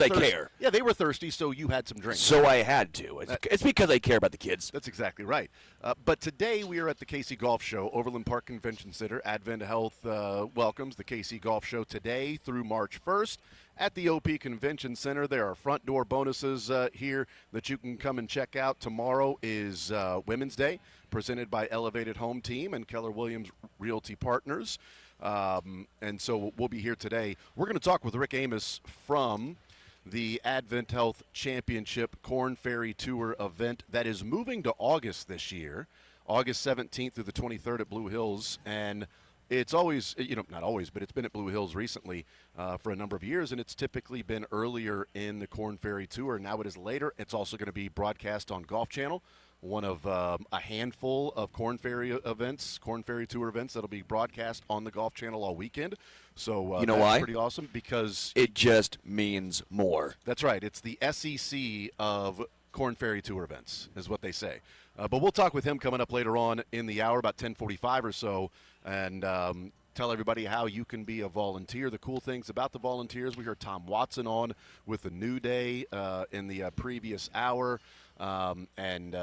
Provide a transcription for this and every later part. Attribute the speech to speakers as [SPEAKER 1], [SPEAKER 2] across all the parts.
[SPEAKER 1] They care.
[SPEAKER 2] Yeah, they were thirsty, so you had some drinks.
[SPEAKER 1] So I had to. It's because I care about the kids.
[SPEAKER 2] That's exactly right. But today we are at the KC Golf Show, Overland Park Convention Center. Advent Health welcomes the KC Golf Show today through March 1st at the OP Convention Center. There are front door bonuses here that you can come and check out. Tomorrow is Women's Day, presented by Elevated Home Team and Keller Williams Realty Partners. And so we'll be here today. We're going to talk with Rick Amos from the Advent Health Championship Corn Ferry Tour event that is moving to August this year, August 17th through the 23rd at Blue Hills. And it's always, not always, but it's been at Blue Hills recently for a number of years, and it's typically been earlier in the Corn Ferry Tour. Now it is later. It's also going to be broadcast on Golf Channel, one of a handful of Corn Ferry Tour events that'll be broadcast on the Golf Channel all weekend. So
[SPEAKER 1] you know
[SPEAKER 2] that's
[SPEAKER 1] why?
[SPEAKER 2] Pretty awesome because
[SPEAKER 1] it just means more.
[SPEAKER 2] That's right. It's the SEC of Corn Ferry Tour events is what they say. But we'll talk with him coming up later on in the hour, about 10:45 or so, and tell everybody how you can be a volunteer. The cool things about the volunteers, we heard Tom Watson on with the New Day in the previous hour. And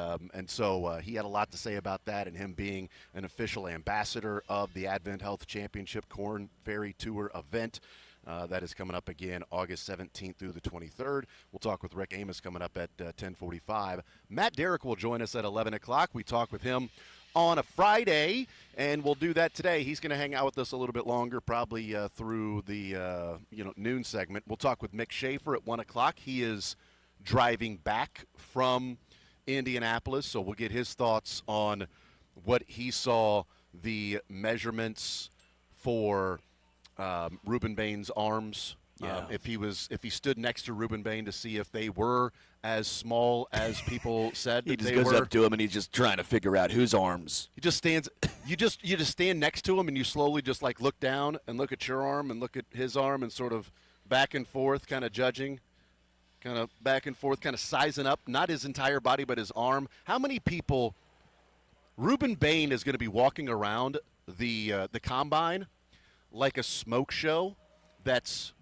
[SPEAKER 2] so he had a lot to say about that and him being an official ambassador of the Advent Health Championship Corn Ferry Tour event. That is coming up again August 17th through the 23rd. We'll talk with Rick Amos coming up at 10:45. Matt Derrick will join us at 11 o'clock. We talk with him on a Friday, and we'll do that today. He's going to hang out with us a little bit longer, probably through the noon segment. We'll talk with Mick Schaefer at 1 o'clock. He is driving back from Indianapolis, so we'll get his thoughts on what he saw, the measurements for Ruben Bain's arms.
[SPEAKER 1] Yeah.
[SPEAKER 2] If he stood next to Ruben Bain to see if they were as small as people said
[SPEAKER 1] He
[SPEAKER 2] that
[SPEAKER 1] just
[SPEAKER 2] they
[SPEAKER 1] goes
[SPEAKER 2] were.
[SPEAKER 1] up to him and he's just trying to figure out whose arms.
[SPEAKER 2] He just stands. You just stand next to him and you slowly just like look down and look at your arm and look at his arm and sort of back and forth, kind of judging, kind of back and forth, kind of sizing up, not his entire body but his arm. How many people? Ruben Bain is going to be walking around the combine like a smoke show that's,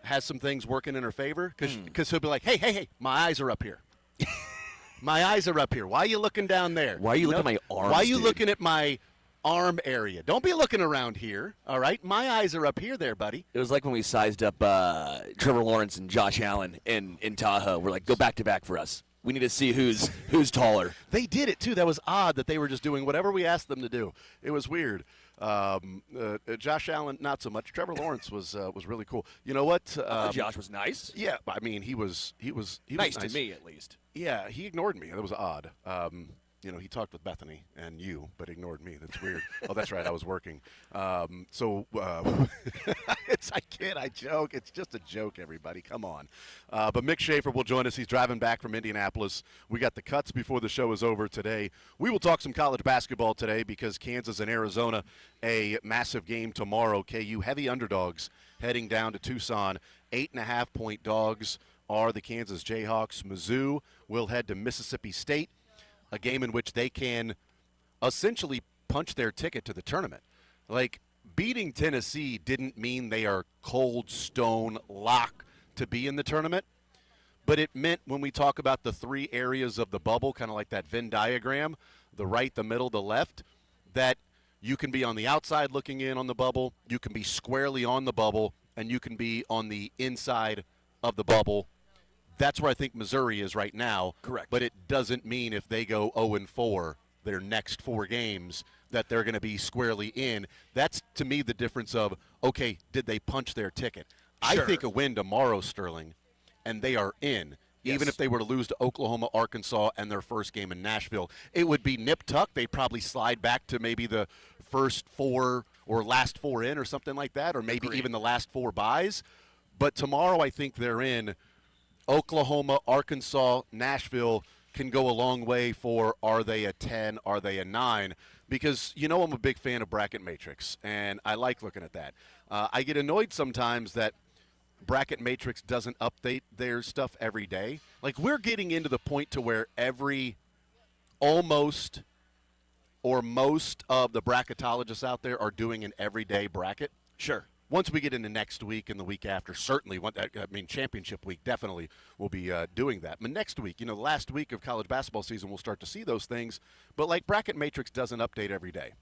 [SPEAKER 2] has some things working in her favor, because he'll be like, hey, my eyes are up here. My eyes are up here. Why are you looking down there?
[SPEAKER 1] Why are you looking at my arms,
[SPEAKER 2] Why are you
[SPEAKER 1] dude?
[SPEAKER 2] looking at my arm area? Don't be looking around here, all right? My eyes are up here there, buddy.
[SPEAKER 1] It was like when we sized up Trevor Lawrence and Josh Allen in Tahoe. We're like, go back to back for us. We need to see who's taller.
[SPEAKER 2] They did it, too. That was odd that they were just doing whatever we asked them to do. It was weird. Josh Allen, not so much. Trevor Lawrence was really cool. You know what?
[SPEAKER 1] Josh was nice.
[SPEAKER 2] Yeah, I mean, he was
[SPEAKER 1] Nice to me, at least.
[SPEAKER 2] Yeah, he ignored me. That was odd. He talked with Bethany and you, but ignored me. That's weird. Oh, that's right. I was working. I kid. I joke. It's just a joke, everybody. Come on. But Mick Schaefer will join us. He's driving back from Indianapolis. We got the cuts before the show is over today. We will talk some college basketball today because Kansas and Arizona, a massive game tomorrow. KU heavy underdogs heading down to Tucson. 8.5-point dogs are the Kansas Jayhawks. Mizzou will head to Mississippi State, a game in which they can essentially punch their ticket to the tournament. Like, beating Tennessee didn't mean they are cold stone lock to be in the tournament, but it meant when we talk about the three areas of the bubble, kind of like that Venn diagram, the right, the middle, the left, that you can be on the outside looking in on the bubble, you can be squarely on the bubble, and you can be on the inside of the bubble. That's where I think Missouri is right now.
[SPEAKER 1] Correct.
[SPEAKER 2] But it doesn't mean if they go 0-4 their next 4 games that they're going to be squarely in. That's, to me, the difference of, okay, did they punch their ticket?
[SPEAKER 1] Sure.
[SPEAKER 2] I think a win tomorrow, Sterling, and they are in.
[SPEAKER 1] Yes.
[SPEAKER 2] Even if they were to lose to Oklahoma, Arkansas, and their first game in Nashville, it would be nip-tuck. They'd probably slide back to maybe the first 4 or last 4 in or something like that, or maybe even the last 4 buys. But tomorrow I think they're in. Oklahoma, Arkansas, Nashville can go a long way for are they a 10, are they a 9? Because, I'm a big fan of Bracket Matrix, and I like looking at that. I get annoyed sometimes that Bracket Matrix doesn't update their stuff every day. Like, we're getting into the point to where almost or most of the bracketologists out there are doing an everyday bracket.
[SPEAKER 1] Sure.
[SPEAKER 2] once we get into next week and the week after, certainly, championship week definitely will be doing that. But next week, the last week of college basketball season, we'll start to see those things. But like Bracket Matrix doesn't update every day.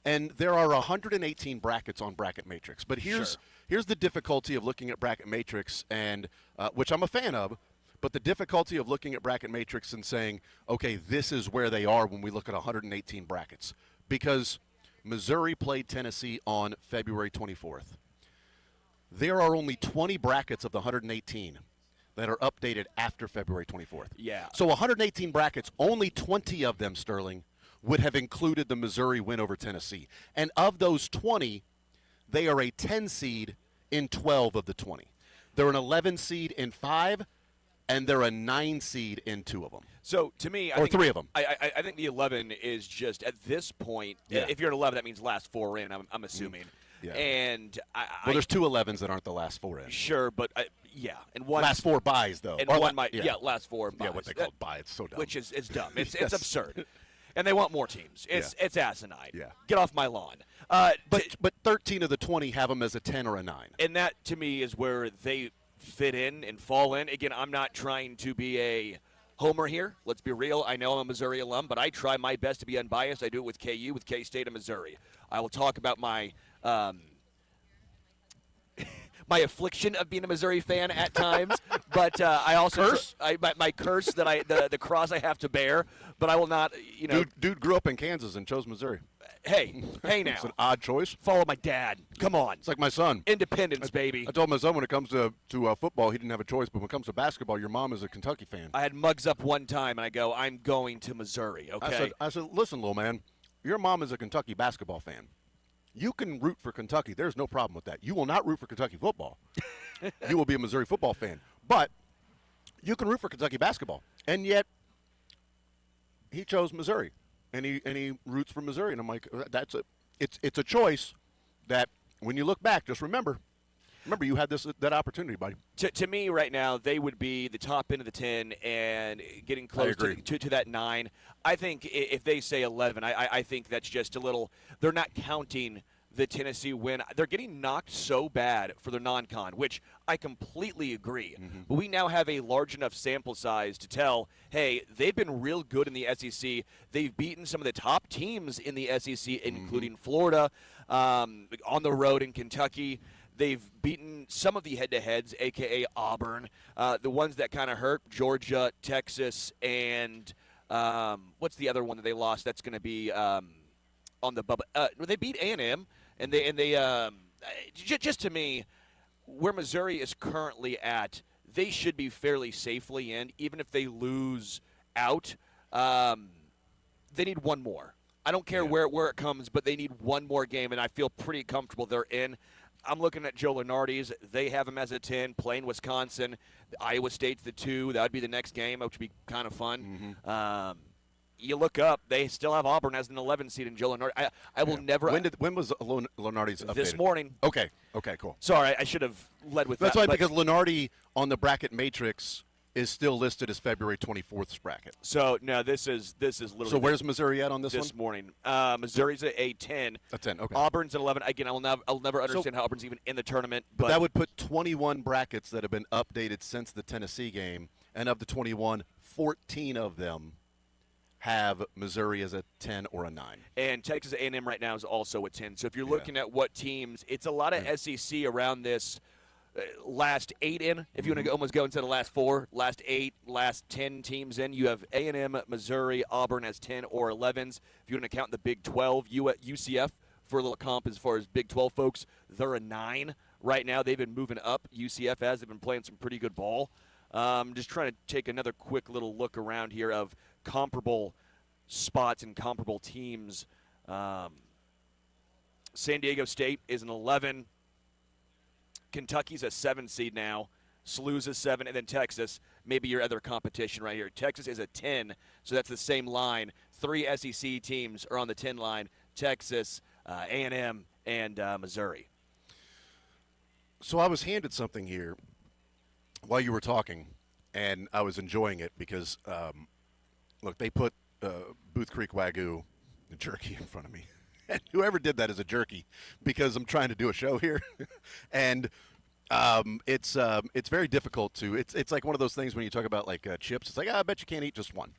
[SPEAKER 2] And there are 118 brackets on Bracket Matrix. But here's the difficulty of looking at Bracket Matrix, and which I'm a fan of, but the difficulty of looking at Bracket Matrix and saying, okay, this is where they are when we look at 118 brackets. Because Missouri played Tennessee on February 24th. There are only 20 brackets of the 118 that are updated after February 24th.
[SPEAKER 1] Yeah.
[SPEAKER 2] So 118 brackets, only 20 of them, Sterling, would have included the Missouri win over Tennessee. And of those 20, they are a 10 seed in 12 of the 20. They're an 11 seed in 5, and they're a 9 seed in 2 of them.
[SPEAKER 1] So to me,
[SPEAKER 2] I think 3 of them.
[SPEAKER 1] I think the 11 is just at this point.
[SPEAKER 2] Yeah.
[SPEAKER 1] If you're at 11, that means last 4 in. I'm assuming.
[SPEAKER 2] Yeah.
[SPEAKER 1] And
[SPEAKER 2] there's 2 11s that aren't the last 4 in.
[SPEAKER 1] Sure, but and one
[SPEAKER 2] last 4 buys though.
[SPEAKER 1] And
[SPEAKER 2] or
[SPEAKER 1] one might last 4 buys.
[SPEAKER 2] Yeah, what they call buy. It's so dumb.
[SPEAKER 1] Which is dumb. It's
[SPEAKER 2] Yes.
[SPEAKER 1] absurd. And they want more teams. It's asinine.
[SPEAKER 2] Yeah.
[SPEAKER 1] Get off my lawn.
[SPEAKER 2] But 13 of the 20 have them as a 10 or a 9.
[SPEAKER 1] And that to me is where they fit in and fall in. Again, I'm not trying to be a homer here. Let's be real. I know I'm a Missouri alum, but I try my best to be unbiased. I do it with KU, with K-State, and Missouri. I will talk about my my affliction of being a Missouri fan at times, but I also my curse that the cross I have to bear. But I will not,
[SPEAKER 2] Dude grew up in Kansas and chose Missouri.
[SPEAKER 1] Hey now.
[SPEAKER 2] It's an odd choice.
[SPEAKER 1] Follow my dad. Come on.
[SPEAKER 2] It's like my son.
[SPEAKER 1] Independence, baby.
[SPEAKER 2] I told my son when it comes to football, he didn't have a choice. But when it comes to basketball, your mom is a Kentucky fan.
[SPEAKER 1] I had mugs up one time, and I go, I'm going to Missouri, okay?
[SPEAKER 2] I said, listen, little man, your mom is a Kentucky basketball fan. You can root for Kentucky. There's no problem with that. You will not root for Kentucky football. You will be a Missouri football fan. But you can root for Kentucky basketball. And yet he chose Missouri. And he roots for Missouri. And I'm like, it's a choice that when you look back, just remember you had that opportunity, buddy.
[SPEAKER 1] To me right now, they would be the top end of the 10 and getting close to that 9. I think if they say 11, I think that's just a little – they're not counting the Tennessee win. They're getting knocked so bad for their non-con, which I completely agree. Mm-hmm. But we now have a large enough sample size to tell, hey, they've been real good in the SEC. They've beaten some of the top teams in the SEC, including Florida, on the road in Kentucky. They've beaten some of the head-to-heads, a.k.a. Auburn. The ones that kind of hurt, Georgia, Texas, and what's the other one that they lost that's going to be on the bubble? They beat A&M, and they just to me, where Missouri is currently at, they should be fairly safely in. Even if they lose out, they need one more. I don't care where it comes, but they need one more game, and I feel pretty comfortable they're in. I'm looking at Joe Lunardi's. They have him as a 10, playing Wisconsin. Iowa State's the 2. That would be the next game, which would be kind of fun. Mm-hmm. You look up, they still have Auburn as an 11 seed, and Joe Lunardi. I will never.
[SPEAKER 2] When was Lunardi's updated?
[SPEAKER 1] This morning.
[SPEAKER 2] Okay, cool.
[SPEAKER 1] Sorry, I should have led with that.
[SPEAKER 2] That's why, because Lunardi on the bracket matrix is still listed as February 24th bracket.
[SPEAKER 1] So no, this is literally.
[SPEAKER 2] So where's Missouri at on this one?
[SPEAKER 1] This morning, Missouri's at a 10.
[SPEAKER 2] A 10. Okay.
[SPEAKER 1] Auburn's at 11. Again, I'll never understand how Auburn's even in the tournament. But
[SPEAKER 2] that would put 21 brackets that have been updated since the Tennessee game, and of the 21, 14 of them have Missouri as a 10 or a 9. And
[SPEAKER 1] Texas A&M right now is also a 10. So if you're looking at what teams, it's a lot of SEC around this. Last 8 in, if you want to almost go instead of last 4, last 8, last 10 teams in. You have A&M, Missouri, Auburn as 10 or 11s. If you want to count the Big 12, UCF for a little comp as far as Big 12 folks, they're a 9 right now. They've been moving up. UCF has. They've been playing some pretty good ball. Just trying to take another quick little look around here of comparable spots and comparable teams. San Diego State is an 11. Kentucky's a 7 seed now. SLU's a 7, and then Texas, maybe your other competition right here. Texas is a 10, so that's the same line. 3 SEC teams are on the 10 line: Texas, A&M, and Missouri.
[SPEAKER 2] So I was handed something here while you were talking, and I was enjoying it because, look, they put Booth Creek Wagyu jerky in front of me. And whoever did that is a jerky, because I'm trying to do a show here, and it's very difficult to. It's like one of those things when you talk about like chips. It's like, I bet you can't eat just one.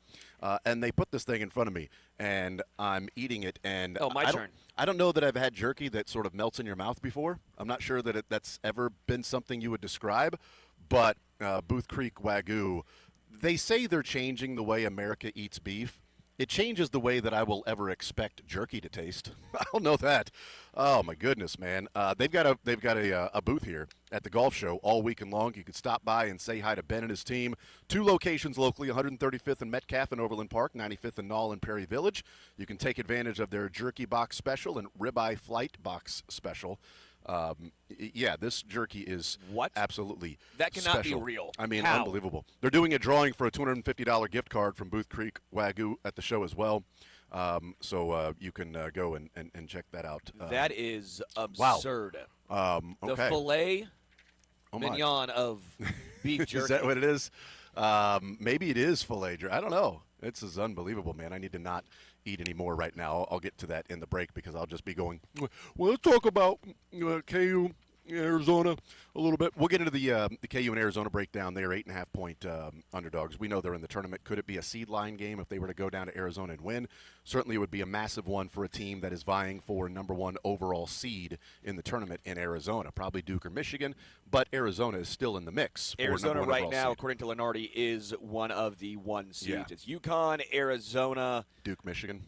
[SPEAKER 2] And they put this thing in front of me, and I'm eating it. And
[SPEAKER 1] my turn.
[SPEAKER 2] I don't know that I've had jerky that sort of melts in your mouth before. I'm not sure that that's ever been something you would describe. But Booth Creek Wagyu, they say they're changing the way America eats beef. It changes the way that I will ever expect jerky to taste. I don't know that. Oh my goodness, man! They've got a booth here at the golf show all weekend long. You can stop by and say hi to Ben and his team. 2 locations locally: 135th and Metcalf in Overland Park, 95th and Knoll in Perry Village. You can take advantage of their jerky box special and ribeye flight box special. Yeah, this jerky is absolutely
[SPEAKER 1] that cannot
[SPEAKER 2] special.
[SPEAKER 1] be real.
[SPEAKER 2] I mean,
[SPEAKER 1] How?
[SPEAKER 2] unbelievable. They're doing a drawing for a $250 gift card from Booth Creek Wagyu at the show as well. So you can go and check that out.
[SPEAKER 1] That is absurd.
[SPEAKER 2] Wow.
[SPEAKER 1] The
[SPEAKER 2] Okay.
[SPEAKER 1] filet mignon of beef jerky.
[SPEAKER 2] Is that what it is? Maybe it is filet jerky. I don't know. This is unbelievable, man. I need to not eat any more right now. I'll get to that in the break because I'll just be going, well, let's talk about KU, Arizona a little bit. We'll get into the KU and Arizona breakdown. They are 8.5-point underdogs. We know they're in the tournament. Could it be a seed line game if they were to go down to Arizona and win? Certainly it would be a massive one for a team that is vying for #1 overall seed in the tournament in Arizona. Probably Duke or Michigan, but Arizona is still in the mix.
[SPEAKER 1] Arizona right now,
[SPEAKER 2] seed.
[SPEAKER 1] according to Lenardi, is one of the 1 seeds.
[SPEAKER 2] Yeah.
[SPEAKER 1] It's UConn, Arizona,
[SPEAKER 2] Duke, Michigan.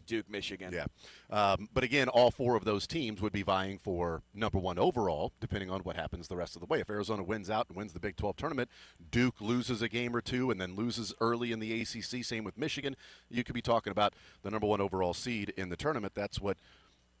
[SPEAKER 1] Yeah.
[SPEAKER 2] But again, all 4 of those teams would be vying for #1 overall, depending on what happens the rest of the way. If Arizona wins out and wins the Big 12 tournament, Duke loses a game or 2 and then loses early in the ACC, same with Michigan, you could be talking about the #1 overall seed in the tournament. That's what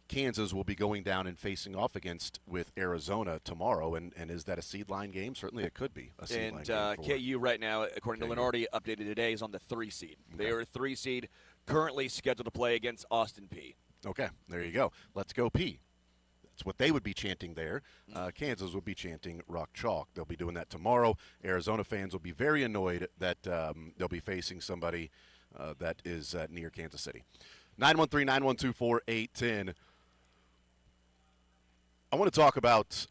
[SPEAKER 2] Kansas will be going down and facing off against with Arizona tomorrow. And is that a seed line game? Certainly it could be a seed line game.
[SPEAKER 1] And KU right now, according to Lenardi, updated today, is on the 3 seed.
[SPEAKER 2] Okay.
[SPEAKER 1] They are a 3 seed, currently scheduled to play against Austin Peay.
[SPEAKER 2] Okay, there you go. Let's go P. That's what they would be chanting there. Kansas would be chanting Rock Chalk. They'll be doing that tomorrow. Arizona fans will be very annoyed that they'll be facing somebody that is near Kansas City. 913-912-4810. I want to talk about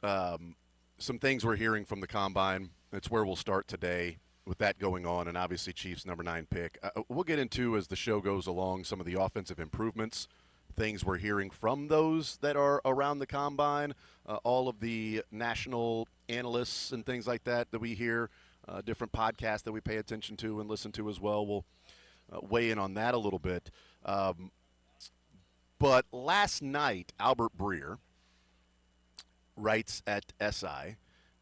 [SPEAKER 2] some things we're hearing from the Combine. That's where we'll start today with that going on, and obviously Chiefs' #9 pick. We'll get into, as the show goes along, some of the offensive improvements, things we're hearing from those that are around the Combine, all of the national analysts and things like that we hear, different podcasts that we pay attention to and listen to as well. We'll weigh in on that a little bit. But last night, Albert Breer writes at SI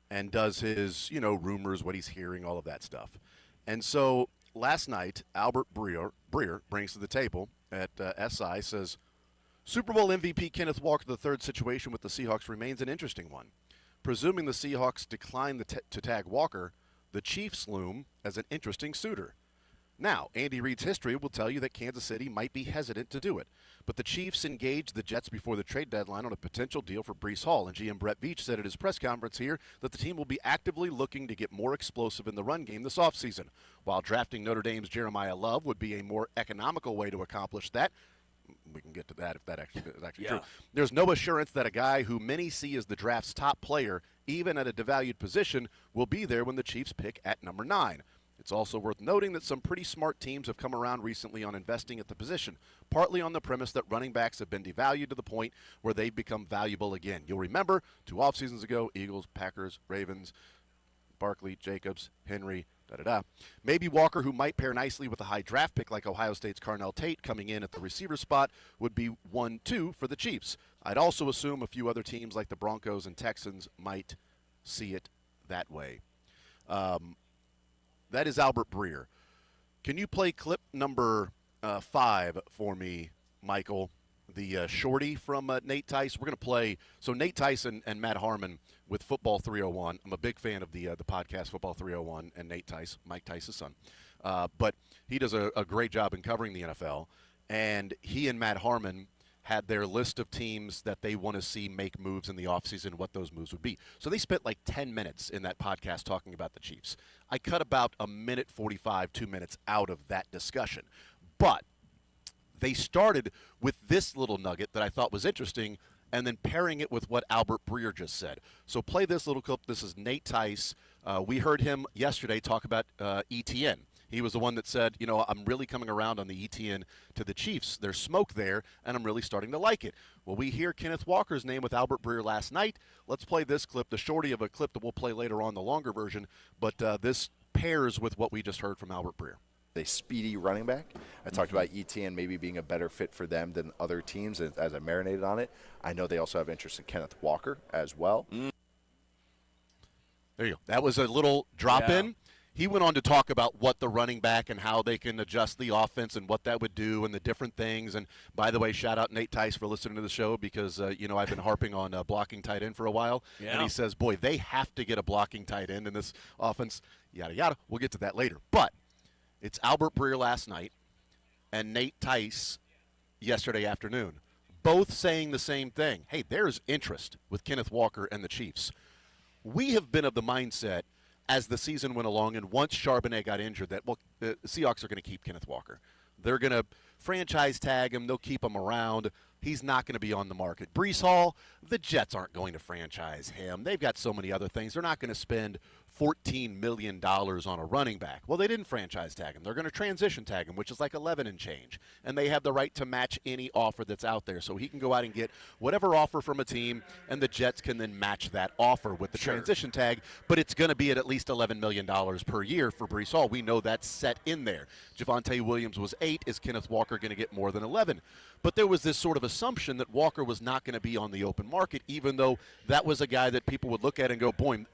[SPEAKER 2] and does his, rumors, what he's hearing, all of that stuff. And so last night, Albert Breer brings to the table at SI, says, Super Bowl MVP Kenneth Walker III situation with the Seahawks remains an interesting one. Presuming the Seahawks decline to tag Walker, the Chiefs loom as an interesting suitor. Now, Andy Reid's history will tell you that Kansas City might be hesitant to do it, but the Chiefs engaged the Jets before the trade deadline on a potential deal for Breece Hall, and GM Brett Veach said at his press conference here that the team will be actively looking to get more explosive in the run game this offseason. While drafting Notre Dame's Jeremiah Love would be a more economical way to accomplish that, we can get to that if that is actually true. There's no assurance that a guy who many see as the draft's top player, even at a devalued position, will be there when the Chiefs pick at #9. It's also worth noting that some pretty smart teams have come around recently on investing at the position, partly on the premise that running backs have been devalued to the point where they've become valuable again. You'll remember 2 off seasons ago, Eagles, Packers, Ravens, Barkley, Jacobs, Henry, da-da-da. Maybe Walker, who might pair nicely with a high draft pick like Ohio State's Carnell Tate coming in at the receiver spot, would be 1-2 for the Chiefs. I'd also assume a few other teams like the Broncos and Texans might see it that way. That is Albert Breer. Can you play clip number 5 for me, Michael? The shorty from Nate Tice. We're going to play. So Nate Tice and Matt Harmon with Football 301. I'm a big fan of the podcast Football 301 and Nate Tice, Mike Tice's son. But he does a great job in covering the NFL. And he and Matt Harmon had their list of teams that they want to see make moves in the offseason, what those moves would be. So they spent like 10 minutes in that podcast talking about the Chiefs. I cut about a minute 45, 2 minutes out of that discussion. But they started with this little nugget that I thought was interesting, and then pairing it with what Albert Breer just said. So play this little clip. This is Nate Tice. We heard him yesterday talk about ETN. He was the one that said, I'm really coming around on the ETN to the Chiefs. There's smoke there, and I'm really starting to like it. Well, we hear Kenneth Walker's name with Albert Breer last night. Let's play this clip, the shorty of a clip that we'll play later on, the longer version. But this pairs with what we just heard from Albert Breer.
[SPEAKER 3] A speedy running back. I talked about ETN maybe being a better fit for them than other teams as I marinated on it. I know they also have interest in Kenneth Walker as well.
[SPEAKER 2] There you go. That was a little drop-in. He went on to talk about what the running back and how they can adjust the offense and what that would do and the different things. And, by the way, shout out Nate Tice for listening to the show because, I've been harping on blocking tight end for a while. Yeah. And he says, boy, they have to get a blocking tight end in this offense, yada, yada. We'll get to that later. But it's Albert Breer last night and Nate Tice yesterday afternoon, both saying the same thing. Hey, there's interest with Kenneth Walker and the Chiefs. We have been of the mindset as the season went along, and once Charbonnet got injured, that, the Seahawks are going to keep Kenneth Walker. They're going to franchise tag him. They'll keep him around. He's not going to be on the market. Breece Hall, the Jets aren't going to franchise him. They've got so many other things. They're not going to spend $14 million on a running back. Well, they didn't franchise tag him. They're going to transition tag him, which is like 11 and change. And they have the right to match any offer that's out there. So he can go out and get whatever offer from a team, and the Jets can then match that offer with the transition tag. But it's going to be at least $11 million per year for Breece Hall. We know that's set in there. Javonte Williams was 8. Is Kenneth Walker going to get more than 11? But there was this sort of assumption that Walker was not going to be on the open market, even though that was a guy that people would look at and go, boy,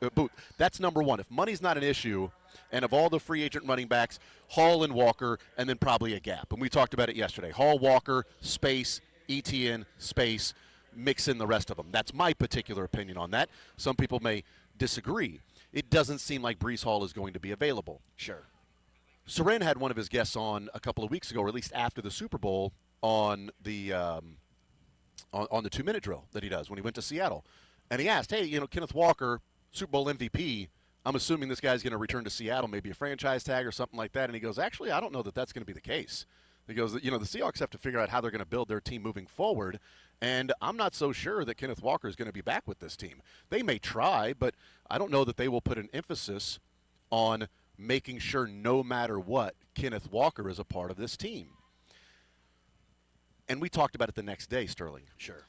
[SPEAKER 2] that's number one. If money's not an issue, and of all the free agent running backs, Hall and Walker, and then probably a gap. And we talked about it yesterday. Hall, Walker, space, ETN, space, mix in the rest of them. That's my particular opinion on that. Some people may disagree. It doesn't seem like Breece Hall is going to be available.
[SPEAKER 1] Sure.
[SPEAKER 2] Soren had one of his guests on a couple of weeks ago, or at least after the Super Bowl, on the 2-minute drill that he does when he went to Seattle. And he asked, hey, Kenneth Walker, Super Bowl MVP, I'm assuming this guy's going to return to Seattle, maybe a franchise tag or something like that. And he goes, actually, I don't know that that's going to be the case. He goes, the Seahawks have to figure out how they're going to build their team moving forward. And I'm not so sure that Kenneth Walker is going to be back with this team. They may try, but I don't know that they will put an emphasis on making sure no matter what, Kenneth Walker is a part of this team. And we talked about it the next day, Sterling.
[SPEAKER 1] Sure.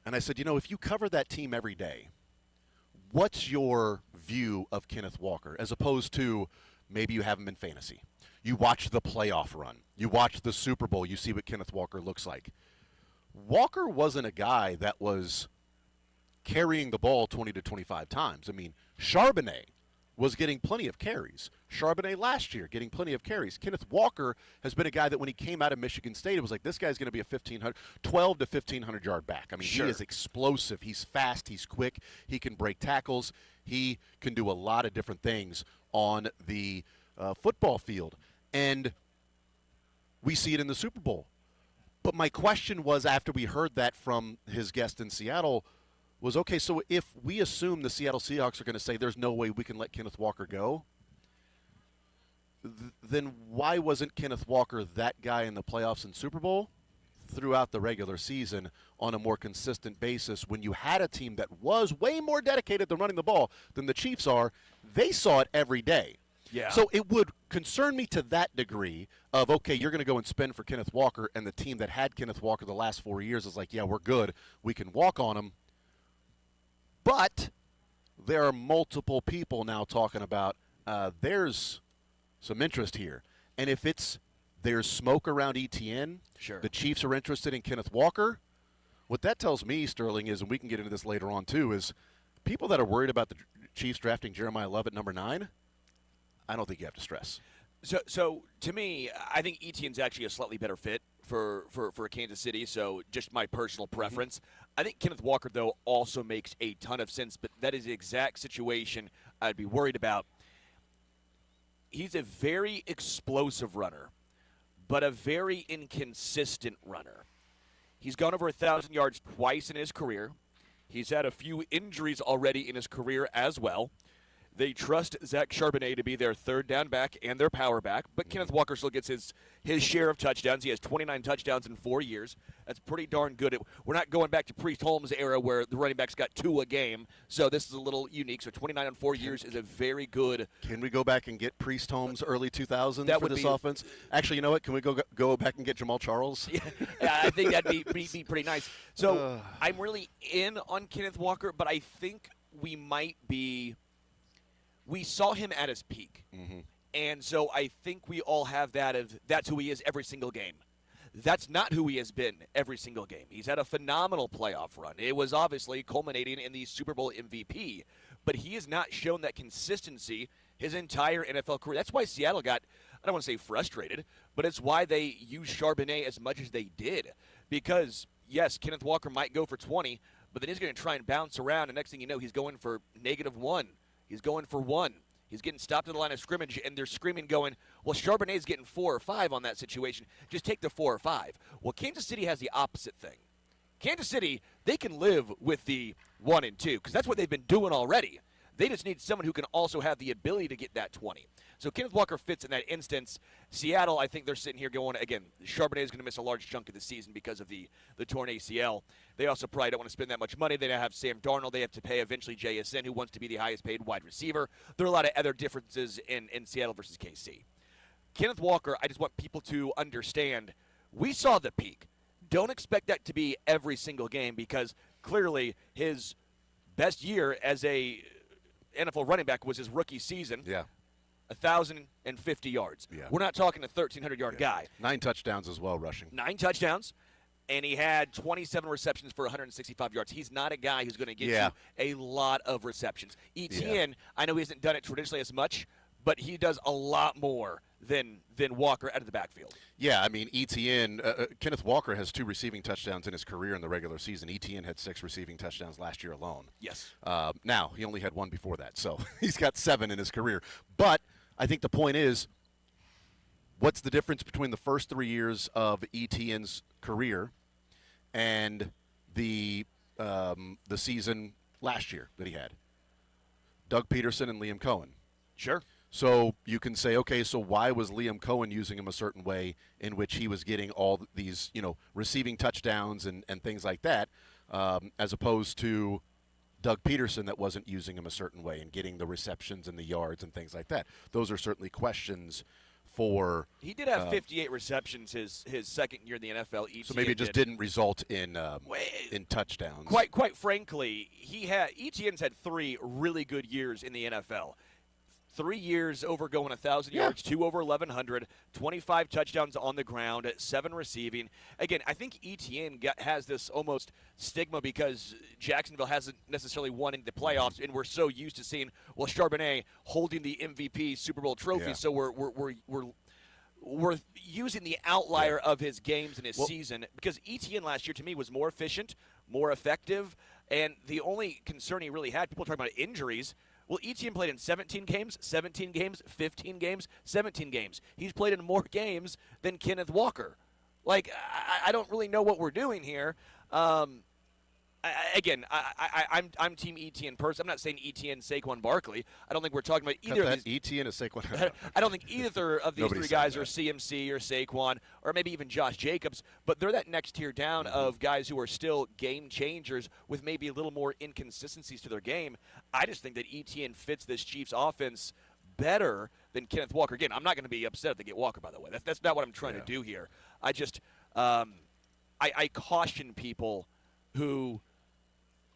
[SPEAKER 2] And I said, if you cover that team every day, what's your view of Kenneth Walker as opposed to maybe you have him in fantasy? You watch the playoff run. You watch the Super Bowl. You see what Kenneth Walker looks like. Walker wasn't a guy that was carrying the ball 20 to 25 times. I mean, Charbonnet was getting plenty of carries. Charbonnet last year getting plenty of carries. Kenneth Walker has been a guy that when he came out of Michigan State, it was like, this guy's going to be a 12 to 1,500-yard back. I mean, He is explosive. He's fast. He's quick. He can break tackles. He can do a lot of different things on the football field. And we see it in the Super Bowl. But my question was, after we heard that from his guest in Seattle, was, okay, so if we assume the Seattle Seahawks are going to say there's no way we can let Kenneth Walker go, then why wasn't Kenneth Walker that guy in the playoffs and Super Bowl throughout the regular season on a more consistent basis when you had a team that was way more dedicated to running the ball than the Chiefs are? They saw it every day.
[SPEAKER 1] Yeah.
[SPEAKER 2] So it would concern me to that degree of, okay, you're going to go and spend for Kenneth Walker, and the team that had Kenneth Walker the last 4 years is like, yeah, we're good. We can walk on him. But there are multiple people now talking about there's some interest here. And if there's smoke around ETN, the Chiefs are interested in Kenneth Walker, what that tells me, Sterling, is, and we can get into this later on too, is people that are worried about the Chiefs drafting Jeremiah Love at number 9, I don't think you have to stress.
[SPEAKER 1] So to me, I think ETN's actually a slightly better fit for Kansas City, so just my personal preference. I think Kenneth Walker, though, also makes a ton of sense, but that is the exact situation I'd be worried about. He's a very explosive runner, but a very inconsistent runner. He's gone over 1,000 yards twice in his career. He's had a few injuries already in his career as well. They trust Zach Charbonnet to be their third down back and their power back, but Kenneth Walker still gets his share of touchdowns. He has 29 touchdowns in 4 years. That's pretty darn good. We're not going back to Priest Holmes' era where the running backs got 2 a game, so this is a little unique. So 29 in 4 years is a very good.
[SPEAKER 2] Can we go back and get Priest Holmes early 2000s
[SPEAKER 1] That
[SPEAKER 2] for
[SPEAKER 1] would
[SPEAKER 2] this
[SPEAKER 1] be-
[SPEAKER 2] offense? Actually, you know what? Can we go back and get Jamal Charles?
[SPEAKER 1] Yeah, I think that'd be pretty nice. So I'm really in on Kenneth Walker, but I think we might be. We saw him at his peak, and so I think we all have that of that's who he is every single game. That's not who he has been every single game. He's had a phenomenal playoff run. It was obviously culminating in the Super Bowl MVP, but he has not shown that consistency his entire NFL career. That's why Seattle got, I don't want to say frustrated, but it's why they used Charbonnet as much as they did. Because, yes, Kenneth Walker might go for 20, but then he's going to try and bounce around, and next thing you know, he's going for -1. He's going for 1. He's getting stopped at the line of scrimmage, and they're screaming, going, well, Charbonnet's getting 4 or 5 on that situation. Just take the 4 or 5. Well, Kansas City has the opposite thing. Kansas City, they can live with the 1 and 2 because that's what they've been doing already. They just need someone who can also have the ability to get that 20. So Kenneth Walker fits in that instance. Seattle, I think they're sitting here going, again, Charbonnet is going to miss a large chunk of the season because of the torn ACL. They also probably don't want to spend that much money. They don't have Sam Darnold. They have to pay eventually JSN, who wants to be the highest paid wide receiver. There are a lot of other differences in Seattle versus KC. Kenneth Walker, I just want people to understand, we saw the peak. Don't expect that to be every single game because clearly his best year as a NFL running back was his rookie season.
[SPEAKER 2] Yeah.
[SPEAKER 1] 1,050 yards.
[SPEAKER 2] Yeah.
[SPEAKER 1] We're not talking a 1,300-yard guy.
[SPEAKER 2] 9 touchdowns as well, rushing.
[SPEAKER 1] 9 touchdowns, and he had 27 receptions for 165 yards. He's not a guy who's going to get you a lot of receptions. ETN, I know he hasn't done it traditionally as much, but he does a lot more than Walker out of the backfield.
[SPEAKER 2] Yeah, I mean, ETN, Kenneth Walker has 2 receiving touchdowns in his career in the regular season. ETN had 6 receiving touchdowns last year alone.
[SPEAKER 1] Yes.
[SPEAKER 2] Now, he only had 1 before that, so he's got 7 in his career. But I think the point is, what's the difference between the first 3 years of ETN's career and the season last year that he had? Doug Peterson and Liam Cohen.
[SPEAKER 1] Sure.
[SPEAKER 2] So you can say, okay, so why was Liam Cohen using him a certain way in which he was getting all these, receiving touchdowns and things like that, as opposed to Doug Peterson that wasn't using him a certain way and getting the receptions and the yards and things like that? Those are certainly questions for.
[SPEAKER 1] He did have 58 receptions his second year in the NFL. ETN
[SPEAKER 2] so maybe it just didn't result in touchdowns.
[SPEAKER 1] Quite frankly, ETN's had 3 really good years in the NFL. 3 years over going 1,000 yards, 2 over 1,100, 25 touchdowns on the ground, 7 receiving. Again, I think ETN has this almost stigma because Jacksonville hasn't necessarily won in the playoffs, and we're so used to seeing, well, Charbonnet holding the MVP Super Bowl trophy, so we're using the outlier of his games and his season because ETN last year to me was more efficient, more effective, and the only concern he really had, people talking about injuries. Well, ETN played in 17 games, 17 games, 15 games, 17 games. He's played in more games than Kenneth Walker. Like, I don't really know what we're doing here. I'm Team ETN person. I'm not saying ETN, Saquon Barkley. I don't think we're talking about either of these.
[SPEAKER 2] ETN is Saquon.
[SPEAKER 1] I don't think either of these 3 guys are CMC or Saquon or maybe even Josh Jacobs, but they're that next tier down of guys who are still game changers with maybe a little more inconsistencies to their game. I just think that ETN fits this Chiefs offense better than Kenneth Walker. Again, I'm not going to be upset if they get Walker, by the way. That's not what I'm trying to do here. I just I caution people who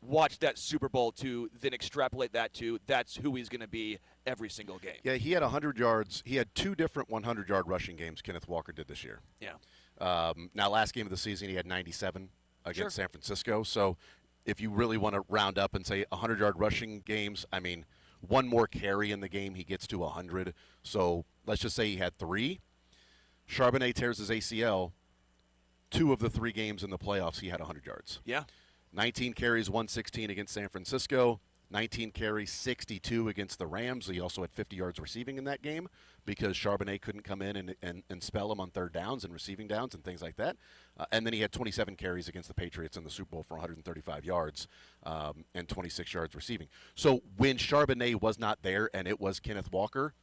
[SPEAKER 1] watch that Super Bowl to then extrapolate that to that's who he's going to be every single game.
[SPEAKER 2] Yeah, he had 100 yards. He had 2 different 100-yard rushing games Kenneth Walker did this year.
[SPEAKER 1] Yeah.
[SPEAKER 2] Now, last game of the season, he had 97 against San Francisco. So if you really want to round up and say 100-yard rushing games, I mean, 1 more carry in the game, he gets to 100. So let's just say he had 3. Charbonnet tears his ACL. 2 of the 3 games in the playoffs, he had 100 yards.
[SPEAKER 1] Yeah.
[SPEAKER 2] 19 carries, 116 against San Francisco, 19 carries, 62 against the Rams. He also had 50 yards receiving in that game because Charbonnet couldn't come in and spell him on third downs and receiving downs and things like that. And then he had 27 carries against the Patriots in the Super Bowl for 135 yards and 26 yards receiving. So when Charbonnet was not there and it was Kenneth Walker,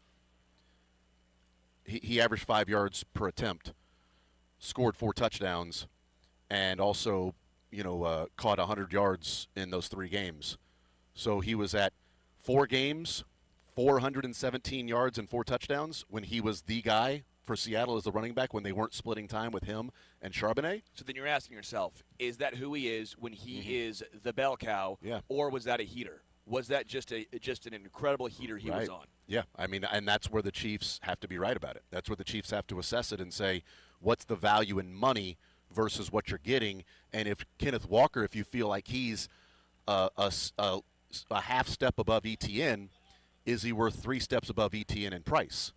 [SPEAKER 2] he averaged 5 yards per attempt, scored 4 touchdowns, and also caught 100 yards in those 3 games. So he was at 4 games, 417 yards and 4 touchdowns when he was the guy for Seattle as the running back when they weren't splitting time with him and Charbonnet.
[SPEAKER 1] So then you're asking yourself, is that who he is when he is the bell cow, or was that a heater? Was that just an incredible heater he was on?
[SPEAKER 2] Yeah, I mean, and that's where the Chiefs have to be right about it. That's where the Chiefs have to assess it and say, what's the value in money versus what you're getting? And if Kenneth Walker, if you feel like he's a half step above ETN, is he worth 3 steps above ETN in price?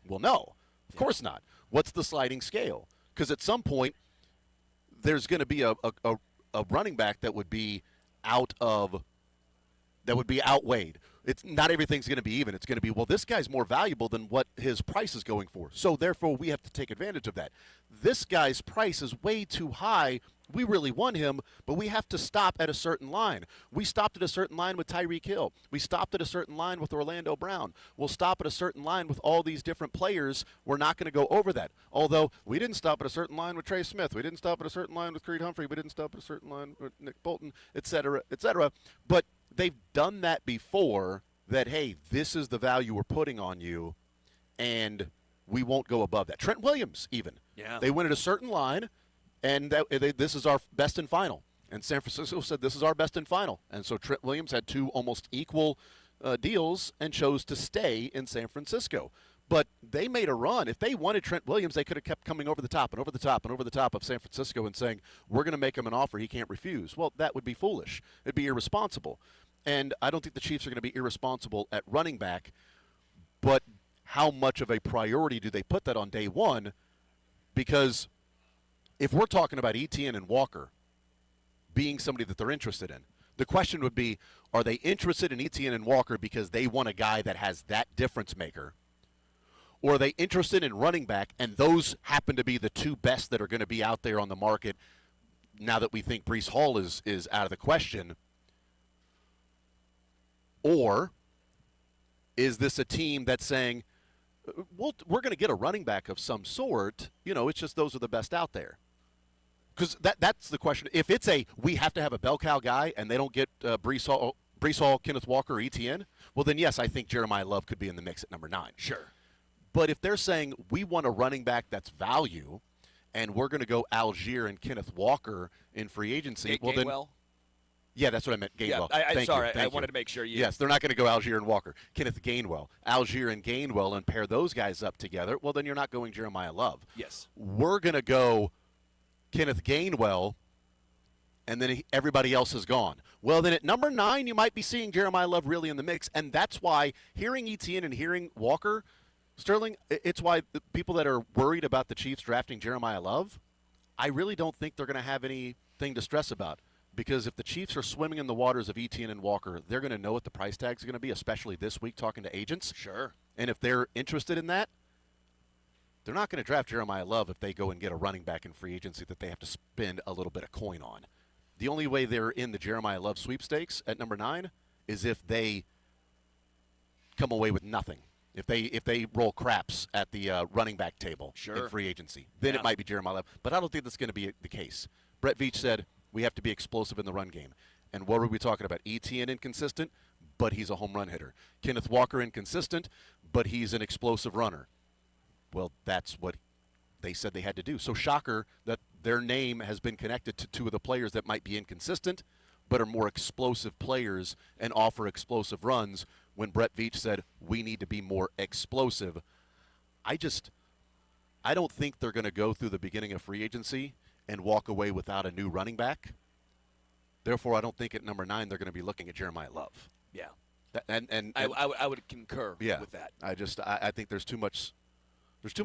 [SPEAKER 2] Well, no, of course not. What's the sliding scale? Because at some point, there's going to be a running back that would be outweighed. It's not everything's going to be even. It's going to be, well, this guy's more valuable than what his price is going for. So therefore, we have to take advantage of that. This guy's price is way too high. We really want him, but we have to stop at a certain line. We stopped at a certain line with Tyreek Hill. We stopped at a certain line with Orlando Brown. We'll stop at a certain line with all these different players. We're not going to go over that. Although we didn't stop at a certain line with Trey Smith. We didn't stop at a certain line with Creed Humphrey. We didn't stop at a certain line with Nick Bolton, et cetera, et cetera. But they've done that before, that, hey, this is the value we're putting on you, and we won't go above that. Trent Williams, even.
[SPEAKER 1] Yeah.
[SPEAKER 2] They went at a certain line, and this is our best and final. And San Francisco said, this is our best and final. And so Trent Williams had 2 almost equal deals and chose to stay in San Francisco. But they made a run. If they wanted Trent Williams, they could have kept coming over the top and over the top and over the top of San Francisco and saying, we're going to make him an offer he can't refuse. Well, that would be foolish. It'd be irresponsible. And I don't think the Chiefs are going to be irresponsible at running back. But how much of a priority do they put that on day one? Because if we're talking about ETN and Walker being somebody that they're interested in, the question would be, are they interested in ETN and Walker because they want a guy that has that difference maker? Or are they interested in running back, and those happen to be the 2 best that are going to be out there on the market now that we think Breece Hall is out of the question? Or is this a team that's saying, well, we're going to get a running back of some sort, it's just those are the best out there? Because that's the question. If it's we have to have a bell cow guy and they don't get Breece Hall, Kenneth Walker, or ETN, well, then yes, I think Jeremiah Love could be in the mix at number 9.
[SPEAKER 1] Sure.
[SPEAKER 2] But if they're saying we want a running back that's value and we're going to go Algier and Kenneth Walker in free agency, well, then. Yeah, that's what I meant, Gainwell.
[SPEAKER 1] Yeah, sorry, I wanted to make sure you.
[SPEAKER 2] Yes, they're not going to go Algier and Walker. Kenneth Gainwell. Algier and Gainwell, and pair those guys up together, well, then you're not going Jeremiah Love.
[SPEAKER 1] Yes.
[SPEAKER 2] We're going to go Kenneth Gainwell, and then everybody else is gone. Well, then at number 9, you might be seeing Jeremiah Love really in the mix, and that's why hearing ETN and hearing Walker, Sterling, it's why the people that are worried about the Chiefs drafting Jeremiah Love, I really don't think they're going to have anything to stress about. Because if the Chiefs are swimming in the waters of ETN and Walker, they're going to know what the price tags are going to be, especially this week talking to agents.
[SPEAKER 1] Sure.
[SPEAKER 2] And if they're interested in that, they're not going to draft Jeremiah Love if they go and get a running back in free agency that they have to spend a little bit of coin on. The only way they're in the Jeremiah Love sweepstakes at number 9 is if they come away with nothing. If they roll craps at the running back table in free agency, then it might be Jeremiah Love. But I don't think that's going to be the case. Brett Veach said, we have to be explosive in the run game. And what were we talking about? ETN inconsistent, but he's a home run hitter. Kenneth Walker inconsistent, but he's an explosive runner. Well, that's what they said they had to do. So shocker that their name has been connected to 2 of the players that might be inconsistent, but are more explosive players and offer explosive runs when Brett Veach said, we need to be more explosive. I don't think they're going to go through the beginning of free agency and walk away without a new running back. Therefore, I don't think at number 9 they're going to be looking at Jeremiah Love.
[SPEAKER 1] Yeah,
[SPEAKER 2] and
[SPEAKER 1] I would concur with that.
[SPEAKER 2] I think there's too much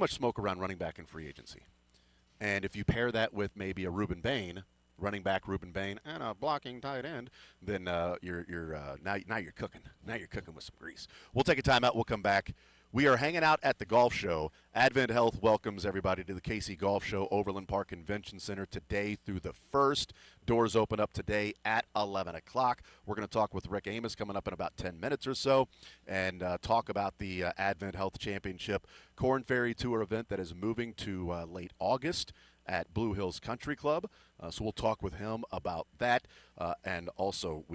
[SPEAKER 2] smoke around running back in free agency, and if you pair that with maybe a Reuben Bain, running back Reuben Bain, and a blocking tight end, then now you're cooking. Now you're cooking with some grease. We'll take a timeout. We'll come back. We are hanging out at the golf show. Advent Health welcomes everybody to the KC Golf Show, Overland Park Convention Center, today through the 1st. Doors open up today at 11 o'clock. We're going to talk with Rick Amos coming up in about 10 minutes or so and talk about the Advent Health Championship Corn Ferry Tour event that is moving to late August at Blue Hills Country Club. So we'll talk with him about that. And also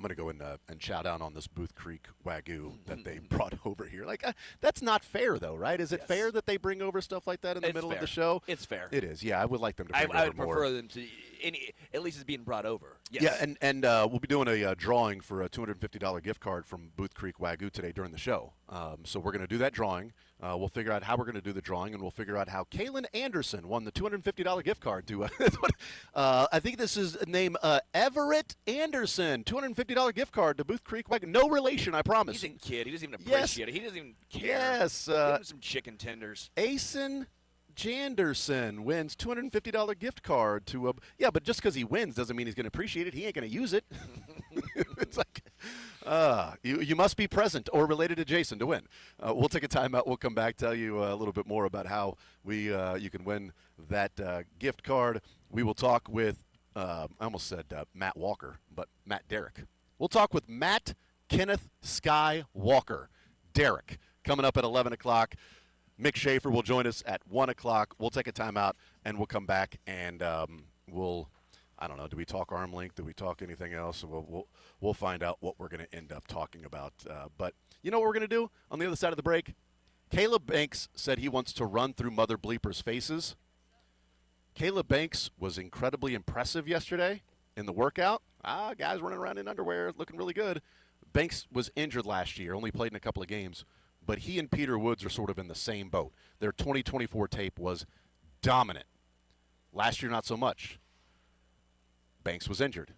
[SPEAKER 2] I'm going to go and shout out on this Booth Creek Wagyu that they brought over here. Like, that's not fair, though, right? Is it fair that they bring over stuff like that in the middle of the show?
[SPEAKER 1] It's fair.
[SPEAKER 2] It is, yeah. I would like them to bring over more.
[SPEAKER 1] I would prefer them to, at least it's being brought over. Yes.
[SPEAKER 2] Yeah, and we'll be doing a drawing for a $250 gift card from Booth Creek Wagyu today during the show. So we're going to do that drawing. We'll figure out how we're going to do the drawing, and we'll figure out how Kaylin Anderson won the $250 gift card to, I think this is named Everett Anderson, $250 gift card to Booth Creek Wagyu. No relation, I promise.
[SPEAKER 1] He's a kid. He doesn't even appreciate it. He doesn't even care.
[SPEAKER 2] Yes.
[SPEAKER 1] Give him some chicken tenders.
[SPEAKER 2] Asen Janderson wins $250 gift card to yeah, but just because he wins doesn't mean he's going to appreciate it. He ain't going to use it. It's like you must be present or related to Jason to win. We'll take a timeout. We'll come back, tell you a little bit more about how you can win that gift card. We will talk with I almost said Matt Walker, but Matt Derrick. We'll talk with Matt Kenneth Sky Walker. Derrick coming up at 11 o'clock. Mick Schaefer will join us at 1 o'clock. We'll take a timeout, and we'll come back, and I don't know, do we talk arm length? Do we talk anything else? We'll find out what we're going to end up talking about. But you know what we're going to do on the other side of the break? Caleb Banks said he wants to run through Mother Bleepers' faces. Caleb Banks was incredibly impressive yesterday in the workout. Guys running around in underwear, looking really good. Banks was injured last year, only played in a couple of games. But he and Peter Woods are sort of in the same boat. Their 2024 tape was dominant. Last year, not so much. Banks was injured.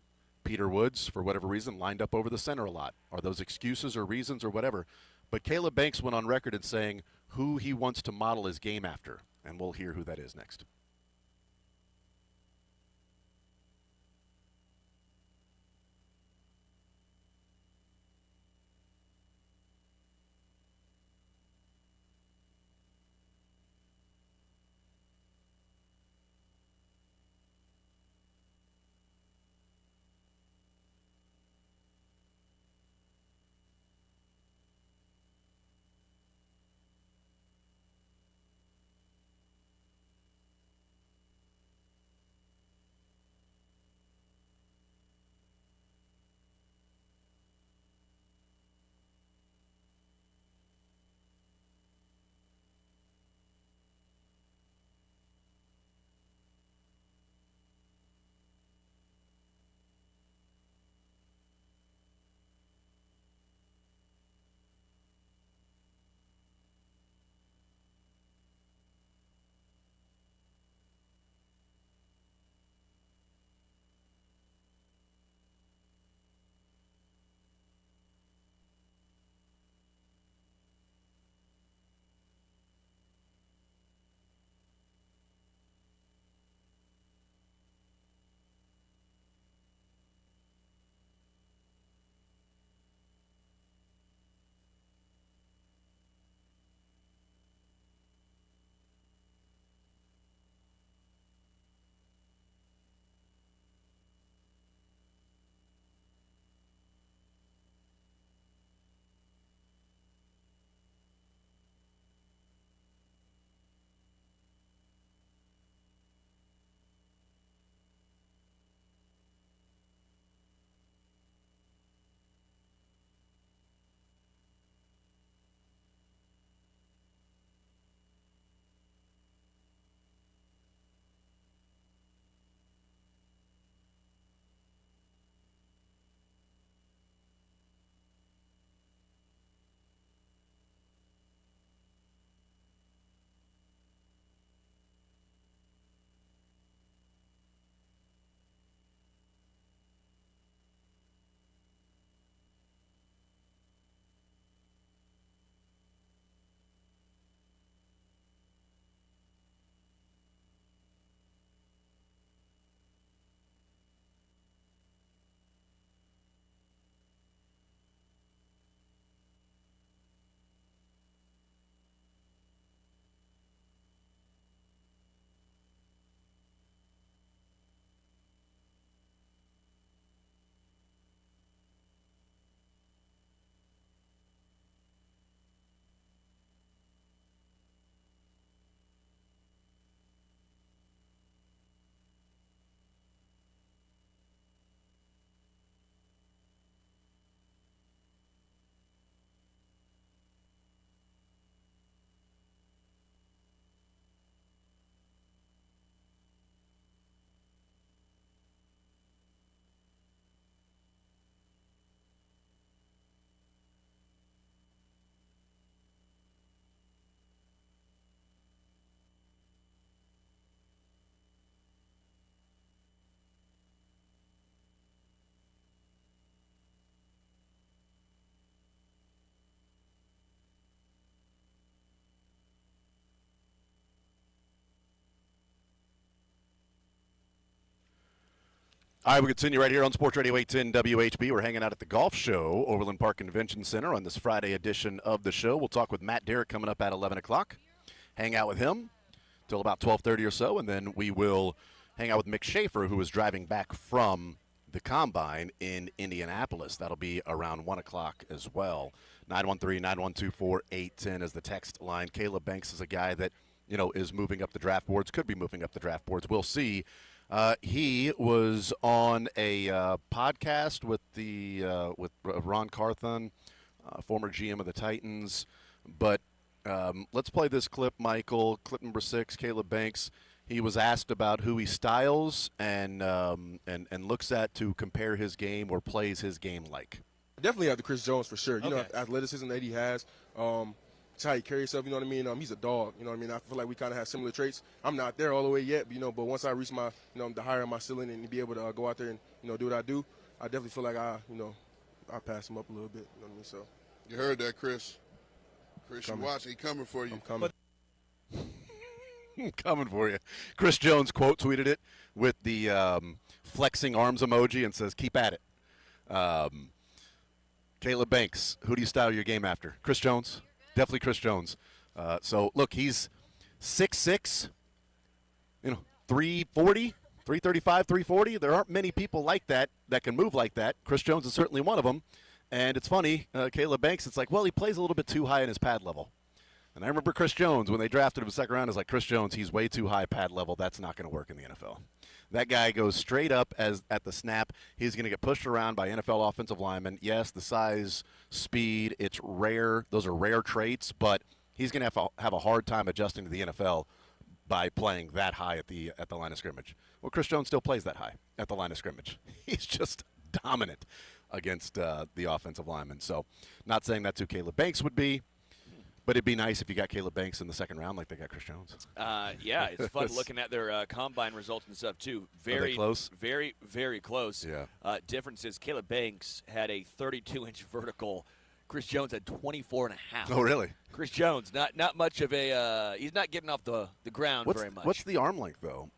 [SPEAKER 2] Peter Woods, for whatever reason, lined up over the center a lot. Are those excuses or reasons or whatever? But Caleb Banks went on record in saying who he wants to model his game after. And we'll hear who that is next. All right, we continue right here on Sports Radio 810 WHB. We're hanging out at the Golf Show, Overland Park Convention Center, on this Friday edition of the show. We'll talk with Matt Derrick coming up at 11 o'clock. Hang out with him till about 12:30 or so, and then we will hang out with Mick Schaefer, who is driving back from the Combine in Indianapolis. That'll be around 1 o'clock as well. 913-912-4810 is the text line. Caleb Banks is a guy that, is moving up the draft boards, could be moving up the draft boards. We'll see. He was on a podcast with with Ron Carthon, former GM of the Titans. But let's play this clip, Michael. Clip number 6, Caleb Banks. He was asked about who he styles and looks at to compare his game or plays his game like.
[SPEAKER 4] Definitely have the Chris Jones for sure.
[SPEAKER 1] Okay.
[SPEAKER 4] Athleticism that he has. It's how he carries himself, you know what I mean? He's a dog, you know what I mean? I feel like we kind of have similar traits. I'm not there all the way yet, but once I reach my, the higher my ceiling and be able to go out there and, do what I do, I definitely feel like I pass him up a little bit, you know what I mean? So.
[SPEAKER 5] You heard that, Chris. Chris, you watch, he coming for you.
[SPEAKER 4] I'm coming.
[SPEAKER 2] Coming for you. Chris Jones quote tweeted it with the flexing arms emoji and says, keep at it. Caleb Banks, who do you style your game after? Chris Jones? Definitely Chris Jones. So, look, he's 6'6", 340, 335, 340. There aren't many people like that can move like that. Chris Jones is certainly one of them. And it's funny, Caleb Banks, it's like, well, he plays a little bit too high in his pad level. And I remember Chris Jones, when they drafted him second round, is like, Chris Jones, he's way too high pad level. That's not going to work in the NFL. That guy goes straight up at the snap. He's going to get pushed around by NFL offensive linemen. Yes, the size, speed, it's rare. Those are rare traits, but he's going to have a hard time adjusting to the NFL by playing that high at the line of scrimmage. Well, Chris Jones still plays that high at the line of scrimmage. He's just dominant against the offensive linemen. So not saying that's who Caleb Banks would be. But it'd be nice if you got Caleb Banks in the second round like they got Chris Jones.
[SPEAKER 1] Yeah, it's fun looking at their combine results and stuff, too. Very
[SPEAKER 2] close?
[SPEAKER 1] Very, very close.
[SPEAKER 2] Yeah.
[SPEAKER 1] Difference is Caleb Banks had a 32-inch vertical. Chris Jones had 24 and a half.
[SPEAKER 2] Oh, really?
[SPEAKER 1] Chris Jones, not much of a he's not getting off the ground very much.
[SPEAKER 2] What's the arm length, though?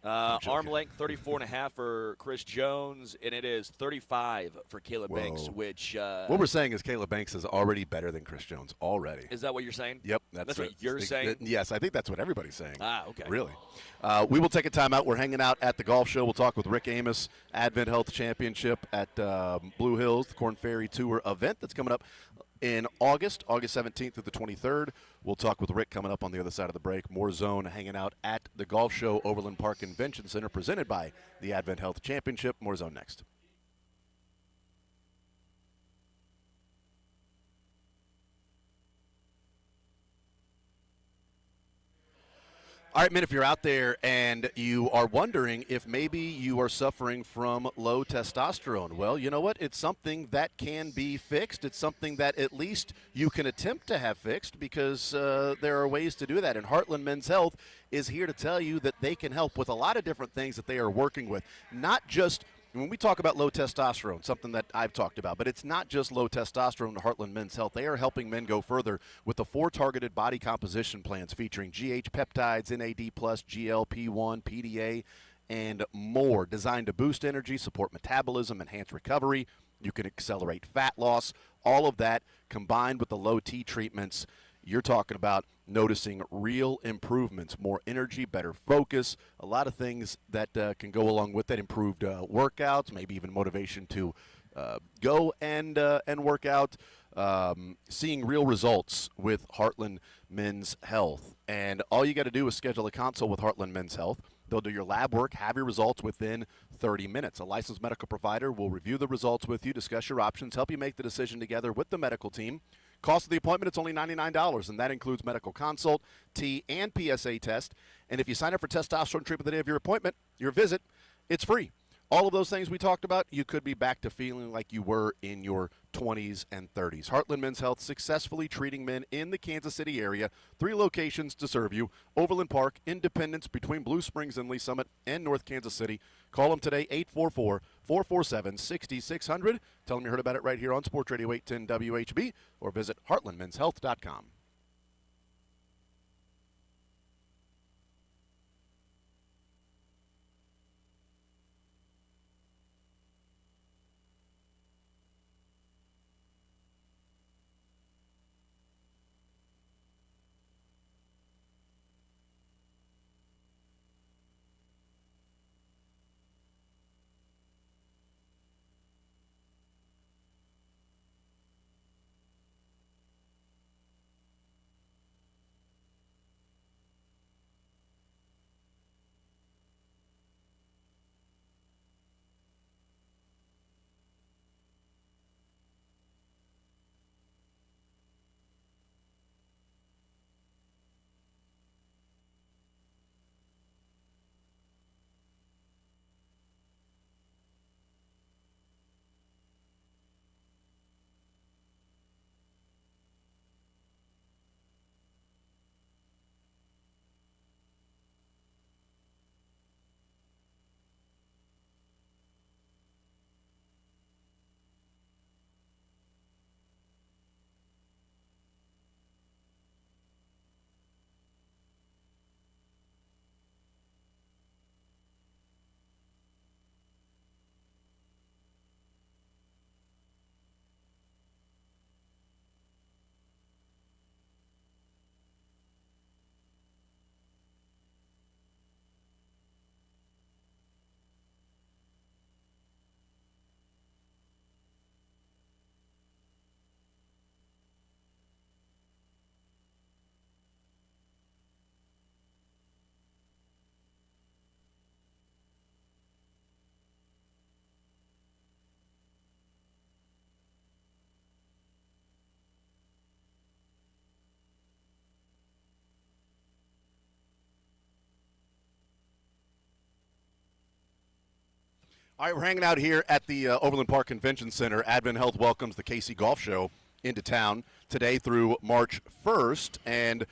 [SPEAKER 1] Arm length 34 and a half for Chris Jones, and it is 35 for Caleb Banks, which
[SPEAKER 2] what we're saying is Caleb Banks is already better than Chris Jones already.
[SPEAKER 1] Is that what you're saying?
[SPEAKER 2] Yep.
[SPEAKER 1] That's what you're saying?
[SPEAKER 2] Yes, I think that's what everybody's saying.
[SPEAKER 1] Okay.
[SPEAKER 2] Really. We will take a timeout. We're hanging out at the Golf Show. We'll talk with Rick Amos, Advent Health Championship at Blue Hills, the Korn Ferry Tour event that's coming up in August 17th through the 23rd. We'll talk with Rick coming up on the other side of the break. More Zone hanging out at the Golf Show Overland Park Convention Center, presented by the Advent Health Championship. More Zone next. All right, man, if you're out there and you are wondering if maybe you are suffering from low testosterone, well, you know what? It's something that can be fixed. It's something that at least you can attempt to have fixed, because there are ways to do that. And Heartland Men's Health is here to tell you that they can help with a lot of different things that they are working with. Not just when we talk about low testosterone, something that I've talked about, but it's not just low testosterone to Heartland Men's Health. They are helping men go further with the 4 targeted body composition plans featuring GH peptides, NAD+, GLP-1, PDA, and more, designed to boost energy, support metabolism, enhance recovery. You can accelerate fat loss. All of that combined with the low T treatments. You're talking about noticing real improvements, more energy, better focus, a lot of things that can go along with that, improved workouts, maybe even motivation to go and work out, seeing real results with Heartland Men's Health. And all you got to do is schedule a consult with Heartland Men's Health. They'll do your lab work, have your results within 30 minutes. A licensed medical provider will review the results with you, discuss your options, help you make the decision together with the medical team. Cost of the appointment, it's only $99, and that includes medical consult, T, and PSA test. And if you sign up for testosterone treatment the day of your appointment, your visit, it's free. All of those things we talked about, you could be back to feeling like you were in your 20s and 30s. Heartland Men's Health, successfully treating men in the Kansas City area. 3 locations to serve you: Overland Park, Independence, between Blue Springs and Lee Summit, and North Kansas City. Call them today, 844-447-6600. Tell them you heard about it right here on Sports Radio 810 WHB, or visit heartlandmenshealth.com. All right, we're hanging out here at the Overland Park Convention Center. Advent Health welcomes the KC Golf Show into town today through March 1st, and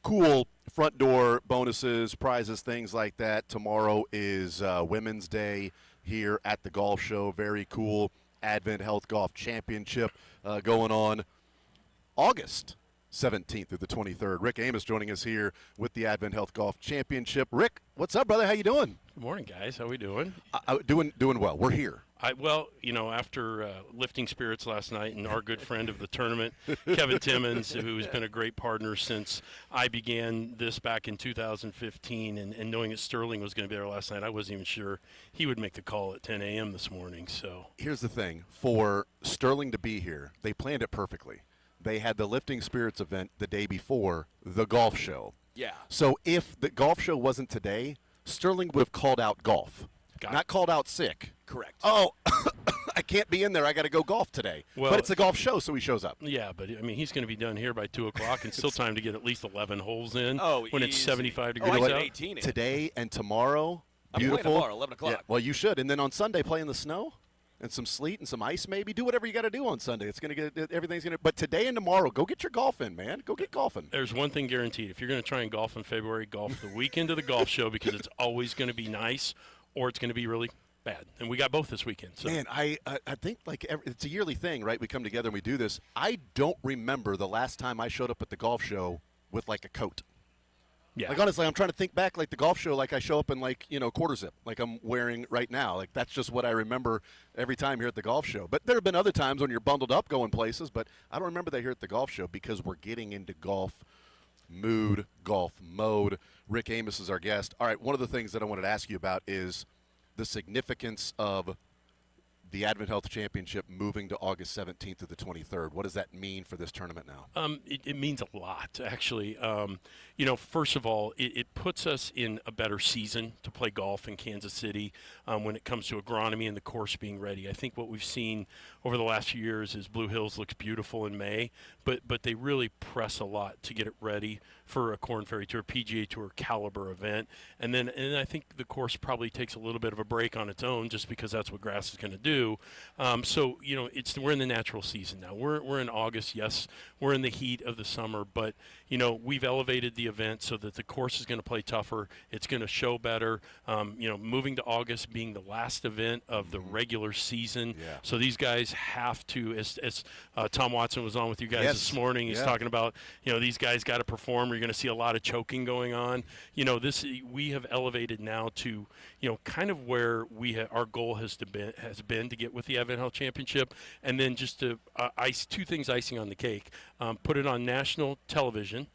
[SPEAKER 2] cool front door bonuses, prizes, things like that. Tomorrow is Women's Day here at the golf show. Very cool Advent Health Golf Championship going on August 17th through the 23rd. Rick Amos joining us here with the Advent Health Golf Championship. Rick, what's up, brother? How you doing?
[SPEAKER 6] Good morning, guys. How we doing?
[SPEAKER 2] Doing well. We're here.
[SPEAKER 6] After lifting spirits last night, and our good friend of the tournament, Kevin Timmons, who's been a great partner since I began this back in 2015, and knowing that Sterling was going to be there last night, I wasn't even sure he would make the call at 10 a.m. this morning. So
[SPEAKER 2] here's the thing. For Sterling to be here, they planned it perfectly. They had the Lifting Spirits event the day before the golf show.
[SPEAKER 1] Yeah.
[SPEAKER 2] So if the golf show wasn't today, Sterling would have called out golf, not called out sick.
[SPEAKER 1] Correct.
[SPEAKER 2] Oh, I can't be in there. I got to go golf today.
[SPEAKER 6] Well,
[SPEAKER 2] but it's a golf show, so he shows up.
[SPEAKER 6] Yeah, but, I mean, he's going to be done here by 2 o'clock and still time to get at least 11 holes in when it's 75 degrees out.
[SPEAKER 1] 18
[SPEAKER 2] Today and tomorrow,
[SPEAKER 1] I'm
[SPEAKER 2] beautiful.
[SPEAKER 1] playing tomorrow, 11 o'clock.
[SPEAKER 2] Yeah, well, you should. And then on Sunday, play in the snow and some sleet and some ice maybe. Do whatever you got to do on Sunday. It's going to get – everything's going to – but today and tomorrow, go get your golf in, man. Go get golfing.
[SPEAKER 6] There's one thing guaranteed. If you're going to try and golf in February, golf the weekend of the golf show because it's always going to be nice or it's going to be really bad. And we got both this weekend. So.
[SPEAKER 2] Man, I think it's a yearly thing, right? We come together and we do this. I don't remember the last time I showed up at the golf show with like a coat.
[SPEAKER 6] Yeah.
[SPEAKER 2] Like honestly, I'm trying to think back like the golf show, like I show up in like, quarter zip, like I'm wearing right now. Like that's just what I remember every time here at the golf show. But there have been other times when you're bundled up going places, but I don't remember that here at the golf show because we're getting into golf mood, golf mode. Rick Amos is our guest. All right, one of the things that I wanted to ask you about is the significance of the Advent Health Championship moving to August 17th to the 23rd. What does that mean for this tournament now?
[SPEAKER 6] It means a lot, actually. First of all, it puts us in a better season to play golf in Kansas City when it comes to agronomy and the course being ready. I think what we've seen over the last few years is Blue Hills looks beautiful in May, but they really press a lot to get it ready for a Korn Ferry Tour, PGA Tour caliber event. And I think the course probably takes a little bit of a break on its own just because that's what grass is going to do. We're in the natural season now. We're in August. Yes, we're in the heat of the summer, but we've elevated the event so that the course is going to play tougher. It's going to show better. Moving to August being the last event of the regular season.
[SPEAKER 2] Yeah.
[SPEAKER 6] So these guys have to, as Tom Watson was on with you guys this morning, he's talking about, these guys got to perform. You're going to see a lot of choking going on. We have elevated now to, kind of where our goal has been to get with the Advent Health Championship, and then just to two things icing on the cake. Put it on national television,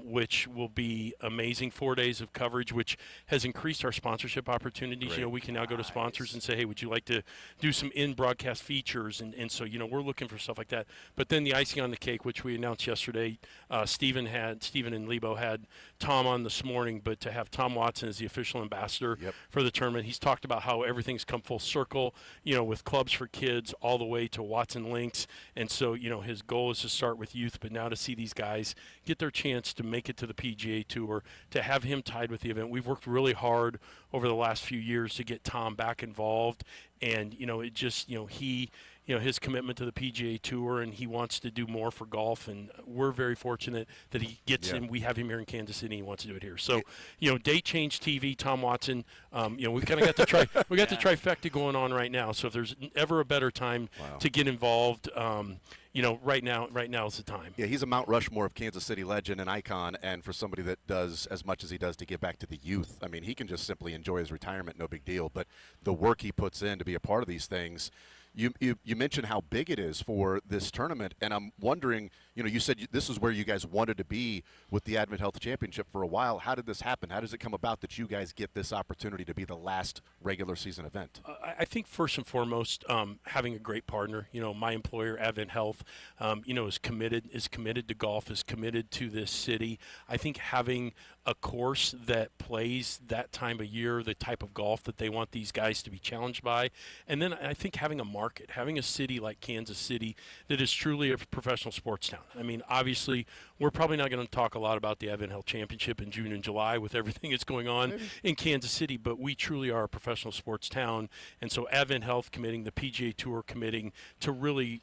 [SPEAKER 6] which will be amazing. 4 days of coverage, which has increased our sponsorship opportunities.
[SPEAKER 2] Great.
[SPEAKER 6] We can now go to sponsors and say, hey, would you like to do some in-broadcast features? And so, we're looking for stuff like that. But then the icing on the cake, which we announced yesterday, Stephen and Lebo had Tom on this morning, but to have Tom Watson as the official ambassador for the tournament, he's talked about how everything's come full circle, with clubs for kids all the way to Watson Links. And so, his goal is to start with youth, but now to see these guys get their chance to make it to the PGA Tour, to have him tied with the event. We've worked really hard over the last few years to get Tom back involved, and it just he his commitment to the PGA Tour, and he wants to do more for golf, and we're very fortunate that he gets in. We have him here in Kansas City. He wants to do it here. So, Date Change TV, Tom Watson. We kind of got the the trifecta going on right now. So if there's ever a better time to get involved, right now is the time.
[SPEAKER 2] Yeah, he's a Mount Rushmore of Kansas City legend and icon, and for somebody that does as much as he does to give back to the youth, I mean, he can just simply enjoy his retirement, no big deal. But the work he puts in to be a part of these things. You mentioned how big it is for this tournament, and I'm wondering, you said this is where you guys wanted to be with the Advent Health Championship for a while. How did this happen? How does it come about that you guys get this opportunity to be the last regular season event?
[SPEAKER 6] I think first and foremost, having a great partner. My employer, Advent Health, is committed to golf, is committed to this city. I think having a course that plays that time of year, the type of golf that they want these guys to be challenged by, and then I think having a market, having a city like Kansas City that is truly a professional sports town. I mean, obviously, we're probably not going to talk a lot about the Advent Health Championship in June and July with everything that's going on in Kansas City, but we truly are a professional sports town. And so Advent Health committing, the PGA Tour committing to really,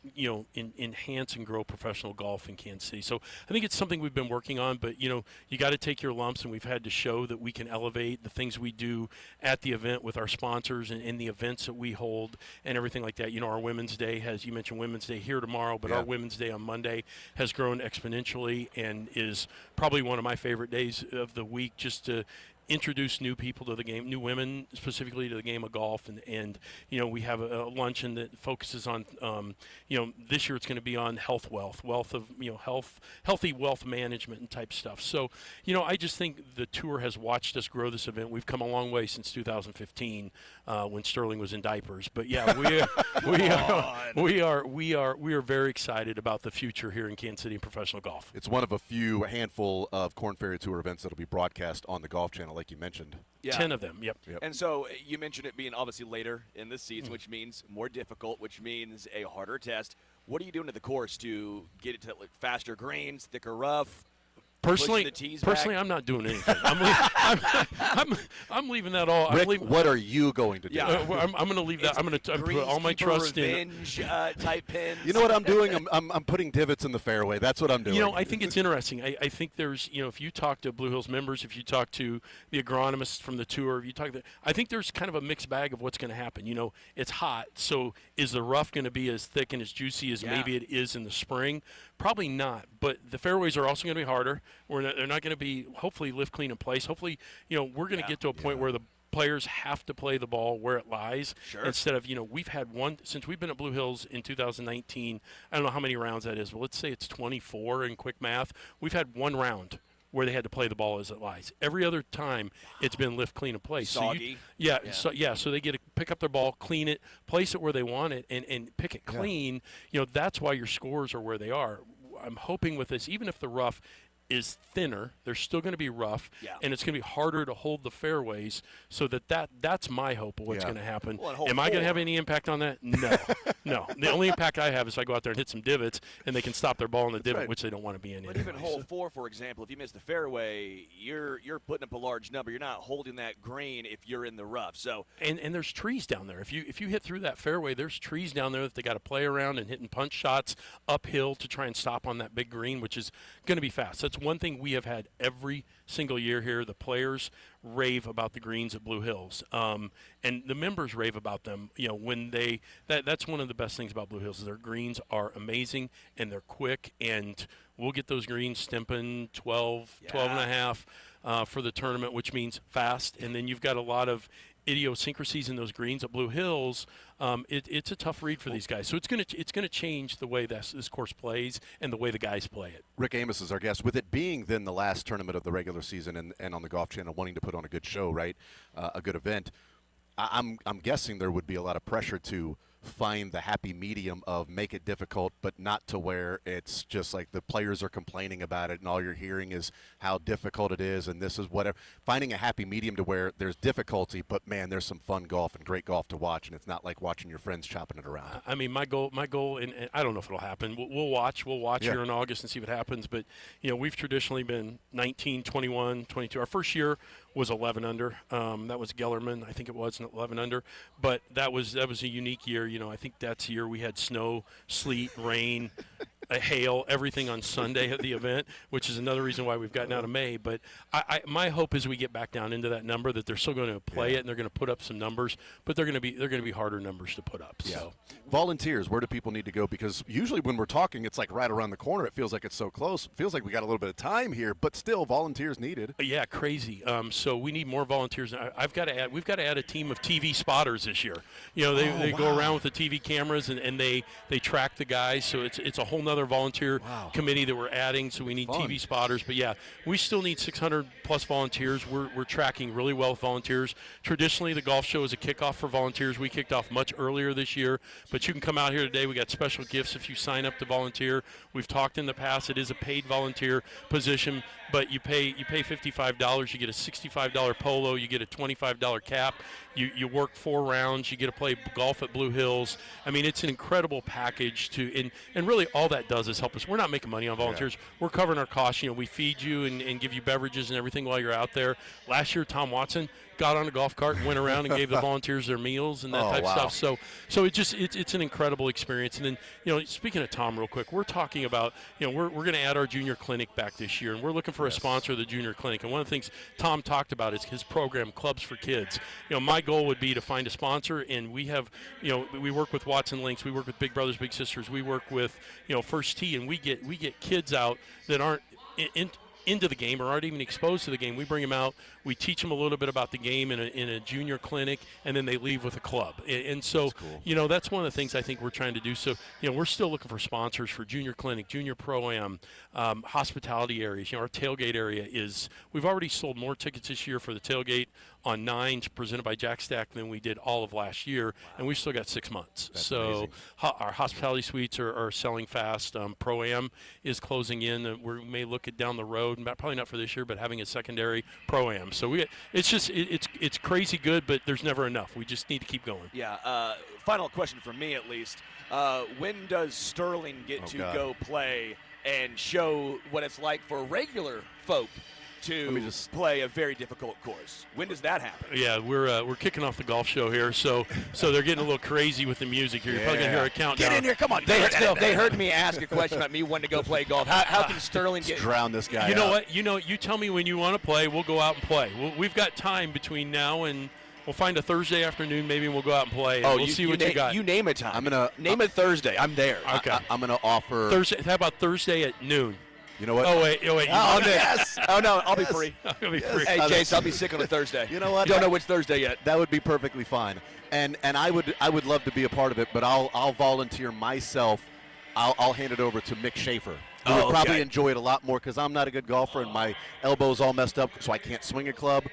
[SPEAKER 6] enhance and grow professional golf in Kansas City. So I think it's something we've been working on, but, you got to take your lumps, and we've had to show that we can elevate the things we do at the event with our sponsors and the events that we hold and everything like that. Our Women's Day has, you mentioned Women's Day here tomorrow, but our Women's Day on Monday has grown exponentially and is probably one of my favorite days of the week, just to introduce new people to the game, new women specifically to the game of golf, and we have a luncheon that focuses on this year it's going to be on wealth of healthy wealth management and type stuff. So I just think the tour has watched us grow this event. We've come a long way since 2015 when Sterling was in diapers, but we are very excited about the future here in Kansas City in professional golf.
[SPEAKER 2] It's one of a handful of Korn Ferry Tour events that'll be broadcast on the Golf Channel, like you mentioned.
[SPEAKER 6] 10 of them, yep.
[SPEAKER 1] And so you mentioned it being obviously later in the season, which means more difficult, which means a harder test. What are you doing to the course to get it to faster greens, thicker rough?
[SPEAKER 6] Personally, I'm not doing anything. I'm leaving that all.
[SPEAKER 2] Rick, what are you going to do?
[SPEAKER 6] Yeah, I'm going to leave that. I'm going to put all my trust in
[SPEAKER 1] type pins.
[SPEAKER 2] You know what I'm doing? I'm putting divots in the fairway. That's what I'm doing.
[SPEAKER 6] I think it's interesting. I think there's, if you talk to Blue Hills members, if you talk to the agronomists from the tour, if you talk to, I think there's kind of a mixed bag of what's going to happen. It's hot, so is the rough going to be as thick and as juicy as maybe it is in the spring? Probably not, but the fairways are also going to be harder. They're not going to be, hopefully, lift, clean, in place. Hopefully, we're going to get to a point where the players have to play the ball where it lies instead of, we've had one, since we've been at Blue Hills in 2019, I don't know how many rounds that is, but let's say it's 24 in quick math. We've had one round where they had to play the ball as it lies. Every other time, it's been lift, clean, and place.
[SPEAKER 1] Soggy.
[SPEAKER 6] So they get to pick up their ball, clean it, place it where they want it, and pick it clean. That's why your scores are where they are. I'm hoping with this, even if the rough is thinner, they're still going to be rough, and it's going to be harder to hold the fairways, so that's my hope of what's going to happen. Am I going to have any impact on that? No. No. The only impact I have is if I go out there and hit some divots, and they can stop their ball in the divot, which they don't want to be in.
[SPEAKER 1] But even hole 4, for example, if you miss the fairway, you're putting up a large number. You're not holding that green if you're in the rough. So
[SPEAKER 6] and there's trees down there. If you hit through that fairway, there's trees down there that they got to play around and hitting punch shots uphill to try and stop on that big green, which is going to be fast. That's one thing we have had every single year here. The players rave about the greens at Blue Hills, and the members rave about them. When that's one of the best things about Blue Hills is their greens are amazing and they're quick, and we'll get those greens stimping 12 and a half for the tournament, which means fast. And then you've got a lot of idiosyncrasies in those greens at Blue Hills. It's a tough read for these guys. So it's gonna change the way this course plays and the way the guys play it.
[SPEAKER 2] Rick Amos is our guest. With it being then the last tournament of the regular season and on the Golf Channel, wanting to put on a good show, right, a good event, I'm guessing there would be a lot of pressure to find the happy medium of make it difficult, but not to where it's just like the players are complaining about it and all you're hearing is how difficult it is and this is whatever. Finding a happy medium to where there's difficulty, but man, there's some fun golf and great golf to watch, and it's not like watching your friends chopping it around.
[SPEAKER 6] I mean, my goal, and I don't know if it'll happen. We'll watch here in August and see what happens. But we've traditionally been 19, 21, 22. Our first year was 11 under. That was Gellerman, I think it was 11 under. But that was a unique year. I think that's the year we had snow, sleet, rain, hail, everything on Sunday at the event, which is another reason why we've gotten out of May. But my hope is we get back down into that number, that they're still going to play it and they're going to put up some numbers, but they're going to be harder numbers to put up.
[SPEAKER 2] Yeah.
[SPEAKER 6] So
[SPEAKER 2] volunteers, where do people need to go? Because usually when we're talking, it's like right around the corner. It feels like it's so close. It feels like we got a little bit of time here, but still volunteers needed.
[SPEAKER 6] Yeah, crazy. So we need more volunteers. We've got to add a team of TV spotters this year. They go around with the TV cameras and they track the guys. So it's a whole nother volunteer committee that we're adding. So we need TV spotters. But yeah, we still need 600 plus volunteers. We're tracking really well with volunteers. Traditionally, the golf show is a kickoff for volunteers. We kicked off much earlier this year, but you can come out here today. We got special gifts if you sign up to volunteer. We've talked in the past. It is a paid volunteer position, but you pay $55. You get a $65 polo. You get a $25 cap. You work 4 rounds. You get to play golf at Blue Hills. I mean, it's an incredible package and really all that does is help us. We're not making money on volunteers. We're covering our costs. We feed you and give you beverages and everything while you're out there. Last year, Tom Watson got on a golf cart and went around and gave the volunteers their meals and that type of stuff. So it's an incredible experience. And then, speaking of Tom real quick, we're talking about, we're going to add our junior clinic back this year, and we're looking for a sponsor of the junior clinic. And one of the things Tom talked about is his program, Clubs for Kids. My goal would be to find a sponsor, and we have, we work with Watson Links, we work with Big Brothers Big Sisters, we work with, First Tee, and we get kids out that aren't into the game or aren't even exposed to the game. We bring them out, we teach them a little bit about the game in a junior clinic, and then they leave with a club. And so, cool. That's one of the things I think we're trying to do. So, we're still looking for sponsors for junior clinic, junior pro-am, hospitality areas. Our tailgate area we've already sold more tickets this year for the tailgate on 9s presented by Jack Stack than we did all of last year, and we've still got 6 months.
[SPEAKER 2] That's
[SPEAKER 6] so
[SPEAKER 2] amazing.
[SPEAKER 6] Our hospitality suites are selling fast. Pro-am is closing in. We may look at down the road, probably not for this year, but having a secondary pro-am. So it's crazy good, but there's never enough. We just need to keep going.
[SPEAKER 1] Yeah. Final question for me, at least. When does Sterling get to go play and show what it's like for regular folk to play a very difficult course? When does that happen?
[SPEAKER 6] Yeah, we're kicking off the golf show here, so they're getting a little crazy with the music here. You're probably gonna hear a countdown.
[SPEAKER 1] Get in here, come on. They heard me ask a question about me wanting to go play golf. How can Sterling
[SPEAKER 2] drown this guy?
[SPEAKER 6] You know what? You tell me when you want to play. We'll go out and play. We've got time between now and. We'll find a Thursday afternoon, maybe, and we'll go out and play. And we'll see what you got.
[SPEAKER 1] You name a time.
[SPEAKER 2] I'm gonna
[SPEAKER 1] name a Thursday. I'm there.
[SPEAKER 6] Okay.
[SPEAKER 2] I'm gonna offer
[SPEAKER 6] Thursday. How about Thursday at noon?
[SPEAKER 2] You know what?
[SPEAKER 6] Oh wait.
[SPEAKER 1] Yes. Oh no, I'll be free.
[SPEAKER 6] I'll be free.
[SPEAKER 1] Hey, Jace, I'll be sick on a Thursday.
[SPEAKER 2] You know what?
[SPEAKER 1] Don't know which Thursday yet.
[SPEAKER 2] That would be perfectly fine. And I would love to be a part of it, but I'll volunteer myself. I'll hand it over to Mick Schaefer. Who would probably enjoy it a lot more because I'm not a good golfer and my elbow's all messed up, so I can't swing a club.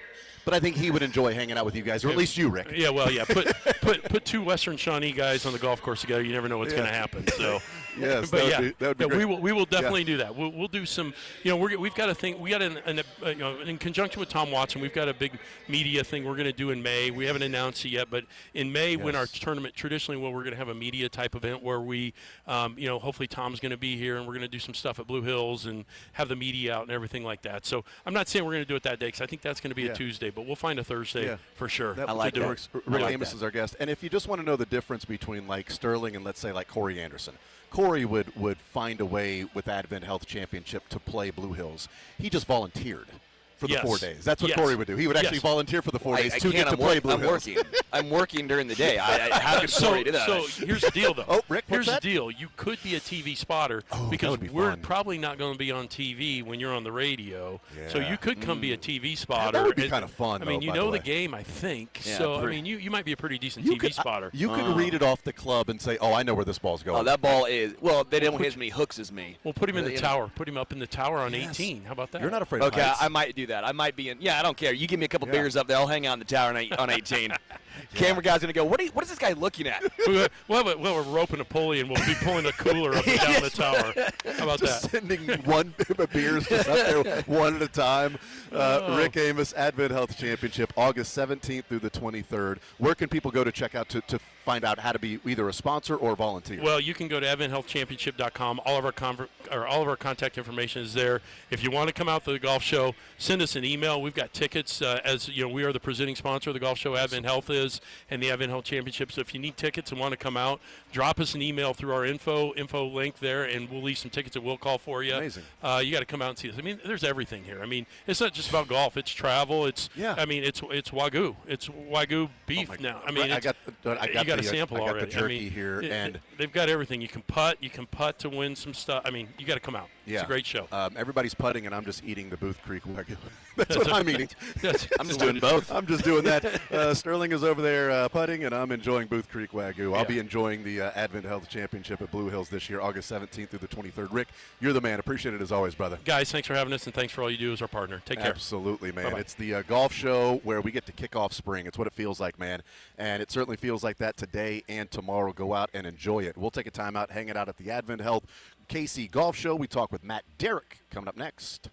[SPEAKER 2] But I think he would enjoy hanging out with you guys, or at least you, Rick.
[SPEAKER 6] Yeah, well, yeah. Put two Western Shawnee guys on the golf course together. You never know what's going to happen. So,
[SPEAKER 2] yes,
[SPEAKER 6] but
[SPEAKER 2] that would be great.
[SPEAKER 6] we will definitely do that. We'll do some. We've got a thing. We got in conjunction with Tom Watson, we've got a big media thing we're going to do in May. We haven't announced it yet, but in May, when our tournament traditionally, we're going to have a media type event where we, hopefully Tom's going to be here and we're going to do some stuff at Blue Hills and have the media out and everything like that. So I'm not saying we're going to do it that day because I think that's going to be a Tuesday, but we'll find a Thursday for sure.
[SPEAKER 2] I like that. Rick Amos is our guest. And if you just want to know the difference between like Sterling and let's say like Corey Anderson, Corey would find a way with Advent Health Championship to play Blue Hills. He just volunteered for the 4 days. That's what Corey would do. He would actually volunteer for the 4 days to get to play Blue Hills.
[SPEAKER 1] I'm working during the day. How could Corey do that?
[SPEAKER 6] So here's the deal, though.
[SPEAKER 2] Rick,
[SPEAKER 6] here's the deal. You could be a TV spotter because we're probably not going to be on TV when you're on the radio. Yeah. So you could come be a TV spotter.
[SPEAKER 2] That would be kind of fun.
[SPEAKER 6] I mean, you know the game, I think. Yeah, so I mean, you might be a pretty decent TV spotter.
[SPEAKER 2] You could read it off the club and say, "Oh, I know where this ball's going."
[SPEAKER 1] Oh, that ball is. Well, they don't have as many hooks as me.
[SPEAKER 6] We'll put him in the tower. Put him up in the tower on 18. How about that?
[SPEAKER 2] You're not afraid of heights.
[SPEAKER 1] Okay, I might do that. I might be in. Yeah, I don't care. You give me a couple beers up there, I'll hang out in the tower on 18. Camera guy's gonna go. What is this guy looking at?
[SPEAKER 6] We'll have a rope and a pulley, and we'll be pulling the cooler up and down the tower. How about that?
[SPEAKER 2] Sending one beers just up there one at a time. Rick Amos, Advent Health Championship, August 17th through the 23rd. Where can people go to check out to find out how to be either a sponsor or volunteer?
[SPEAKER 6] Well, you can go to adventhealthchampionship.com. All of our contact information is there. If you want to come out to the golf show, send us an email. We've got tickets. As you know, we are the presenting sponsor of the golf show. Advent Health is, and the Advent Health Championship. So if you need tickets and want to come out, drop us an email through our info link there, and we'll leave some tickets that we'll call for you.
[SPEAKER 2] Amazing.
[SPEAKER 6] You got to come out and see us. I mean, there's everything here. I mean, it's not just about golf. It's travel. It's it's Wagyu. It's Wagyu beef now. I mean,
[SPEAKER 2] I got
[SPEAKER 6] a sample
[SPEAKER 2] I got
[SPEAKER 6] already.
[SPEAKER 2] the jerky here, and
[SPEAKER 6] they've got everything. You can putt to win some stuff. I mean, you got to come out.
[SPEAKER 2] Yeah.
[SPEAKER 6] It's a great show.
[SPEAKER 2] Everybody's putting, and I'm just eating the Booth Creek Wagyu. That's what I'm eating.
[SPEAKER 1] I'm just doing both.
[SPEAKER 2] I'm just doing that. Sterling is over there putting, and I'm enjoying Booth Creek Wagyu. I'll be enjoying the Advent Health Championship at Blue Hills this year, August 17th through the 23rd. Rick, you're the man. Appreciate it as always, brother.
[SPEAKER 6] Guys, thanks for having us, and thanks for all you do as our partner. Take care.
[SPEAKER 2] Absolutely, man.
[SPEAKER 6] Bye-bye.
[SPEAKER 2] It's the golf show where we get to kick off spring. It's what it feels like, man. And it certainly feels like that today and tomorrow. Go out and enjoy it. We'll take a time out hanging out at the Advent Health KC Golf Show. We talk with Matt Derrick coming up next.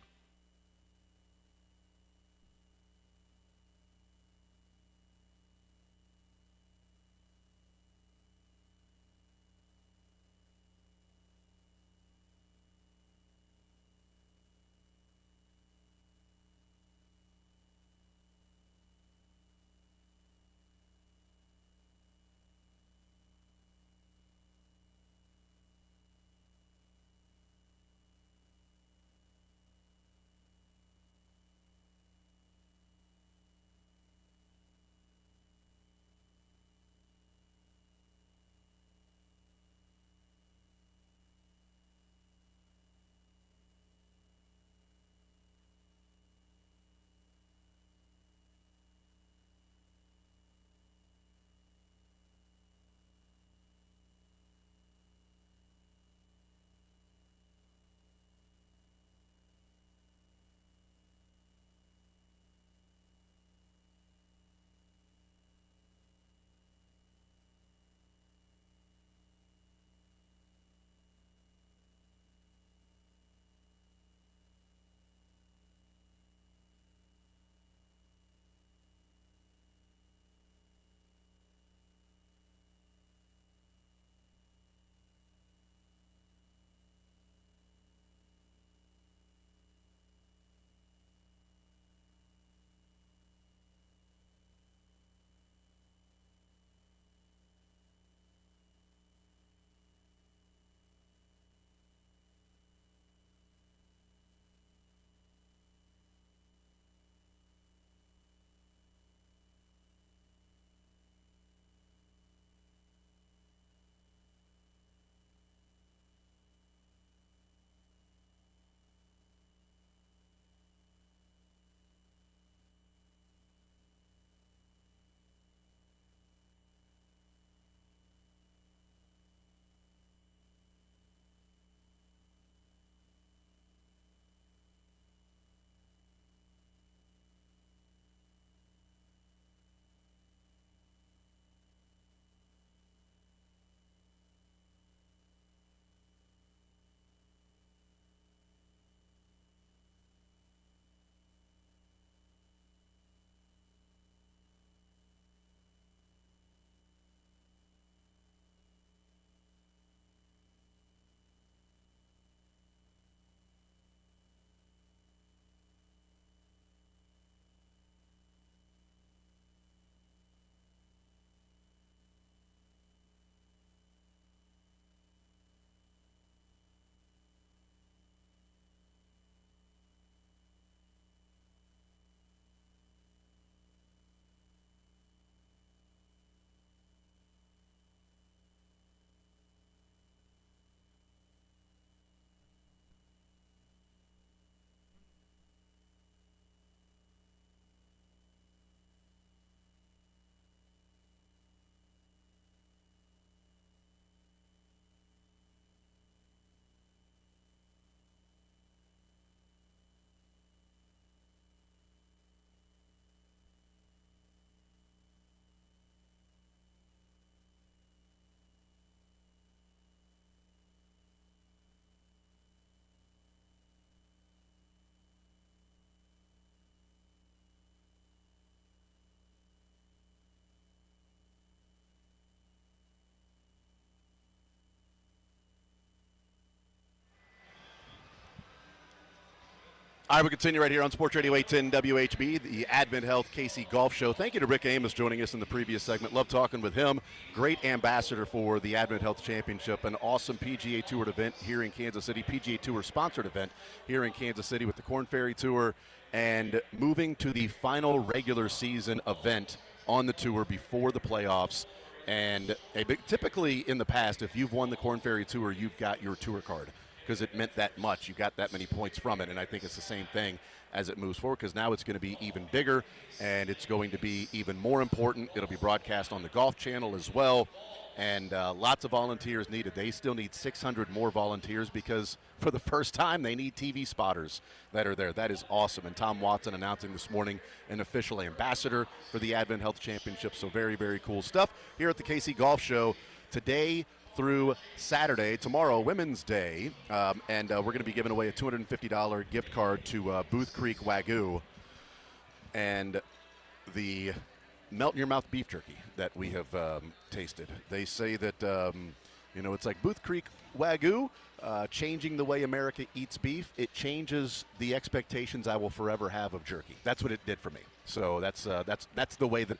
[SPEAKER 2] All right, we continue right here on Sports Radio 810 WHB, the Advent Health KC Golf Show. Thank you to Rick Amos joining us in the previous segment. Love talking with him. Great ambassador for the Advent Health Championship, an awesome PGA Tour event here in Kansas City, PGA Tour sponsored event here in Kansas City with the Korn Ferry Tour, and moving to the final regular season event on the tour before the playoffs. And typically in the past, if you've won the Korn Ferry Tour, you've got your tour card, because it meant that much. You got that many points from it, and I think it's the same thing as it moves forward, because now it's going to be even bigger, and it's going to be even more important. It'll be broadcast on the Golf Channel as well, and lots of volunteers needed. They still need 600 more volunteers, because for the first time they need TV spotters that are there. That is awesome, and Tom Watson announcing this morning an official ambassador for the Advent Health Championship, so very, very cool stuff here at the KC Golf Show today through Saturday. Tomorrow, Women's Day, and we're going to be giving away a $250 gift card to Booth Creek Wagyu and the melt-in-your-mouth beef jerky that we have tasted. They say that, it's like Booth Creek Wagyu, changing the way America eats beef. It changes the expectations I will forever have of jerky. That's what it did for me. So that's the way that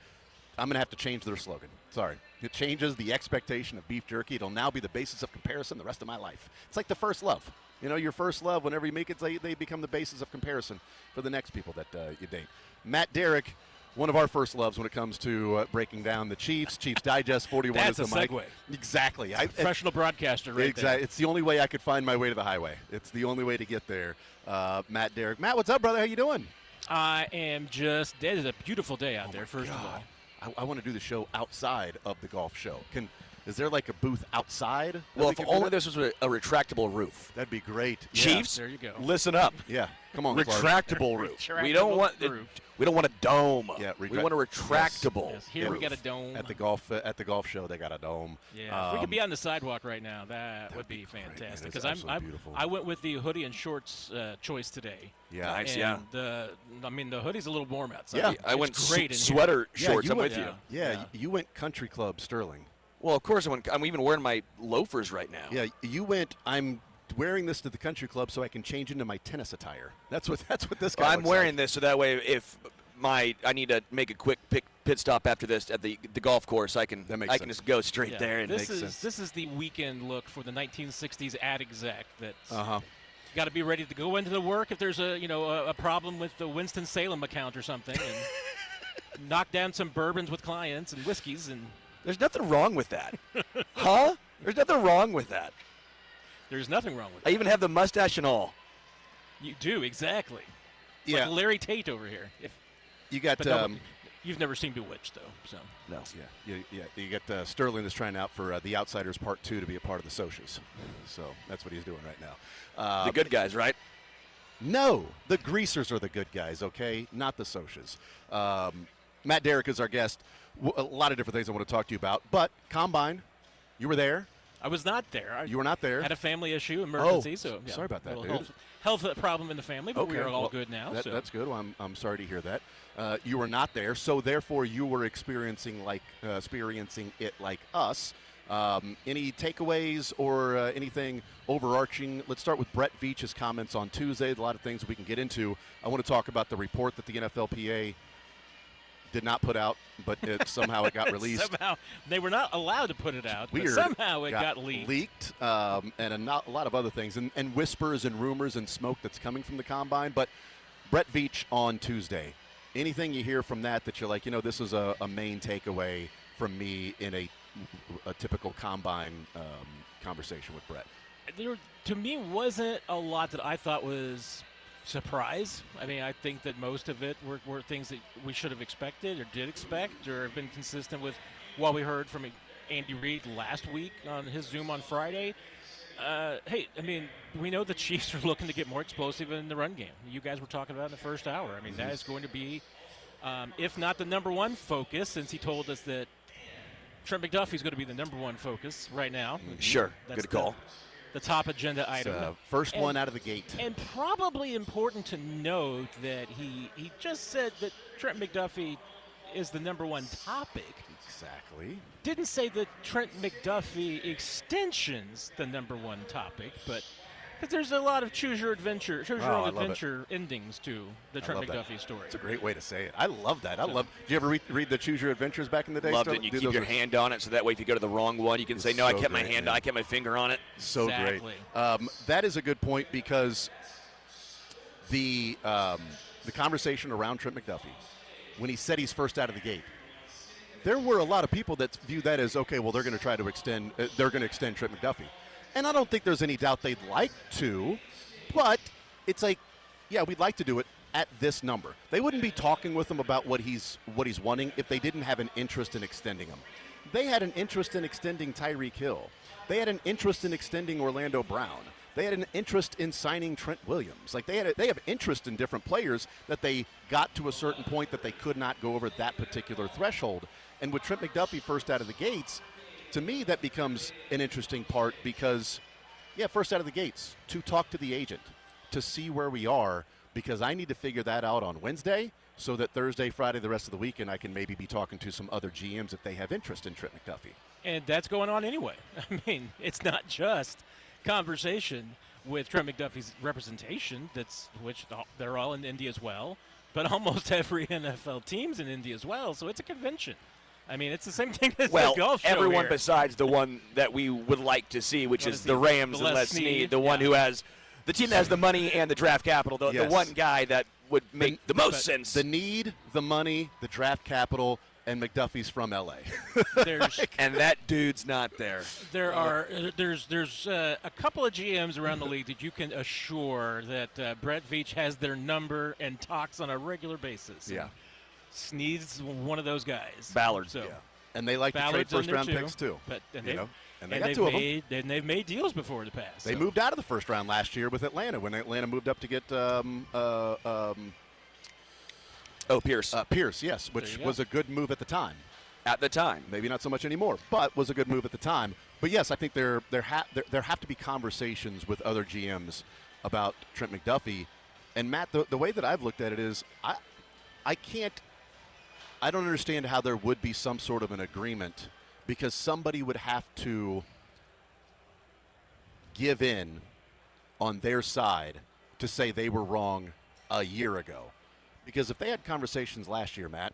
[SPEAKER 2] I'm going to have to change their slogan. Sorry. It changes the expectation of beef jerky. It'll now be the basis of comparison the rest of my life. It's like the first love. Your first love, whenever you make it, they become the basis of comparison for the next people that you date. Matt Derrick, one of our first loves when it comes to breaking down the Chiefs. Chiefs Digest 41
[SPEAKER 7] That's
[SPEAKER 2] is the
[SPEAKER 7] a
[SPEAKER 2] mic.
[SPEAKER 7] segue.
[SPEAKER 2] Exactly.
[SPEAKER 7] Professional broadcaster right there.
[SPEAKER 2] It's the only way I could find my way to the highway. It's the only way to get there. Matt Derrick. Matt, what's up, brother? How you doing?
[SPEAKER 7] I am just – it is a beautiful day out there, first of all.
[SPEAKER 2] I want to do the show outside of the golf show. Is there like a booth outside?
[SPEAKER 1] Well, if only this was a retractable roof.
[SPEAKER 2] That'd be great.
[SPEAKER 1] Chiefs,
[SPEAKER 7] there you go.
[SPEAKER 1] listen up.
[SPEAKER 2] Yeah, come on, Clark.
[SPEAKER 1] Retractable roof. We don't want a dome.
[SPEAKER 2] Yeah,
[SPEAKER 1] we want a retractable.
[SPEAKER 7] Yes, here we got a dome.
[SPEAKER 2] At the golf show. They got a dome.
[SPEAKER 7] Yeah, if we could be on the sidewalk right now, that would be fantastic. Because I went with the hoodie and shorts choice today.
[SPEAKER 2] Yeah,
[SPEAKER 1] nice.
[SPEAKER 7] And the hoodie's a little warm outside.
[SPEAKER 1] Yeah, I went
[SPEAKER 7] great
[SPEAKER 1] sweater shorts. I'm with you.
[SPEAKER 2] Yeah, you went Country Club Sterling.
[SPEAKER 1] Well, of course I'm even wearing my loafers right now.
[SPEAKER 2] Yeah, you went. I'm wearing this to the country club so I can change into my tennis attire. That's what this guy.
[SPEAKER 1] I'm wearing this so that way if I need to make a quick pit stop after this at the golf course, I can just go straight there. And
[SPEAKER 7] this is the weekend look for the 1960s ad exec. That's got to be ready to go into the work if there's a problem with the Winston-Salem account or something, and knock down some bourbons with clients and whiskeys and.
[SPEAKER 1] There's nothing wrong with that. Huh? There's nothing wrong with that.
[SPEAKER 7] There's nothing wrong with
[SPEAKER 1] I
[SPEAKER 7] that.
[SPEAKER 1] even have the mustache and all.
[SPEAKER 7] You do, exactly. It's
[SPEAKER 2] Yeah.
[SPEAKER 7] like Larry Tate over here.
[SPEAKER 2] You got
[SPEAKER 7] you've never seen Bewitched, though, so.
[SPEAKER 1] No.
[SPEAKER 2] Yeah. You got Sterling that's trying out for The Outsiders Part 2 to be a part of the Socials. So that's what he's doing right now.
[SPEAKER 1] The good guys, right?
[SPEAKER 2] No, the Greasers are the good guys, okay? Not the Socials. Matt Derrick is our guest. A lot of different things I want to talk to you about. But Combine, you were there.
[SPEAKER 7] I was not there.
[SPEAKER 2] You were not there.
[SPEAKER 7] Had a family issue, emergency. So
[SPEAKER 2] sorry about that, dude.
[SPEAKER 7] Health problem in the family, but we are all good now.
[SPEAKER 2] That's good. Well, I'm sorry to hear that. You were not there, so therefore you were experiencing it like us. Any takeaways or anything overarching? Let's start with Brett Veach's comments on Tuesday. A lot of things we can get into. I want to talk about the report that the NFLPA did not put out, but somehow it got released.
[SPEAKER 7] Somehow they were not allowed to put it out.
[SPEAKER 2] Weird.
[SPEAKER 7] But somehow it got leaked.
[SPEAKER 2] And a lot of other things, and whispers and rumors and smoke that's coming from the Combine. But Brett Veach on Tuesday, anything you hear from that you're like, this is a main takeaway from me in a typical Combine conversation with Brett?
[SPEAKER 7] To me, wasn't a lot that I thought was surprise. I mean, I think that most of it were things that we should have expected or did expect or have been consistent with what we heard from Andy Reid last week on his Zoom on Friday. Hey, I mean, we know the Chiefs are looking to get more explosive in the run game. You guys were talking about in the first hour. I mean, that is going to be, if not the number one focus, since he told us that Trent McDuffie's going to be the number one focus right now.
[SPEAKER 1] Sure,
[SPEAKER 7] that's
[SPEAKER 1] good call.
[SPEAKER 7] The top agenda item.
[SPEAKER 2] First one out of the gate.
[SPEAKER 7] And probably important to note that he just said that Trent McDuffie is the number one topic.
[SPEAKER 2] Exactly.
[SPEAKER 7] Didn't say that Trent McDuffie extension's the number one topic, but Because there's a lot of choose your own
[SPEAKER 2] I love
[SPEAKER 7] adventure endings to the Trent McDuffie story.
[SPEAKER 2] It's a great way to say it. I love that. Did you ever read the Choose Your Adventures back in the day?
[SPEAKER 1] Loved it. You keep your hand on it, so that way if you go to the wrong one, you can say, no, I kept my hand on, I kept my finger on it.
[SPEAKER 2] So great. That is a good point, because the conversation around Trent McDuffie, when he said he's first out of the gate, there were a lot of people that view that as, okay, well, they're going to try to extend Trent McDuffie. And I don't think there's any doubt they'd like to, but it's like, yeah, we'd like to do it at this number. They wouldn't be talking with him about what he's wanting if they didn't have an interest in extending him. They had an interest in extending Tyreek Hill. They had an interest in extending Orlando Brown. They had an interest in signing Trent Williams. Like they have interest in different players that they got to a certain point that they could not go over that particular threshold. And with Trent McDuffie first out of the gates, to me, that becomes an interesting part because, yeah, first out of the gates, to talk to the agent, to see where we are, because I need to figure that out on Wednesday so that Thursday, Friday, the rest of the weekend, I can maybe be talking to some other GMs if they have interest in Trent McDuffie.
[SPEAKER 7] And that's going on anyway. I mean, it's not just conversation with Trent McDuffie's representation, which they're all in Indy as well, but almost every NFL team's in Indy as well, so it's a convention. I mean, it's the same thing as the golf show
[SPEAKER 1] everyone
[SPEAKER 7] here.
[SPEAKER 1] Besides the one that we would like to see, which is the Rams and Les Snead, the one who has the team that has the money and the draft capital, the one guy that would make the most sense.
[SPEAKER 2] The need, the money, the draft capital, and McDuffie's from L.A.
[SPEAKER 1] And that dude's not there.
[SPEAKER 7] There's a couple of GMs around the league that you can assure that Brett Veach has their number and talks on a regular basis.
[SPEAKER 2] Yeah.
[SPEAKER 7] Snead's one of those guys.
[SPEAKER 1] Ballard.
[SPEAKER 7] So,
[SPEAKER 2] and they like to trade first-round picks, too.
[SPEAKER 7] And
[SPEAKER 2] they got two of them.
[SPEAKER 7] And they've made deals before in the past.
[SPEAKER 2] They moved out of the first round last year with Atlanta when Atlanta moved up to get
[SPEAKER 1] Pierce.
[SPEAKER 2] Pierce, yes, which was a good move at the time.
[SPEAKER 1] At the time.
[SPEAKER 2] Maybe not so much anymore, but was a good move at the time. But, yes, I think there have to be conversations with other GMs about Trent McDuffie. And, Matt, the way that I've looked at it is I don't understand how there would be some sort of an agreement, because somebody would have to give in on their side to say they were wrong a year ago. Because if they had conversations last year, Matt,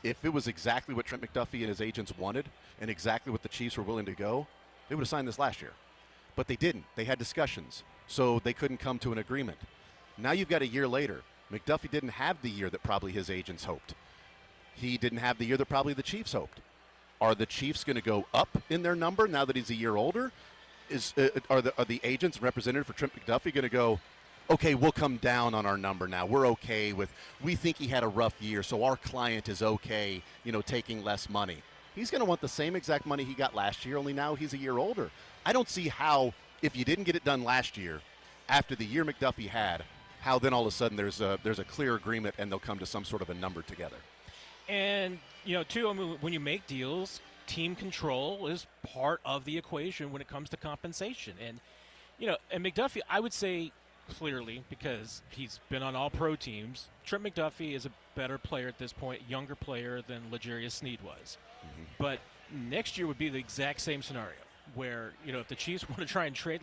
[SPEAKER 2] if it was exactly what Trent McDuffie and his agents wanted and exactly what the Chiefs were willing to go, they would have signed this last year. But they didn't. They had discussions, so they couldn't come to an agreement. Now you've got a year later. McDuffie didn't have the year that probably his agents hoped. He didn't have the year that probably the Chiefs hoped. Are the Chiefs going to go up in their number now that he's a year older? Are the agents represented for Trent McDuffie going to go, okay, we'll come down on our number now. We're okay with, we think he had a rough year, so our client is okay, taking less money. He's going to want the same exact money he got last year, only now he's a year older. I don't see how, if you didn't get it done last year, after the year McDuffie had, how then all of a sudden there's a clear agreement and they'll come to some sort of a number together.
[SPEAKER 7] And, too, I mean, when you make deals, team control is part of the equation when it comes to compensation. And, and McDuffie, I would say clearly, because he's been on all pro teams, Trent McDuffie is a better player at this point, younger player than L'Jarius Snead was. Mm-hmm. But next year would be the exact same scenario where, if the Chiefs want to try and trade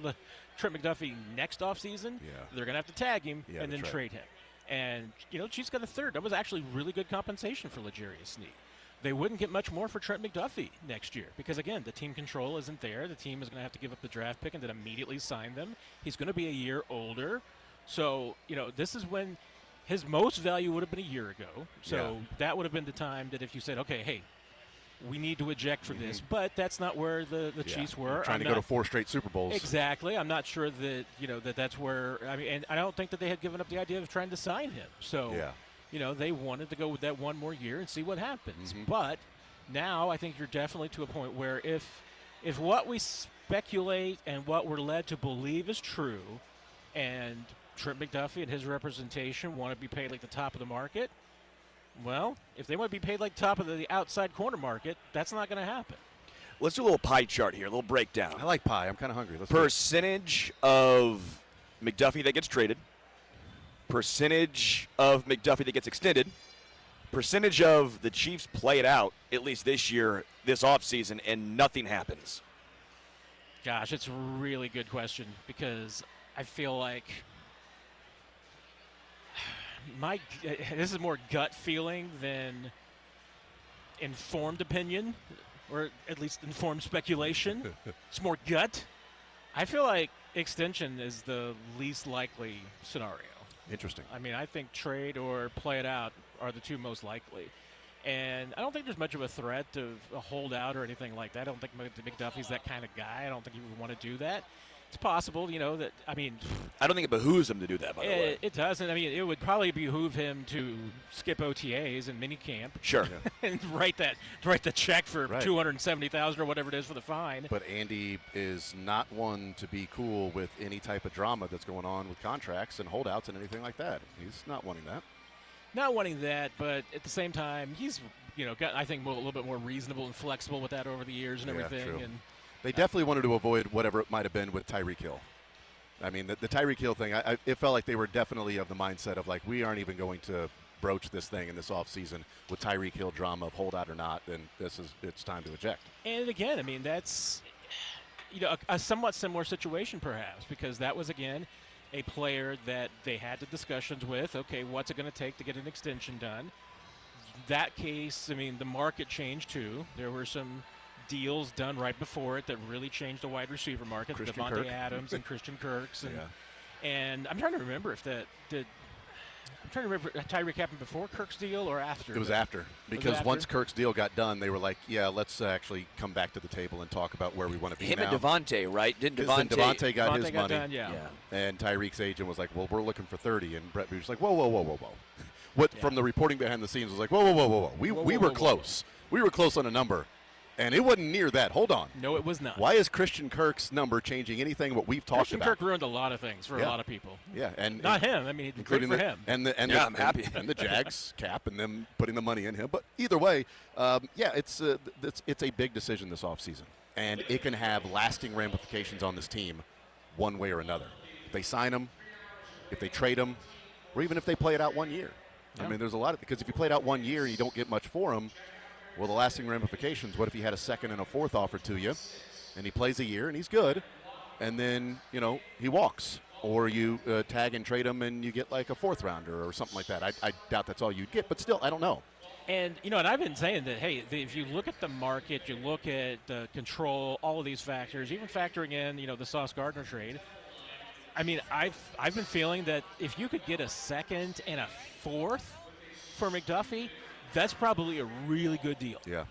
[SPEAKER 7] Trent McDuffie next offseason, they're going to have to tag him and then trade him. And, Chiefs got a third. That was actually really good compensation for L'Jarius Snead. They wouldn't get much more for Trent McDuffie next year because, again, the team control isn't there. The team is going to have to give up the draft pick and then immediately sign them. He's going to be a year older. So, this is when his most value would have been a year ago. So that would have been the time that if you said, okay, hey, we need to eject for this. But that's not where the Chiefs were.
[SPEAKER 2] Trying to go to 4 straight Super Bowls.
[SPEAKER 7] Exactly. I'm not sure that, that's where – and I don't think that they had given up the idea of trying to sign him. So, they wanted to go with that one more year and see what happens. Mm-hmm. But now I think you're definitely to a point where if what we speculate and what we're led to believe is true and Trent McDuffie and his representation want to be paid like the top of the market, well, if they want to be paid like top of the outside corner market, that's not going to happen.
[SPEAKER 1] Let's do a little pie chart here, a little breakdown.
[SPEAKER 2] I like pie. I'm kind of hungry.
[SPEAKER 1] Percentage of McDuffie that gets traded, percentage of McDuffie that gets extended, percentage of the Chiefs play it out, at least this year, this offseason, and nothing happens.
[SPEAKER 7] Gosh, it's a really good question because I feel like this is more gut feeling than informed opinion, or at least informed speculation. It's more gut. I feel like extension is the least likely scenario.
[SPEAKER 2] Interesting.
[SPEAKER 7] I mean, I think trade or play it out are the two most likely. And I don't think there's much of a threat of a holdout or anything like that. I don't think McDuffie's that kind of guy. I don't think he would want to do that. It's possible, that, I mean.
[SPEAKER 1] I don't think it behooves him to do that, by the way.
[SPEAKER 7] It doesn't. I mean, it would probably behoove him to skip OTAs and minicamp.
[SPEAKER 1] Sure.
[SPEAKER 7] And write the check for $270,000 or whatever it is for the fine.
[SPEAKER 2] But Andy is not one to be cool with any type of drama that's going on with contracts and holdouts and anything like that. He's not wanting that.
[SPEAKER 7] Not wanting that, but at the same time, he's got, I think, a little bit more reasonable and flexible with that over the years and everything.
[SPEAKER 2] True.
[SPEAKER 7] And
[SPEAKER 2] they definitely wanted to avoid whatever it might have been with Tyreek Hill. I mean, the Tyreek Hill thing, it felt like they were definitely of the mindset of, like, we aren't even going to broach this thing in this offseason with Tyreek Hill drama of holdout or not, then it's time to eject.
[SPEAKER 7] And again, I mean, that's a somewhat similar situation perhaps, because that was, again, a player that they had the discussions with. Okay, what's it going to take to get an extension done? That case, I mean, the market changed too. There were some deals done right before it that really changed the wide receiver market. Devontae Adams and Christian Kirks. And I'm trying to remember if Tyreek happened before Kirk's deal or after.
[SPEAKER 2] It was after. Because once Kirk's deal got done, they were like, yeah, let's actually come back to the table and talk about where we want to be
[SPEAKER 1] Him
[SPEAKER 2] now.
[SPEAKER 1] and Devontae, right? Didn't
[SPEAKER 2] Devontae got his money.
[SPEAKER 7] Done, yeah.
[SPEAKER 2] And Tyreek's agent was like, well, we're looking for 30. And Brett was like, whoa. What from the reporting behind the scenes was like, whoa. We were close. We were close on a number. And it wasn't near that. Hold on.
[SPEAKER 7] No, it was not.
[SPEAKER 2] Why is Christian Kirk's number changing anything what we've talked about?
[SPEAKER 7] Christian Kirk ruined a lot of things for a lot of people.
[SPEAKER 2] Yeah, and
[SPEAKER 7] not him. I mean, including for him.
[SPEAKER 1] I'm happy.
[SPEAKER 2] And the Jags cap and them putting the money in him. But either way, it's a big decision this offseason. And it can have lasting ramifications on this team one way or another. If they sign him, if they trade him, or even if they play it out 1 year. Yeah. I mean, there's a lot of – because if you play it out 1 year and you don't get much for him, well, the lasting ramifications, what if he had a second and a fourth offer to you, and he plays a year and he's good, and then, he walks. Or you tag and trade him and you get like a fourth rounder or something like that. I doubt that's all you'd get, but still, I don't know.
[SPEAKER 7] And, and I've been saying that, hey, if you look at the market, you look at the control, all of these factors, even factoring in, the Sauce Gardner trade, I mean, I've been feeling that if you could get a second and a fourth for McDuffie, that's probably a really good deal.
[SPEAKER 2] Yeah.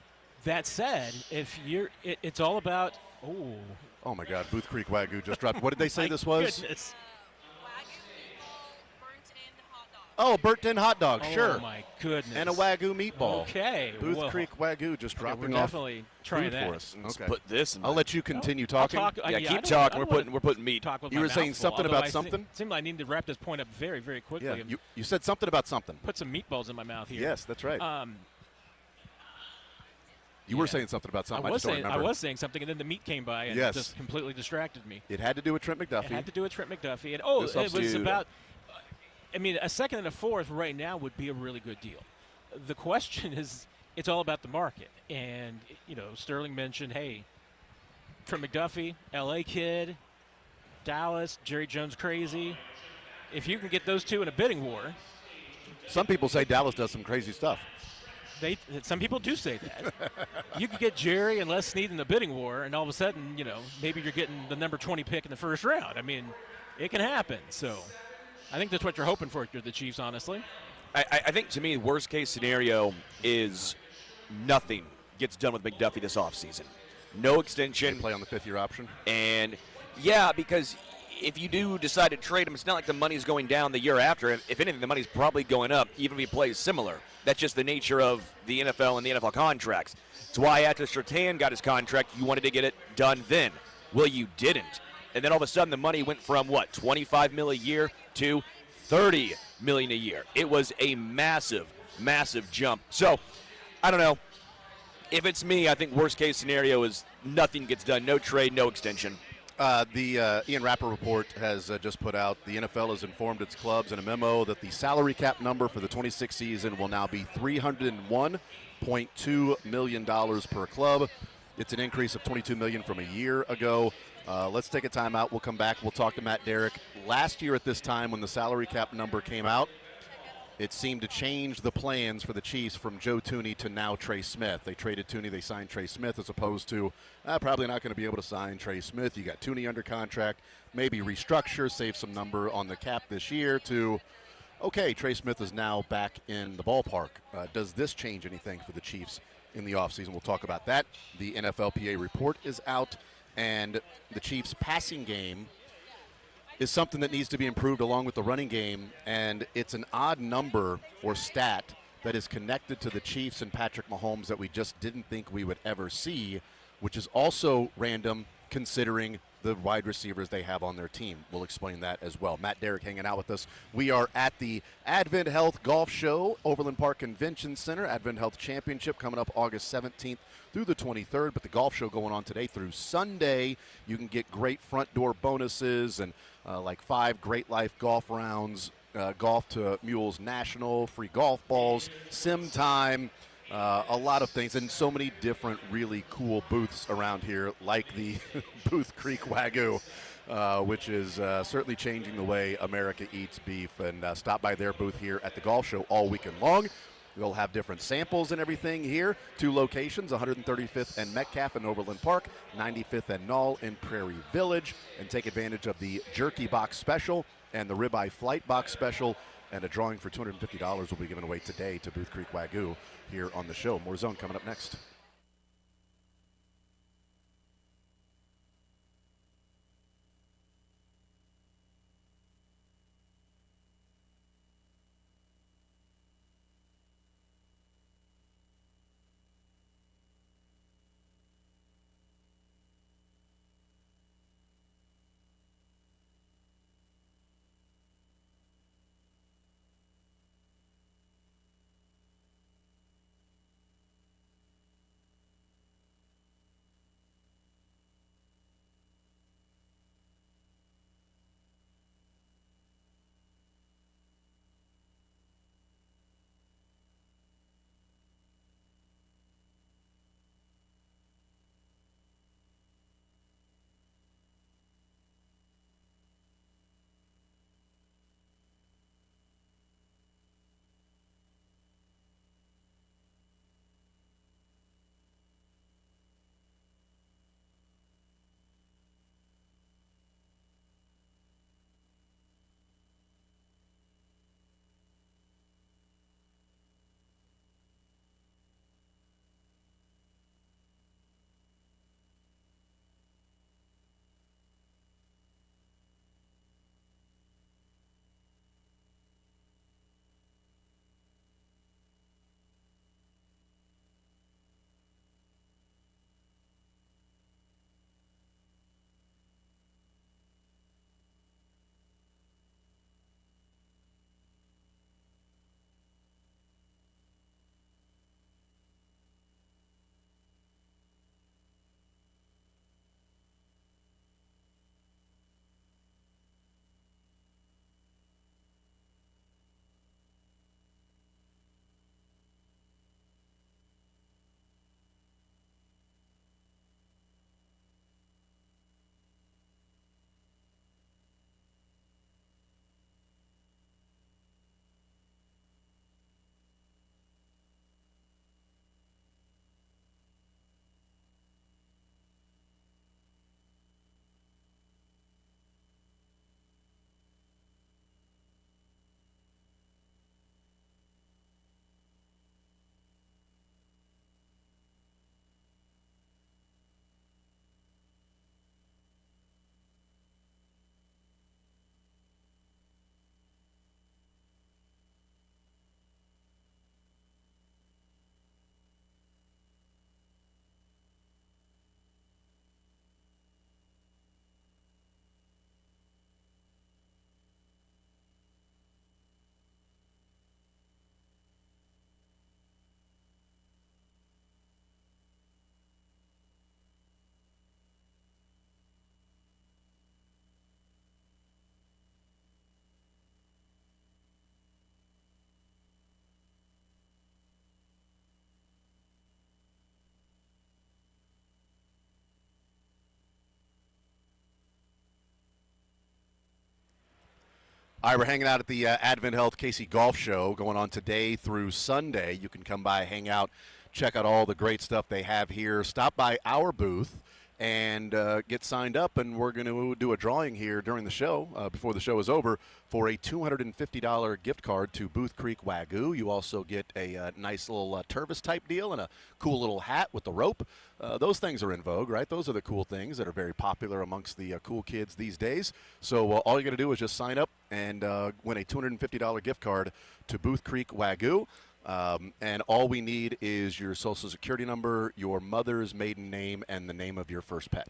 [SPEAKER 7] That said, if it's all about
[SPEAKER 2] oh my God, Booth Creek Wagyu just dropped. What did they say this was?
[SPEAKER 7] Goodness.
[SPEAKER 2] Burnt-in hot dog, sure.
[SPEAKER 7] Oh my goodness.
[SPEAKER 2] And a Wagyu meatball.
[SPEAKER 7] Okay.
[SPEAKER 2] Booth Creek Wagyu just dropping off
[SPEAKER 7] definitely trying that
[SPEAKER 2] for us. Okay.
[SPEAKER 1] Put this in
[SPEAKER 2] I'll let you continue talking.
[SPEAKER 1] Keep talking. We're putting meat.
[SPEAKER 2] You were saying something about something?
[SPEAKER 7] It seemed like I need to wrap this point up very, very quickly.
[SPEAKER 2] Yeah, you said something about something.
[SPEAKER 7] Put some meatballs in my mouth here.
[SPEAKER 2] Yes, that's right. You were saying something about something. I
[SPEAKER 7] was saying something, and then the meat came by and just completely distracted me.
[SPEAKER 2] It had to do with Trent McDuffie.
[SPEAKER 7] And it was about. I mean, a second and a fourth right now would be a really good deal. The question is, it's all about the market. And, Sterling mentioned, hey, Trent McDuffie, L.A. kid, Dallas, Jerry Jones crazy. If you can get those two in a bidding war.
[SPEAKER 2] Some people say Dallas does some crazy stuff.
[SPEAKER 7] Some people do say that. You could get Jerry and Les Snead in the bidding war, and all of a sudden, maybe you're getting the number 20 pick in the first round. I mean, it can happen. So I think that's what you're hoping for if you're the Chiefs, honestly.
[SPEAKER 1] I think, to me, the worst-case scenario is nothing gets done with McDuffie this offseason. No extension.
[SPEAKER 2] They play on the fifth-year option.
[SPEAKER 1] And, because if you do decide to trade him, it's not like the money's going down the year after. If anything, the money's probably going up, even if he plays similar. That's just the nature of the NFL and the NFL contracts. It's why after Surtain got his contract, you wanted to get it done then. Well, you didn't. And then all of a sudden the money went from, $25 million a year to $30 million a year. It was a massive, massive jump. So, I don't know. If it's me, I think worst-case scenario is nothing gets done. No trade, no extension.
[SPEAKER 2] The Ian Rapper report has just put out, the NFL has informed its clubs in a memo that the salary cap number for the 26 season will now be $301.2 million per club. It's an increase of $22 million from a year ago. Let's take a timeout. We'll come back. We'll talk to Matt Derrick. Last year at this time when the salary cap number came out, it seemed to change the plans for the Chiefs from Joe Thuney to now Trey Smith. They traded Thuney, they signed Trey Smith, as opposed to probably not going to be able to sign Trey Smith. You got Thuney under contract, maybe restructure, save some number on the cap this year, to, okay, Trey Smith is now back in the ballpark. Does this change anything for the Chiefs in the offseason? We'll talk about that. The NFLPA report is out, and the Chiefs' passing game is something that needs to be improved along with the running game, and it's an odd number or stat that is connected to the Chiefs and Patrick Mahomes that we just didn't think we would ever see, which is also random considering the wide receivers they have on their team. We'll explain that as well. Matt Derrick hanging out with us. We are at the Advent Health Golf Show, Overland Park Convention Center. Advent Health Championship coming up August 17th through the 23rd, but the golf show going on today through Sunday. You can get great front door bonuses and like 5 Great Life golf rounds, Golf to Mules National, free golf balls, sim time, a lot of things, and so many different really cool booths around here, like the Booth Creek Wagyu, which is certainly changing the way America eats beef. And stop by their booth here at the golf show all weekend long. They'll have different samples and everything here. 2 locations, 135th and Metcalf in Overland Park, 95th and Knoll in Prairie Village. And take advantage of the Jerky Box Special and the Ribeye Flight Box Special. And a drawing for $250 will be given away today to Booth Creek Wagyu here on the show. More Zone coming up next. All right, we're hanging out at the Advent Health Casey Golf Show going on today through Sunday. You can come by, hang out, check out all the great stuff they have here. Stop by our booth and get signed up, and we're going to do a drawing here during the show, before the show is over, for a $250 gift card to Booth Creek Wagyu. You also get a nice little Tervis-type deal and a cool little hat with the rope. Those things are in vogue, right? Those are the cool things that are very popular amongst the cool kids these days. So all you got to do is just sign up and win a $250 gift card to Booth Creek Wagyu. And all we need is your social security number, your mother's maiden name, and the name of your first pet.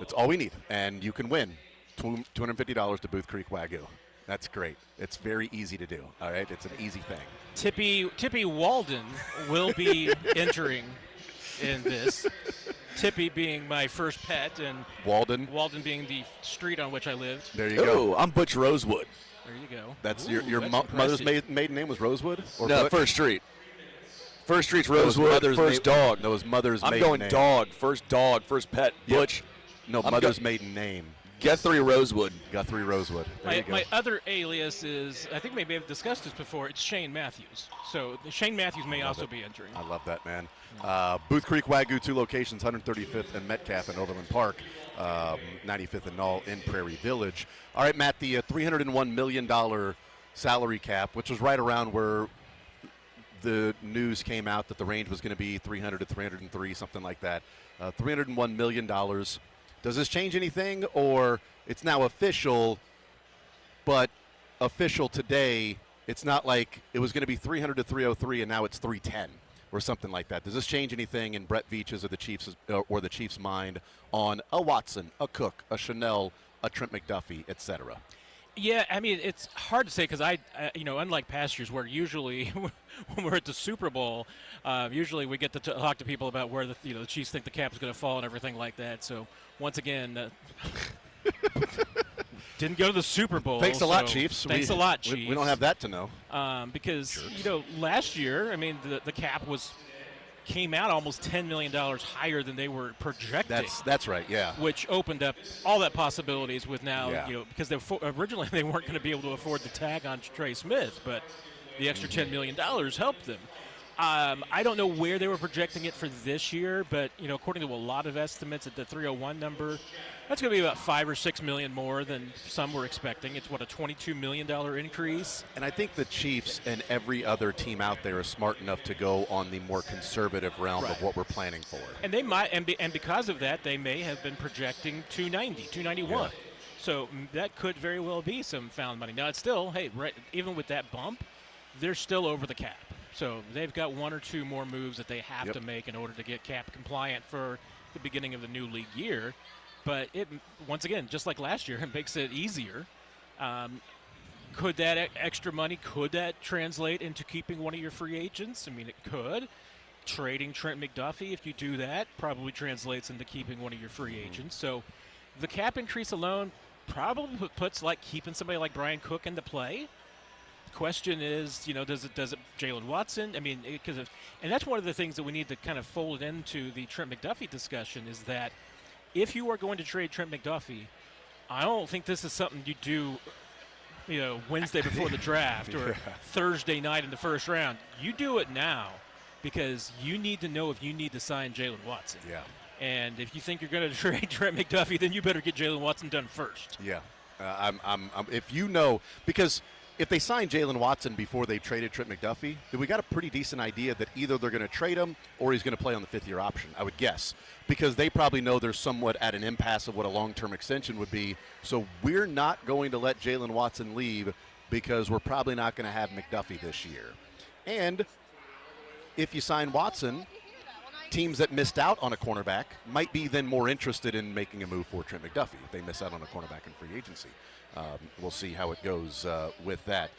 [SPEAKER 2] That's all we need. And you can win $250 to Booth Creek Wagyu. That's great. It's very easy to do, all right? It's an easy thing.
[SPEAKER 7] Tippy Walden will be entering in this. Tippy being my first pet, and
[SPEAKER 2] Walden
[SPEAKER 7] being the street on which I lived.
[SPEAKER 2] There you go.
[SPEAKER 1] I'm Butch Rosewood.
[SPEAKER 7] There you go.
[SPEAKER 2] That's
[SPEAKER 7] Ooh,
[SPEAKER 2] your
[SPEAKER 7] that's
[SPEAKER 2] mother's
[SPEAKER 7] impressive.
[SPEAKER 2] maiden name was Rosewood? Or
[SPEAKER 1] No,
[SPEAKER 2] Butch?
[SPEAKER 1] First Street. First Street's
[SPEAKER 2] That was
[SPEAKER 1] Rosewood.
[SPEAKER 2] mother's
[SPEAKER 1] First dog.
[SPEAKER 2] That was mother's
[SPEAKER 1] I'm
[SPEAKER 2] maiden
[SPEAKER 1] going
[SPEAKER 2] name.
[SPEAKER 1] dog. First pet.
[SPEAKER 2] Yep.
[SPEAKER 1] Butch.
[SPEAKER 2] No,
[SPEAKER 1] I'm
[SPEAKER 2] mother's
[SPEAKER 1] go-
[SPEAKER 2] maiden name.
[SPEAKER 1] Guthrie Rosewood.
[SPEAKER 2] Guthrie Rosewood. There you go.
[SPEAKER 7] My other alias is, I think maybe I've discussed this before, it's Shane Matthews. So Shane Matthews may also be entering.
[SPEAKER 2] I love that, man. Booth Creek Wagyu, 2 locations, 135th and Metcalf in Overland Park, 95th and Knoll in Prairie Village. All right, Matt, the $301 million salary cap, which was right around where the news came out that the range was going to be 300 to 303, something like that. $301 million. Does this change anything, or it's now official, but official today, it's not like it was going to be 300 to 303 and now it's 310 or something like that. Does this change anything in Brett Veach's or the Chiefs' mind on a Watson, a Cook, a Chanel, a Trent McDuffie, etc.?
[SPEAKER 7] Yeah, I mean, it's hard to say because unlike past years where usually when we're at the Super Bowl, usually we get to talk to people about where the Chiefs think the cap is going to fall and everything like that. So once again, didn't go to the Super Bowl.
[SPEAKER 2] Thanks a lot, Chiefs.
[SPEAKER 7] Thanks a lot, Chiefs.
[SPEAKER 2] We don't have that to know.
[SPEAKER 7] Because last year, I mean, the cap came out almost $10 million higher than they were projecting.
[SPEAKER 2] That's right, yeah.
[SPEAKER 7] Which opened up all that possibilities with now,
[SPEAKER 2] Yeah.
[SPEAKER 7] Because originally they weren't going to be able to afford the tag on Trey Smith, but the extra $10 million helped them. I don't know where they were projecting it for this year, but according to a lot of estimates, at the 301 number, that's going to be about $5 or $6 million more than some were expecting. It's a $22 million increase.
[SPEAKER 2] And I think the Chiefs and every other team out there is smart enough to go on the more conservative realm of what we're planning for.
[SPEAKER 7] And they might, and because of that, they may have been projecting 290, 291.
[SPEAKER 2] Yeah.
[SPEAKER 7] So that could very well be some found money. Now it's still, even with that bump, they're still over the cap. So they've got one or two more moves that they have to make in order to get cap compliant for the beginning of the new league year. But it, once again, just like last year, it makes it easier. Could that extra money, could that translate into keeping one of your free agents? I mean, it could. Trading Trent McDuffie, if you do that, probably translates into keeping one of your free agents. So the cap increase alone probably puts keeping somebody like Brian Cook into play. Question is, does it Jalen Watson? I mean, and that's one of the things that we need to kind of fold into the Trent McDuffie discussion is that if you are going to trade Trent McDuffie, I don't think this is something you do, Wednesday before the draft or Thursday night in the first round. You do it now because you need to know if you need to sign Jalen Watson.
[SPEAKER 2] Yeah.
[SPEAKER 7] And if you think you're going to trade Trent McDuffie, then you better get Jalen Watson done first.
[SPEAKER 2] Yeah. Because if they signed Jalen Watson before they traded Trent McDuffie, then we got a pretty decent idea that either they're going to trade him or he's going to play on the fifth-year option, I would guess, because they probably know they're somewhat at an impasse of what a long-term extension would be. So we're not going to let Jalen Watson leave because we're probably not going to have McDuffie this year. And if you sign Watson, teams that missed out on a cornerback might be then more interested in making a move for Trent McDuffie if they miss out on a cornerback in free agency. We'll see how it goes with that.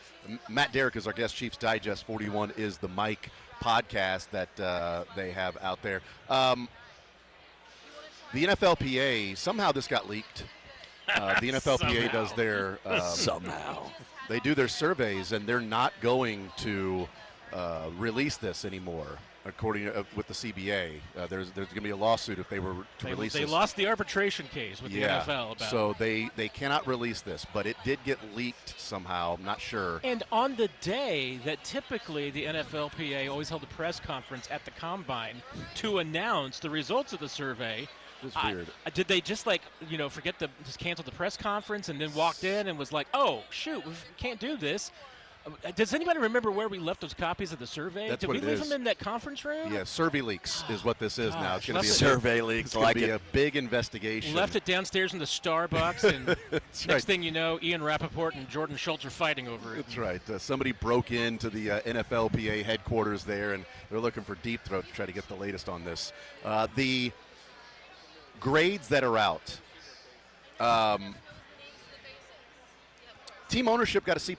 [SPEAKER 2] Matt Derrick is our guest. Chiefs Digest 41 is the Mike podcast that they have out there. The NFLPA, somehow this got leaked. The NFLPA does their
[SPEAKER 1] somehow.
[SPEAKER 2] They do their surveys, and they're not going to release this anymore. According to, with the CBA, there's going to be a lawsuit if they were to release this.
[SPEAKER 7] They lost the arbitration case with the NFL about
[SPEAKER 2] so
[SPEAKER 7] it.
[SPEAKER 2] they cannot release this, but it did get leaked somehow. I'm not sure.
[SPEAKER 7] And on the day that typically the NFLPA always held a press conference at the Combine to announce the results of the survey.
[SPEAKER 2] It's weird.
[SPEAKER 7] Did they just forget to just cancel the press conference and then walked in and was like, oh, shoot, we can't do this? Does anybody remember where we left those copies of the survey?
[SPEAKER 2] Did
[SPEAKER 7] we leave them in that conference room?
[SPEAKER 2] Yeah, survey leaks is what this is now. It's going to be
[SPEAKER 1] survey leaks.
[SPEAKER 2] It's going to be a big investigation.
[SPEAKER 7] Left it downstairs in the Starbucks, and next thing you know, Ian Rappaport and Jordan Schultz are fighting over it.
[SPEAKER 2] That's right. Somebody broke into the NFLPA headquarters there, and they're looking for Deep Throat to try to get the latest on this. The grades that are out. Team ownership got a C+.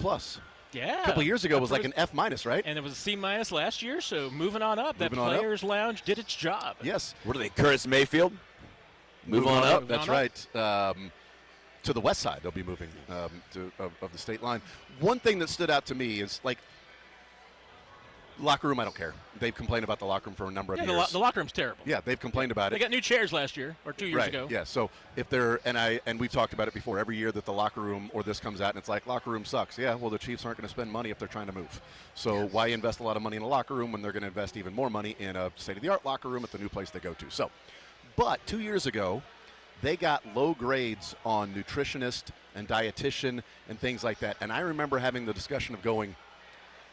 [SPEAKER 7] Yeah.
[SPEAKER 2] A couple of years ago, it was like an F-, right?
[SPEAKER 7] And it was a C- last year, so moving on up.
[SPEAKER 2] Moving
[SPEAKER 7] that
[SPEAKER 2] on up.
[SPEAKER 7] Players' Lounge did its job.
[SPEAKER 2] Yes.
[SPEAKER 1] What are they, Curtis Mayfield? Move on up.
[SPEAKER 2] That's right. To the west side, they'll be moving of the state line. One thing that stood out to me is, like, locker room, I don't care. They've complained about the locker room for a number of years.
[SPEAKER 7] The locker room's terrible.
[SPEAKER 2] Yeah, they've complained about
[SPEAKER 7] They
[SPEAKER 2] it.
[SPEAKER 7] got new chairs last year or 2 years ago.
[SPEAKER 2] Yeah, so if they're and we've talked about it before, every year that the locker room or this comes out and it's like locker room sucks. Yeah, well, the Chiefs aren't going to spend money if they're trying to move. So why invest a lot of money in a locker room when they're going to invest even more money in a state-of-the-art locker room at the new place they go to? So, but 2 years ago, they got low grades on nutritionist and dietitian and things like that. And I remember having the discussion of going,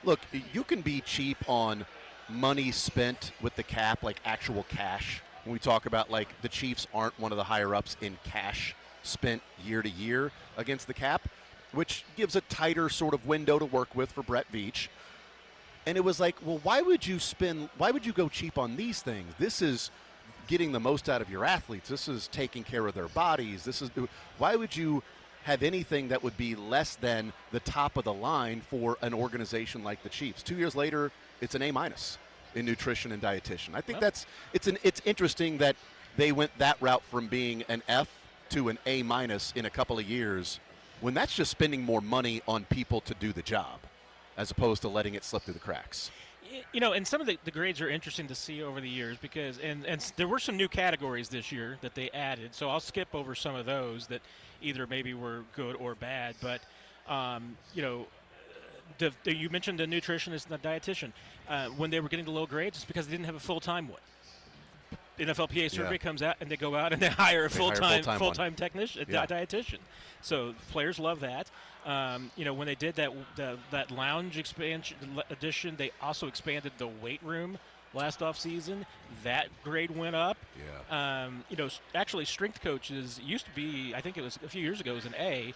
[SPEAKER 2] look, you can be cheap on money spent with the cap, like actual cash. When we talk about, like, the Chiefs aren't one of the higher ups in cash spent year to year against the cap, which gives a tighter sort of window to work with for Brett Veach. And it was like, well, why would you go cheap on these things? This is getting the most out of your athletes. This is taking care of their bodies. Why would you have anything that would be less than the top of the line for an organization like the Chiefs? 2 years later, it's an A- in nutrition and dietitian. I think it's interesting that they went that route from being an F to an A- in a couple of years, when that's just spending more money on people to do the job as opposed to letting it slip through the cracks.
[SPEAKER 7] And some of the grades are interesting to see over the years because and there were some new categories this year that they added. So I'll skip over some of those that either maybe were good or bad. But, you mentioned the nutritionist and the dietitian. When they were getting the low grades, it's because they didn't have a full-time one. The NFLPA survey comes out, and they go out and they hire a full-time technician, dietitian. So players love that. When they did that lounge expansion edition, they also expanded the weight room last offseason. That grade went up.
[SPEAKER 2] Yeah.
[SPEAKER 7] Actually, strength coaches used to be, I think it was a few years ago, it was an A,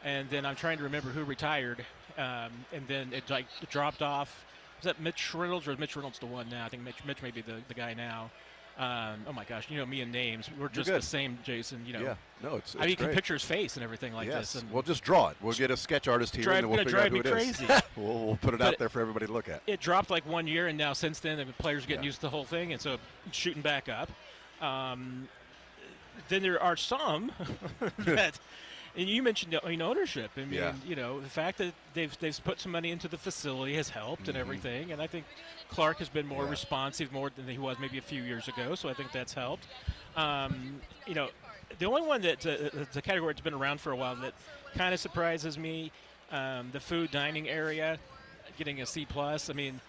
[SPEAKER 7] and then I'm trying to remember who retired, and then it dropped off. Is that Mitch Reynolds, or is Mitch Reynolds the one now? I think Mitch may be the guy now. Oh my gosh, me and names, we're just the same, Jason.
[SPEAKER 2] Yeah, no, it's
[SPEAKER 7] you can
[SPEAKER 2] great.
[SPEAKER 7] picture his face and everything like this. And
[SPEAKER 2] we'll just draw it. We'll get a sketch artist here, and then we'll figure out who it is. We'll put it out there for everybody to look at.
[SPEAKER 7] It dropped like 1 year, and now since then, the players are getting used to the whole thing, and so shooting back up. Then there are some that. And you mentioned ownership. I mean, the fact that they've put some money into the facility has helped and everything. And I think Clark has been more responsive, more than he was maybe a few years ago. So I think that's helped. The only one that the category that's been around for a while that kind of surprises me, the food dining area, getting a C+. I mean,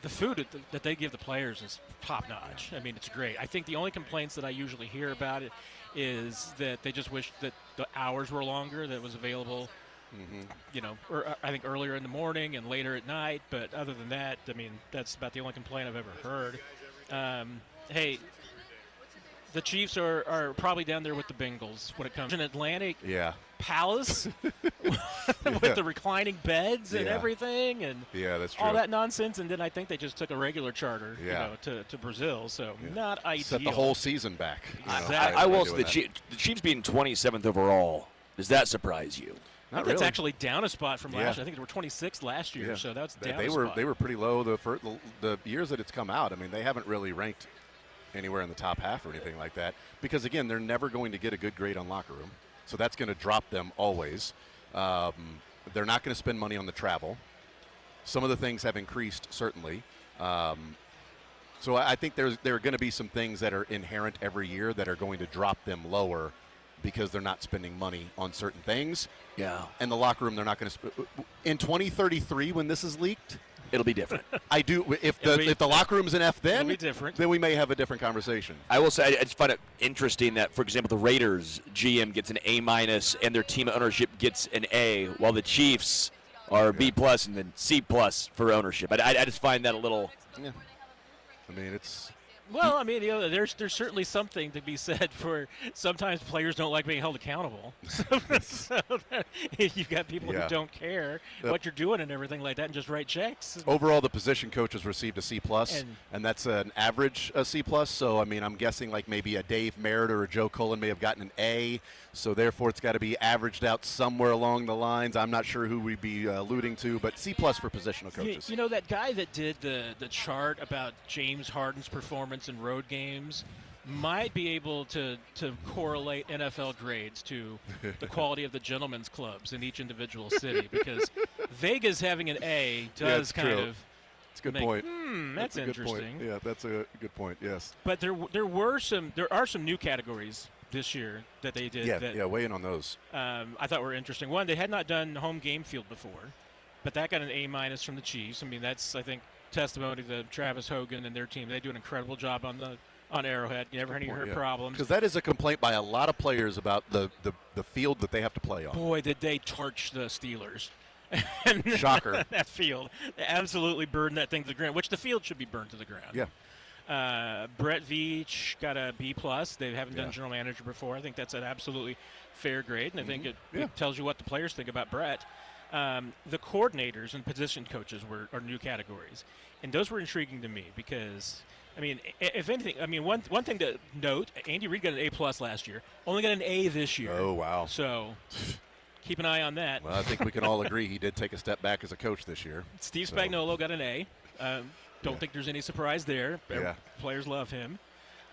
[SPEAKER 7] the food that they give the players is top notch. I mean, it's great. I think the only complaints that I usually hear about it is that they just wish that the hours were longer, that it was available, or I think earlier in the morning and later at night. But other than that, I mean, that's about the only complaint I've ever heard. Hey, the Chiefs are probably down there with the Bengals when it comes to an Atlantic Palace with the reclining beds and everything, and
[SPEAKER 2] that's true.
[SPEAKER 7] all that nonsense. And then I think they just took a regular charter, to Brazil. So not ideal.
[SPEAKER 2] Set the whole season back.
[SPEAKER 1] I will say the Chiefs being 27th overall. Does that surprise you?
[SPEAKER 7] Not really. That's actually down a spot from last year. I think they were 26th last year, so that's down a spot.
[SPEAKER 2] They were pretty low the years that it's come out. I mean, they haven't really ranked anywhere in the top half or anything like that, because again, they're never going to get a good grade on locker room, so that's going to drop them always. They're not going to spend money on the travel. Some of the things have increased, certainly. So I think there are going to be some things that are inherent every year that are going to drop them lower because they're not spending money on certain things.
[SPEAKER 1] Yeah.
[SPEAKER 2] And the locker room, they're not going to in 2033 when this is leaked,
[SPEAKER 1] It'll be different.
[SPEAKER 2] I do. If the locker room's an F, then
[SPEAKER 7] It'll be different.
[SPEAKER 2] Then we may have a different conversation.
[SPEAKER 1] I will say I just find it interesting that, for example, the Raiders GM gets an A- and their team ownership gets an A, while the Chiefs are B+ and then C+ for ownership. I just find that a little.
[SPEAKER 2] Yeah. I mean, it's.
[SPEAKER 7] Well, I mean, there's certainly something to be said for sometimes players don't like being held accountable. So you've got people who don't care what you're doing and everything like that and just write checks.
[SPEAKER 2] Overall, the position coaches received a C+, and that's an average C+. So, I mean, I'm guessing like maybe a Dave Merritt or a Joe Cullen may have gotten an A. So, therefore, it's got to be averaged out somewhere along the lines. I'm not sure who we'd be alluding to, but C+ for positional coaches.
[SPEAKER 7] You know, that guy that did the chart about James Harden's performance in road games might be able to correlate NFL grades to the quality of the gentlemen's clubs in each individual city, because Vegas having an A does kind of.
[SPEAKER 2] It's a good point.
[SPEAKER 7] That's
[SPEAKER 2] a
[SPEAKER 7] interesting.
[SPEAKER 2] Good point. Yeah, that's a good point. Yes.
[SPEAKER 7] But there are some new categories this year that they did.
[SPEAKER 2] Yeah, weigh in on those.
[SPEAKER 7] I thought were interesting. One, they had not done home game field before, but that got an A- from the Chiefs. I mean, that's, I think, testimony to Travis Hogan and their team. They do an incredible job on Arrowhead. You never had any problems.
[SPEAKER 2] Because that is a complaint by a lot of players about the field that they have to play on.
[SPEAKER 7] Boy, did they torch the Steelers.
[SPEAKER 2] Shocker.
[SPEAKER 7] That field. They absolutely burned that thing to the ground, which the field should be burned to the ground.
[SPEAKER 2] Yeah.
[SPEAKER 7] Brett Veach got a B+. They haven't done general manager before. I think that's an absolutely fair grade, and I think it tells you what the players think about Brett. The coordinators and position coaches are new categories, and those were intriguing to me because, I mean, if anything, I mean, one thing to note, Andy Reid got an A+ last year, only got an A this year.
[SPEAKER 2] Oh, wow.
[SPEAKER 7] So keep an eye on that.
[SPEAKER 2] Well, I think we can all agree he did take a step back as a coach this year.
[SPEAKER 7] Steve Spagnuolo got an A. Don't think there's any surprise there.
[SPEAKER 2] Yeah.
[SPEAKER 7] Players love him.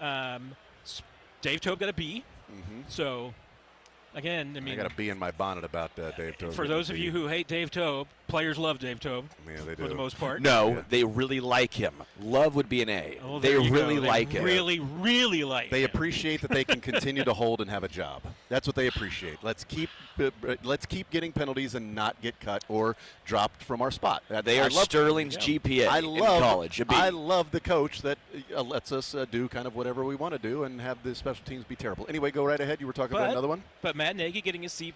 [SPEAKER 7] Dave Tobe got a B. So, again, I mean,
[SPEAKER 2] I got a B in my bonnet about Dave Tobe.
[SPEAKER 7] For those of you who hate Dave Tobe, players love Dave Tobe.
[SPEAKER 2] Yeah, they do.
[SPEAKER 7] For the most part.
[SPEAKER 1] No, they really like him. Love would be an A.
[SPEAKER 7] Oh,
[SPEAKER 1] they really like him.
[SPEAKER 7] Really, really like
[SPEAKER 2] They
[SPEAKER 7] him.
[SPEAKER 2] appreciate that they can continue to hold and have a job. That's what they appreciate. Let's keep getting penalties and not get cut or dropped from our spot.
[SPEAKER 1] They are Sterling's GPA in college.
[SPEAKER 2] I love the coach that lets us do kind of whatever we want to do and have the special teams be terrible. Anyway, go right ahead. You were talking about another one?
[SPEAKER 7] But Matt Nagy getting a C+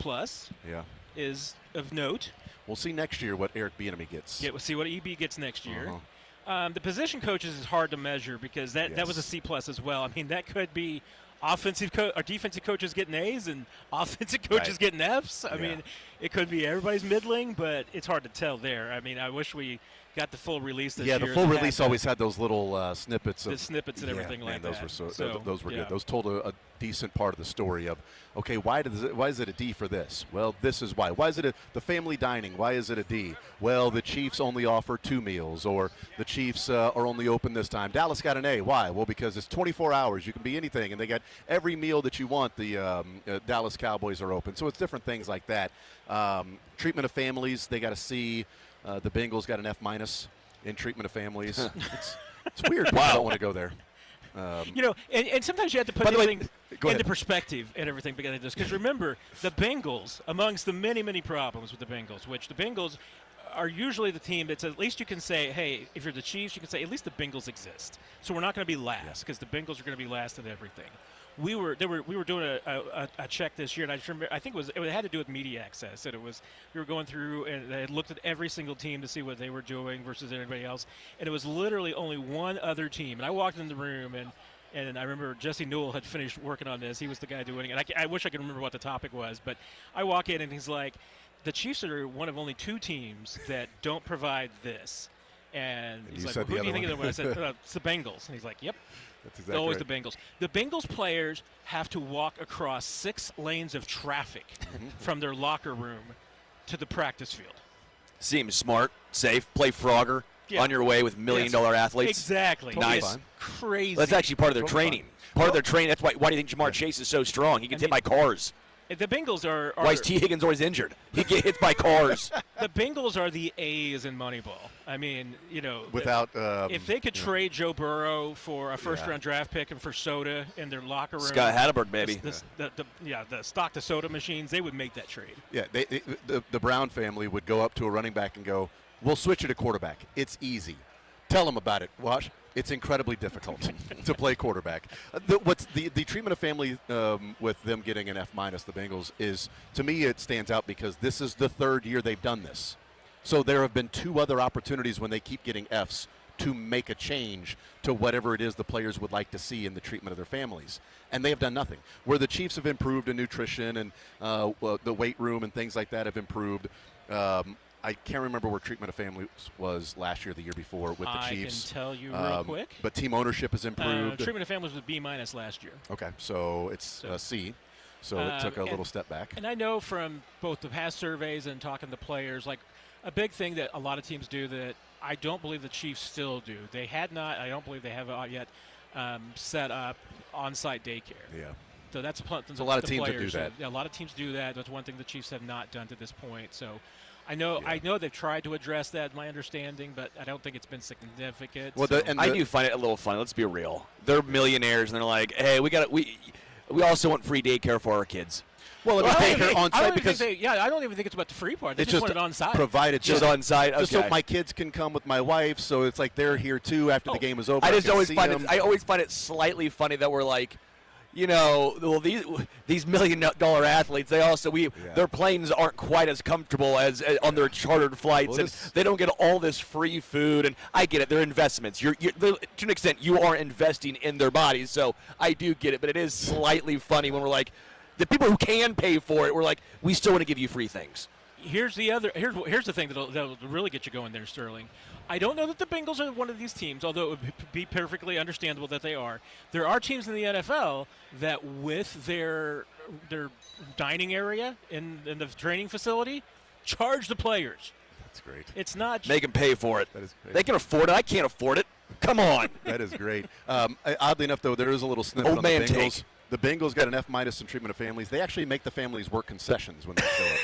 [SPEAKER 7] is of note.
[SPEAKER 2] We'll see next year what Eric Bieniemy gets.
[SPEAKER 7] Yeah, we'll see what EB gets next year. The position coaches is hard to measure because that was a C+ as well. I mean, that could be offensive or defensive coaches getting A's and offensive coaches getting F's. I mean, it could be everybody's middling, but it's hard to tell there. I mean, I wish we got the full release this year.
[SPEAKER 2] Yeah, the full release always had those little snippets.
[SPEAKER 7] The snippets and everything like
[SPEAKER 2] those
[SPEAKER 7] that.
[SPEAKER 2] Were those were good. Those told a decent part of the story of, okay, why is it a D for this? Well, this is why. Why is it the family dining? Why is it a D? Well, the Chiefs only offer 2 meals, or the Chiefs are only open this time. Dallas got an A. Why? Well, because it's 24 hours. You can be anything, and they got every meal that you want. The Dallas Cowboys are open. So it's different things like that. Treatment of families, they got a C. The Bengals got an F- in treatment of families. It's weird. Wow. I don't want to go there.
[SPEAKER 7] And sometimes you have to put everything into perspective and everything together. Because remember, the Bengals, amongst the many, many problems with the Bengals, which the Bengals are usually the team that's at least you can say, hey, if you're the Chiefs, you can say at least the Bengals exist. So we're not going to be last because the Bengals are going to be last in everything. We were doing a check this year, and I just remember, I think it had to do with media access. That we were going through and they had looked at every single team to see what they were doing versus anybody else, and it was literally only one other team. And I walked in the room and I remember Jesse Newell had finished working on this. He was the guy doing it. And I wish I could remember what the topic was, but I walk in and he's like, the Chiefs are one of only 2 teams that don't provide this. And he's like, well, who do you think of them? I said, it's the Bengals. And he's like, yep.
[SPEAKER 2] That's exactly
[SPEAKER 7] always
[SPEAKER 2] right.
[SPEAKER 7] the Bengals. The Bengals players have to walk across 6 lanes of traffic from their locker room to the practice field.
[SPEAKER 1] Seems smart, safe, play Frogger on your way with $1 million athletes.
[SPEAKER 7] Exactly.
[SPEAKER 1] Nice.
[SPEAKER 7] It's crazy.
[SPEAKER 1] That's actually part of their training. Part of their training. That's why do you think Jamar Chase is so strong? He gets hit by cars.
[SPEAKER 7] The Bengals are
[SPEAKER 1] Why is T. Higgins always injured? He get hit by cars.
[SPEAKER 7] the Bengals are the A's in Moneyball. I mean,
[SPEAKER 2] Without
[SPEAKER 7] if they could trade Joe Burrow for a first-round draft pick and for soda in their locker room,
[SPEAKER 1] Scott Hatterberg, baby.
[SPEAKER 7] The stock to soda machines, they would make that trade.
[SPEAKER 2] Yeah, the Brown family would go up to a running back and go, "We'll switch you to quarterback. It's easy. Tell them about it. Watch. It's incredibly difficult to play quarterback." The treatment of family with them getting an F-, the Bengals, is, to me, it stands out because this is the third year they've done this. So there have been 2 other opportunities when they keep getting Fs to make a change to whatever it is the players would like to see in the treatment of their families. And they have done nothing. Where the Chiefs have improved in nutrition and the weight room and things like that have improved, I can't remember where treatment of families was last year, the year before with the Chiefs.
[SPEAKER 7] I can tell you real quick.
[SPEAKER 2] But team ownership has improved.
[SPEAKER 7] Treatment of families was B- last year.
[SPEAKER 2] Okay, so it's C. So it took a little step back.
[SPEAKER 7] And I know from both the past surveys and talking to players, like a big thing that a lot of teams do that I don't believe the Chiefs still do. They had not, I don't believe they have yet set up on-site daycare.
[SPEAKER 2] Yeah.
[SPEAKER 7] So that's
[SPEAKER 2] a lot of teams that do that.
[SPEAKER 7] Yeah, a lot of teams do that. That's one thing the Chiefs have not done to this point. So I know they've tried to address that, my understanding, but I don't think it's been significant.
[SPEAKER 2] Well,
[SPEAKER 1] I do find it a little funny. Let's be real. They're millionaires, and they're like, "Hey, we also want free daycare for our kids."
[SPEAKER 2] Well, daycare on site because
[SPEAKER 7] I don't even think it's about the free part. They
[SPEAKER 2] it's
[SPEAKER 7] just want it on site.
[SPEAKER 2] Provided
[SPEAKER 1] just on site. Okay.
[SPEAKER 2] Just so my kids can come with my wife, so it's like they're here too after the game is over.
[SPEAKER 1] I always find it slightly funny that we're like, well, these $1 million athletes, their planes aren't quite as comfortable as on their chartered flights, and they don't get all this free food. And I get it; they're investments. To an extent, you are investing in their bodies, so I do get it. But it is slightly funny when we're like, the people who can pay for it, we're like, we still want to give you free things.
[SPEAKER 7] Here's the thing that'll really get you going there, Sterling. I don't know that the Bengals are one of these teams, although it would be perfectly understandable that they are. There are teams in the NFL that, with their dining area in the training facility, charge the players.
[SPEAKER 2] That's great.
[SPEAKER 7] It's not
[SPEAKER 1] make them pay for it.
[SPEAKER 2] That is great.
[SPEAKER 1] They can afford it. I can't afford it. Come on.
[SPEAKER 2] That is great. Oddly enough, though, there is a little snippet on the Bengals.
[SPEAKER 1] Take.
[SPEAKER 2] The Bengals got an F- in treatment of families. They actually make the families work concessions when they show up.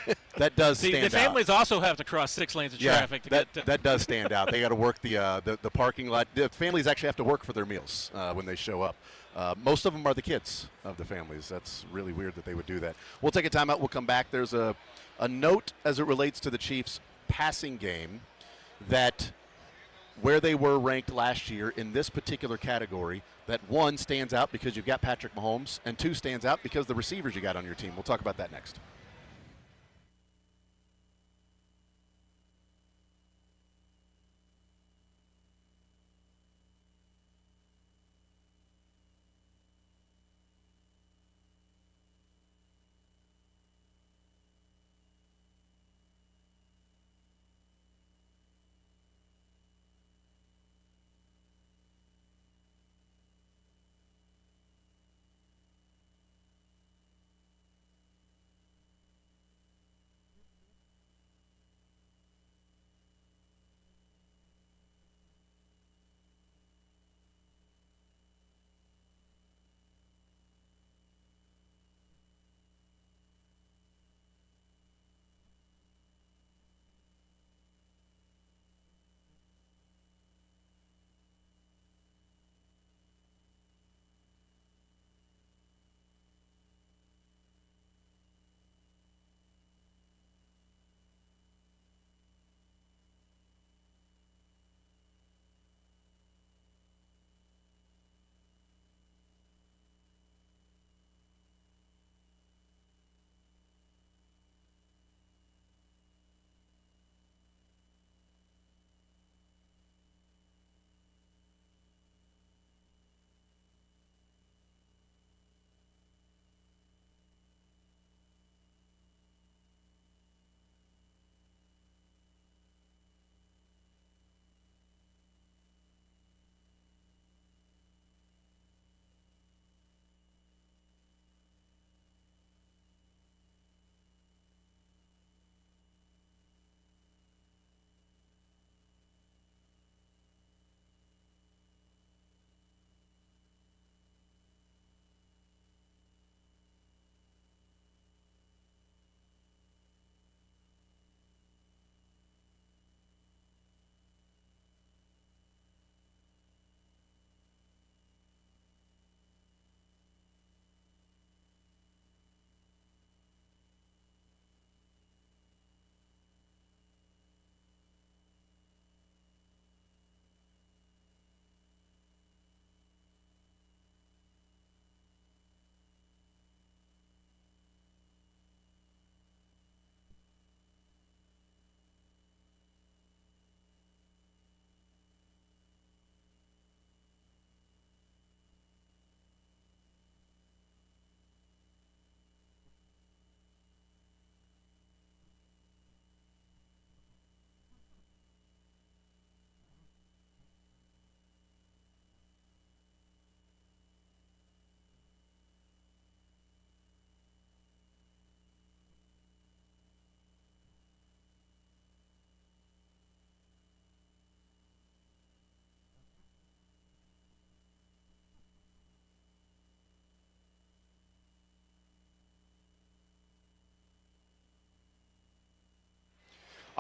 [SPEAKER 2] So that does stand out.
[SPEAKER 7] The families also have to cross 6 lanes of traffic.
[SPEAKER 2] That does stand out. They got to work the parking lot. The families actually have to work for their meals when they show up. Most of them are the kids of the families. That's really weird that they would do that. We'll take a timeout. We'll come back. There's a note as it relates to the Chiefs' passing game that where they were ranked last year in this particular category, that 1 stands out because you've got Patrick Mahomes, and 2 stands out because the receivers you got on your team. We'll talk about that next.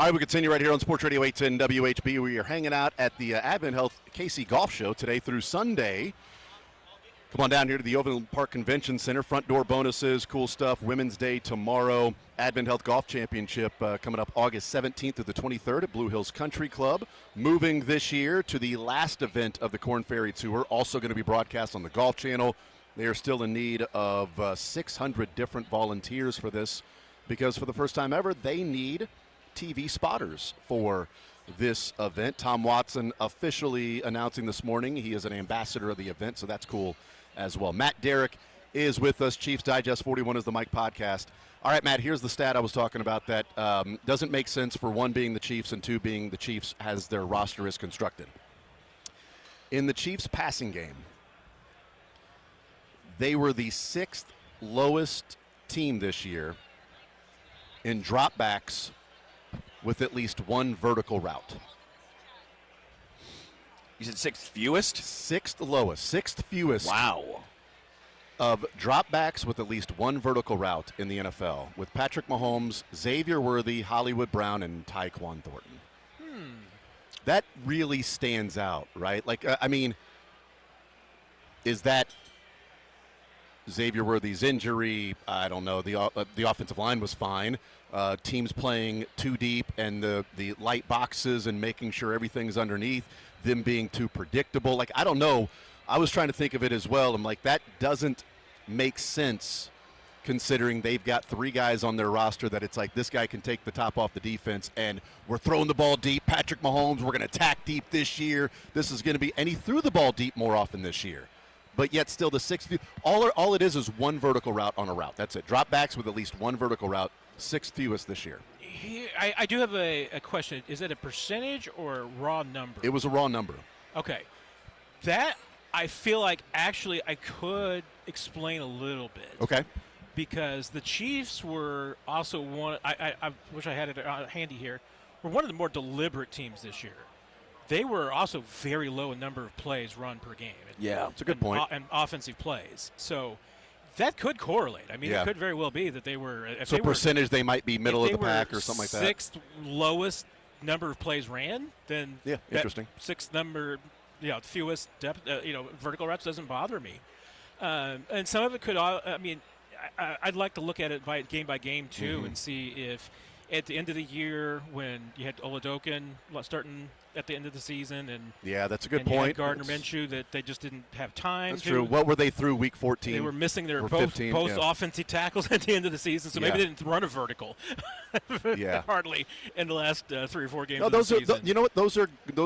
[SPEAKER 2] All right, we continue right here on Sports Radio 810 WHB. We are hanging out at the Advent Health KC Golf Show today through Sunday. Come on down here to the Overland Park Convention Center. Front door bonuses, cool stuff. Women's Day tomorrow. Advent Health Golf Championship coming up August 17th to the 23rd at Blue Hills Country Club. Moving this year to the last event of the Korn Ferry Tour, also going to be broadcast on the Golf Channel. They are still in need of 600 different volunteers for this because for the first time ever, they need TV spotters for this event. Tom Watson officially announcing this morning he is an ambassador of the event, so that's cool as well. Matt Derrick is with us. Chiefs Digest 41 is the Mike podcast. All right, Matt, here's the stat I was talking about that doesn't make sense for one being the Chiefs and two being the Chiefs as their roster is constructed. In the Chiefs passing game, they were the 6th lowest team this year in dropbacks with at least one vertical route.
[SPEAKER 1] You said 6th fewest?
[SPEAKER 2] 6th lowest, 6th fewest.
[SPEAKER 1] Wow.
[SPEAKER 2] Of dropbacks with at least one vertical route in the NFL with Patrick Mahomes, Xavier Worthy, Hollywood Brown, and Tyquan Thornton. That really stands out, right? Like, I mean, is that Xavier Worthy's injury? I don't know. The offensive line was fine. Teams playing too deep and the light boxes and making sure everything's underneath, them being too predictable. Like, I don't know. I was trying to think of it as well. I'm like, that doesn't make sense considering they've got 3 guys on their roster that it's like this guy can take the top off the defense and we're throwing the ball deep. Patrick Mahomes, we're going to attack deep this year. This is going to be – and he threw the ball deep more often this year. But yet still the 6th – all it is one vertical route on a route. That's it. Dropbacks with at least one vertical route, 6th fewest this year.
[SPEAKER 7] I do have a question. Is it a percentage or a raw number?
[SPEAKER 2] It was a raw number.
[SPEAKER 7] Okay. That I feel like actually I could explain a little bit.
[SPEAKER 2] Okay.
[SPEAKER 7] Because the Chiefs were also one – I wish I had it handy here. Were one of the more deliberate teams this year. They were also very low in number of plays run per game.
[SPEAKER 1] Yeah,
[SPEAKER 2] it's a good point.
[SPEAKER 7] And offensive plays. So that could correlate. I mean, it could very well be that they were.
[SPEAKER 2] So percentage, they might be middle of the pack or something like that.
[SPEAKER 7] 6th lowest number of plays ran, then
[SPEAKER 2] interesting.
[SPEAKER 7] 6th number, fewest depth, vertical routes doesn't bother me. And some of it could. I mean, I'd like to look at it by game too and see if at the end of the year when you had Oladokin starting at the end of the season and
[SPEAKER 2] that's a good
[SPEAKER 7] and
[SPEAKER 2] point.
[SPEAKER 7] You had Gardner Minshew that they just didn't have time.
[SPEAKER 2] That's true. What were they through week 14?
[SPEAKER 7] They were missing their both
[SPEAKER 2] 15,
[SPEAKER 7] offensive tackles at the end of the season, so maybe they didn't run a vertical. Hardly in the last 3 or 4 games. Of the season.
[SPEAKER 2] You know what? Those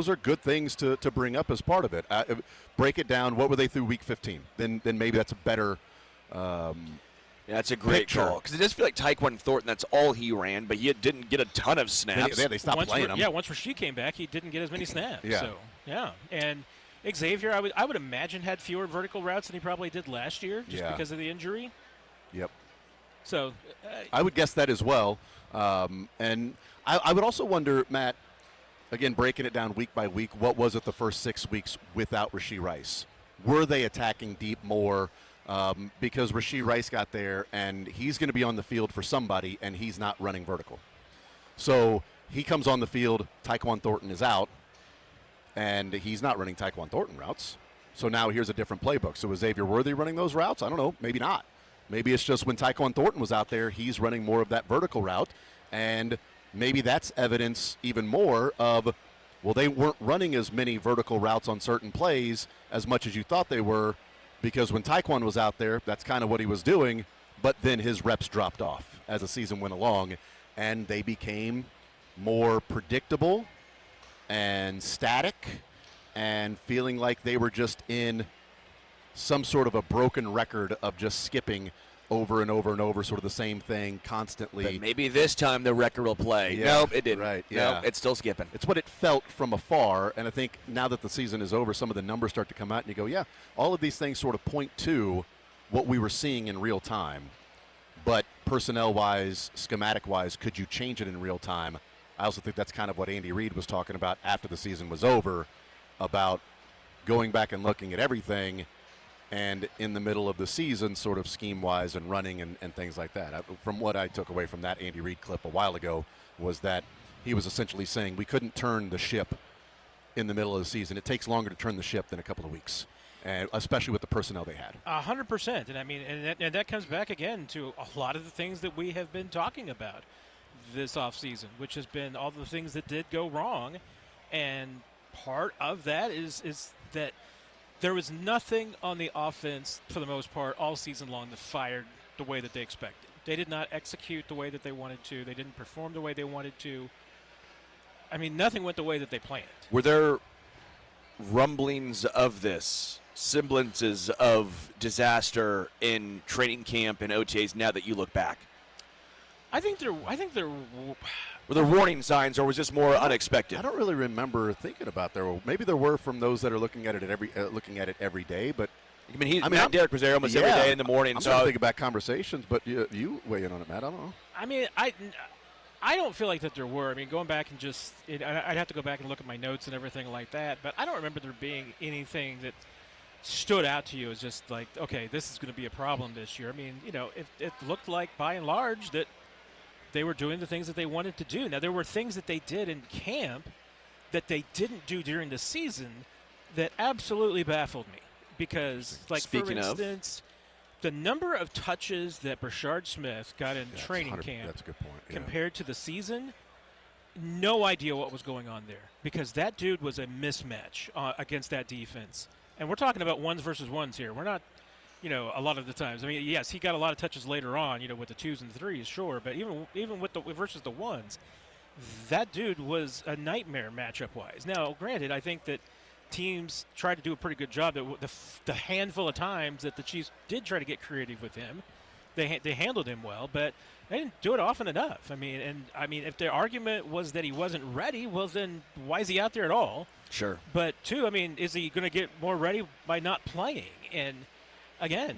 [SPEAKER 2] are good things to bring up as part of it. Break it down. What were they through week 15? Then maybe that's a better.
[SPEAKER 1] That's a great call because it does feel like Tyquan Thornton. That's all he ran, but he didn't get a ton of snaps.
[SPEAKER 2] They stopped playing him.
[SPEAKER 7] Yeah, once Rasheed came back, he didn't get as many snaps. And Xavier, I would imagine had fewer vertical routes than he probably did last year, just because of the injury.
[SPEAKER 2] Yep.
[SPEAKER 7] So
[SPEAKER 2] I would guess that as well. And I would also wonder, Matt, again breaking it down week by week, what was it the first 6 weeks without Rashee Rice? Were they attacking deep more? Because Rashee Rice got there, and he's going to be on the field for somebody, and he's not running vertical. So he comes on the field, Tyquan Thornton is out, and he's not running Tyquan Thornton routes. So now here's a different playbook. So is Xavier Worthy running those routes? I don't know. Maybe not. Maybe it's just when Tyquan Thornton was out there, he's running more of that vertical route, and maybe that's evidence even more of, well, they weren't running as many vertical routes on certain plays as much as you thought they were, because when Tyquan was out there, that's kind of what he was doing, but then his reps dropped off as the season went along, and they became more predictable and static and feeling like they were just in some sort of a broken record of just skipping over and over and over, sort of the same thing constantly.
[SPEAKER 1] But maybe this time the record will play. Nope, it didn't.
[SPEAKER 2] Right,
[SPEAKER 1] Nope, it's still skipping.
[SPEAKER 2] It's what it felt from afar, and I think now that the season is over, some of the numbers start to come out, and you go, all of these things sort of point to what we were seeing in real time. But personnel-wise, schematic-wise, could you change it in real time? I also think that's kind of what Andy Reid was talking about after the season was over, about going back and looking at everything and in the middle of the season, sort of scheme-wise and running and things like that. From what I took away from that Andy Reid clip a while ago was that he was essentially saying we couldn't turn the ship in the middle of the season. It takes longer to turn the ship than a couple of weeks, and especially with the personnel they had.
[SPEAKER 7] 100%. And I mean, and that comes back again to a lot of the things that we have been talking about this offseason, which has been all the things that did go wrong. And part of that is that there was nothing on the offense, for the most part, all season long that fired the way that they expected. They did not execute the way that they wanted to. They didn't perform the way they wanted to. I mean, nothing went the way that they planned.
[SPEAKER 1] Were there rumblings of this, semblances of disaster in training camp and OTAs now that you look back?
[SPEAKER 7] I think there
[SPEAKER 1] Were there warning signs, or was this more unexpected?
[SPEAKER 2] I don't really remember thinking about there. Maybe there were from those that are looking at it every day. But
[SPEAKER 1] I mean, Matt Derrick was there almost every day in the morning.
[SPEAKER 2] I'm
[SPEAKER 1] so
[SPEAKER 2] thinking about conversations, but you weigh in on it, Matt. I don't know.
[SPEAKER 7] I mean, I don't feel like that there were. I mean, going back and I'd have to go back and look at my notes and everything like that. But I don't remember there being anything that stood out to you as just like, okay, this is going to be a problem this year. I mean, it looked like by and large that they were doing the things that they wanted to do. Now, there were things that they did in camp that they didn't do during the season that absolutely baffled me. Because, like,
[SPEAKER 1] Speaking
[SPEAKER 7] for instance, the number of touches that Brashard Smith got in training camp
[SPEAKER 2] that's a good point. Yeah.
[SPEAKER 7] compared to the season, no idea what was going on there. Because that dude was a mismatch against that defense. And we're talking about ones versus ones here. We're not, a lot of the times. I mean, yes, he got a lot of touches later on, with the 2s and 3s, sure. But even with the versus the 1s, that dude was a nightmare matchup-wise. Now, granted, I think that teams tried to do a pretty good job. The handful of times that the Chiefs did try to get creative with him, they handled him well, but they didn't do it often enough. I mean, if the argument was that he wasn't ready, well, then why is he out there at all?
[SPEAKER 1] Sure.
[SPEAKER 7] But two, I mean, is he going to get more ready by not playing? And again,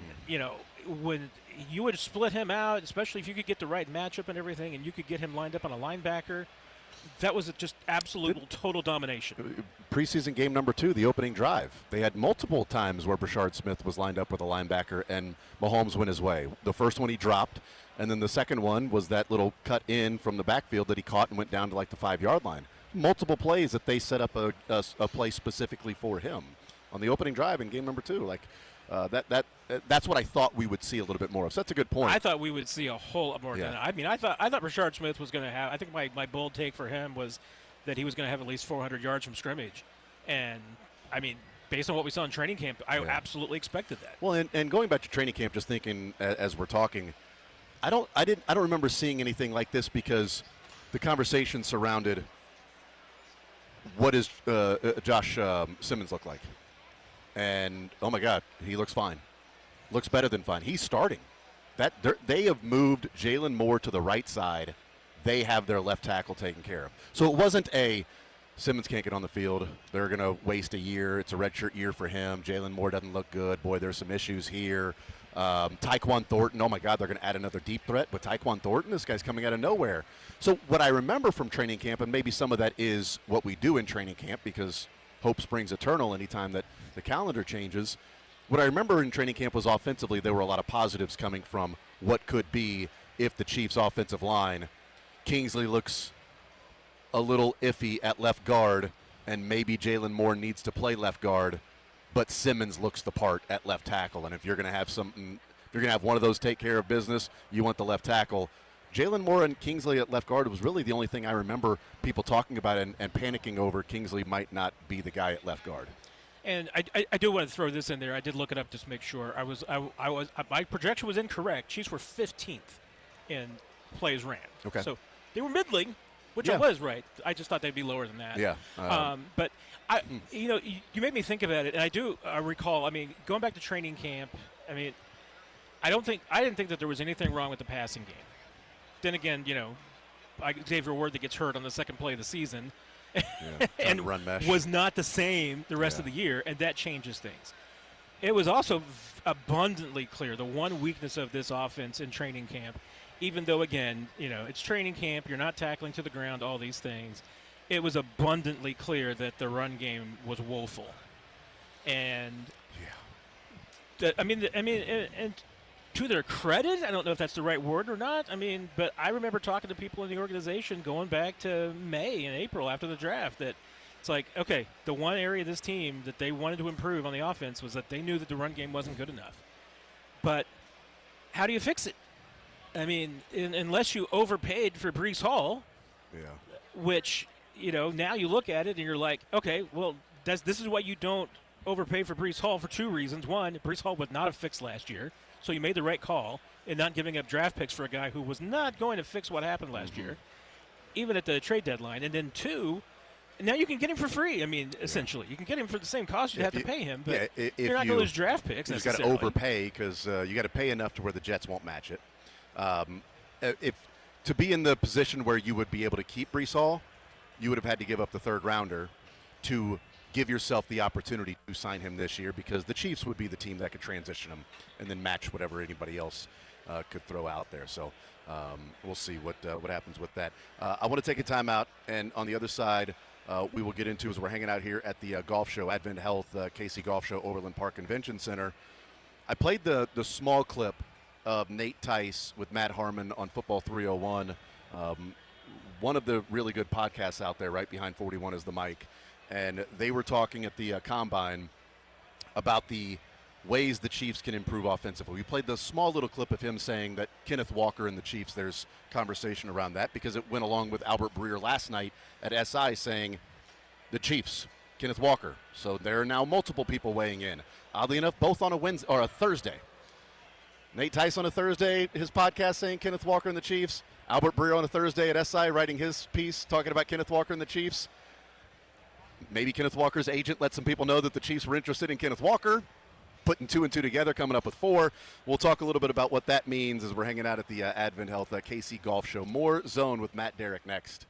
[SPEAKER 7] when you would split him out, especially if you could get the right matchup and everything, and you could get him lined up on a linebacker, that was just absolute total domination.
[SPEAKER 2] Preseason game number 2, the opening drive. They had multiple times where Brashard Smith was lined up with a linebacker and Mahomes went his way. The first one he dropped, and then the second one was that little cut in from the backfield that he caught and went down to like the 5-yard line. Multiple plays that they set up a play specifically for him on the opening drive in game number 2. Like that's what I thought we would see a little bit more of. So that's a good point.
[SPEAKER 7] I thought we would see a whole lot more than that. I mean, I thought Brashard Smith was going to have. I think my bold take for him was that he was going to have at least 400 yards from scrimmage, and I mean, based on what we saw in training camp, I absolutely expected that.
[SPEAKER 2] Well, and going back to training camp, just thinking as we're talking, I don't remember seeing anything like this because the conversation surrounded what does Josh Simmons look like, and oh my God, he looks fine. Looks better than fine. He's starting. They have moved Jalen Moore to the right side. They have their left tackle taken care of. So it wasn't a Simmons can't get on the field. They're going to waste a year. It's a redshirt year for him. Jalen Moore doesn't look good. Boy, there's some issues here. Tyquan Thornton, oh my God, they're going to add another deep threat. But Tyquan Thornton, this guy's coming out of nowhere. So what I remember from training camp, and maybe some of that is what we do in training camp because hope springs eternal anytime that the calendar changes. What I remember in training camp was offensively there were a lot of positives coming from what could be if the Chiefs' offensive line. Kingsley looks a little iffy at left guard, and maybe Jalen Moore needs to play left guard, but Simmons looks the part at left tackle. And if you're going to have one of those take care of business, you want the left tackle. Jalen Moore and Kingsley at left guard was really the only thing I remember people talking about and panicking over. Kingsley might not be the guy at left guard.
[SPEAKER 7] And I do want to throw this in there. I did look it up just to make sure. My projection was incorrect. Chiefs were 15th in plays ran.
[SPEAKER 2] Okay.
[SPEAKER 7] So they were middling, which I was right. I just thought they'd be lower than that.
[SPEAKER 2] Yeah.
[SPEAKER 7] But you made me think about it, and I do recall. I mean, going back to training camp. I mean, I didn't think that there was anything wrong with the passing game. Then again, Xavier Ward that gets hurt on the second play of the season. And
[SPEAKER 2] run mesh.
[SPEAKER 7] was not the same the rest of the year, and that changes things. It was also abundantly clear the one weakness of this offense in training camp, even though, again, it's training camp, you're not tackling to the ground, all these things, it was abundantly clear that the run game was woeful. And, and to their credit, I don't know if that's the right word or not. I mean, but I remember talking to people in the organization going back to May and April after the draft that it's like, okay, the one area of this team that they wanted to improve on the offense was that they knew that the run game wasn't good enough. But how do you fix it? I mean, unless you overpaid for Breece Hall, which, now you look at it and you're like, okay, well, this is why you don't overpay for Breece Hall for two reasons. One, Breece Hall was not a fix last year, so you made the right call in not giving up draft picks for a guy who was not going to fix what happened last year, even at the trade deadline. And then two, now you can get him for free. I mean, essentially, you can get him for the same cost you'd have to pay him, but you're not going to lose draft picks.
[SPEAKER 2] You've got to overpay because you got to pay enough to where the Jets won't match it. If to be in the position where you would be able to keep Breece Hall, you would have had to give up the third rounder to give yourself the opportunity to sign him this year, because the Chiefs would be the team that could transition him and then match whatever anybody else could throw out there. So we'll see what happens with that. I want to take a timeout, and on the other side, we will get into, as we're hanging out here at the golf show, Advent Health KC Golf Show, Overland Park Convention Center. I played the small clip of Nate Tice with Matt Harmon on Football 301. One of the really good podcasts out there, right behind 41 is the mic. And they were talking at the Combine about the ways the Chiefs can improve offensively. We played the small little clip of him saying that Kenneth Walker and the Chiefs, there's conversation around that, because it went along with Albert Breer last night at SI saying the Chiefs, Kenneth Walker. So there are now multiple people weighing in. Oddly enough, both on a Wednesday or a Thursday. Nate Tice on a Thursday, his podcast saying Kenneth Walker and the Chiefs. Albert Breer on a Thursday at SI writing his piece talking about Kenneth Walker and the Chiefs. Maybe Kenneth Walker's agent let some people know that the Chiefs were interested in Kenneth Walker. Putting 2 and 2 together, coming up with 4. We'll talk a little bit about what that means as we're hanging out at the Advent Health KC Golf Show. More Zone with Matt Derrick next.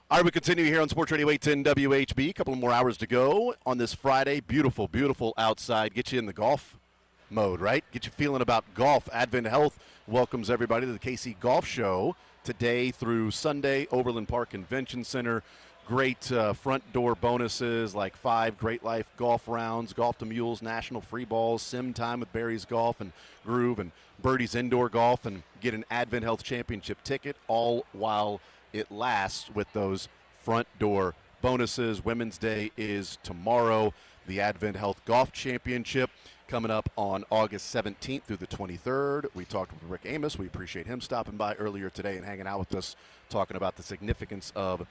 [SPEAKER 2] All right, we continue here on Sports Radio 810 WHB. A couple more hours to go on this Friday. Beautiful, beautiful outside. Get you in the golf mode, right? Get you feeling about golf. Advent Health welcomes everybody to the KC Golf Show today through Sunday, Overland Park Convention Center. Great front door bonuses like 5 Great Life golf rounds, Golf to Mules, National Free Balls, Sim Time with Barry's Golf and Groove, and Birdie's Indoor Golf, and get an Advent Health Championship ticket, all while it lasts with those front door bonuses. Women's Day is tomorrow. The Advent Health Golf Championship coming up on August 17th through the 23rd. We talked with Rick Amos. We appreciate him stopping by earlier today and hanging out with us, talking about the significance of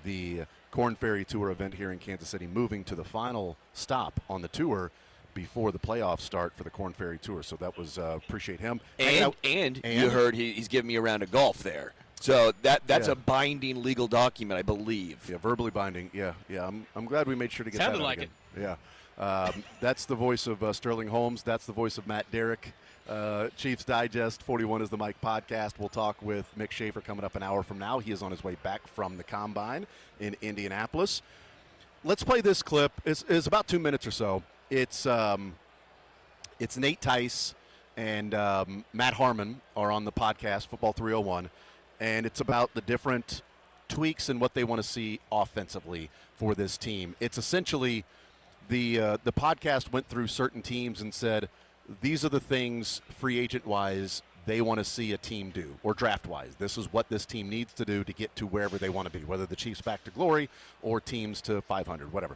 [SPEAKER 2] the Korn Ferry Tour event here in Kansas City, moving to the final stop on the tour before the playoffs start for the Korn Ferry Tour. So that was appreciate him.
[SPEAKER 1] And you heard he's giving me a round of golf there. So that's a binding legal document, I believe.
[SPEAKER 2] Yeah, verbally binding. Yeah. I'm glad we made sure to get
[SPEAKER 7] Sounded
[SPEAKER 2] that out
[SPEAKER 7] like
[SPEAKER 2] again. Yeah. That's the voice of Sterling Holmes. That's the voice of Matt Derrick. Chiefs Digest 41 is the Mike podcast. We'll talk with Mick Schaefer coming up an hour from now. He is on his way back from the Combine in Indianapolis. Let's play this clip. It's about 2 minutes or so. It's Nate Tice and Matt Harmon are on the podcast, Football 301, and it's about the different tweaks and what they want to see offensively for this team. It's essentially the podcast went through certain teams and said, these are the things free agent-wise they want to see a team do, or draft-wise. This is what this team needs to do to get to wherever they want to be, whether the Chiefs back to glory or teams to 500, whatever.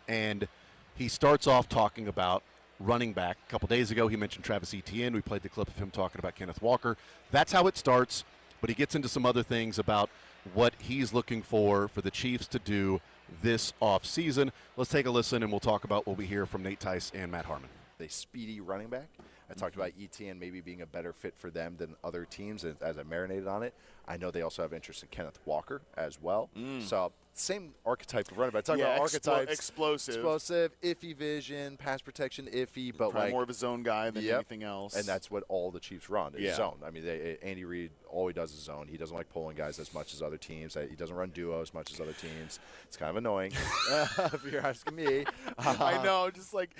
[SPEAKER 2] And he starts off talking about running back. A couple days ago, he mentioned Travis Etienne. We played the clip of him talking about Kenneth Walker. That's how it starts, but he gets into some other things about what he's looking for the Chiefs to do this offseason. Let's take a listen, and we'll talk about what we hear from Nate Tice and Matt Harmon.
[SPEAKER 3] A speedy running back. I talked about ETN maybe being a better fit for them than other teams as I marinated on it. I know they also have interest in Kenneth Walker as well. So same archetype of running back. Talking about archetypes. Explosive, iffy vision, pass protection, iffy, but
[SPEAKER 8] probably more of a zone guy than anything else.
[SPEAKER 3] And that's what all the Chiefs run, is zone. I mean, Andy Reid, all he does is zone. He doesn't like pulling guys as much as other teams. He doesn't run duo as much as other teams. It's kind of annoying if you're asking me.
[SPEAKER 8] I know, just like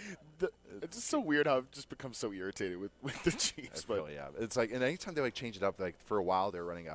[SPEAKER 8] it's just so weird how I've just become so irritated with the Chiefs.
[SPEAKER 3] But really, it's like, and anytime they change it up, like for a while they're running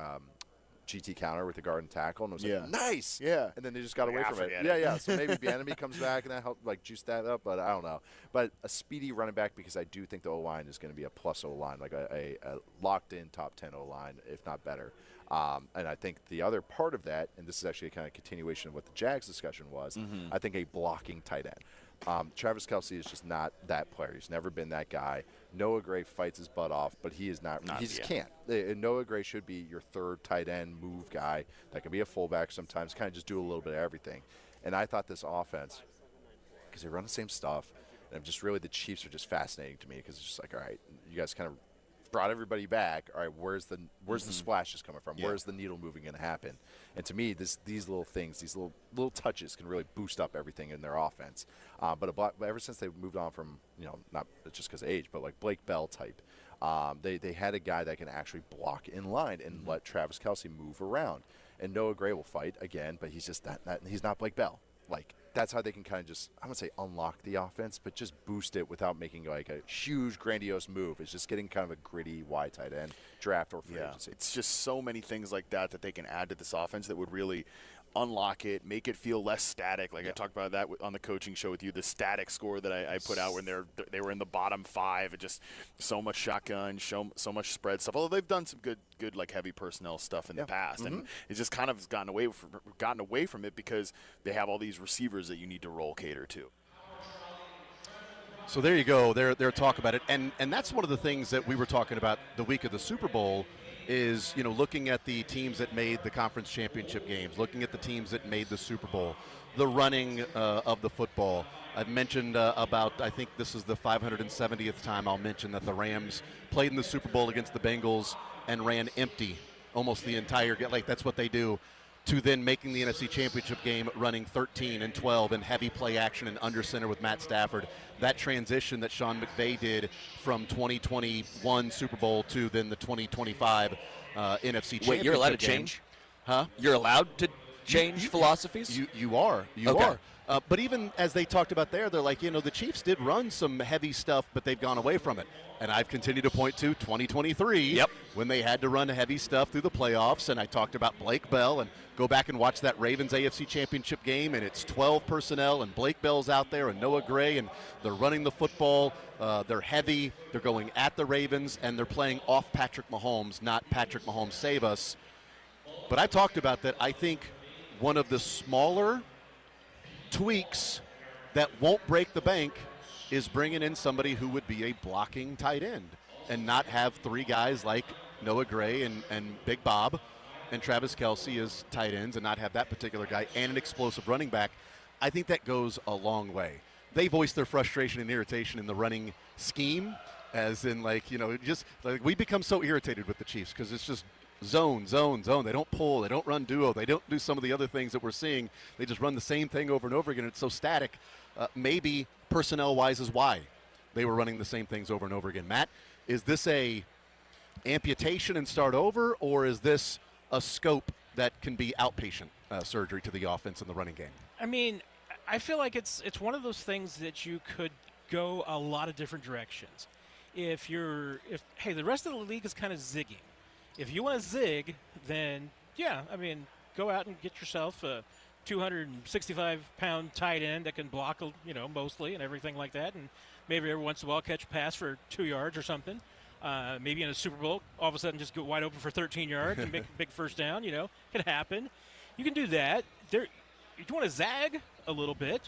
[SPEAKER 3] GT counter with the guard and tackle, and it was like, nice.
[SPEAKER 8] Yeah.
[SPEAKER 3] And then they just got away from it. Yeah. So maybe Bieniemy comes back and that helped juice that up, but I don't know. But a speedy running back, because I do think the O-line is going to be a plus O-line, like a locked-in top 10 O-line, if not better. And I think the other part of that, and this is actually a kind of continuation of what the Jags discussion was, I think a blocking tight end. Travis Kelce is just not that player. He's never been that guy. Noah Gray fights his butt off, but he is not. He just can't. Noah Gray should be your third tight end move guy that can be a fullback sometimes, kind of just do a little bit of everything. And I thought this offense, because they run the same stuff, and just really the Chiefs are just fascinating to me, because it's just like, all right, you guys kind of brought everybody back. All right, where's the splashes coming from? Where's the needle moving going to happen? And to me, these little things, these little touches can really boost up everything in their offense. But ever since they moved on from, not just because of age, but like Blake Bell type, they had a guy that can actually block in line and let Travis Kelce move around. And Noah Gray will fight again, but he's just he's not Blake Bell. Like, that's how they can kind of just, I wouldn't say unlock the offense, but just boost it without making like a huge, grandiose move. It's just getting kind of a gritty wide tight end draft or free agency.
[SPEAKER 8] It's just so many things like that they can add to this offense that would really unlock it, make it feel less static. Like I talked about that on the coaching show with you, the static score that I put out when they were in the bottom 5, and just so much shotgun, so much spread stuff. Although they've done some good like heavy personnel stuff in the past, and it just kind of has gotten away from it because they have all these receivers that you need to roll cater to.
[SPEAKER 2] So there you go. They're talk about it, and that's one of the things that we were talking about the week of the Super Bowl. Is looking at the teams that made the conference championship games, looking at the teams that made the Super Bowl, the running of the football. I've mentioned about, I think this is the 570th time I'll mention that the Rams played in the Super Bowl against the Bengals and ran empty almost the entire game. Like, that's what they do, to then making the NFC Championship game running 13 and 12 and heavy play action and under center with Matt Stafford. That transition that Sean McVay did from 2021 Super Bowl to then the 2025 NFC Championship game.
[SPEAKER 1] Wait, you're allowed to change?
[SPEAKER 2] Huh?
[SPEAKER 1] You're allowed to change philosophies?
[SPEAKER 2] You are.
[SPEAKER 1] Okay.
[SPEAKER 2] are. But even as they talked about there, they're like, the Chiefs did run some heavy stuff, but they've gone away from it. And I've continued to point to 2023 when they had to run heavy stuff through the playoffs. And I talked about Blake Bell, and go back and watch that Ravens AFC Championship game, and it's 12 personnel, and Blake Bell's out there, and Noah Gray, and they're running the football. They're heavy. They're going at the Ravens, and they're playing off Patrick Mahomes, not Patrick Mahomes save us. But I talked about that. I think one of the smaller tweaks that won't break the bank is bringing in somebody who would be a blocking tight end and not have three guys like Noah Gray and Big Bob and Travis Kelce as tight ends and not have that particular guy and an explosive running back. I think that goes a long way. They voiced their frustration and irritation in the running scheme, as in just like we become so irritated with the Chiefs because it's just zone. They don't pull. They don't run duo. They don't do some of the other things that we're seeing. They just run the same thing over and over again. It's so static. Maybe personnel-wise is why they were running the same things over and over again. Matt, is this a amputation and start over, or is this a scope that can be outpatient surgery to the offense in the running game?
[SPEAKER 7] I mean, I feel like it's one of those things that you could go a lot of different directions. If the rest of the league is kind of zigging. If you want to zig, then go out and get yourself a 265-pound tight end that can block, mostly and everything like that, and maybe every once in a while catch a pass for 2 yards or something. Maybe in a Super Bowl, all of a sudden just go wide open for 13 yards and make a big first down. Can happen. You can do that. If you want to zag a little bit,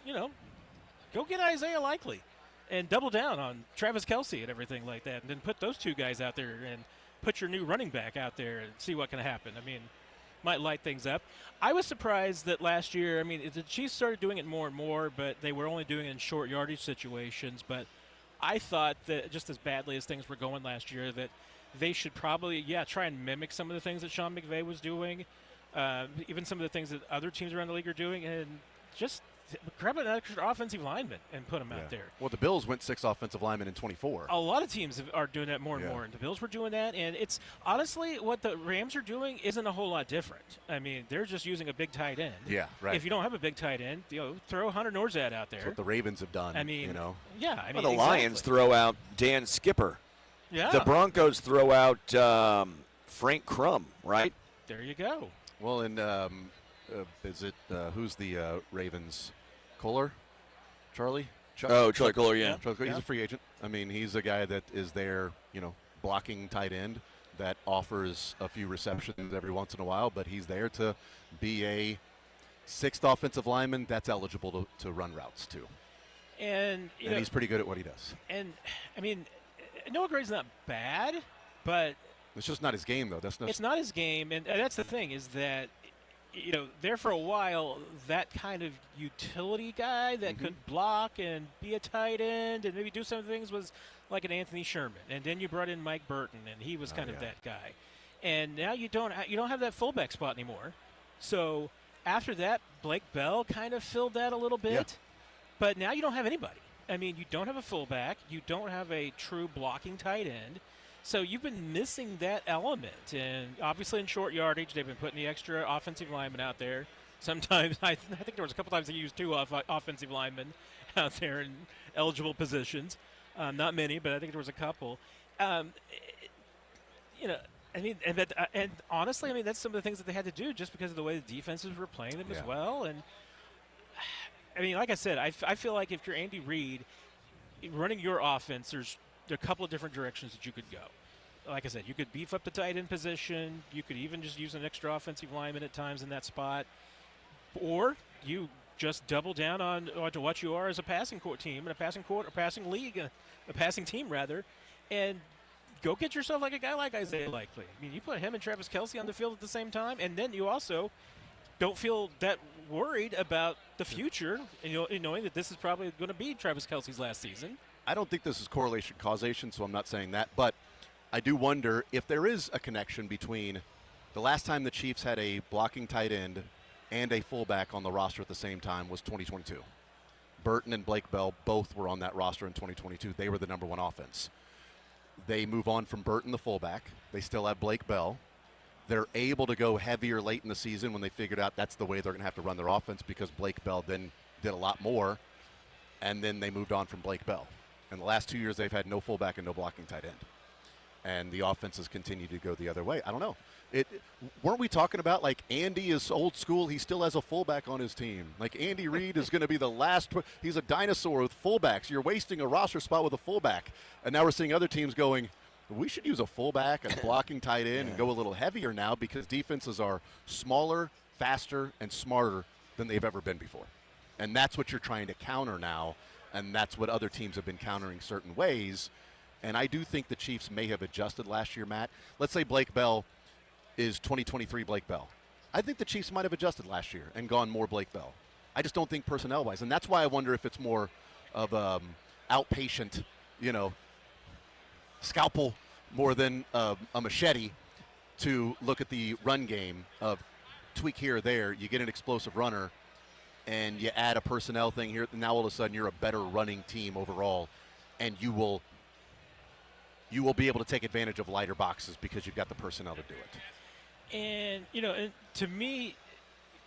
[SPEAKER 7] go get Isaiah Likely and double down on Travis Kelce and everything like that, and then put those two guys out there and put your new running back out there and see what can happen. I mean, might light things up. I was surprised that last year, the Chiefs started doing it more and more, but they were only doing it in short yardage situations. But I thought that just as badly as things were going last year, that they should probably, try and mimic some of the things that Sean McVay was doing, even some of the things that other teams around the league are doing, and just grab an extra offensive lineman and put him out there.
[SPEAKER 2] Well, the Bills went 6 offensive linemen in 24.
[SPEAKER 7] A lot of teams are doing that more and more, and the Bills were doing that. And it's honestly what the Rams are doing isn't a whole lot different. I mean, they're just using a big tight end.
[SPEAKER 2] Yeah, right.
[SPEAKER 7] If you don't have a big tight end, throw Hunter Norzad out there.
[SPEAKER 2] That's what the Ravens have done.
[SPEAKER 1] The Lions throw out Dan Skipper.
[SPEAKER 7] Yeah.
[SPEAKER 1] The Broncos throw out Frank Crum, right?
[SPEAKER 7] There you go.
[SPEAKER 2] Well, and is it who's the Ravens? Kohler? Charlie?
[SPEAKER 1] Charlie Kohler, yeah.
[SPEAKER 2] He's a free agent. I mean, he's a guy that is there, blocking tight end that offers a few receptions every once in a while, but he's there to be a 6th offensive lineman that's eligible to run routes too.
[SPEAKER 7] And
[SPEAKER 2] he's pretty good at what he does.
[SPEAKER 7] And, Noah Gray's not bad, but
[SPEAKER 2] it's just not his game, though.
[SPEAKER 7] It's not his game, and that's the thing is that there for a while, that kind of utility guy that could block and be a tight end and maybe do some things was like an Anthony Sherman. And then you brought in Mike Burton, and he was kind of that guy. And now you don't have that fullback spot anymore. So after that, Blake Bell kind of filled that a little bit.
[SPEAKER 2] Yeah.
[SPEAKER 7] But now you don't have anybody. You don't have a fullback. You don't have a true blocking tight end. So you've been missing that element, and obviously in short yardage, they've been putting the extra offensive linemen out there. Sometimes, I think there was a couple times they used 2 offensive linemen out there in eligible positions. Not many, but I think there was a couple. And honestly, that's some of the things that they had to do just because of the way the defenses were playing them as well. And like I said, I feel like if you're Andy Reid, running your offense, there are a couple of different directions that you could go. Like I said, you could beef up the tight end position. You could even just use an extra offensive lineman at times in that spot. Or you just double down on what you are as a passing team and a passing league, a passing team rather, and go get yourself like a guy like Isaiah Likely. You put him and Travis Kelce on the field at the same time, and then you also don't feel that worried about the future, and knowing that this is probably going to be Travis Kelce's last season.
[SPEAKER 2] I don't think this is correlation causation, so I'm not saying that. But I do wonder if there is a connection between the last time the Chiefs had a blocking tight end and a fullback on the roster at the same time was 2022. Burton and Blake Bell both were on that roster in 2022. They were the number 1 offense. They move on from Burton, the fullback. They still have Blake Bell. They're able to go heavier late in the season when they figured out that's the way they're going to have to run their offense because Blake Bell then did a lot more, and then they moved on from Blake Bell. In the last 2 years, they've had no fullback and no blocking tight end. And the offense has continued to go the other way. I don't know. Weren't we talking about, like, Andy is old school? He still has a fullback on his team. Like, Andy Reid is going to be the last. He's a dinosaur with fullbacks. You're wasting a roster spot with a fullback. And now we're seeing other teams going, we should use a fullback and blocking tight end and go a little heavier now because defenses are smaller, faster, and smarter than they've ever been before. And that's what you're trying to counter now, and that's what other teams have been countering certain ways. And I do think the Chiefs may have adjusted last year, Matt. Let's say Blake Bell is 2023 Blake Bell. I think the Chiefs might have adjusted last year and gone more Blake Bell. I just don't think personnel-wise. And that's why I wonder if it's more of outpatient, scalpel more than a machete to look at the run game of tweak here or there. You get an explosive runner, and you add a personnel thing here. Now all of a sudden you're a better running team overall, and you will be able to take advantage of lighter boxes because you've got the personnel to do it.
[SPEAKER 7] And, and to me,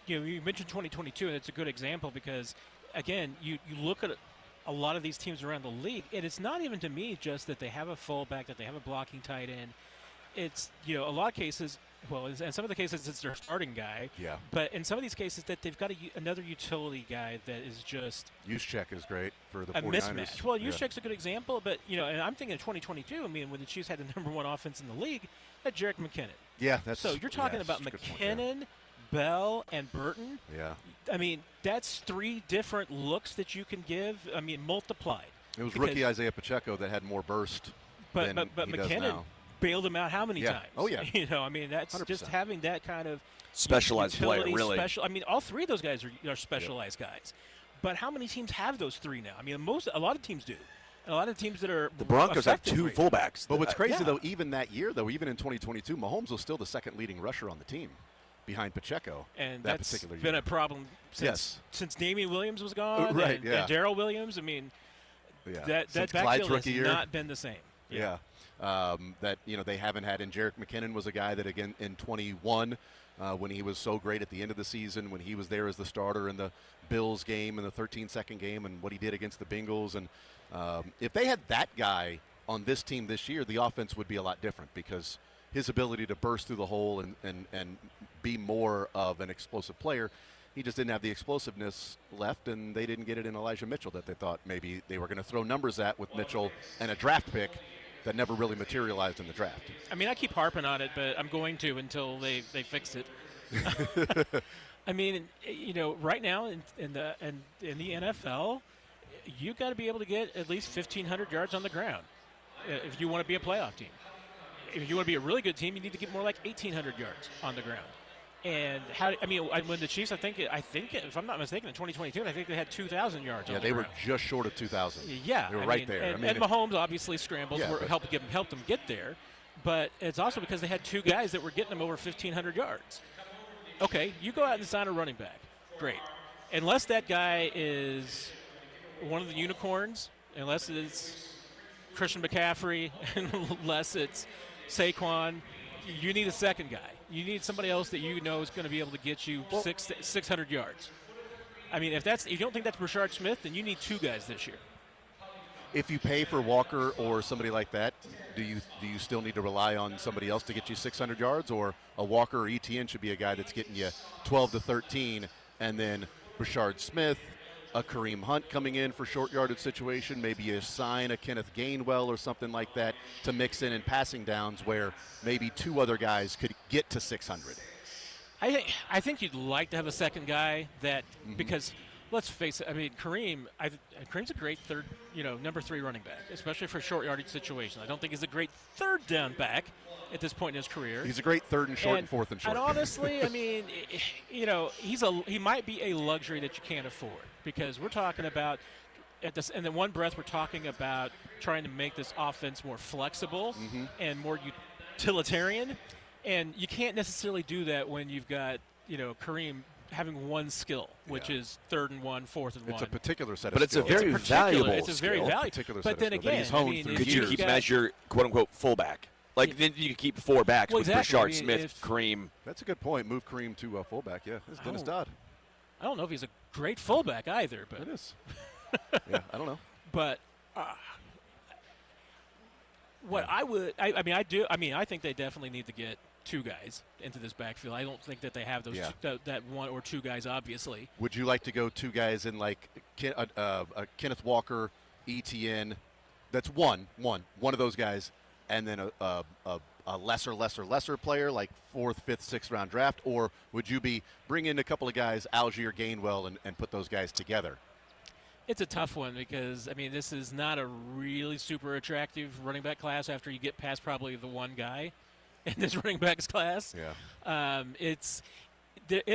[SPEAKER 7] you mentioned 2022, and it's a good example because, again, you look at a lot of these teams around the league, and it's not even to me just that they have a fullback, that they have a blocking tight end. It's, a lot of cases, well, in some of the cases it's their starting guy.
[SPEAKER 2] Yeah.
[SPEAKER 7] But in some of these cases that they've got another utility guy that is just
[SPEAKER 2] Juszczyk is great for the
[SPEAKER 7] a
[SPEAKER 2] 49ers.
[SPEAKER 7] Mismatch. Well, Juszczyk's a good example, but, and I'm thinking of 2022, when the Chiefs had the number one offense in the league, that Jerick McKinnon.
[SPEAKER 2] Yeah, that's
[SPEAKER 7] so you're talking about McKinnon, Bell, and Burton.
[SPEAKER 2] Yeah.
[SPEAKER 7] That's three different looks that you can give. Multiplied.
[SPEAKER 2] It was rookie Isaiah Pacheco that had more burst than he
[SPEAKER 7] McKinnon
[SPEAKER 2] does now.
[SPEAKER 7] Bailed him out how many times?
[SPEAKER 2] Oh, yeah.
[SPEAKER 7] That's 100%. Just having that kind of
[SPEAKER 1] specialized player, really.
[SPEAKER 7] All three of those guys are specialized guys. But how many teams have those three now? A lot of teams do. And a lot of teams that are
[SPEAKER 1] the Broncos have two fullbacks.
[SPEAKER 2] But what's crazy, though, even that year, even in 2022, Mahomes was still the second leading rusher on the team behind Pacheco.
[SPEAKER 7] And
[SPEAKER 2] that
[SPEAKER 7] that's
[SPEAKER 2] particular
[SPEAKER 7] been
[SPEAKER 2] year.
[SPEAKER 7] a problem since Damian Williams was gone.
[SPEAKER 2] Right,
[SPEAKER 7] and Darrell Williams. That backfield has not been the same.
[SPEAKER 2] Yeah. They haven't had. And Jerick McKinnon was a guy that, again, in 21, when he was so great at the end of the season, when he was there as the starter in the Bills game and the 13-second game and what he did against the Bengals. And if they had that guy on this team this year, the offense would be a lot different because his ability to burst through the hole and be more of an explosive player, he just didn't have the explosiveness left, and they didn't get it in Elijah Mitchell that they thought maybe they were going to throw numbers at with Mitchell and a draft pick that never really materialized in the draft.
[SPEAKER 7] I keep harping on it, but I'm going to until they fix it. Right now in the NFL, you got to be able to get at least 1,500 yards on the ground if you want to be a playoff team. If you want to be a really good team, you need to get more like 1,800 yards on the ground. And when the Chiefs, I think if I'm not mistaken, in 2022, I think they had 2,000 yards.
[SPEAKER 2] Yeah,
[SPEAKER 7] on the
[SPEAKER 2] they
[SPEAKER 7] ground.
[SPEAKER 2] were just short of 2,000.
[SPEAKER 7] Yeah,
[SPEAKER 2] they were right there.
[SPEAKER 7] And Mahomes obviously scrambled, helped them get there. But it's also because they had two guys that were getting them over 1,500 yards. Okay, you go out and sign a running back, great. Unless that guy is one of the unicorns, unless it's Christian McCaffrey, unless it's Saquon, you need a second guy. You need somebody else that you know is going to be able to get you 600 yards. If you don't think that's Rashard Smith, then you need two guys this year.
[SPEAKER 2] If you pay for Walker or somebody like that, do you still need to rely on somebody else to get you 600 yards, or a Walker or ETN should be a guy that's getting you 12 to 13, and then Rashard Smith, a Kareem Hunt coming in for short yardage situation, maybe you sign a Kenneth Gainwell or something like that to mix in passing downs where maybe two other guys could get to 600.
[SPEAKER 7] I think you'd like to have a second guy because let's face it, Kareem's a great number 3 running back, especially for short yardage situations. I don't think he's a great third down back at this point in his career.
[SPEAKER 2] He's a great third and short and fourth and short.
[SPEAKER 7] And honestly, he might be a luxury that you can't afford, because we're talking about in the one breath we're talking about trying to make this offense more flexible and more utilitarian, and you can't necessarily do that when you've got Kareem having one skill, which is 3rd and 1, 4th and 1.
[SPEAKER 2] It's a particular set of
[SPEAKER 1] but
[SPEAKER 2] skills.
[SPEAKER 1] It's a very valuable
[SPEAKER 7] It's a very valuable.
[SPEAKER 2] Particular
[SPEAKER 7] but
[SPEAKER 2] set
[SPEAKER 7] then
[SPEAKER 2] of skills.
[SPEAKER 7] again,
[SPEAKER 1] could you keep him as your quote-unquote fullback? Like, then you could keep 4 backs with
[SPEAKER 7] exactly.
[SPEAKER 1] Brashard
[SPEAKER 7] I mean,
[SPEAKER 1] Smith, Kareem.
[SPEAKER 2] That's a good point. Move Kareem to fullback. Yeah, this is Dennis Dodd.
[SPEAKER 7] I don't know if he's a great fullback either, but
[SPEAKER 2] It is. Yeah, I don't know.
[SPEAKER 7] But what I would, I think they definitely need to get 2 guys into this backfield. I don't think that they have those that 1 or 2 guys, obviously.
[SPEAKER 2] Would you like to go 2 guys in like Kenneth Walker, ETN? That's one of those guys, and then a lesser player like 4th, 5th, 6th round draft, or would you be bring in a couple of guys, Algier, Gainwell, and put those guys together?
[SPEAKER 7] It's a tough one because, I mean, this is not a really super attractive running back class after you get past probably the 1 guy in this running backs class.
[SPEAKER 2] Yeah.
[SPEAKER 7] It's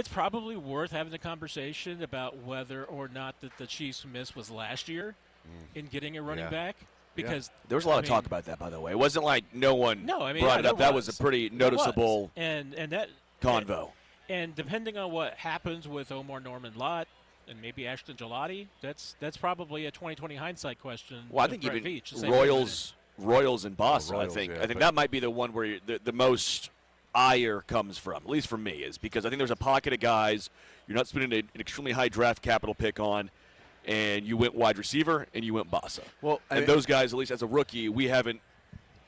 [SPEAKER 7] probably worth having a conversation about whether or not that the Chiefs' miss was last year in getting a running back. Because
[SPEAKER 1] there was a lot of talk about that, by the way. It wasn't like no one brought it up. That was a pretty noticeable
[SPEAKER 7] and that
[SPEAKER 1] convo.
[SPEAKER 7] And depending on what happens with Omar Norman-Lott and maybe Ashton Gelati, that's probably a 2020 hindsight question.
[SPEAKER 1] Well, I think even Royals and Bossa. I think that might be the one where the most ire comes from, at least for me, is because I think there's a pocket of guys you're not spending an extremely high draft capital pick on, and you went wide receiver and you went Bossa.
[SPEAKER 2] Well,
[SPEAKER 1] and those guys, at least as a rookie, we haven't.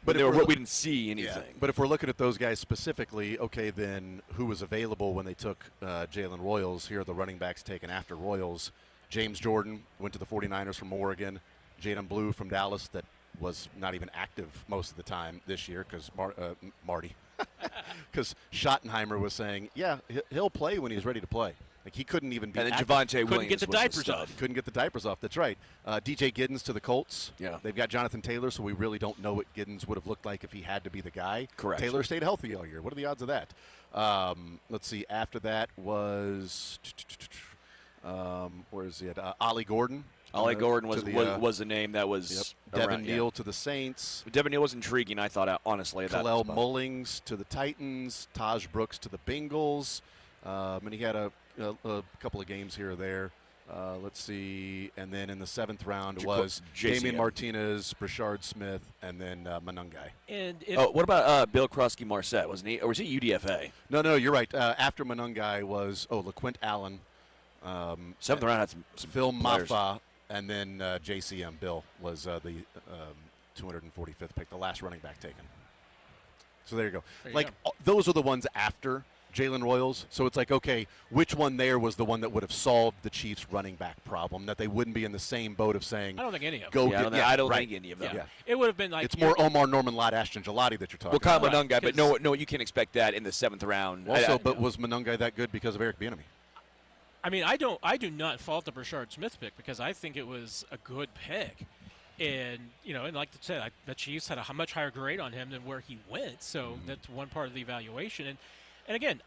[SPEAKER 1] But we didn't see anything.
[SPEAKER 2] Yeah. But if we're looking at those guys specifically, okay, then who was available when they took Jalen Royals? Here are the running backs taken after Royals. James Jordan went to the 49ers from Oregon. Jaden Blue from Dallas, that was not even active most of the time this year because Marty. Because Schottenheimer was saying, yeah, he'll play when he's ready to play. Like, he couldn't even be.
[SPEAKER 1] And then
[SPEAKER 2] active.
[SPEAKER 1] Javonte Williams
[SPEAKER 7] couldn't get the diapers off.
[SPEAKER 2] Couldn't get the diapers off. That's right. DJ Giddens to the Colts.
[SPEAKER 1] Yeah.
[SPEAKER 2] They've got Jonathan Taylor, so we really don't know what Giddens would have looked like if he had to be the guy.
[SPEAKER 1] Correct.
[SPEAKER 2] Taylor stayed healthy all year. What are the odds of that? Let's see. After that was where is he at? Ollie Gordon.
[SPEAKER 1] Ollie Gordon was the name that was
[SPEAKER 2] Devin Neal to the Saints.
[SPEAKER 1] Devin Neal was intriguing, I thought, honestly.
[SPEAKER 2] Khalil Mullings to the Titans. Taj Brooks to the Bengals. And he had a couple of games here or there. Let's see. And then in the 7th round was Damian Martinez, Brashard Smith, and then Manungai.
[SPEAKER 7] And
[SPEAKER 1] what about Bill Krosky-Marset? Wasn't he? Or was he UDFA?
[SPEAKER 2] No, you're right. After Manungai was, LaQuint Allen.
[SPEAKER 1] 7th round had some
[SPEAKER 2] Phil
[SPEAKER 1] players.
[SPEAKER 2] Maffa, and then JCM Bill was the 245th pick, the last running back taken. So there you go. Those are the ones after Jalen Royals. So it's like, okay, which one there was the one that would have solved the Chiefs' running back problem, that they wouldn't be in the same boat of saying,
[SPEAKER 7] I don't think any of them.
[SPEAKER 2] Go
[SPEAKER 1] I don't think any of them.
[SPEAKER 7] Yeah. It would have been like
[SPEAKER 2] it's more Omar Norman-Lott, Ashton Gelati that you're talking about.
[SPEAKER 1] Well, Kyle Manungai, but no, you can't expect that in the 7th round.
[SPEAKER 2] Also, but was Manungai that good because of Eric Bieniemy?
[SPEAKER 7] I mean, I do not fault the Brashard Smith pick because I think it was a good pick. And, and like I said, the Chiefs had a much higher grade on him than where he went. So that's one part of the evaluation. And again,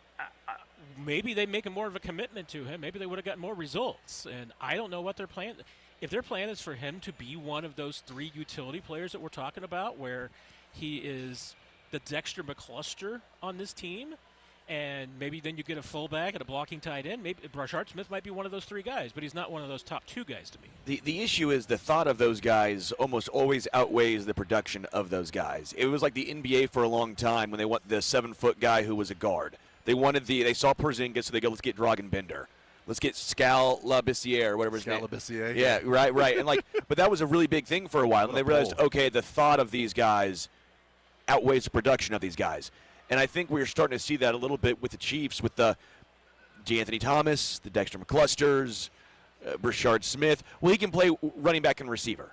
[SPEAKER 7] maybe they make more of a commitment to him. Maybe they would have gotten more results. And I don't know what their plan. If their plan is for him to be one of those 3 utility players that we're talking about, where he is the Dexter McCluster on this team, and maybe then you get a fullback and a blocking tight end. Maybe Brashard Smith might be one of those 3 guys, but he's not one of those top 2 guys to me.
[SPEAKER 1] The issue is the thought of those guys almost always outweighs the production of those guys. It was like the NBA for a long time when they want the 7-foot guy who was a guard. They saw Porzingis, so they go, let's get Dragan-Bender. Let's get Scal Labissiere, whatever his name.
[SPEAKER 2] Labissiere.
[SPEAKER 1] Yeah, right. And but that was a really big thing for a while. And they realized, okay, the thought of these guys outweighs the production of these guys. And I think we're starting to see that a little bit with the Chiefs, with the D'Anthony Thomas, the Dexter McClusters, Brashard Smith. Well, he can play running back and receiver.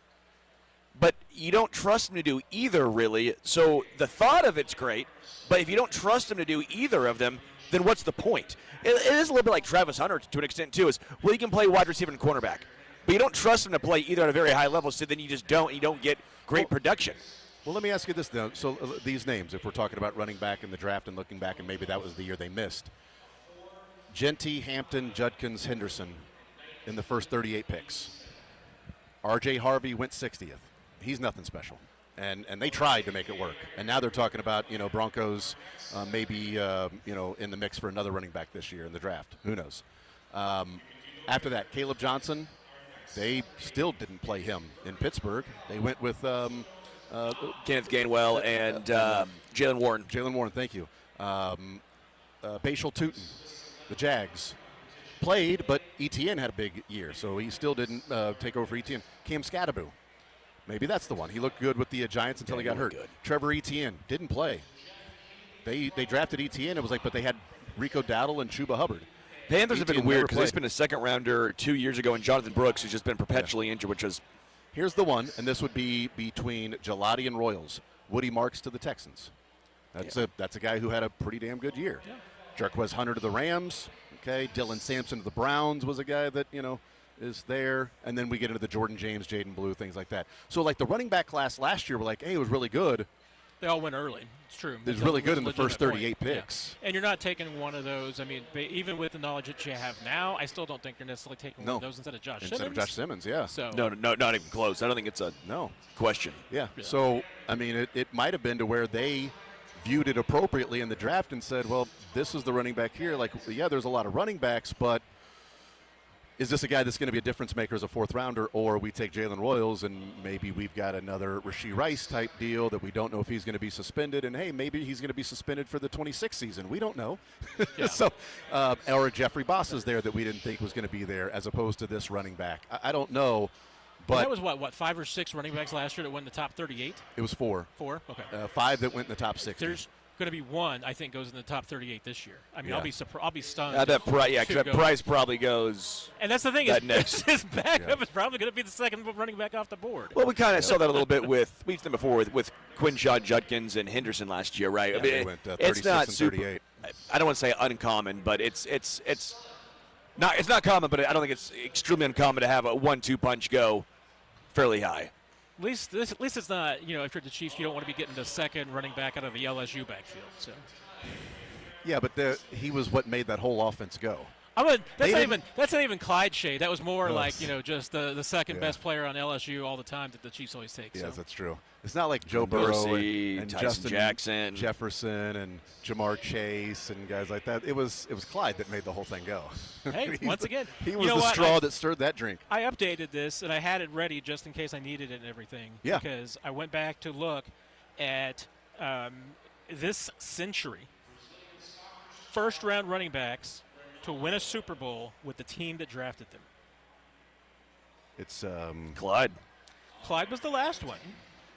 [SPEAKER 1] But you don't trust him to do either, really. So the thought of it's great, but if you don't trust him to do either of them, then what's the point? It is a little bit like Travis Hunter to an extent, too. He can play wide receiver and cornerback. But you don't trust him to play either at a very high level, so then you just don't. You don't get great production.
[SPEAKER 2] Well, let me ask you this, though. So these names, if we're talking about running back in the draft and looking back, and maybe that was the year they missed. Genty, Hampton, Judkins, Henderson in the first 38 picks. R.J. Harvey went 60th. He's nothing special. And they tried to make it work. And now they're talking about, Broncos maybe, in the mix for another running back this year in the draft. Who knows? After that, Caleb Johnson, they still didn't play him in Pittsburgh. They went with
[SPEAKER 1] Kenneth Gainwell and Jalen Warren.
[SPEAKER 2] Jalen Warren, thank you. Bashal Tootin, the Jags. Played, but Etienne had a big year, so he still didn't take over for Etienne. Cam Scatterbo, maybe that's the one. He looked good with the Giants until he got hurt.
[SPEAKER 1] Good.
[SPEAKER 2] Trevor Etienne didn't play. They drafted Etienne. It was like, but they had Rico Dowdle and Chuba Hubbard.
[SPEAKER 1] Panthers have been
[SPEAKER 2] Etienne
[SPEAKER 1] weird
[SPEAKER 2] never
[SPEAKER 1] because he's
[SPEAKER 2] played.
[SPEAKER 1] been a second rounder 2 years ago, and Jonathan Brooks, who's just been perpetually injured, which is.
[SPEAKER 2] Here's the one, and this would be between Gelati and Royals. Woody Marks to the Texans. That's a guy who had a pretty damn good year.
[SPEAKER 7] Yeah.
[SPEAKER 2] Jarquez Hunter to the Rams. Okay, Dylan Sampson to the Browns was a guy that is there, and then we get into the Jordan James, Jaden Blue, things like that. So like the running back class last year, we're like, hey, it was really good.
[SPEAKER 7] They all went early. It's true.
[SPEAKER 2] It was really good in the first
[SPEAKER 7] legitimate
[SPEAKER 2] 38
[SPEAKER 7] point.
[SPEAKER 2] picks.
[SPEAKER 7] Yeah. And you're not taking one of those. I mean, even with the knowledge that you have now, I still don't think you're necessarily taking one of those instead of Josh Simmons.
[SPEAKER 2] Instead of Josh Simmons, yeah.
[SPEAKER 7] So
[SPEAKER 1] No, not even close. I don't think it's a question.
[SPEAKER 2] Yeah. So, I mean, it might have been to where they viewed it appropriately in the draft and said, well, this is the running back here. Like, yeah, there's a lot of running backs, but is this a guy that's going to be a difference maker as a fourth rounder, or we take Jalen Royals and maybe we've got another Rashee Rice type deal that we don't know if he's going to be suspended, and hey, maybe he's going to be suspended for the 26th season. We don't know.
[SPEAKER 7] Yeah.
[SPEAKER 2] So, or Jeffrey Boss is there that we didn't think was going to be there as opposed to this running back. I don't know. But
[SPEAKER 7] that was what 5 or 6 running backs last year that went in the top 38?
[SPEAKER 2] It was 4.
[SPEAKER 7] 4? Okay.
[SPEAKER 2] 5 that went in the top 60.
[SPEAKER 7] There's going to be one I think goes in the top 38 this year. I mean,
[SPEAKER 2] Yeah.
[SPEAKER 7] I'll be stunned.
[SPEAKER 1] That Price probably goes.
[SPEAKER 7] And that's the thing
[SPEAKER 1] that
[SPEAKER 7] is
[SPEAKER 1] next.
[SPEAKER 7] his backup is probably going to be the second running back off the board.
[SPEAKER 1] Well, we kind of saw that a little bit we've seen before with Quinshaw Judkins and Henderson last year, right?
[SPEAKER 2] Yeah,
[SPEAKER 1] I mean,
[SPEAKER 2] they went 36
[SPEAKER 1] it's not
[SPEAKER 2] and
[SPEAKER 1] super.
[SPEAKER 2] 38.
[SPEAKER 1] I don't want to say uncommon, but it's not common, but I don't think it's extremely uncommon to have a 1-2 punch go fairly high.
[SPEAKER 7] At least it's not. If you're the Chiefs, you don't want to be getting the second running back out of the LSU backfield. So.
[SPEAKER 2] Yeah, but he was what made that whole offense go.
[SPEAKER 7] That's not even Clyde shade. That was more like just the second best player on LSU all the time that the Chiefs always take.
[SPEAKER 2] Yes,
[SPEAKER 7] so.
[SPEAKER 2] that's true. It's not like Joe Burrow and
[SPEAKER 1] Tyson
[SPEAKER 2] Justin
[SPEAKER 1] Jackson,
[SPEAKER 2] Jefferson, and Jamar Chase and guys like that. It was Clyde that made the whole thing go.
[SPEAKER 7] Hey, once again,
[SPEAKER 2] he was the straw that stirred that drink.
[SPEAKER 7] I updated this and I had it ready just in case I needed it and everything.
[SPEAKER 2] Yeah.
[SPEAKER 7] Because I went back to look at this century first-round running backs to win a Super Bowl with the team that drafted them.
[SPEAKER 2] It's
[SPEAKER 1] Clyde.
[SPEAKER 7] Clyde was the last one.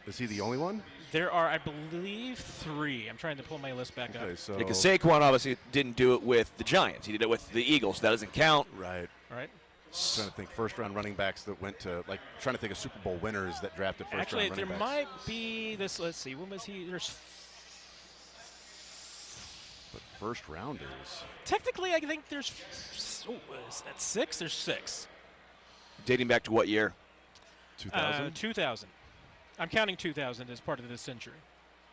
[SPEAKER 2] Is he the only one?
[SPEAKER 7] There are, I believe, 3. I'm trying to pull my list back up.
[SPEAKER 2] So
[SPEAKER 1] Because Saquon obviously didn't do it with the Giants. He did it with the Eagles. So that doesn't count.
[SPEAKER 2] Right.
[SPEAKER 7] Right.
[SPEAKER 2] Trying to think first-round running backs that went to trying to think of Super Bowl winners that drafted first-round
[SPEAKER 7] Actually,
[SPEAKER 2] running
[SPEAKER 7] there
[SPEAKER 2] backs.
[SPEAKER 7] might be this. Let's see. When was he? There's
[SPEAKER 2] But first-rounders.
[SPEAKER 7] technically, I think there's. Is that 6? There's 6.
[SPEAKER 1] Dating back to what year?
[SPEAKER 2] 2000.
[SPEAKER 7] 2000. I'm counting 2000 as part of this century,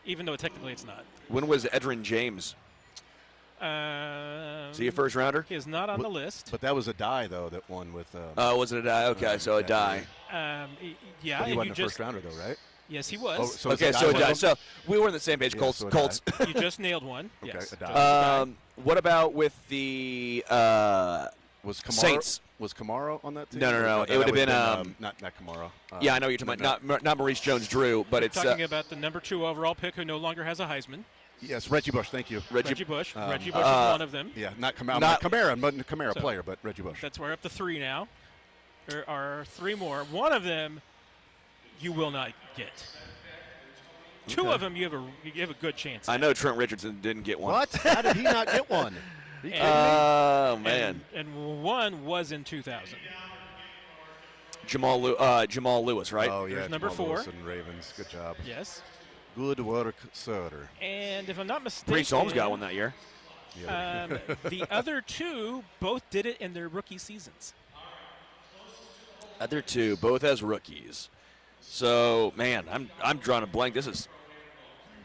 [SPEAKER 7] even though technically it's not.
[SPEAKER 1] When was Edgerrin James? Is he a first rounder?
[SPEAKER 7] He is not on the list.
[SPEAKER 2] But that was a die though that won with.
[SPEAKER 1] Was it a die? Okay, so a die.
[SPEAKER 7] Yeah,
[SPEAKER 2] But he
[SPEAKER 7] and
[SPEAKER 2] wasn't
[SPEAKER 7] you
[SPEAKER 2] a first rounder though, right?
[SPEAKER 7] Yes, he was.
[SPEAKER 2] Oh, so
[SPEAKER 1] Okay,
[SPEAKER 2] it's
[SPEAKER 1] so a
[SPEAKER 2] one
[SPEAKER 1] die.
[SPEAKER 2] of them?
[SPEAKER 1] So we were on the same page.
[SPEAKER 2] Yeah,
[SPEAKER 1] Colts.
[SPEAKER 2] so a
[SPEAKER 1] Colts.
[SPEAKER 7] You just nailed one.
[SPEAKER 2] Okay,
[SPEAKER 7] Yes.
[SPEAKER 2] a die.
[SPEAKER 1] What about with the
[SPEAKER 2] Was Kamara,
[SPEAKER 1] Saints?
[SPEAKER 2] Was Kamara on that team?
[SPEAKER 1] No.
[SPEAKER 2] That
[SPEAKER 1] It would have
[SPEAKER 2] would've
[SPEAKER 1] been
[SPEAKER 2] not Kamara.
[SPEAKER 1] Yeah, I know what you're talking about. Not Maurice Jones-Drew, but it's
[SPEAKER 7] Talking about the number 2 overall pick who no longer has a Heisman.
[SPEAKER 2] Yes, Reggie Bush. Thank you.
[SPEAKER 7] Reggie Bush. Reggie Bush is one of them.
[SPEAKER 2] Yeah, not Kamara. Not Kamara. I'm not a Kamara
[SPEAKER 7] So,
[SPEAKER 2] player, but Reggie Bush.
[SPEAKER 7] That's we're up to 3 now. There are 3 more. One of them you will not get. 2 of them you have a good chance.
[SPEAKER 1] I know Trent Richardson didn't get one.
[SPEAKER 2] What? How did he not get one? Are you kidding me?
[SPEAKER 1] Oh man.
[SPEAKER 7] And one was in 2000.
[SPEAKER 1] Jamal Lewis, right?
[SPEAKER 2] Oh yeah,
[SPEAKER 7] There's number
[SPEAKER 2] Jamal
[SPEAKER 7] 4.
[SPEAKER 2] Lewis and Ravens. Good job.
[SPEAKER 7] Yes.
[SPEAKER 2] Good work, sir.
[SPEAKER 7] And if I'm not mistaken,
[SPEAKER 1] Priest Holmes got one that year.
[SPEAKER 2] Yeah.
[SPEAKER 7] the other 2 both did it in their rookie seasons.
[SPEAKER 1] Other 2, both as rookies. So man, I'm drawing a blank. This is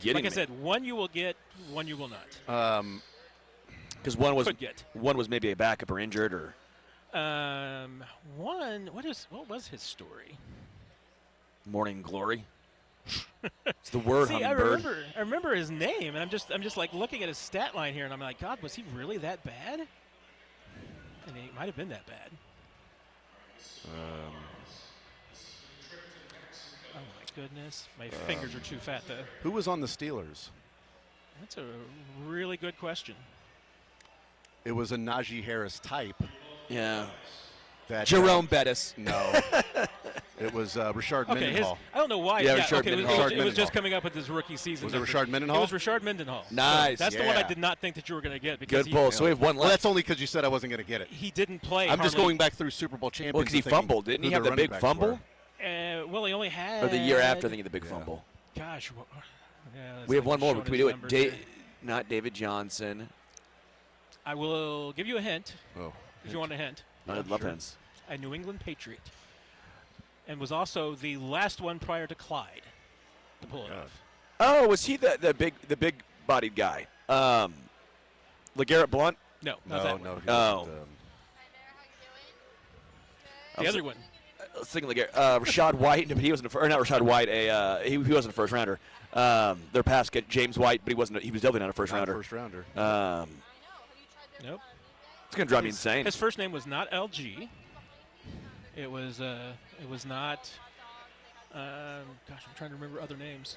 [SPEAKER 1] getting
[SPEAKER 7] Like I said, one you will get, one you will not.
[SPEAKER 1] because one was maybe a backup or injured or.
[SPEAKER 7] One. What was his story?
[SPEAKER 1] Morning Glory. It's the word
[SPEAKER 7] See,
[SPEAKER 1] hummingbird.
[SPEAKER 7] I remember his name, and I'm just like looking at his stat line here, and I'm like, God, was he really that bad? And he might have been that bad. Oh, my goodness. My fingers are too fat, though.
[SPEAKER 2] Who was on the Steelers?
[SPEAKER 7] That's a really good question.
[SPEAKER 2] It was a Najee Harris type.
[SPEAKER 1] Yeah.
[SPEAKER 2] That
[SPEAKER 1] Jerome Bettis.
[SPEAKER 2] No. It was Rashard Mendenhall.
[SPEAKER 7] I don't know why.
[SPEAKER 1] Yeah, Rashard
[SPEAKER 7] okay,
[SPEAKER 1] Mendenhall.
[SPEAKER 7] it was just coming up with his rookie season.
[SPEAKER 2] Was it Rashard Mendenhall?
[SPEAKER 7] It was Rashard Mendenhall.
[SPEAKER 1] Nice.
[SPEAKER 7] That's the one I
[SPEAKER 2] Yeah.
[SPEAKER 7] did not think that you were going to get. Because
[SPEAKER 1] Good pull. So we have one
[SPEAKER 2] Well,
[SPEAKER 1] left.
[SPEAKER 2] that's only because you said I wasn't going to get it.
[SPEAKER 7] He didn't play.
[SPEAKER 2] I'm just
[SPEAKER 7] hardly-
[SPEAKER 2] going back through Super Bowl champions.
[SPEAKER 1] Well, because he
[SPEAKER 2] and thinking
[SPEAKER 1] fumbled. Didn't
[SPEAKER 2] who
[SPEAKER 1] he have
[SPEAKER 2] their
[SPEAKER 1] the
[SPEAKER 2] running
[SPEAKER 1] big
[SPEAKER 2] backs
[SPEAKER 1] fumble?
[SPEAKER 2] were.
[SPEAKER 7] Well, he only had.
[SPEAKER 1] Or the year after, I think, the big fumble.
[SPEAKER 7] Gosh. Yeah, that's
[SPEAKER 1] We have
[SPEAKER 7] like
[SPEAKER 1] one more.
[SPEAKER 7] showing
[SPEAKER 1] Can we
[SPEAKER 7] his
[SPEAKER 1] do it?
[SPEAKER 7] numbers here.
[SPEAKER 1] Not David Johnson.
[SPEAKER 7] I will give you a hint.
[SPEAKER 2] Oh.
[SPEAKER 7] If you want a hint.
[SPEAKER 1] I'd love hints.
[SPEAKER 7] A New England Patriot. And was also the last one prior to Clyde to pull it off.
[SPEAKER 1] Oh, was he the big bodied guy? LeGarrette Blunt?
[SPEAKER 7] No, not
[SPEAKER 2] No,
[SPEAKER 7] that
[SPEAKER 2] no.
[SPEAKER 7] one.
[SPEAKER 2] he
[SPEAKER 1] Oh.
[SPEAKER 2] wasn't,
[SPEAKER 7] The other one.
[SPEAKER 1] I was thinking LeGarrette. Rashad White, but he wasn't. Or not Rashad White. He wasn't a first rounder. Their pass get James White, but he wasn't. He was definitely not a first
[SPEAKER 2] not
[SPEAKER 1] rounder.
[SPEAKER 2] First rounder.
[SPEAKER 7] Nope.
[SPEAKER 1] It's gonna drive me insane.
[SPEAKER 7] His first name was not LG. It was not. Gosh, I'm trying to remember other names.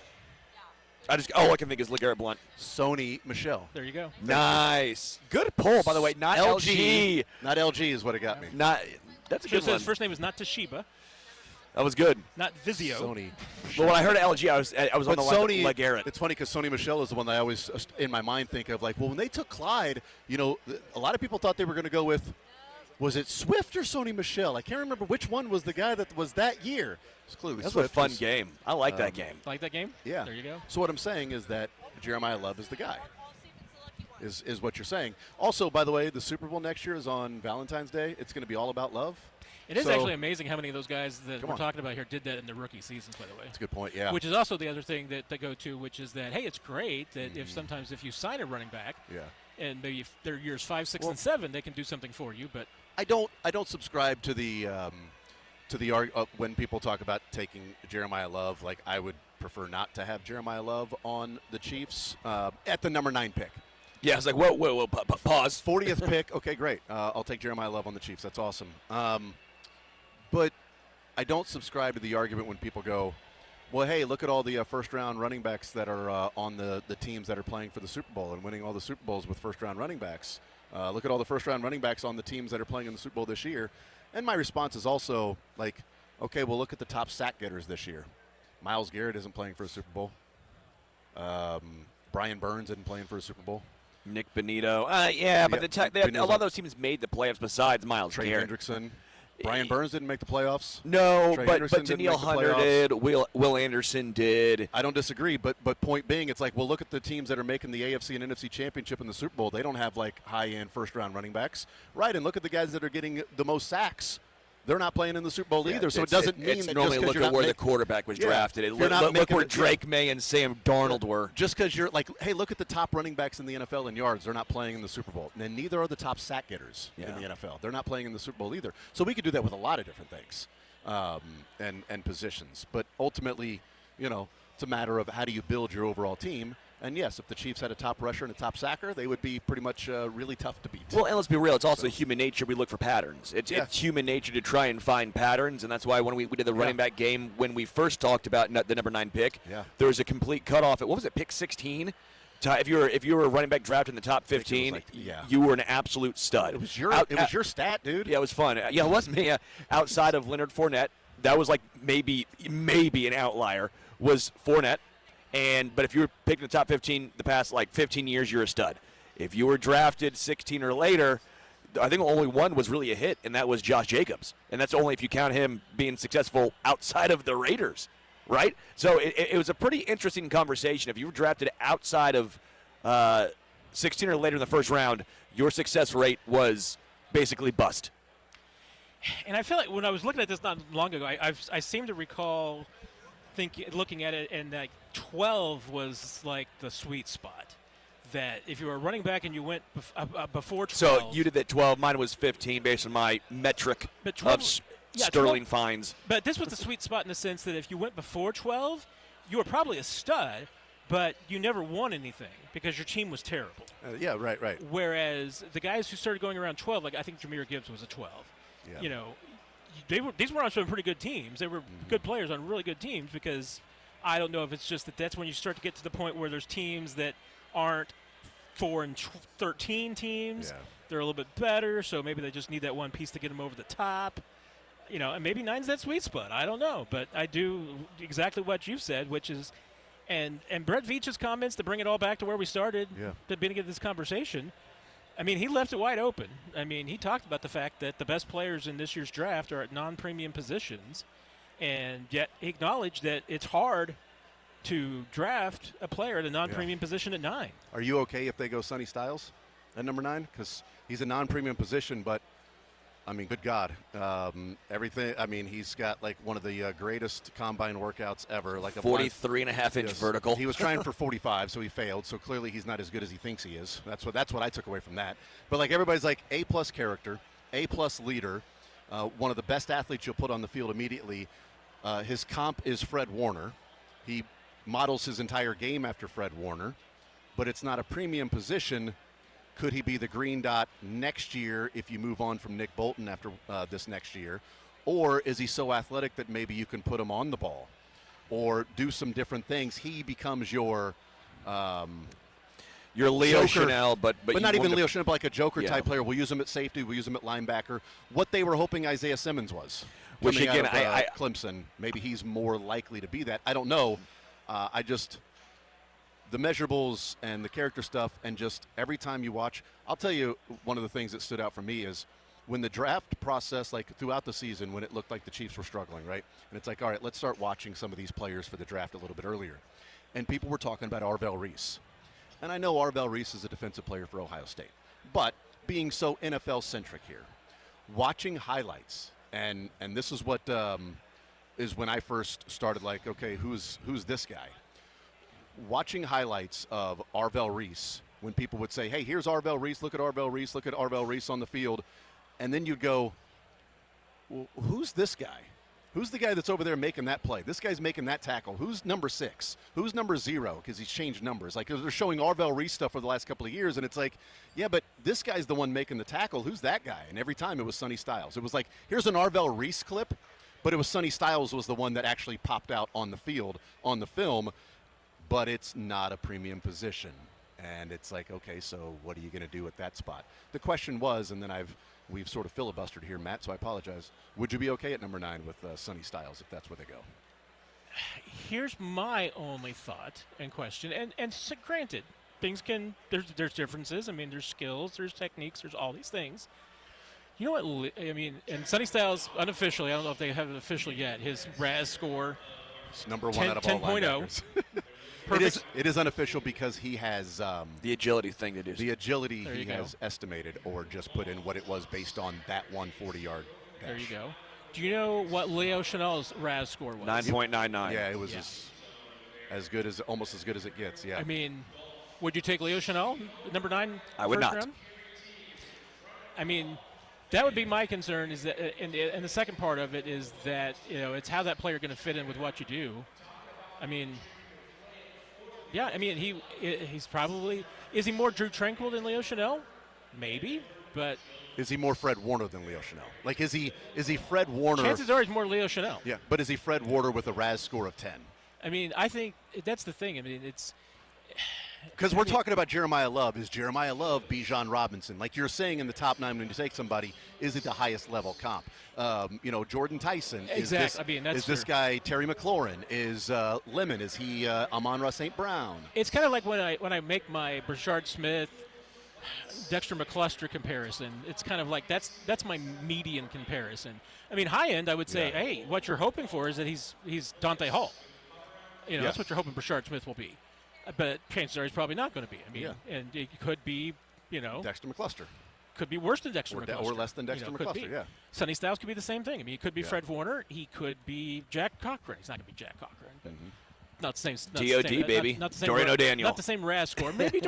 [SPEAKER 1] All I can think is LeGarrette Blunt.
[SPEAKER 2] Sony Michelle.
[SPEAKER 7] There you go.
[SPEAKER 1] Nice, good pull by the way. Not LG.
[SPEAKER 2] Not LG is what it got me.
[SPEAKER 1] Not. That's a
[SPEAKER 7] Should
[SPEAKER 1] good
[SPEAKER 7] say
[SPEAKER 1] one.
[SPEAKER 7] his first name is not Toshiba,
[SPEAKER 1] That was good.
[SPEAKER 7] not Vizio.
[SPEAKER 2] Sony.
[SPEAKER 1] But when I heard LG, I was on
[SPEAKER 2] But
[SPEAKER 1] the line
[SPEAKER 2] Sony,
[SPEAKER 1] with LeGarrette.
[SPEAKER 2] it's funny because Sony Michelle is the one that I always, in my mind, think of. Like, well, when they took Clyde, a lot of people thought they were going to go with, was it Swift or Sony Michelle? I can't remember which one was the guy that was that year. It's clearly
[SPEAKER 1] That was
[SPEAKER 2] Swift.
[SPEAKER 1] a fun game. I like that game.
[SPEAKER 7] Like that game?
[SPEAKER 2] Yeah.
[SPEAKER 7] There you go.
[SPEAKER 2] So what I'm saying is that Jeremiah Love is the guy. Is what you're saying. Also, by the way, the Super Bowl next year is on Valentine's Day. It's going to be all about love.
[SPEAKER 7] It is
[SPEAKER 2] So-
[SPEAKER 7] actually amazing how many of those guys that
[SPEAKER 2] Come
[SPEAKER 7] we're
[SPEAKER 2] on.
[SPEAKER 7] talking about here did that in their rookie seasons, by the way.
[SPEAKER 2] That's a good point. Yeah.
[SPEAKER 7] Which is also the other thing that they go to, which is that, hey, it's great that if sometimes if you sign a running back
[SPEAKER 2] yeah.
[SPEAKER 7] and maybe if they're years 5, 6, and 7, they can do something for you. But
[SPEAKER 2] I don't subscribe to the when people talk about taking Jeremiah Love. Like, I would prefer not to have Jeremiah Love on the Chiefs at the number 9 pick.
[SPEAKER 1] Yeah, I was like, whoa, pause.
[SPEAKER 2] 40th pick. Okay, great. I'll take Jeremiah Love on the Chiefs. That's awesome. But I don't subscribe to the argument when people go, well, hey, look at all the first-round running backs that are on the teams that are playing for the Super Bowl and winning all the Super Bowls with first-round running backs. Look at all the first-round running backs on the teams that are playing in the Super Bowl this year. And my response is also like, okay, well, look at the top sack getters this year. Myles Garrett isn't playing for a Super Bowl. Brian Burns isn't playing for a Super Bowl.
[SPEAKER 1] Nick Benito. Yeah, but a lot of those teams made the playoffs besides Miles
[SPEAKER 2] Trey
[SPEAKER 1] Garrett.
[SPEAKER 2] Hendrickson. Brian Burns didn't make the playoffs.
[SPEAKER 1] No,
[SPEAKER 2] Trey
[SPEAKER 1] but
[SPEAKER 2] Henderson didn't
[SPEAKER 1] Danielle
[SPEAKER 2] make the
[SPEAKER 1] Hunter
[SPEAKER 2] playoffs.
[SPEAKER 1] did. Will Anderson did.
[SPEAKER 2] I don't disagree, but point being, it's like, well, look at the teams that are making the AFC and NFC championship in the Super Bowl. They don't have like high-end first-round running backs, right? And look at the guys that are getting the most sacks. They're not playing in the Super Bowl either, so it doesn't mean
[SPEAKER 1] it's
[SPEAKER 2] that
[SPEAKER 1] normally
[SPEAKER 2] just 'cause
[SPEAKER 1] look
[SPEAKER 2] you're
[SPEAKER 1] at
[SPEAKER 2] not
[SPEAKER 1] where the
[SPEAKER 2] making-
[SPEAKER 1] quarterback was
[SPEAKER 2] Yeah,
[SPEAKER 1] drafted.
[SPEAKER 2] you're not
[SPEAKER 1] Look
[SPEAKER 2] making
[SPEAKER 1] where
[SPEAKER 2] it-
[SPEAKER 1] Drake May and Sam Darnold were.
[SPEAKER 2] Just because you're like, hey, look at the top running backs in the NFL in yards. They're not playing in the Super Bowl. And neither are the top sack getters in the NFL. They're not playing in the Super Bowl either. So we could do that with a lot of different things and positions. But ultimately, it's a matter of how do you build your overall team. And, yes, if the Chiefs had a top rusher and a top sacker, they would be pretty much really tough to beat.
[SPEAKER 1] Well, and let's be real. It's also human nature. We look for patterns. It's human nature to try and find patterns, and that's why when we did the running back game, when we first talked about the number 9 pick, there was a complete cutoff at, what was it, pick 16? If you were a running back drafted in the top 15, you were an absolute stud.
[SPEAKER 2] It was your stat, dude.
[SPEAKER 1] Yeah, it was fun. Yeah, it wasn't me. Outside of Leonard Fournette, that was like maybe an outlier, was Fournette. But if you were picked in the top 15 the past, 15 years, you're a stud. If you were drafted 16 or later, I think only one was really a hit, and that was Josh Jacobs. And that's only if you count him being successful outside of the Raiders, right? So it was a pretty interesting conversation. If you were drafted outside of 16 or later in the first round, your success rate was basically bust.
[SPEAKER 7] And I feel like when I was looking at this not long ago, I seem to recall looking at it, and 12 was like the sweet spot. That if you were a running back and you went before 12.
[SPEAKER 1] So you did that 12. Mine was 15 based on my metric
[SPEAKER 7] But 12,
[SPEAKER 1] of sterling fines.
[SPEAKER 7] But this was the sweet spot in the sense that if you went before 12, you were probably a stud, but you never won anything because your team was terrible. Whereas the guys who started going around 12, like I think Jahmyr Gibbs was a 12.
[SPEAKER 2] Yeah.
[SPEAKER 7] these were on some pretty good teams. They were good players on really good teams, because I don't know if it's just that's when you start to get to the point where there's teams that aren't 4-13 teams.
[SPEAKER 2] Yeah.
[SPEAKER 7] They're a little bit better, so maybe they just need that one piece to get them over the top. And maybe 9's that sweet spot. I don't know, but I do exactly what you've said, which is, and Brett Veach's comments to bring it all back to where we started at the beginning of this conversation. I mean, he left it wide open. I mean, he talked about the fact that the best players in this year's draft are at non-premium positions, and yet he acknowledged that it's hard to draft a player at a non-premium position at 9.
[SPEAKER 2] Are you okay if they go Sonny Styles at number 9? Because he's a non-premium position, but I mean, good God, everything. I mean, he's got like one of the greatest combine workouts ever, like a
[SPEAKER 1] 43.5-inch vertical.
[SPEAKER 2] He was trying for 45, so he failed. So clearly, he's not as good as he thinks he is. That's what I took away from that. But like everybody's like A+ character, A+ leader, one of the best athletes you'll put on the field immediately. His comp is Fred Warner. He models his entire game after Fred Warner, but it's not a premium position. Could he be the green dot next year if you move on from Nick Bolton after this next year? Or is he so athletic that maybe you can put him on the ball or do some different things? He becomes your
[SPEAKER 1] Leo
[SPEAKER 2] Joker,
[SPEAKER 1] Chanel, but
[SPEAKER 2] not even Leo Chanel, but like a Joker type player. We'll use him at safety. We'll use him at linebacker. What they were hoping Isaiah Simmons was.
[SPEAKER 1] Which again,
[SPEAKER 2] out of, Clemson, maybe he's more likely to be that. I don't know. The measurables and the character stuff, and just every time you watch, I'll tell you one of the things that stood out for me is when the draft process, like throughout the season, when it looked like the Chiefs were struggling, right? And it's like, all right, let's start watching some of these players for the draft a little bit earlier. And people were talking about Arvell Reese. And I know Arvell Reese is a defensive player for Ohio State. But being so NFL-centric here, watching highlights, and this is what is when I first started like, okay, who's this guy? Watching highlights of Arvell Reese, when people would say, hey, here's Arvell Reese, look at Arvell Reese, look at Arvell Reese on the field, and then you'd go, well, who's this guy? Who's the guy that's over there making that play? This guy's making that tackle. Who's number 6? Who's number 0? Because he's changed numbers. Like, they're showing Arvell Reese stuff for the last couple of years, and it's like, yeah, but this guy's the one making the tackle. Who's that guy? And every time it was Sonny Styles. It was like, here's an Arvell Reese clip, but it was Sonny Styles was the one that actually popped out on the field, on the film, but it's not a premium position. And it's like, okay, so what are you going to do at that spot? The question was, and then we've sort of filibustered here, Matt, so I apologize. Would you be okay at number 9 with Sonny Styles if that's where they go?
[SPEAKER 7] Here's my only thought and question. And so granted, things can, there's differences. I mean, there's skills, there's techniques, there's all these things. You know what, I mean, and Sonny Styles, unofficially, I don't know if they have it official yet, his RAS score.
[SPEAKER 2] It's number 1 out of all linebackers. It is unofficial because he has
[SPEAKER 1] the agility thing to do.
[SPEAKER 2] The agility he has estimated or just put in what it was based on that 140-yard dash.
[SPEAKER 7] There you go. Do you know what Leo Chanel's RAS score was?
[SPEAKER 1] 9.99.
[SPEAKER 2] Yeah, it was almost as good as it gets. Yeah.
[SPEAKER 7] I mean, would you take Leo Chanel, number 9?
[SPEAKER 1] I would not.
[SPEAKER 7] Round? I mean, that would be my concern. Is that, and the second part of it is that it's how that player going to fit in with what you do. I mean. Yeah, I mean, he's probably – is he more Drew Tranquil than Leo Chanel? Maybe, but –
[SPEAKER 2] Is he more Fred Warner than Leo Chanel? Like, is he Fred Warner?
[SPEAKER 7] Chances are he's more Leo Chanel.
[SPEAKER 2] Yeah, but is he Fred Warner with a RAS score of 10?
[SPEAKER 7] I mean, I think that's the thing. I mean, it's –
[SPEAKER 2] because we're talking about Jeremiah Love. Is Jeremiah Love Bijan Robinson? Like you're saying in the top 9 when you take somebody, is it the highest level comp? Jordan Tyson.
[SPEAKER 7] Exactly.
[SPEAKER 2] Is this guy Terry McLaurin? Is Lemon? Is he Amon-Ra St. Brown?
[SPEAKER 7] It's kind of like when I make my Brashard Smith, Dexter McCluster comparison. It's kind of like that's my median comparison. I mean, high end, I would say, hey, what you're hoping for is that he's Dante Hall. That's what you're hoping Brashard Smith will be. But chances are he's probably not going to be. I mean, and it could be,
[SPEAKER 2] Dexter McCluster.
[SPEAKER 7] Could be worse than Dexter McCluster.
[SPEAKER 2] Or less than Dexter McCluster, yeah.
[SPEAKER 7] Sonny Styles could be the same thing. I mean, he could be Fred Warner. He could be Jack Cochran. He's not going to be Jack Cochran. But not the same.
[SPEAKER 1] DOD, baby.
[SPEAKER 7] Not the same
[SPEAKER 1] Dorian O'Daniel.
[SPEAKER 7] Not the same RAS score. Maybe a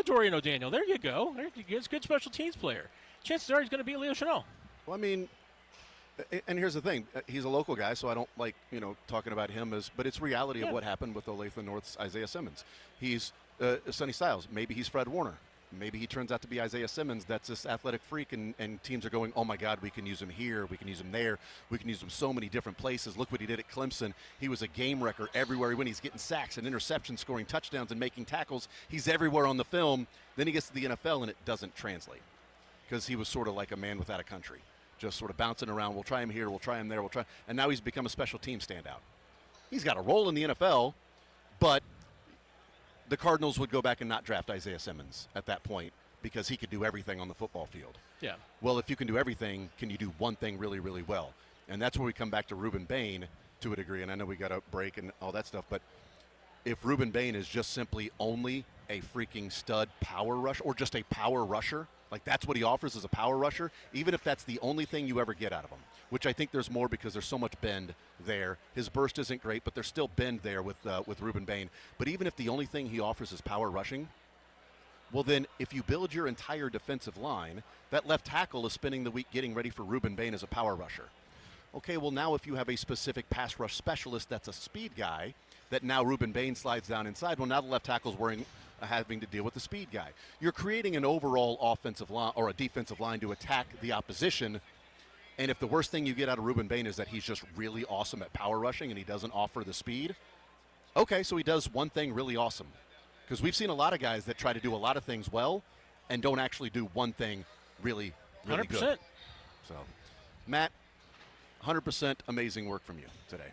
[SPEAKER 7] Dorian O'Daniel. There you go. He's a good special teams player. Chances are he's going to be Leo Chanel.
[SPEAKER 2] Well, I mean, and here's the thing. He's a local guy, so I don't like, talking about him but it's reality of what happened with Olathe North's Isaiah Simmons. He's Sonny Styles. Maybe he's Fred Warner. maybe he turns out to be Isaiah Simmons. That's this athletic freak, and teams are going, oh, my God, we can use him here. We can use him there. We can use him so many different places. Look what he did at Clemson. He was a game wrecker everywhere he went. He's getting sacks and interceptions, scoring touchdowns and making tackles. He's everywhere on the film. Then he gets to the NFL, and it doesn't translate because he was sort of like a man without a country, just sort of bouncing around. We'll try him here. We'll try him there. And now he's become a special team standout. He's got a role in the NFL, but the Cardinals would go back and not draft Isaiah Simmons at that point because he could do everything on the football field.
[SPEAKER 7] Yeah.
[SPEAKER 2] Well, if you can do everything, can you do one thing really, really well? And that's where we come back to Reuben Bain to a degree. And I know we got a break and all that stuff, but if Reuben Bain is just simply only a freaking stud power rush or just a power rusher, like that's what he offers as a power rusher, even if that's the only thing you ever get out of him, which I think there's more because there's so much bend there. His burst isn't great, but there's still bend there with Reuben Bain. But even if the only thing he offers is power rushing, well then if you build your entire defensive line, that left tackle is spending the week getting ready for Reuben Bain as a power rusher. Okay, well now if you have a specific pass rush specialist that's a speed guy, that now Reuben Bain slides down inside, well now the left tackle's having to deal with the speed guy. You're creating an overall offensive line or a defensive line to attack the opposition. And if the worst thing you get out of Reuben Bain is that he's just really awesome at power rushing and he doesn't offer the speed, okay, so he does one thing really awesome. Because we've seen a lot of guys that try to do a lot of things well and don't actually do one thing really, really
[SPEAKER 7] 100%.
[SPEAKER 2] good. So, Matt, 100% amazing work from you today.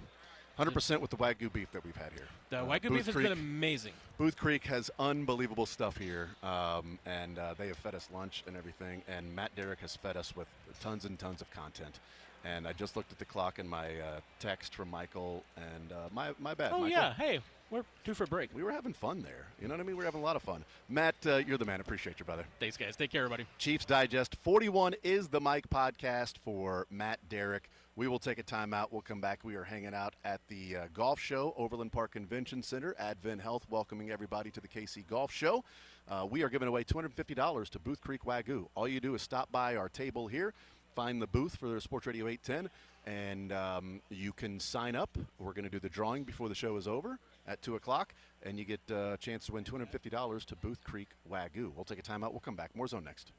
[SPEAKER 2] 100% with the Wagyu beef that we've had here.
[SPEAKER 7] The Wagyu beef has been amazing.
[SPEAKER 2] Booth Creek has unbelievable stuff here, and they have fed us lunch and everything, and Matt Derrick has fed us with tons and tons of content. And I just looked at the clock in my text from Michael, and my bad,
[SPEAKER 7] Oh,
[SPEAKER 2] Michael.
[SPEAKER 7] yeah. Hey, we're due for a break.
[SPEAKER 2] We were having fun there. You know what I mean? We were having a lot of fun. Matt, you're the man. Appreciate you, brother.
[SPEAKER 7] Thanks, guys. Take care, everybody.
[SPEAKER 2] Chiefs Digest 41 is the Mike podcast for Matt Derrick. We will take a timeout. We'll come back. We are hanging out at the golf show, Overland Park Convention Center, Advent Health, welcoming everybody to the KC Golf Show. We are giving away $250 to Booth Creek Wagyu. All you do is stop by our table here, find the booth for Sports Radio 810, and you can sign up. We're going to do the drawing before the show is over at 2 o'clock, and you get a chance to win $250 to Booth Creek Wagyu. We'll take a timeout. We'll come back. More Zone next.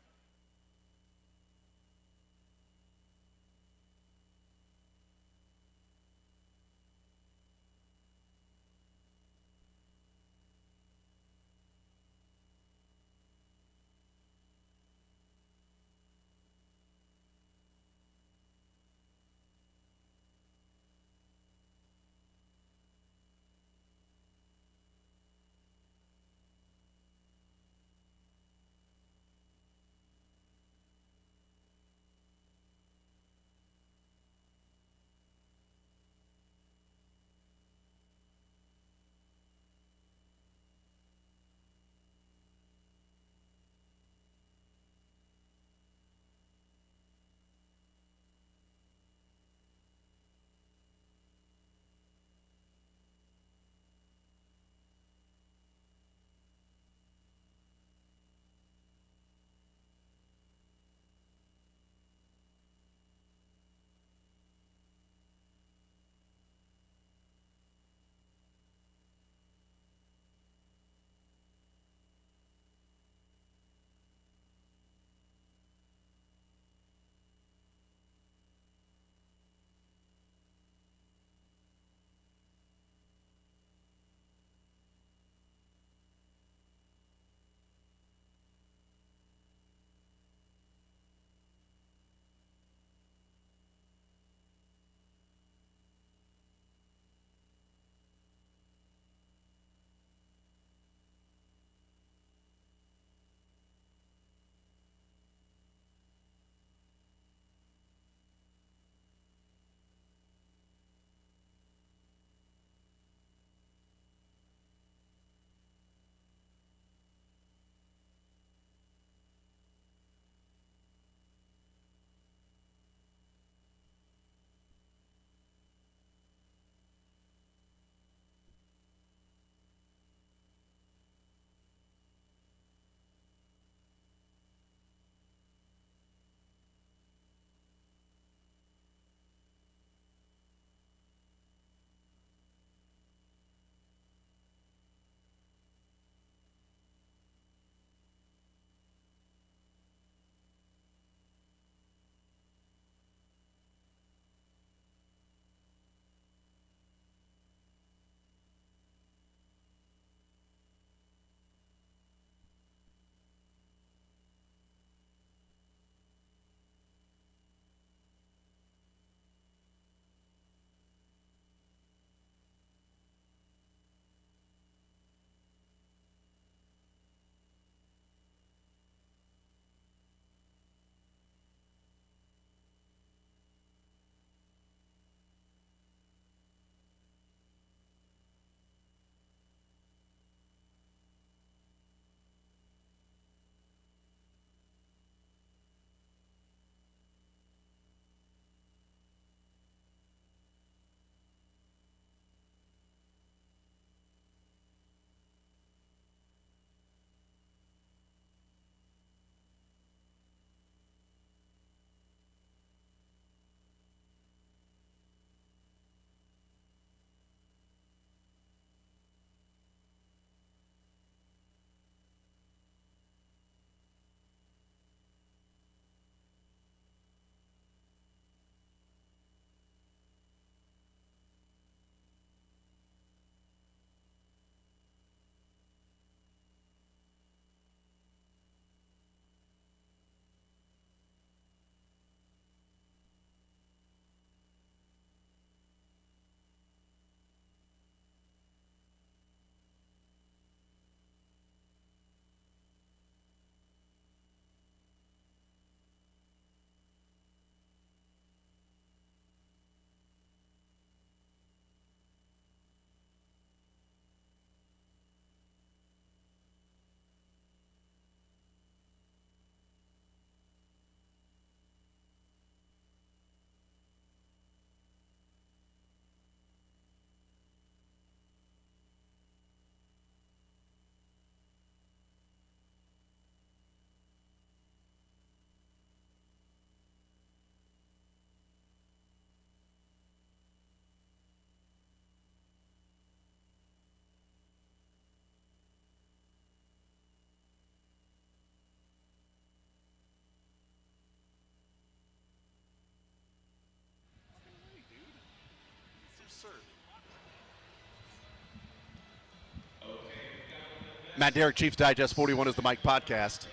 [SPEAKER 2] Matt Derrick, Chiefs Digest 41 is the Mike podcast.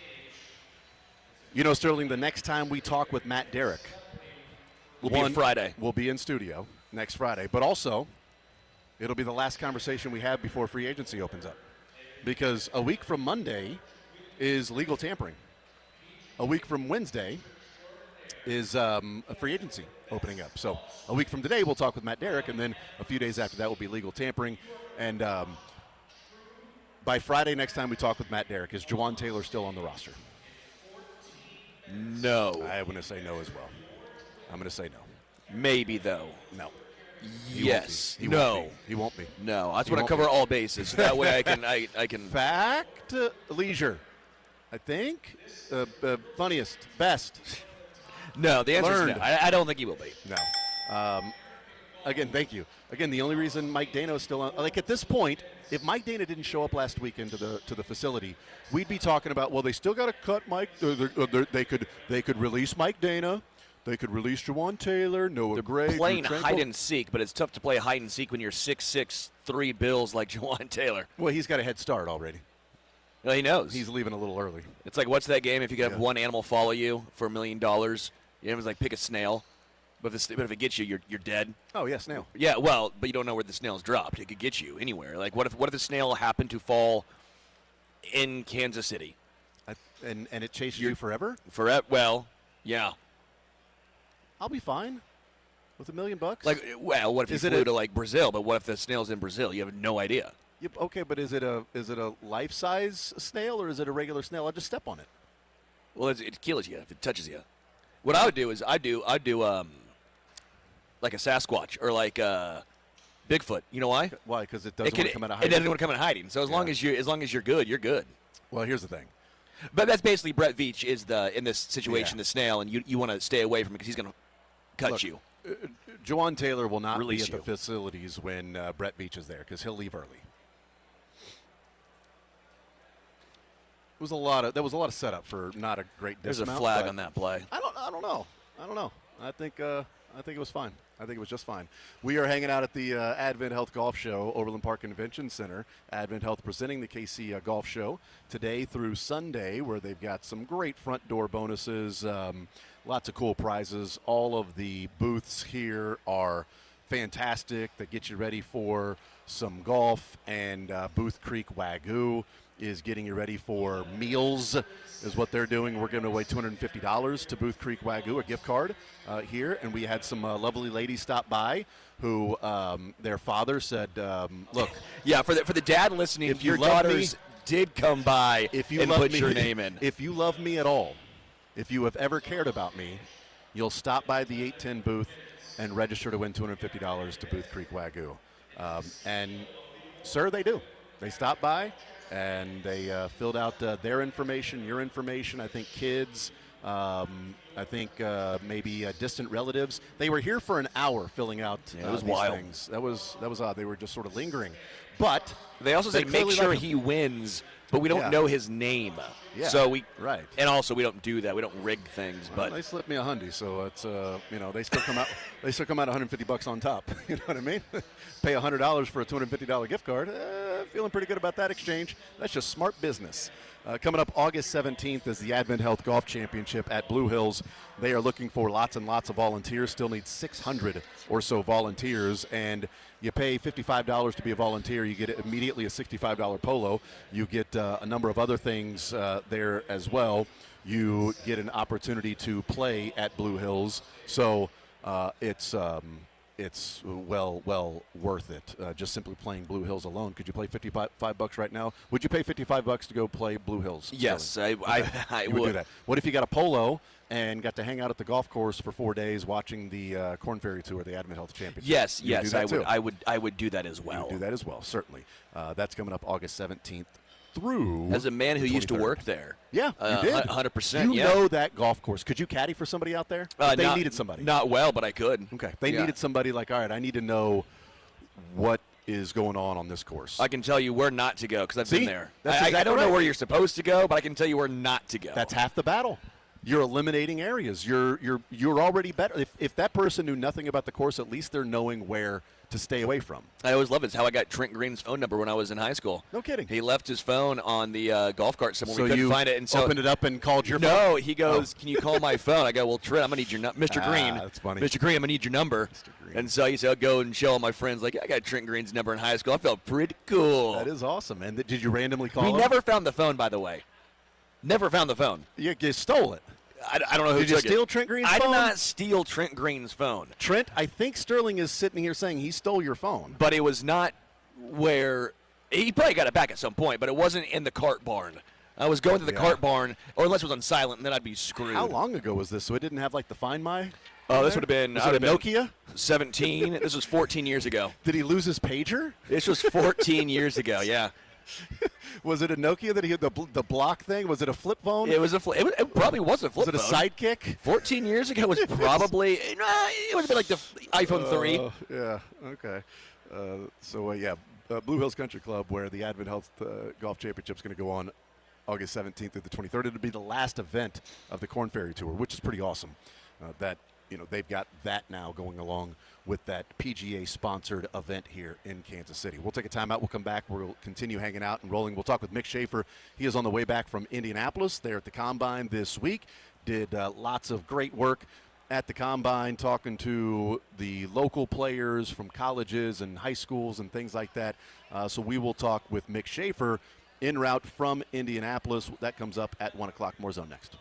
[SPEAKER 2] You know, Sterling, the next time we talk with Matt Derrick
[SPEAKER 1] will be Friday.
[SPEAKER 2] We'll be in studio next Friday. But also, it'll be the last conversation we have before free agency opens up. Because a week from Monday is legal tampering. A week from Wednesday is a free agency opening up. So a week from today, we'll talk with Matt Derrick, and then a few days after that will be legal tampering. And by Friday next time we talk with Matt Derrick, is Jawan Taylor still on the roster?
[SPEAKER 1] No.
[SPEAKER 2] I'm going to say no as well. I'm going to say no.
[SPEAKER 1] Maybe, though.
[SPEAKER 2] No.
[SPEAKER 1] Yes.
[SPEAKER 2] He
[SPEAKER 1] no.
[SPEAKER 2] Won't be. He won't be.
[SPEAKER 1] No. I just want to cover all bases. So that way I can.
[SPEAKER 2] Fact, leisure. I think. Funniest. Best.
[SPEAKER 1] No, the answer
[SPEAKER 2] Learned.
[SPEAKER 1] is no. I don't think he will be.
[SPEAKER 2] No. Again, thank you. Again, the only reason Mike Dano is still on, like at this point, if Mike Dana didn't show up last weekend to the facility, we'd be talking about, well, they still got to cut Mike. They could release Mike Dana. They could release Jawan Taylor, Noah Gray.
[SPEAKER 1] They're playing hide and seek, but it's tough to play hide and seek when you're 6'6", 3 Bills like Jawan Taylor.
[SPEAKER 2] Well, he's got a head start already.
[SPEAKER 1] Well, he knows.
[SPEAKER 2] He's leaving a little early.
[SPEAKER 1] It's like, what's that game? If you could have one animal follow you for $1 million, you know, like pick a snail. But if it gets you, you're dead.
[SPEAKER 2] Oh, yeah, snail.
[SPEAKER 1] Yeah, well, but you don't know where the snail's dropped. It could get you anywhere. Like, what if the snail happened to fall in Kansas City?
[SPEAKER 2] And it chases you forever?
[SPEAKER 1] Forever? Well, yeah.
[SPEAKER 2] I'll be fine with $1 million.
[SPEAKER 1] Like, well, what if you flew to like Brazil? But what if the snail's in Brazil? You have no idea.
[SPEAKER 2] Yep, okay, but is it a life-size snail or is it a regular snail? I'll just step on it.
[SPEAKER 1] Well, it kills you if it touches you. What I would do is I'd do like a Sasquatch or like Bigfoot. You know why?
[SPEAKER 2] Why? Because it doesn't want to come out of hiding.
[SPEAKER 1] It doesn't want to come out of hiding. So as long as you're good, you're good.
[SPEAKER 2] Well, here's the thing.
[SPEAKER 1] But that's basically Brett Veach is in this situation, the snail, and you want to stay away from it because he's going to cut you.
[SPEAKER 2] Jawan Taylor will not
[SPEAKER 1] Release
[SPEAKER 2] be at the facilities when Brett Veach is there because he'll leave early. There was a lot of setup for not a great dismount.
[SPEAKER 1] There's a flag on that play.
[SPEAKER 2] I don't know. I think it was fine. I think it was just fine. We are hanging out at the Advent Health Golf Show, Overland Park Convention Center. Advent Health presenting the KC Golf Show today through Sunday, where they've got some great front door bonuses, lots of cool prizes. All of the booths here are fantastic. They get you ready for some golf, and Booth Creek Wagyu is getting you ready for meals, is what they're doing. We're giving away $250 to Booth Creek Wagyu, a gift card here. And we had some lovely ladies stop by who their father said, look.
[SPEAKER 1] Yeah, for the dad listening, if your daughters did come by and put your name in.
[SPEAKER 2] If you love me at all, if you have ever cared about me, you'll stop by the 810 booth and register to win $250 to Booth Creek Wagyu. And, sir, they do. They stopped by. And they filled out their information, your information, I think kids, I think maybe distant relatives. They were here for an hour filling out
[SPEAKER 1] it was
[SPEAKER 2] these
[SPEAKER 1] wild.
[SPEAKER 2] things. That was odd. They were just sort of lingering. But
[SPEAKER 1] they also said make sure he wins, but we don't know his name.
[SPEAKER 2] Yeah.
[SPEAKER 1] So
[SPEAKER 2] right.
[SPEAKER 1] And also we don't do that. We don't rig things.
[SPEAKER 2] Well,
[SPEAKER 1] but
[SPEAKER 2] they slipped me $100, so it's they still come out. They still come out $150 on top. You know what I mean? Pay $100 for a $250 gift card. Feeling pretty good about that exchange. That's just smart business. Coming up August 17th is the Advent Health Golf Championship at Blue Hills. They are looking for lots and lots of volunteers. Still need 600 or so volunteers, and you pay $55 to be a volunteer. You get immediately a $65 polo. You get a number of other things there as well. You get an opportunity to play at Blue Hills. So it's well worth it. Just simply playing Blue Hills alone. Could you play $55 right now? Would you pay $55 to go play Blue Hills?
[SPEAKER 1] Yes, I
[SPEAKER 2] would do that. What if you got a polo and got to hang out at the golf course for 4 days watching the Corn Ferry Tour, the Advent Health Championship?
[SPEAKER 1] Yes, I would do that as well.
[SPEAKER 2] You would do that as well, certainly. That's coming up August 17th through.
[SPEAKER 1] As a man who
[SPEAKER 2] 23rd.
[SPEAKER 1] used to work there.
[SPEAKER 2] Yeah, you did.
[SPEAKER 1] 100%.
[SPEAKER 2] You know that golf course. Could you caddy for somebody out there? They needed somebody.
[SPEAKER 1] Not well, but I could.
[SPEAKER 2] Okay. They needed somebody like, all right, I need to know what is going on this course.
[SPEAKER 1] I can tell you where not to go because I've been there.
[SPEAKER 2] I
[SPEAKER 1] don't know where you're supposed to go, but I can tell you where not to go.
[SPEAKER 2] That's half the battle. You're eliminating areas. You're already better. If that person knew nothing about the course, at least they're knowing where to stay away from.
[SPEAKER 1] I always love it. It's how I got Trent Green's phone number when I was in high school.
[SPEAKER 2] No kidding.
[SPEAKER 1] He left his phone on the golf cart somewhere.
[SPEAKER 2] So
[SPEAKER 1] we couldn't
[SPEAKER 2] you
[SPEAKER 1] find it. And so
[SPEAKER 2] opened it up and called your phone?
[SPEAKER 1] No, he goes, Can you call my phone? I go, well, Trent, I'm going to need your number. Mr. Green.
[SPEAKER 2] That's funny.
[SPEAKER 1] Mr. Green, I'm going to need your number.
[SPEAKER 2] Mr. Green.
[SPEAKER 1] And so I used to go and show all my friends, like, I got Trent Green's number in high school. I felt pretty cool.
[SPEAKER 2] That is awesome. And did you randomly call him?
[SPEAKER 1] We never found the phone, by the way. Never found the phone.
[SPEAKER 2] You stole it.
[SPEAKER 1] I don't know who
[SPEAKER 2] Did you
[SPEAKER 1] took
[SPEAKER 2] steal
[SPEAKER 1] it.
[SPEAKER 2] Trent Green's
[SPEAKER 1] I
[SPEAKER 2] phone?
[SPEAKER 1] did not steal Trent Green's phone.
[SPEAKER 2] Trent, I think Sterling is sitting here saying he stole your phone.
[SPEAKER 1] But it was not where he probably got it back at some point, but it wasn't in the cart barn. I was going to the cart barn, or unless it was on silent, and then I'd be screwed.
[SPEAKER 2] How long ago was this? So it didn't have like the Find My?
[SPEAKER 1] Oh, this would have been.
[SPEAKER 2] Was it a Nokia?
[SPEAKER 1] 17. This was 14 years ago.
[SPEAKER 2] Did he lose his pager?
[SPEAKER 1] This was 14 years ago. Yeah.
[SPEAKER 2] Was it a Nokia that he had the block thing? Was it a flip phone?
[SPEAKER 1] It was a. It probably was a flip phone.
[SPEAKER 2] Was it a Sidekick?
[SPEAKER 1] 14 years ago was probably. It would have been like the iPhone 3.
[SPEAKER 2] Yeah. Okay. Blue Hills Country Club, where the Advent Health Golf Championship is going to go on August 17th through the 23rd. It'll be the last event of the Corn Ferry Tour, which is pretty awesome. They've got that now going along with that PGA-sponsored event here in Kansas City. We'll take a timeout. We'll come back. We'll continue hanging out and rolling. We'll talk with Mick Schaefer. He is on the way back from Indianapolis. They're at the Combine this week. Did lots of great work at the Combine, talking to the local players from colleges and high schools and things like that. So we will talk with Mick Schaefer en route from Indianapolis. That comes up at 1 o'clock. More Zone next.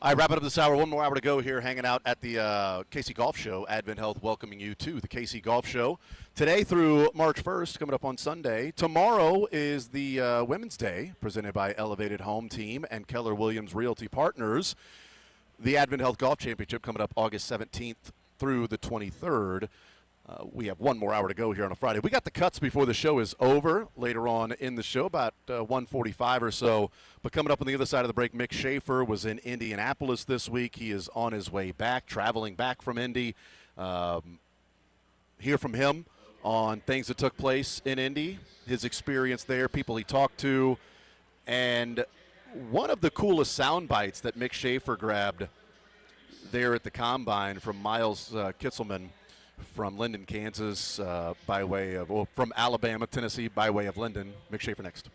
[SPEAKER 2] All right, wrapping up this hour. One more hour to go here, hanging out at the KC Golf Show. Advent Health welcoming you to the KC Golf Show today through March 1st, coming up on Sunday. Tomorrow is the Women's Day, presented by Elevated Home Team and Keller Williams Realty Partners. The Advent Health Golf Championship coming up August 17th through the 23rd. We have one more hour to go here on a Friday. We got the cuts before the show is over later on in the show, about 1:45 or so. But coming up on the other side of the break, Mick Schaefer was in Indianapolis this week. He is on his way back, traveling back from Indy. Hear from him on things that took place in Indy, his experience there, people he talked to. And one of the coolest sound bites that Mick Schaefer grabbed there at the Combine from Miles Kitzelman from Linden, Kansas, by way of, well, from Alabama, Tennessee, by way of Linden. Mick Schaefer next.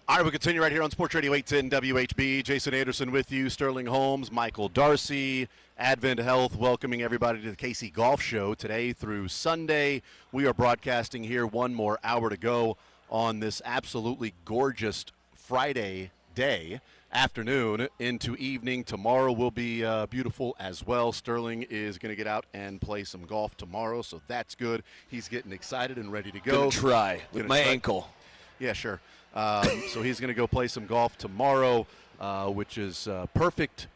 [SPEAKER 2] All right, we continue right here on Sports Radio 810 WHB. Jason Anderson with you, Sterling Holmes, Michael Darcy, Advent Health, welcoming everybody to the KC Golf Show today through Sunday. We are broadcasting here, one more hour to go on this absolutely gorgeous Friday day afternoon into evening. Tomorrow will be beautiful as well. Sterling is going to get out and play some golf tomorrow, so that's good. He's getting excited and ready to go.
[SPEAKER 1] Gonna try with my ankle.
[SPEAKER 2] Yeah, sure. So he's going to go play some golf tomorrow, which is perfect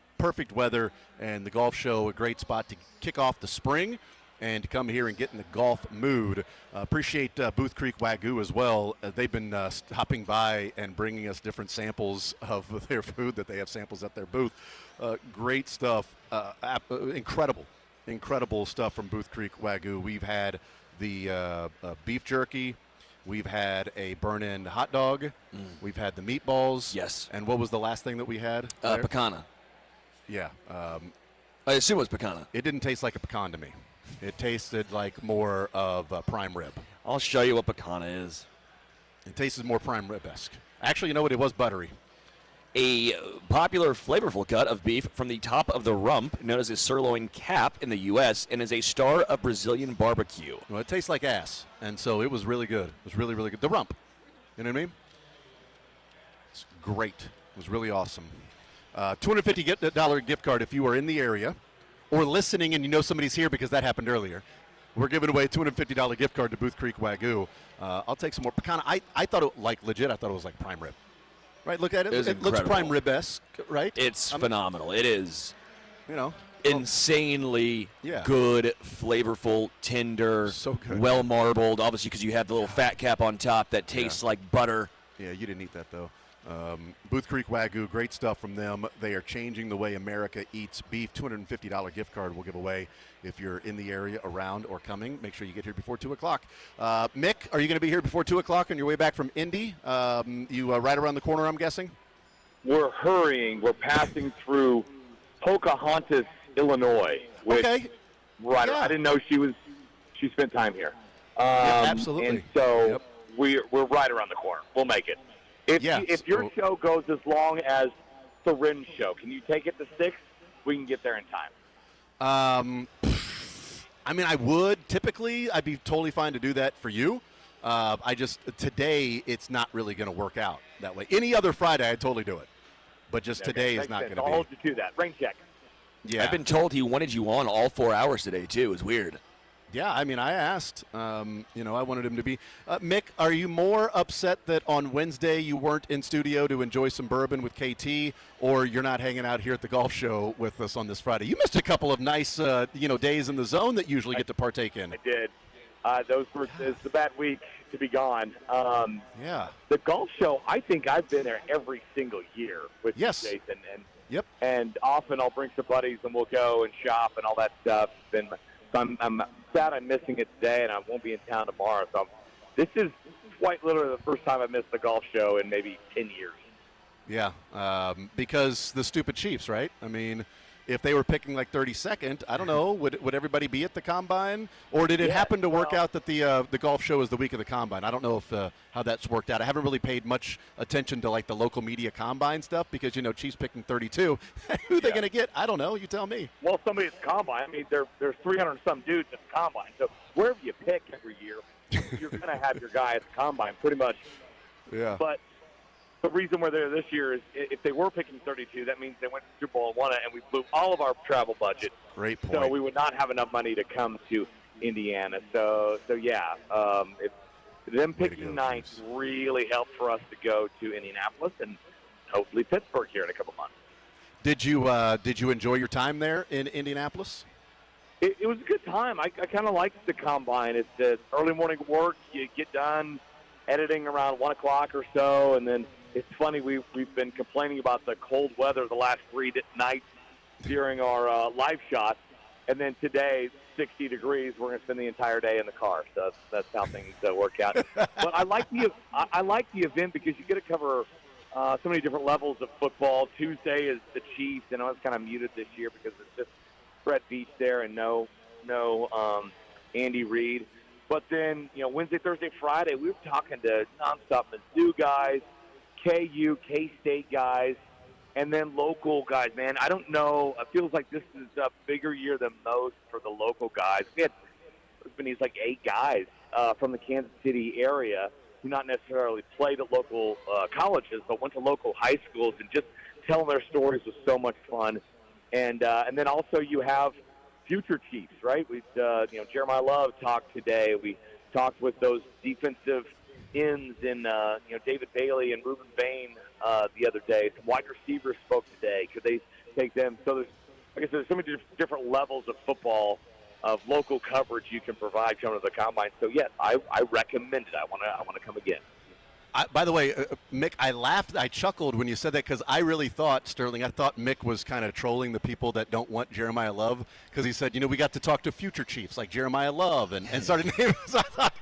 [SPEAKER 2] weather, and the golf show, a great spot to kick off the spring and to come here and get in the golf mood. Appreciate Booth Creek Wagyu as well. They've been stopping by and bringing us different samples of their food that they have samples at their booth. Great stuff. Incredible stuff from Booth Creek Wagyu. We've had the beef jerky. We've had a burn-in hot dog. We've had the meatballs.
[SPEAKER 1] Yes.
[SPEAKER 2] And what was the last thing that we had?
[SPEAKER 1] Pecana.
[SPEAKER 2] Yeah.
[SPEAKER 1] I assume it was pecana.
[SPEAKER 2] It didn't taste like a pecan to me. It tasted like more of a prime rib.
[SPEAKER 1] I'll show you what pecana is.
[SPEAKER 2] It tasted more prime rib-esque. Actually, you know what? It was buttery.
[SPEAKER 1] A popular flavorful cut of beef from the top of the rump, known as a sirloin cap in the U.S., and is a star of Brazilian barbecue.
[SPEAKER 2] Well, it tastes like ass, and so it was really good. It was really, really good. The rump. You know what I mean? It's great. It was really awesome. $250 gift card if you are in the area or listening and you know somebody's here, because that happened earlier. We're giving away a $250 gift card to Booth Creek Wagyu. I'll take some more pecan. I thought it, like, legit, I thought it was like prime rib. Right, look at it. It looks prime rib-esque, right?
[SPEAKER 1] It's phenomenal. It is,
[SPEAKER 2] good,
[SPEAKER 1] insanely flavorful, tender,
[SPEAKER 2] so good.
[SPEAKER 1] well marbled, obviously because you have the little fat cap on top that tastes like butter.
[SPEAKER 2] Yeah, you didn't eat that, though. Booth Creek Wagyu, great stuff from them. They are changing the way America eats beef. $250 gift card we'll give away if you're in the area, around, or coming. Make sure you get here before 2 o'clock. Mick, are you going to be here before 2 o'clock on your way back from Indy? You right around the corner, I'm guessing?
[SPEAKER 9] We're hurrying. We're passing through Pocahontas, Illinois. Which,
[SPEAKER 2] okay.
[SPEAKER 9] Right.
[SPEAKER 2] Yeah.
[SPEAKER 9] I didn't know she spent time here.
[SPEAKER 2] Absolutely.
[SPEAKER 9] And so we're right around the corner. We'll make it. If your show goes as long as the Rin show, can you take it to 6? We can get there in time.
[SPEAKER 2] I mean, I would. Typically, I'd be totally fine to do that for you. Today, it's not really going to work out that way. Any other Friday, I'd totally do it. But just today is not going to be.
[SPEAKER 9] I'll hold you to that. Rain check.
[SPEAKER 2] Yeah.
[SPEAKER 1] I've been told he wanted you on all 4 hours today, too. It's weird.
[SPEAKER 2] Yeah, I mean, I asked. I wanted him to be. Mick, are you more upset that on Wednesday you weren't in studio to enjoy some bourbon with KT, or you're not hanging out here at the golf show with us on this Friday? You missed a couple of nice, days in the zone that you usually get to partake in.
[SPEAKER 9] I did. It's a bad week to be gone.
[SPEAKER 2] Yeah.
[SPEAKER 9] The golf show, I think I've been there every single year with Jason. And often I'll bring some buddies and we'll go and shop and all that stuff. And I'm sad I'm missing it today, and I won't be in town tomorrow. So this is quite literally the first time I've missed the golf show in maybe 10 years.
[SPEAKER 2] Yeah, because the stupid Chiefs, right? I mean, if they were picking like 32nd, I don't know, would everybody be at the Combine? Or did it happen to work out that the golf show is the week of the Combine? I don't know if how that's worked out. I haven't really paid much attention to like the local media Combine stuff because, Chiefs picking 32. Who are they going to get? I don't know. You tell me.
[SPEAKER 9] Well, somebody at the Combine, I mean, there's 300-some dudes at the Combine. So wherever you pick every year, you're going to have your guy at the Combine pretty much.
[SPEAKER 2] Yeah.
[SPEAKER 9] But the reason we're there this year is if they were picking 32, that means they went to Super Bowl and won it, and we blew all of our travel budget.
[SPEAKER 2] Great point.
[SPEAKER 9] So we would not have enough money to come to Indiana. So yeah, them picking 9th really helped for us to go to Indianapolis and hopefully Pittsburgh here in a couple months.
[SPEAKER 2] Did you enjoy your time there in Indianapolis?
[SPEAKER 9] It was a good time. I kind of liked the Combine. It's early morning work. You get done editing around 1 o'clock or so, and then it's funny, we've been complaining about the cold weather the last 3 nights during our live shots, and then today, 60 degrees, we're going to spend the entire day in the car. So that's how things work out. But I like the event because you get to cover so many different levels of football. Tuesday is the Chiefs, and I was kind of muted this year because it's just Brett Beach there and no Andy Reid. But then, Wednesday, Thursday, Friday, we were talking to nonstop Mizzou guys, KU, K-State guys, and then local guys, man. I don't know. It feels like this is a bigger year than most for the local guys. We had like 8 guys from the Kansas City area who not necessarily played at local colleges, but went to local high schools and just telling their stories was so much fun. And then also you have future Chiefs, right? We Jeremiah Love talked today. We talked with those defensive ends in David Bailey and Reuben Bain the other day. Some wide receivers spoke today. Could they take them? So there's so many different levels of football, of local coverage you can provide coming to the combine. So yes, I recommend it. I want to come again.
[SPEAKER 2] By the way, Mick, I chuckled when you said that because I really thought, Sterling, Mick was kind of trolling the people that don't want Jeremiah Love because he said, we got to talk to future Chiefs like Jeremiah Love and started naming. So I thought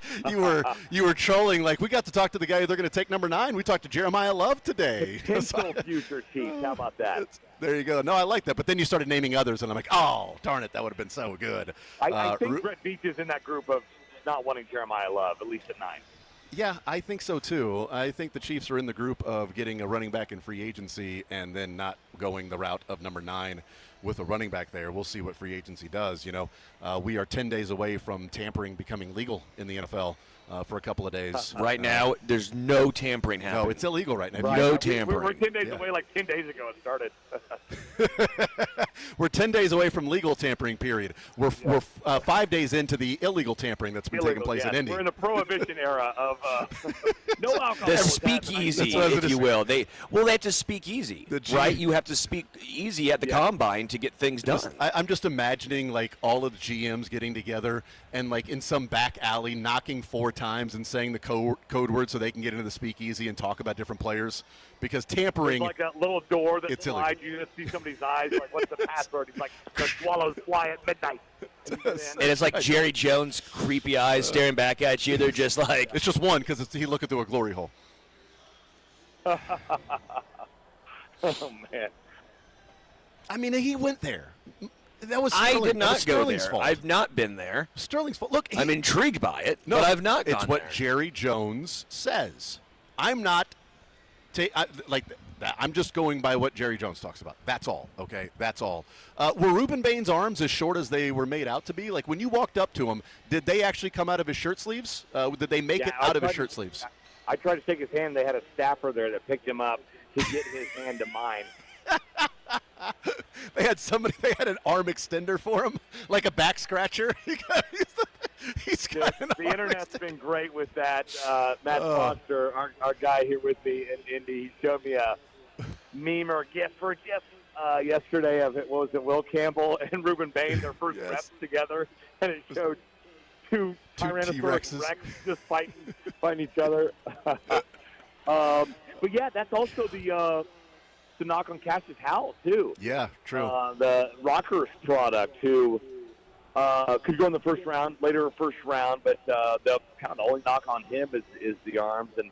[SPEAKER 2] you were trolling like we got to talk to the guy they're going to take number 9. We talked to Jeremiah Love today.
[SPEAKER 9] Potential future Chiefs. How about that?
[SPEAKER 2] There you go. No, I like that. But then you started naming others, and I'm like, oh, darn it, that would have been so good.
[SPEAKER 9] I think Brett Veach is in that group of not wanting Jeremiah Love, at least at 9.
[SPEAKER 2] Yeah, I think so too. I think the Chiefs are in the group of getting a running back in free agency and then not going the route of number 9 with a running back there. We'll see what free agency does. We are 10 days away from tampering becoming legal in the NFL for a couple of days.
[SPEAKER 1] Right now, there's no tampering happening.
[SPEAKER 2] No, it's illegal right now.
[SPEAKER 9] Right.
[SPEAKER 1] No tampering.
[SPEAKER 9] We're 10 days away, like 10 days ago it started.
[SPEAKER 2] We're 10 days away from legal tampering period. We're 5 days into the illegal tampering that's been taking place in Indy.
[SPEAKER 9] We're in the prohibition era of no alcohol.
[SPEAKER 1] The speakeasy, if you will. They have to speak easy, right? You have to speak easy at the combine to get things done.
[SPEAKER 2] I'm just imagining like all of the GMs getting together and like in some back alley knocking 4 times and saying the code word so they can get into the speakeasy and talk about different players. Because tampering,
[SPEAKER 9] it's like that little door that slides
[SPEAKER 2] illegal.
[SPEAKER 9] you to see somebody's eyes. Like, what's the password? He's like, the swallows fly at midnight.
[SPEAKER 1] And it's like Jerry Jones' creepy eyes staring back at you. They're just like...
[SPEAKER 2] It's just one because he looking through a glory hole.
[SPEAKER 9] Oh, man.
[SPEAKER 2] I mean, he went there. That was Sterling.
[SPEAKER 1] I did not go there.
[SPEAKER 2] Fault.
[SPEAKER 1] I've not been there.
[SPEAKER 2] Sterling's fault. Look,
[SPEAKER 1] I'm intrigued by it, but I've not gone
[SPEAKER 2] It's what
[SPEAKER 1] there.
[SPEAKER 2] Jerry Jones says. I'm not... I'm just going by what Jerry Jones talks about. That's all, okay? That's all. Were Reuben Bain's arms as short as they were made out to be? Like, when you walked up to him, did they actually come out of his shirt sleeves? Did they make it out of his shirt sleeves?
[SPEAKER 9] I tried to shake his hand. They had a staffer there that picked him up to get his hand to mine.
[SPEAKER 2] They had an arm extender for him, like a back scratcher.
[SPEAKER 9] The internet's been great with that. Matt Foster, our guy here with me in Indy, he showed me a meme or a GIF yesterday of it. What was it? Will Campbell and Reuben Bain, their first reps together, and it showed two Tyrannosaurus Rex just fighting each other. But yeah, that's also to knock on Cassius Howell too.
[SPEAKER 2] Yeah, true.
[SPEAKER 9] The Rockers product who. Could go in the first round, later first round, but the only knock on him is the arms, and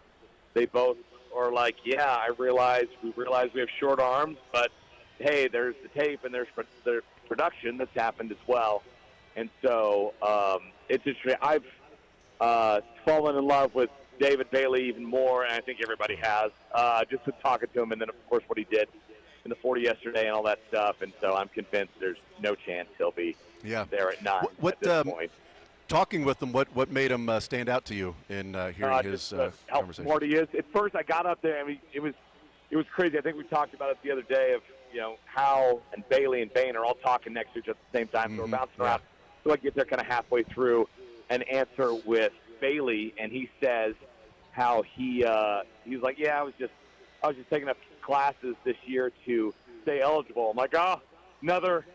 [SPEAKER 9] they both are like, yeah, we realize we have short arms, but hey, there's the tape and there's the production that's happened as well, and so it's interesting. I've fallen in love with David Bailey even more, and I think everybody has, just with talking to him, and then of course what he did in the 40 yesterday and all that stuff, and so I'm convinced there's no chance he'll be there at 9 at this point.
[SPEAKER 2] Talking with him, what made him stand out to you in hearing his
[SPEAKER 9] how smart he is. At first, I got up there, I mean, it was crazy. I think we talked about it the other day of Howell and Bailey and Bain are all talking next to each other at the same time, so we're bouncing around. So I get there kind of halfway through an answer with Bailey, and he says how he's like, yeah, I was just taking up classes this year to stay eligible. I'm like, another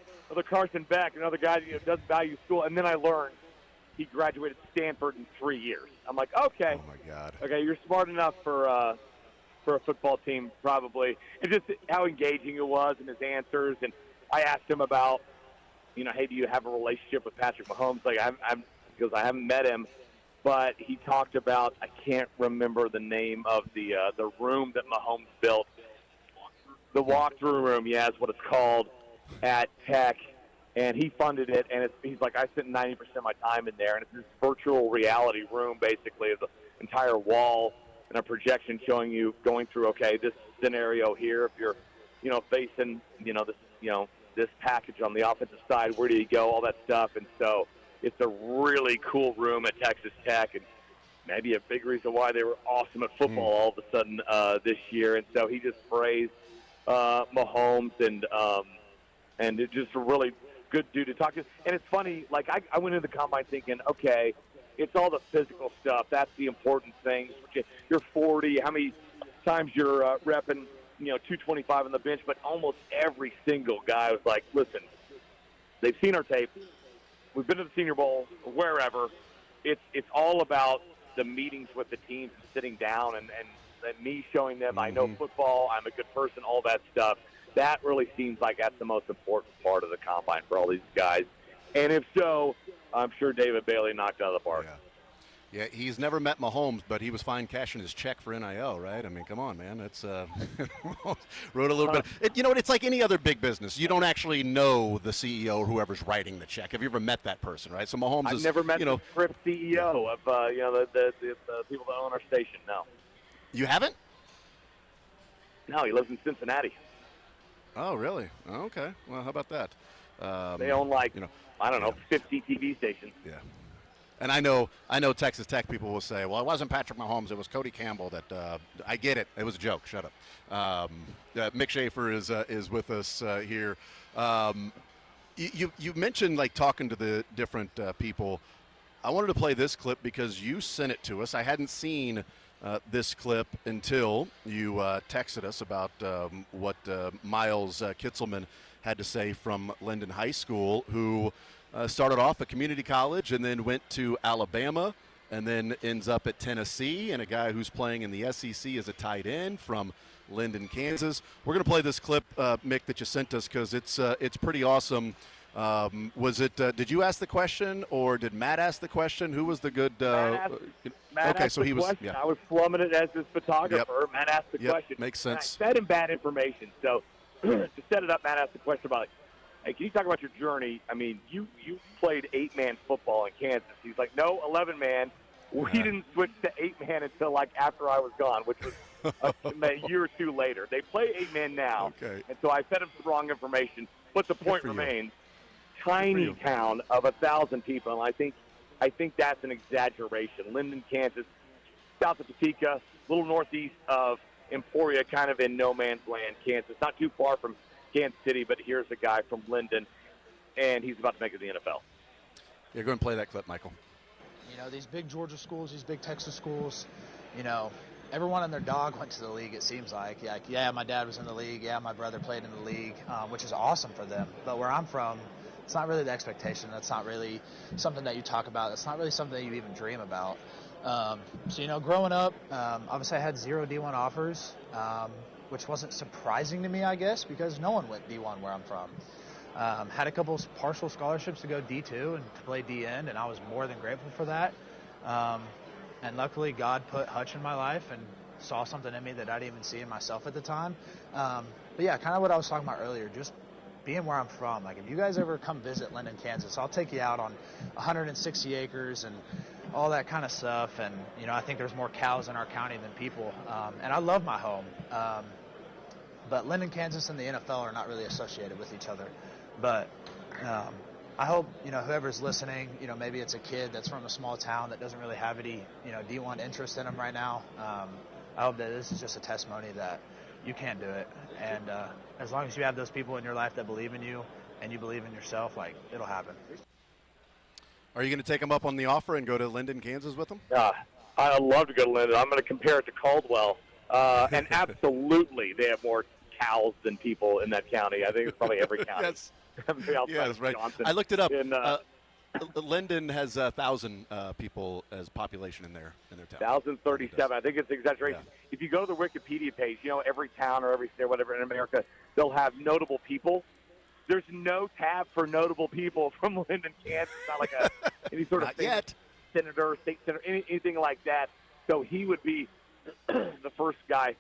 [SPEAKER 9] Carson Beck, another guy that doesn't value school. And then I learned he graduated Stanford in 3 years. I'm like, okay.
[SPEAKER 2] Oh my God.
[SPEAKER 9] Okay, you're smart enough for a football team probably. And just how engaging it was in his answers. And I asked him about, hey, do you have a relationship with Patrick Mahomes? Like, because I haven't met him. But he talked about, I can't remember the name of the room that Mahomes built. The walkthrough room, is what it's called at Tech, and he funded it. And he's like, I spent 90% of my time in there, and it's this virtual reality room, basically, of the entire wall and a projection showing you going through, okay, this scenario here. If you're, facing, this package on the offensive side, where do you go? All that stuff, and so it's a really cool room at Texas Tech, and maybe a big reason why they were awesome at football all of a sudden this year. And so he just phrased Mahomes, and it's just a really good dude to talk to. And it's funny, like I went into the combine thinking, okay, it's all the physical stuff. That's the important thing. You're 40. How many times you're repping, 225 on the bench? But almost every single guy was like, listen, they've seen our tape. We've been to the Senior Bowl, or wherever. It's all about the meetings with the teams and sitting down and me showing them I know football, I'm a good person, all that stuff. That really seems like that's the most important part of the combine for all these guys. And if so, I'm sure David Bailey knocked it out of the park.
[SPEAKER 2] Yeah, he's never met Mahomes, but he was fine cashing his check for NIL, right? I mean, come on, man. It's wrote a little bit. It's like any other big business. You don't actually know the CEO or whoever's writing the check. Have you ever met that person, right? So Mahomes
[SPEAKER 9] I've never met the script CEO of the people that own our station. No.
[SPEAKER 2] You haven't?
[SPEAKER 9] No, he lives in Cincinnati.
[SPEAKER 2] Oh, really? Oh, okay. Well, how about that?
[SPEAKER 9] They own 50 TV stations.
[SPEAKER 2] Yeah. And I know Texas Tech people will say, well, it wasn't Patrick Mahomes, it was Cody Campbell. That I get it. It was a joke. Shut up. Mick Schaefer is with us here. You mentioned like talking to the different people. I wanted to play this clip because you sent it to us. I hadn't seen this clip until you texted us about what Miles Kitzelman had to say from Linden High School, who started off at community college and then went to Alabama and then ends up at Tennessee, and a guy who's playing in the SEC as a tight end from Linden, Kansas. We're going to play this clip, Mick, that you sent us because it's pretty awesome. Was it? Did you ask the question, or did Matt ask the question? Who was the good?
[SPEAKER 9] Matt
[SPEAKER 2] okay,
[SPEAKER 9] asked
[SPEAKER 2] so
[SPEAKER 9] the
[SPEAKER 2] he was.
[SPEAKER 9] question.
[SPEAKER 2] Yeah.
[SPEAKER 9] I was plumbing it as his photographer.
[SPEAKER 2] Yep.
[SPEAKER 9] Matt asked the question.
[SPEAKER 2] Makes sense.
[SPEAKER 9] And I fed him bad information. So to set it up, Matt asked the question about, hey, can you talk about your journey? I mean, you played 8-man football in Kansas. He's like, no, 11-man. We didn't switch to 8-man until like after I was gone, which was a year or two later. They play 8-man now, and so I fed him some wrong information. But the point remains, tiny town of 1,000 people, and I think that's an exaggeration. Linden, Kansas, south of Topeka, a little northeast of Emporia, kind of in no man's land, Kansas. Not too far from Kansas City, but here's a guy from Linden, and he's about to make it to the NFL.
[SPEAKER 2] Yeah, go and play that clip, Michael.
[SPEAKER 10] These big Georgia schools, these big Texas schools, everyone and their dog went to the league, it seems like. Yeah, my dad was in the league. Yeah, my brother played in the league, which is awesome for them. But where I'm from, it's not really the expectation. That's not really something that you talk about. That's not really something that you even dream about. So, growing up, obviously I had 0 D1 offers, which wasn't surprising to me, I guess, because no one went D1 where I'm from. Had a couple partial scholarships to go D2 and to play DN, and I was more than grateful for that. And luckily, God put Hutch in my life and saw something in me that I didn't even see in myself at the time. But yeah, kind of what I was talking about earlier, just being where I'm from. Like, if you guys ever come visit Linden, Kansas, I'll take you out on 160 acres and all that kind of stuff. And, I think there's more cows in our county than people. And I love my home. But Linden, Kansas and the NFL are not really associated with each other. But I hope, whoever's listening, maybe it's a kid that's from a small town that doesn't really have any, D1 interest in them right now. I hope that this is just a testimony that you can do it. And as long as you have those people in your life that believe in you and you believe in yourself, like, it'll happen.
[SPEAKER 2] Are you going to take them up on the offer and go to Linden, Kansas with them?
[SPEAKER 9] I'd love to go to Linden. I'm going to compare it to Caldwell. And absolutely, they have more cows than people in that county. I think it's probably every county.
[SPEAKER 2] Yes. That's right.
[SPEAKER 9] Johnson.
[SPEAKER 2] I looked it up. Linden has 1,000 people as population in their town.
[SPEAKER 9] 1,037. I think it's exaggeration. Yeah. If you go to the Wikipedia page, every town or every state, whatever in America, they'll have notable people. There's no tab for notable people from Linden, Kansas. It's not like any sort of senator, state senator, anything like that. So he would be the first guy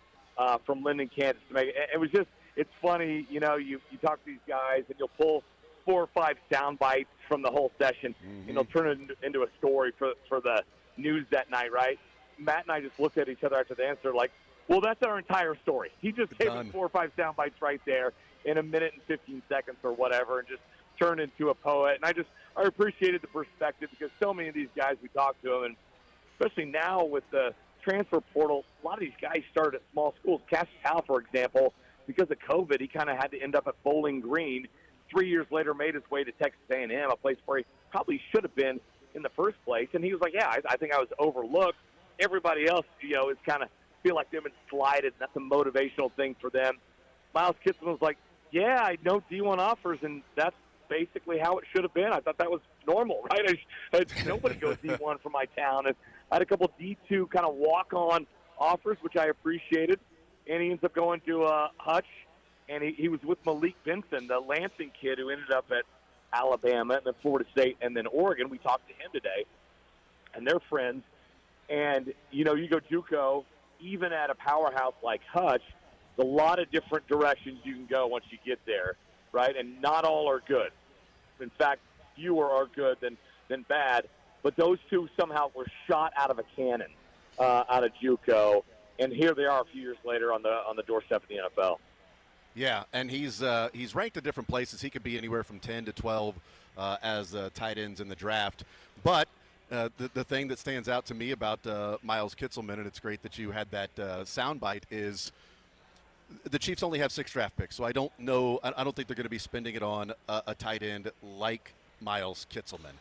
[SPEAKER 9] from Linden, Kansas to make it. It was just, it's funny, you talk to these guys and you'll pull 4 or 5 sound bites from the whole session, and you'll turn it into a story for the news that night, right? Matt and I just looked at each other after the answer like, well, that's our entire story. He just gave us 4 or 5 sound bites right there in a minute and 15 seconds or whatever, and just turned into a poet. And I appreciated the perspective because so many of these guys, we talked to them, and especially now with the transfer portal, a lot of these guys started at small schools. Cassius Howe, for example, because of COVID, he kind of had to end up at Bowling Green. 3 years later, made his way to Texas A&M, a place where he probably should have been in the first place. And he was like, yeah, I think I was overlooked. Everybody else, is kind of feel like they've been slighted, and that's a motivational thing for them. Miles Kitselman was like, yeah, I know D1 offers, and that's basically how it should have been. I thought that was normal, right? Nobody goes D1 from my town. And I had a couple D2 kind of walk-on offers, which I appreciated, and he ends up going to Hutch, and he was with Malik Benson, the Lansing kid who ended up at Alabama and then Florida State and then Oregon. We talked to him today, and they're friends. And, you go JUCO, even at a powerhouse like Hutch, there's a lot of different directions you can go once you get there, right? And not all are good. In fact, fewer are good than bad. But those two somehow were shot out of a cannon out of JUCO, and here they are a few years later on the doorstep of the NFL.
[SPEAKER 2] Yeah, and he's ranked at different places. He could be anywhere from 10 to 12 as tight ends in the draft. But the thing that stands out to me about Miles Kitselman, and it's great that you had that soundbite, is the Chiefs only have 6 draft picks. So I don't know. I don't think they're going to be spending it on a tight end like Miles Kitselman.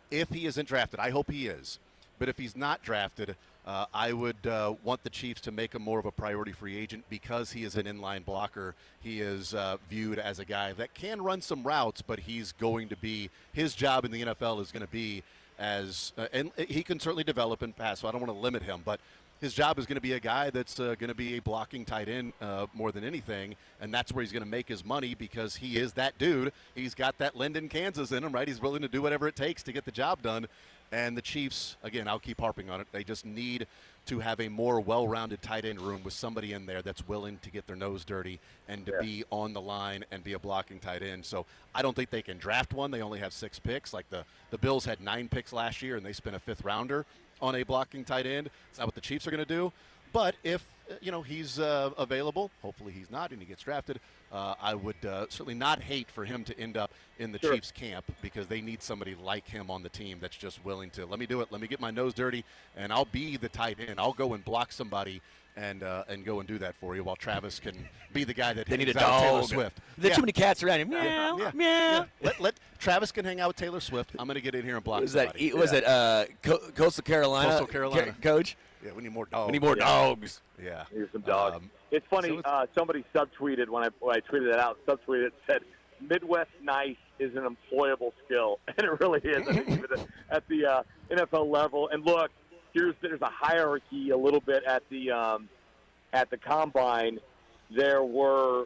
[SPEAKER 2] If he isn't drafted, I hope he is. But if he's not drafted, I would want the Chiefs to make him more of a priority free agent because he is an inline blocker. He is viewed as a guy that can run some routes, but he's going to be – his job in the NFL is going to be as and he can certainly develop and pass, so I don't want to limit him. But his job is going to be a guy that's going to be a blocking tight end more than anything, and that's where he's going to make his money because he is that dude. He's got that Linden, Kansas in him, right? He's willing to do whatever it takes to get the job done. And the Chiefs, again, I'll keep harping on it, they just need to have a more well-rounded tight end room with somebody in there that's willing to get their nose dirty and to be on the line and be a blocking tight end. So I don't think they can draft one. They only have 6 picks. Like the Bills had 9 picks last year, and they spent a 5th rounder on a blocking tight end. It's not what the Chiefs are going to do. But if, he's available, hopefully he's not, and he gets drafted, I would certainly not hate for him to end up in the Chiefs camp because they need somebody like him on the team that's just willing to, let me do it, let me get my nose dirty, and I'll be the tight end. I'll go and block somebody and go and do that for you while Travis can be the guy that
[SPEAKER 1] they need a
[SPEAKER 2] hangs out with Taylor
[SPEAKER 1] dog.
[SPEAKER 2] Swift.
[SPEAKER 1] There's too many cats around him. Meow, meow.
[SPEAKER 2] Let Travis can hang out with Taylor Swift. I'm going to get in here and block somebody.
[SPEAKER 1] Was it Coastal Carolina? Coach?
[SPEAKER 2] Yeah, we need more dogs.
[SPEAKER 1] We need more dogs.
[SPEAKER 2] Yeah.
[SPEAKER 9] Here's some dogs. It's funny, somebody subtweeted when I tweeted that out, subtweeted it, said, Midwest nice is an employable skill. And it really is. I mean, even at the NFL level. And look, there's a hierarchy a little bit at the combine. There were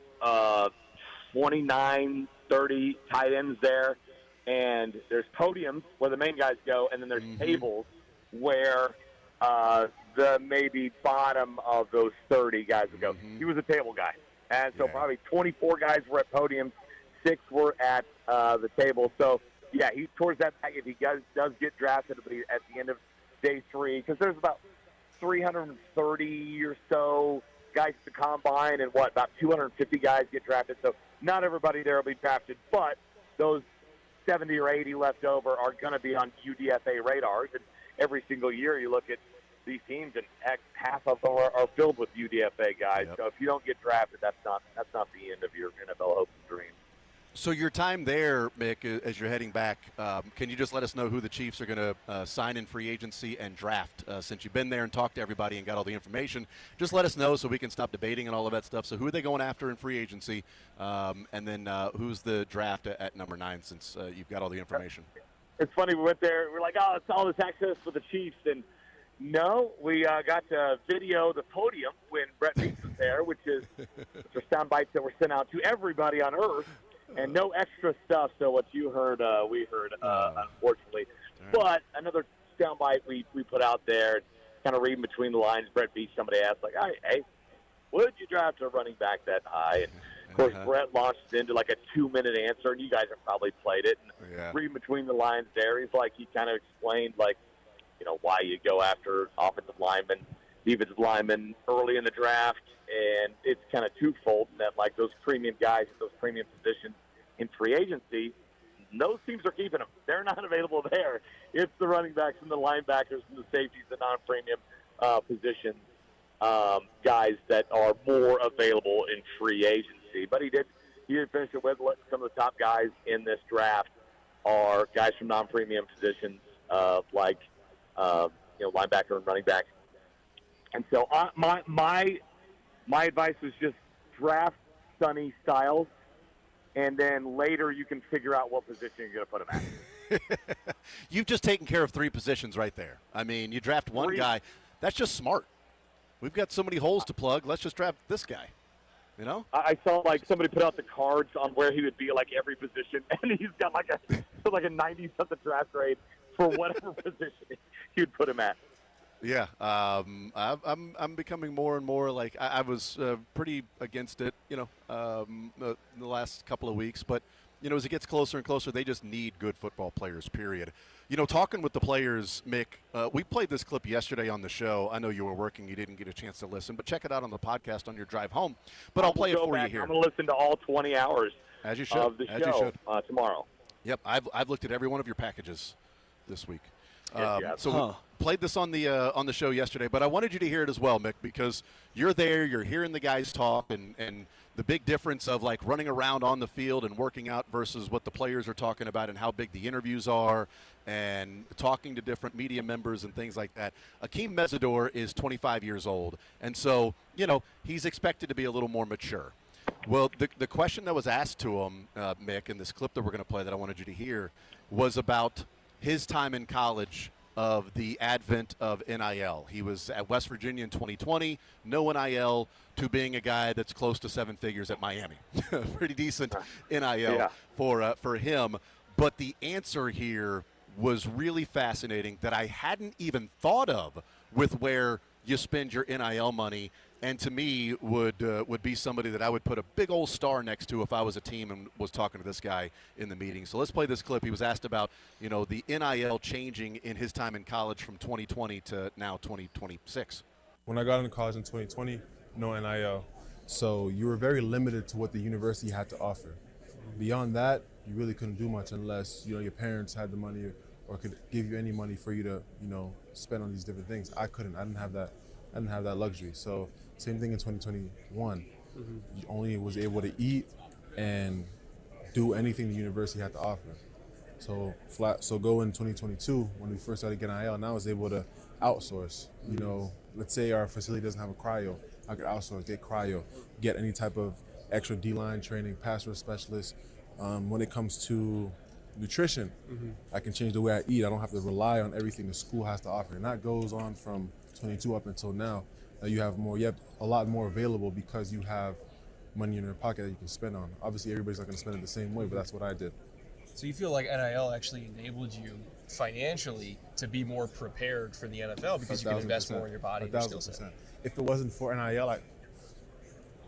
[SPEAKER 9] 29, 30 tight ends there. And there's podiums where the main guys go, and then there's tables where the maybe bottom of those 30 guys would go. He was a table guy. And so probably 24 guys were at podiums, 6 were at the table. So, yeah, he's towards that pack. If he does get drafted, it'll be at the end of day 3, because there's about 330 or so guys at the combine, and about 250 guys get drafted. So not everybody there will be drafted, but those 70 or 80 left over are going to be on UDFA radars. And every single year you look at these teams, and half of them are filled with UDFA guys. Yep. So if you don't get drafted, that's not the end of your NFL hopes and dreams.
[SPEAKER 2] So your time there, Mick, as you're heading back, can you just let us know who the Chiefs are going to sign in free agency and draft? Since you've been there and talked to everybody and got all the information, just let us know so we can stop debating and all of that stuff. So who are they going after in free agency? And then who's the draft at number 9 since you've got all the information?
[SPEAKER 9] It's funny, we went there, we're like, it's all this access for the Chiefs, and no, we got to video the podium when Brett Meeks was there, which are sound bites that were sent out to everybody on Earth, and no extra stuff. So what you heard, we heard, unfortunately. Right. But another sound bite we put out there, kind of reading between the lines. Brett Meeks, somebody asked, like, hey, would you draft a running back that high? And of course, Brett launched into like a 2-minute answer, and you guys have probably played it. And reading between the lines there, he kind of explained, like, why you go after offensive linemen, defensive linemen early in the draft, and it's kind of twofold in that, like, those premium guys at those premium positions in free agency, those teams are keeping them. They're not available there. It's the running backs and the linebackers and the safeties, the non-premium positions. guys that are more available in free agency. But he did finish it with some of the top guys in this draft are guys from non-premium positions like linebacker and running back. And so my advice was just draft Sonny Styles, and then later you can figure out what position you're going to put him at.
[SPEAKER 2] You've just taken care of 3 positions right there. I mean, you draft one guy. That's just smart. We've got so many holes to plug. Let's just draft this guy. You know?
[SPEAKER 9] I saw somebody put out the cards on where he would be every position, and he's got like a 90-something draft grade for whatever position he would put him at.
[SPEAKER 2] Yeah, I'm becoming more and more I was pretty against it, the last couple of weeks. But as it gets closer and closer, they just need good football players. Period. Talking with the players, Mick, we played this clip yesterday on the show. I know you were working; you didn't get a chance to listen, but check it out on the podcast on your drive home. But I'll play it for you here.
[SPEAKER 9] I'm going to listen to all 20 hours
[SPEAKER 2] as you should
[SPEAKER 9] of the show tomorrow.
[SPEAKER 2] Yep, I've looked at every one of your packages this week.
[SPEAKER 9] We
[SPEAKER 2] played this on the show yesterday, but I wanted you to hear it as well, Mick, because you're there, you're hearing the guys talk, and the big difference of running around on the field and working out versus what the players are talking about and how big the interviews are and talking to different media members and things like that. Akeem Mesidor is 25 years old, and so, he's expected to be a little more mature. Well, the question that was asked to him, Mick, in this clip that we're going to play that I wanted you to hear, was about his time in college of the advent of NIL. He was at West Virginia in 2020, no NIL, to being a guy that's close to 7 figures at Miami. Pretty decent NIL for him. But the answer here was really fascinating that I hadn't even thought of with where you spend your NIL money, and to me would be somebody that I would put a big old star next to if I was a team and was talking to this guy in the meeting. So let's play this clip. He was asked about, the NIL changing in his time in college from 2020 to now 2026.
[SPEAKER 11] When I got into college in 2020, no NIL. So you were very limited to what the university had to offer. Beyond that, you really couldn't do much unless, your parents had the money or could give you any money for you to, spend on these different things. I couldn't. I didn't have that luxury. So same thing in 2021. You only was able to eat and do anything the university had to offer. So go in 2022 when we first started getting NIL. Now I was able to outsource. Let's say our facility doesn't have a cryo, I could outsource, get cryo, get any type of extra D-line training, pass rush specialist. When it comes to nutrition, I can change the way I eat. I don't have to rely on everything the school has to offer, and that goes on from 22 up until now. You have a lot more available because you have money in your pocket that you can spend on. Obviously, everybody's not going to spend it the same way, but that's what I did.
[SPEAKER 12] So you feel like NIL actually enabled you financially to be more prepared for the NFL because you can invest more in your body and your skill set.
[SPEAKER 11] If it wasn't for NIL,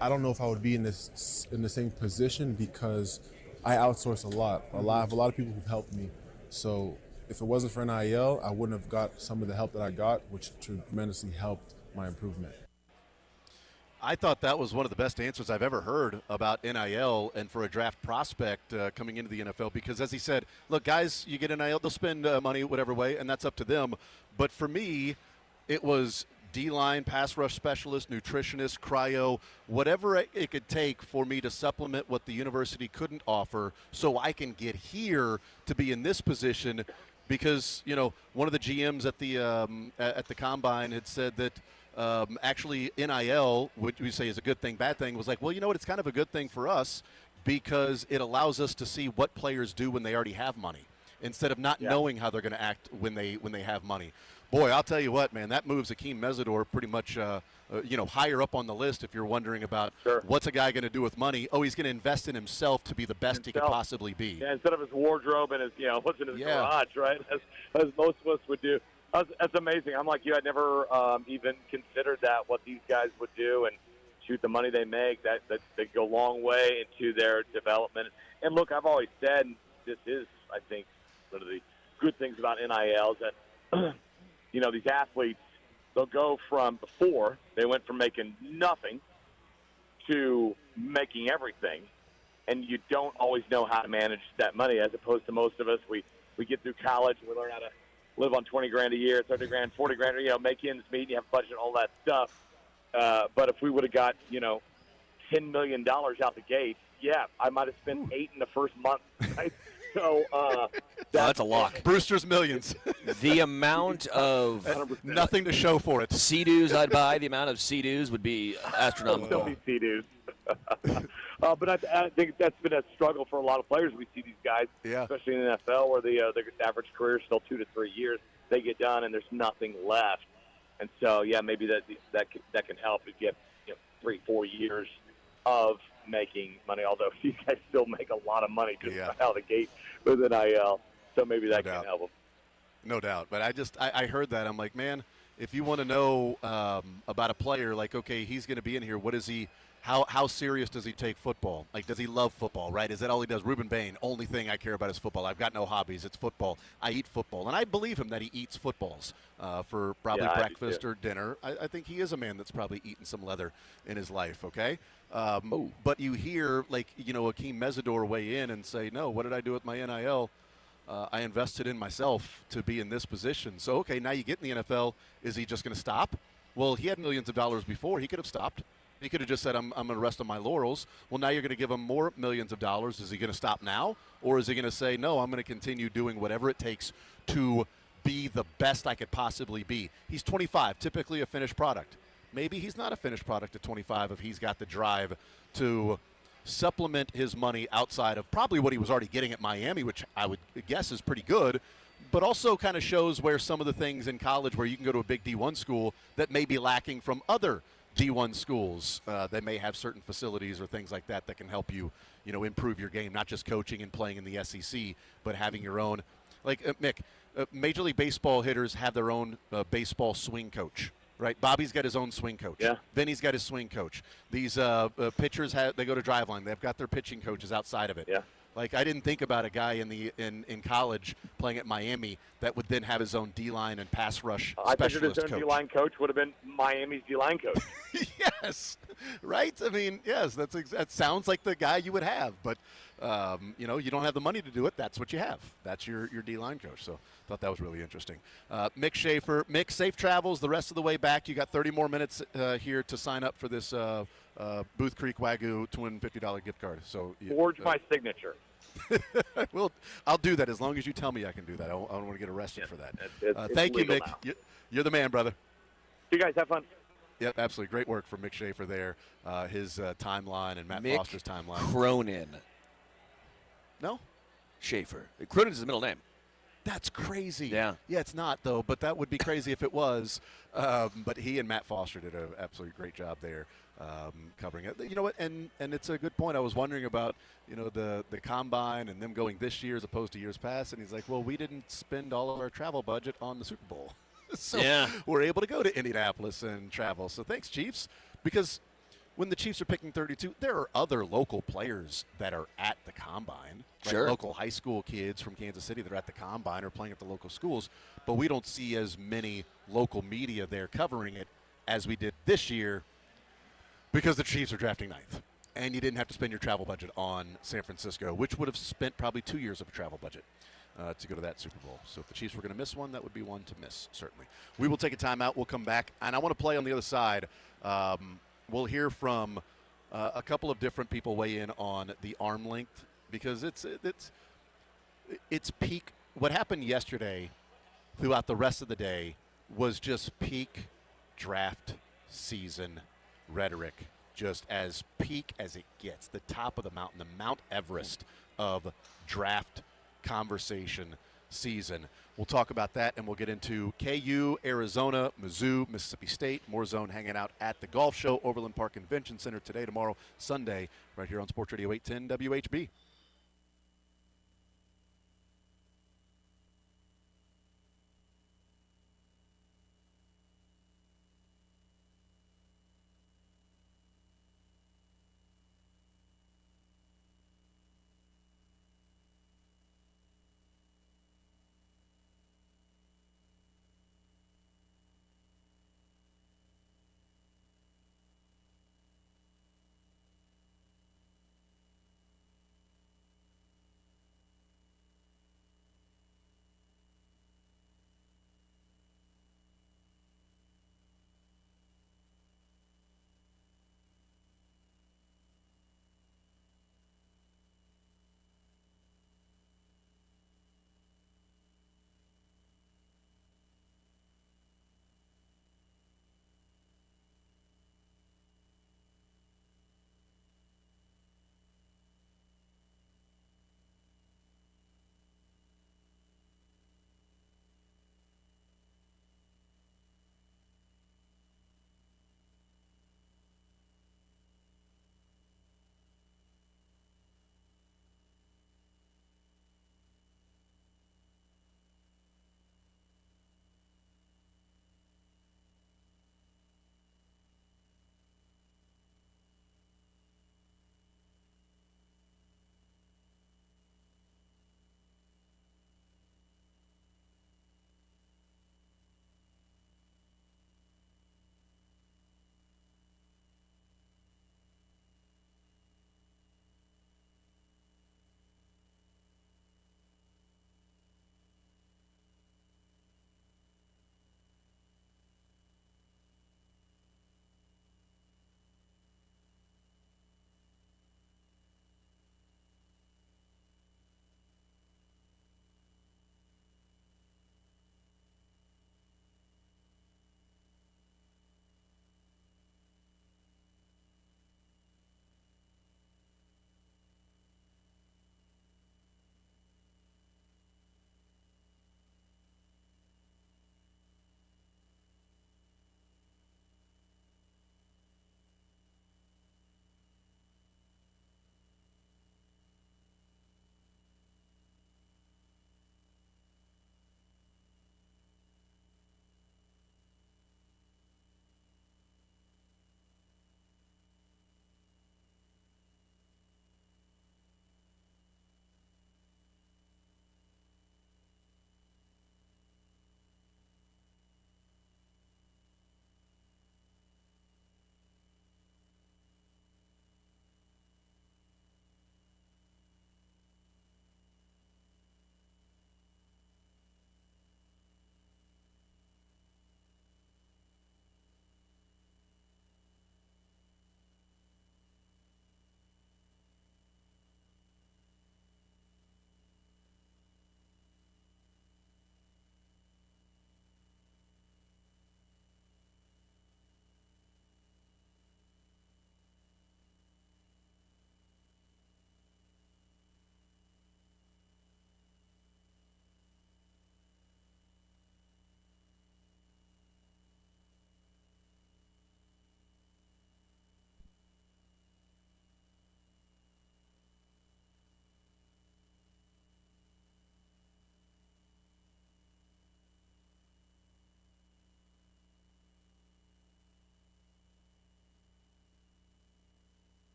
[SPEAKER 11] I don't know if I would be in the same position because I outsource a lot. I have a lot of people who've helped me. So if it wasn't for NIL, I wouldn't have got some of the help that I got, which tremendously helped my improvement.
[SPEAKER 2] I thought that was one of the best answers I've ever heard about NIL and for a draft prospect coming into the NFL because, as he said, look, guys, you get NIL, they'll spend money whatever way, and that's up to them. But for me, it was D-line, pass rush specialist, nutritionist, cryo, whatever it could take for me to supplement what the university couldn't offer so I can get here to be in this position because, one of the GMs at the Combine had said that actually NIL, which we say is a good thing, bad thing, was like, well, you know what, it's kind of a good thing for us because it allows us to see what players do when they already have money instead of not knowing how they're going to act when they have money. Boy, I'll tell you what, man, that moves Akeem Mesidor pretty much, higher up on the list if you're wondering about what's a guy going to do with money. Oh, he's going to invest in himself to be the best he could possibly be.
[SPEAKER 9] Yeah, instead of his wardrobe and his, what's in his garage, right, as most of us would do. That's amazing. I'm like you. I'd never even considered that, what these guys would do and shoot the money they make. That go a long way into their development. And look, I've always said this is, I think, one of the good things about NIL is that, these athletes, they'll go from before, they went from making nothing to making everything. And you don't always know how to manage that money as opposed to most of us. We get through college and we learn how to live on $20,000 a year, $30,000, $40,000, make ends meet, you have a budget, all that stuff. But if we would have got, $10 million out the gate, yeah, I might have spent 8 in the first month. Right? So
[SPEAKER 1] that's a lock.
[SPEAKER 2] Brewster's Millions.
[SPEAKER 1] The amount of
[SPEAKER 9] 100%.
[SPEAKER 2] Nothing to show for it.
[SPEAKER 1] Sea-Doos I'd buy, the amount of Sea-Doos would be astronomical.
[SPEAKER 9] Still be Sea-Doos. But I think that's been a struggle for a lot of players. We see these guys, especially in the NFL, where the average career is still 2 to 3 years. They get done, and there's nothing left. And so, yeah, maybe that can help if you have 3-4 years of making money. Although you guys still make a lot of money just out of the gate with NIL, so maybe that can help them.
[SPEAKER 2] No doubt. But I heard that. I'm like, man, if you want to know about a player, like, okay, he's going to be in here. What is he? How serious does he take football? Like, does he love football, right? Is that all he does? Ruben Bain, only thing I care about is football. I've got no hobbies. It's football. I eat football. And I believe him that he eats footballs for probably breakfast or dinner. I think he is a man that's probably eaten some leather in his life, okay? But you hear, like, Akeem Mesidor weigh in and say, no, what did I do with my NIL? I invested in myself to be in this position. So, okay, now you get in the NFL. Is he just going to stop? Well, he had millions of dollars before. He could have stopped. He could have just said, I'm going to rest on my laurels. Well, now you're going to give him more millions of dollars. Is he going to stop now? Or is he going to say, no, I'm going to continue doing whatever it takes to be the best I could possibly be? He's 25, typically a finished product. Maybe he's not a finished product at 25 if he's got the drive to supplement his money outside of probably what he was already getting at Miami, which I would guess is pretty good, but also kind of shows where some of the things in college where you can go to a big D1 school that may be lacking from other D1 schools. They may have certain facilities or things like that that can help you, improve your game, not just coaching and playing in the SEC, but having your own. Like, Mick, Major League Baseball hitters have their own baseball swing coach, right? Bobby's got his own swing coach.
[SPEAKER 9] Yeah.
[SPEAKER 2] Vinny's got his swing coach. These pitchers, they go to Driveline. They've got their pitching coaches outside of it.
[SPEAKER 9] Yeah.
[SPEAKER 2] Like, I didn't think about a guy in college playing at Miami that would then have his own D-line and pass rush
[SPEAKER 9] I
[SPEAKER 2] specialist
[SPEAKER 9] figured his own D-line coach would have been Miami's D-line coach.
[SPEAKER 2] Yes, right? I mean, yes, that sounds like the guy you would have. But, you don't have the money to do it. That's what you have. That's your D-line coach. So I thought that was really interesting. Mick Schaefer. Mick, safe travels the rest of the way back. You got 30 more minutes here to sign up for this Booth Creek Wagyu Twin $50 gift card. So
[SPEAKER 9] Forge my signature.
[SPEAKER 2] Well, I'll do that as long as you tell me I can do that. I don't want to get arrested for that.
[SPEAKER 9] It's
[SPEAKER 2] thank you, Mick.
[SPEAKER 9] Now.
[SPEAKER 2] You're the man, brother.
[SPEAKER 9] You guys have fun.
[SPEAKER 2] Yep, absolutely. Great work from Mick Schaefer there. His timeline and Matt
[SPEAKER 1] Mick
[SPEAKER 2] Foster's timeline.
[SPEAKER 1] Cronin.
[SPEAKER 2] No?
[SPEAKER 1] Schaefer. Cronin is his middle name.
[SPEAKER 2] That's crazy.
[SPEAKER 1] Yeah.
[SPEAKER 2] Yeah, it's not, though, but that would be crazy if it was. But he and Matt Foster did an absolutely great job there covering it. You know what? And it's a good point. I was wondering about, the combine and them going this year as opposed to years past. And he's like, well, we didn't spend all of our travel budget on the Super Bowl. So we're able to go to Indianapolis and travel. So thanks, Chiefs. Because when the Chiefs are picking 32, there are other local players that are at the combine. Right?
[SPEAKER 1] Sure.
[SPEAKER 2] Local high school kids from Kansas City that are at the combine or playing at the local schools. But we don't see as many local media there covering it as we did this year because the Chiefs are drafting 9th. And you didn't have to spend your travel budget on San Francisco, which would have spent probably 2 years of a travel budget to go to that Super Bowl. So if the Chiefs were going to miss one, that would be one to miss, certainly. We will take a timeout. We'll come back. And I want to play on the other side. We'll hear from a couple of different people weigh in on the arm length because it's peak. What happened yesterday throughout the rest of the day was just peak draft season rhetoric, just as peak as it gets, the top of the mountain, the Mount Everest of draft conversation season. We'll talk about that, and we'll get into KU, Arizona, Mizzou, Mississippi State. More Zone hanging out at the Golf Show, Overland Park Convention Center today, tomorrow, Sunday, right here on Sports Radio 810 WHB.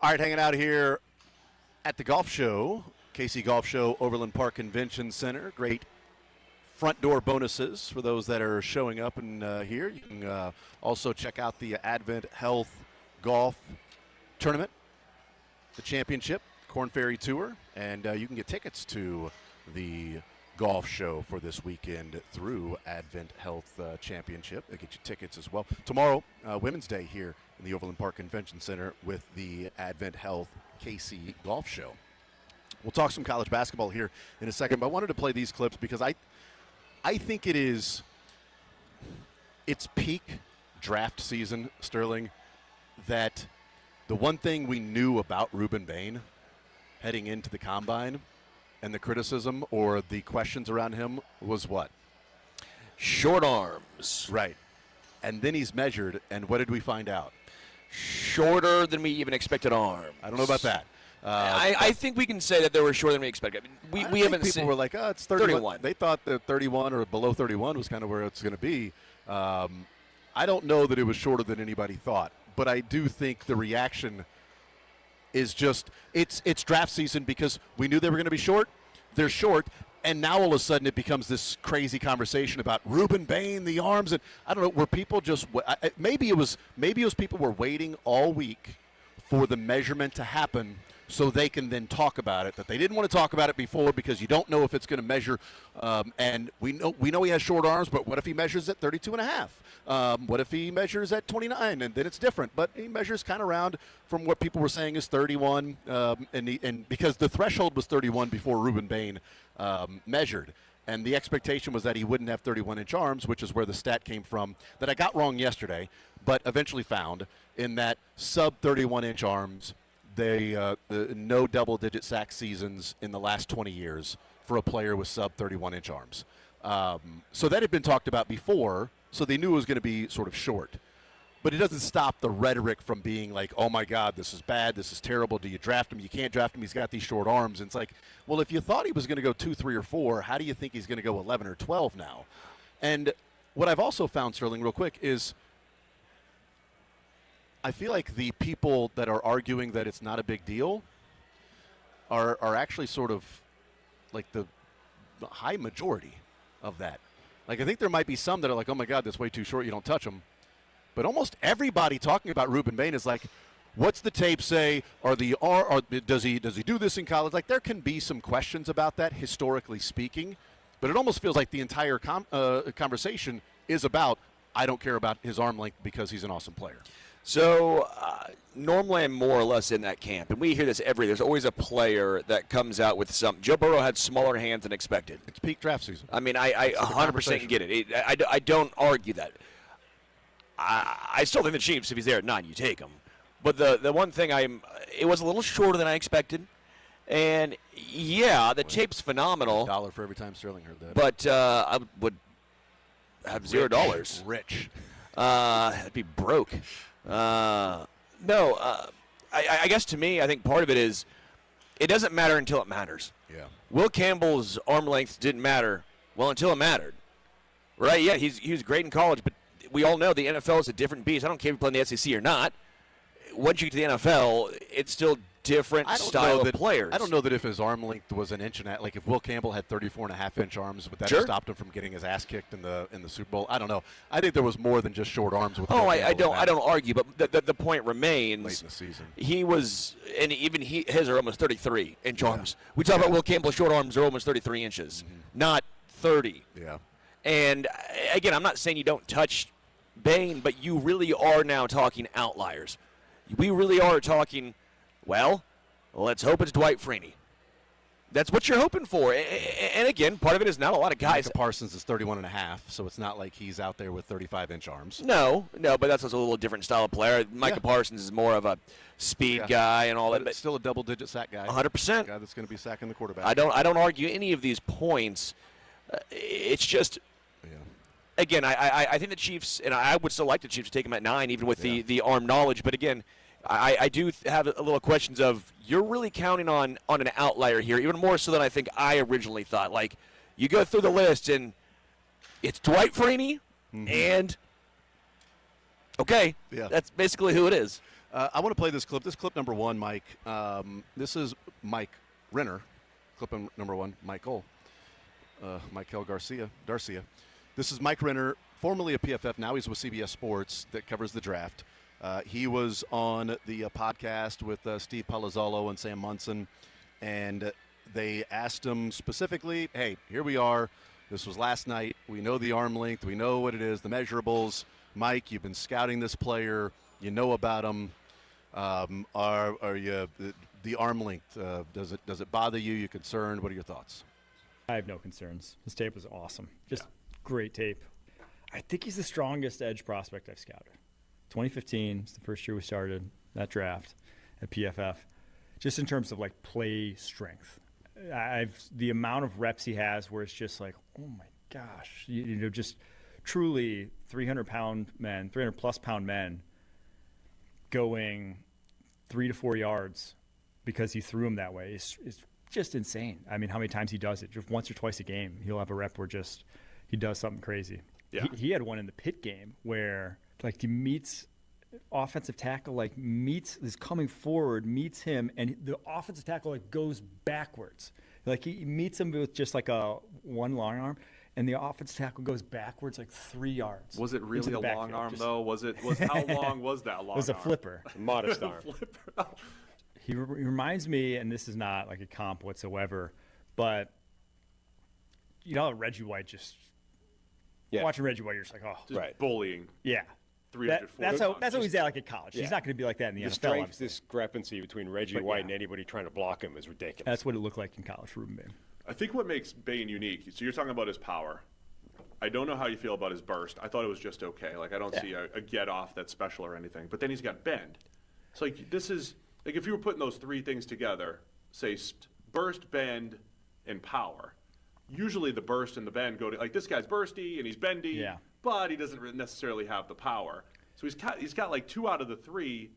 [SPEAKER 2] All right, hanging out here at the golf show, KC Golf Show, Overland Park Convention Center. Great front door bonuses for those that are showing up and here. You can also check out the Advent Health Golf Tournament, the championship, Korn Ferry Tour, and you can get tickets to the golf show for this weekend through Advent Health Championship. They get you tickets as well. Tomorrow, Women's Day here in the Overland Park Convention Center with the Advent Health KC Golf Show. We'll talk some college basketball here in a second, but I wanted to play these clips because I think it's peak draft season, Sterling, that the one thing we knew about Ruben Bain heading into the Combine and the criticism or the questions around him was what?
[SPEAKER 1] Short arms.
[SPEAKER 2] Right. And then he's measured, and what did we find out?
[SPEAKER 1] Shorter than we even expected arms.
[SPEAKER 2] I don't know about that.
[SPEAKER 1] I think we can say that they were shorter than we expected. I mean, we haven't
[SPEAKER 2] people
[SPEAKER 1] seen.
[SPEAKER 2] Were like, oh, it's 31. They thought that 31 or below 31 was kind of where it's going to be. I don't know that it was shorter than anybody thought, but I do think the reaction is just it's draft season because we knew they were going to be short. They're short, and now all of a sudden it becomes this crazy conversation about Ruben Bain, the arms, and I don't know. Were people just maybe it was people were waiting all week for the measurement to happen so they can then talk about it, that they didn't want to talk about it before because you don't know if it's going to measure. And we know he has short arms, but what if he measures at 32 and a half? What if he measures at 29? And then it's different. But he measures kind of around from what people were saying is 31. And because the threshold was 31 before Ruben Bain measured. And the expectation was that he wouldn't have 31-inch arms, which is where the stat came from that I got wrong yesterday, but eventually found in that sub-31-inch arms, no double-digit sack seasons in the last 20 years for a player with sub-31-inch arms. So that had been talked about before, so they knew it was going to be sort of short. But it doesn't stop the rhetoric from being like, oh, my God, this is bad, this is terrible, do you draft him? You can't draft him, he's got these short arms. And it's like, well, if you thought he was going to go 2, 3, or 4, how do you think he's going to go 11 or 12 now? And what I've also found, Sterling, real quick, is I feel like the people that are arguing that it's not a big deal are actually sort of like the high majority of that. Like, I think there might be some that are like, oh, my God, that's way too short, you don't touch him. But almost everybody talking about Ruben Bain is like, what's the tape say? Does he do this in college? Like, there can be some questions about that, historically speaking. But it almost feels like the entire conversation is about, I don't care about his arm length because he's an awesome player.
[SPEAKER 1] So normally I'm more or less in that camp, and we hear this there's always a player that comes out with something. Joe Burrow had smaller hands than expected.
[SPEAKER 2] It's peak draft season.
[SPEAKER 1] I mean, I 100% get it. I don't argue that. I still think the Chiefs, if he's there at 9, you take him. But the one thing it was a little shorter than I expected. And, yeah, the tape's phenomenal.
[SPEAKER 2] $1 for every time Sterling heard that.
[SPEAKER 1] But I would have $0.
[SPEAKER 2] Rich.
[SPEAKER 1] I'd be broke. I guess to me, I think part of it is it doesn't matter until it matters.
[SPEAKER 2] Yeah.
[SPEAKER 1] Will Campbell's arm length didn't matter, well, until it mattered. Right? Yeah, he was great in college, but we all know the NFL is a different beast. I don't care if you play in the SEC or not. Once you get to the NFL, it's still different style of players.
[SPEAKER 2] I don't know that if his arm length was an inch and a half, like if Will Campbell had 34.5-inch arms, would that have stopped him from getting his ass kicked in the Super Bowl? I don't know. I think there was more than just short arms with
[SPEAKER 1] I don't argue, but the point remains.
[SPEAKER 2] Late in the season.
[SPEAKER 1] He was, and even his are almost 33-inch arms. We talk about Will Campbell's short arms are almost 33 inches, not 30.
[SPEAKER 2] Yeah.
[SPEAKER 1] And again, I'm not saying you don't touch Bain, but you really are now talking outliers. We really are talking, well, let's hope it's Dwight Freeney. That's what you're hoping for. And again, part of it is not a lot of guys.
[SPEAKER 2] Micah Parsons is 31.5, so it's not like he's out there with 35-inch arms.
[SPEAKER 1] No, but that's also a little different style of player. Micah Parsons is more of a speed guy and all that.
[SPEAKER 2] But still a double-digit sack guy.
[SPEAKER 1] 100%.
[SPEAKER 2] A guy that's going to be sacking the quarterback.
[SPEAKER 1] I don't argue any of these points. It's just, again, I think the Chiefs, and I would still like the Chiefs to take him at 9, even with the arm knowledge. But again, I do have a little questions of, you're really counting on an outlier here, even more so than I think I originally thought. Like, you go through the list, and it's Dwight Freeney, and, that's basically who it is.
[SPEAKER 2] I want to play this clip. This clip number 1, Mike. This is Mike Renner. Clip number 1, Michael Garcia. This is Mike Renner, formerly a PFF. Now he's with CBS Sports that covers the draft. He was on the podcast with Steve Palazzolo and Sam Munson, and they asked him specifically, hey, here we are. This was last night. We know the arm length. We know what it is, the measurables. Mike, you've been scouting this player. You know about him. Are you the arm length? Does it bother you? You concerned? What are your thoughts?
[SPEAKER 13] I have no concerns. His tape was awesome. Just great tape. I think he's the strongest edge prospect I've scouted. 2015 is the first year we started that draft at PFF. Just in terms of like play strength, the amount of reps he has where it's just like, oh my gosh, you know, just truly 300+ pound men going 3 to 4 yards because he threw him that way is just insane. I mean, how many times he does it? Just once or twice a game, he'll have a rep where just he does something crazy.
[SPEAKER 14] Yeah.
[SPEAKER 13] He had one in the Pitt game where like he meets offensive tackle, is coming forward, meets him, and the offensive tackle like goes backwards. Like he meets him with just like one long arm, and the offensive tackle goes backwards like 3 yards.
[SPEAKER 14] Was it really a long arm though? How long was that long arm?
[SPEAKER 13] It was a flipper.
[SPEAKER 12] Modest arm.
[SPEAKER 13] He reminds me, and this is not like a comp whatsoever, but you know, Reggie White watching Reggie White, you're just like, oh,
[SPEAKER 14] just bullying.
[SPEAKER 13] Yeah.
[SPEAKER 14] 340
[SPEAKER 13] that's how he's at like at college. He's not going to be like that in the NFL.
[SPEAKER 12] The strength discrepancy between Reggie White and anybody trying to block him is ridiculous.
[SPEAKER 13] That's what it looked like in college for Ruben Bain.
[SPEAKER 14] I think what makes Bain unique, so you're talking about his power. I don't know how you feel about his burst. I thought it was just okay. Like, I don't see a get off that's special or anything. But then he's got bend. It's like, this is, like, if you were putting those three things together, say burst, bend, and power, usually the burst and the bend go to, like, this guy's bursty and he's bendy, but he doesn't necessarily have the power. So he's got like 2 out of the 3,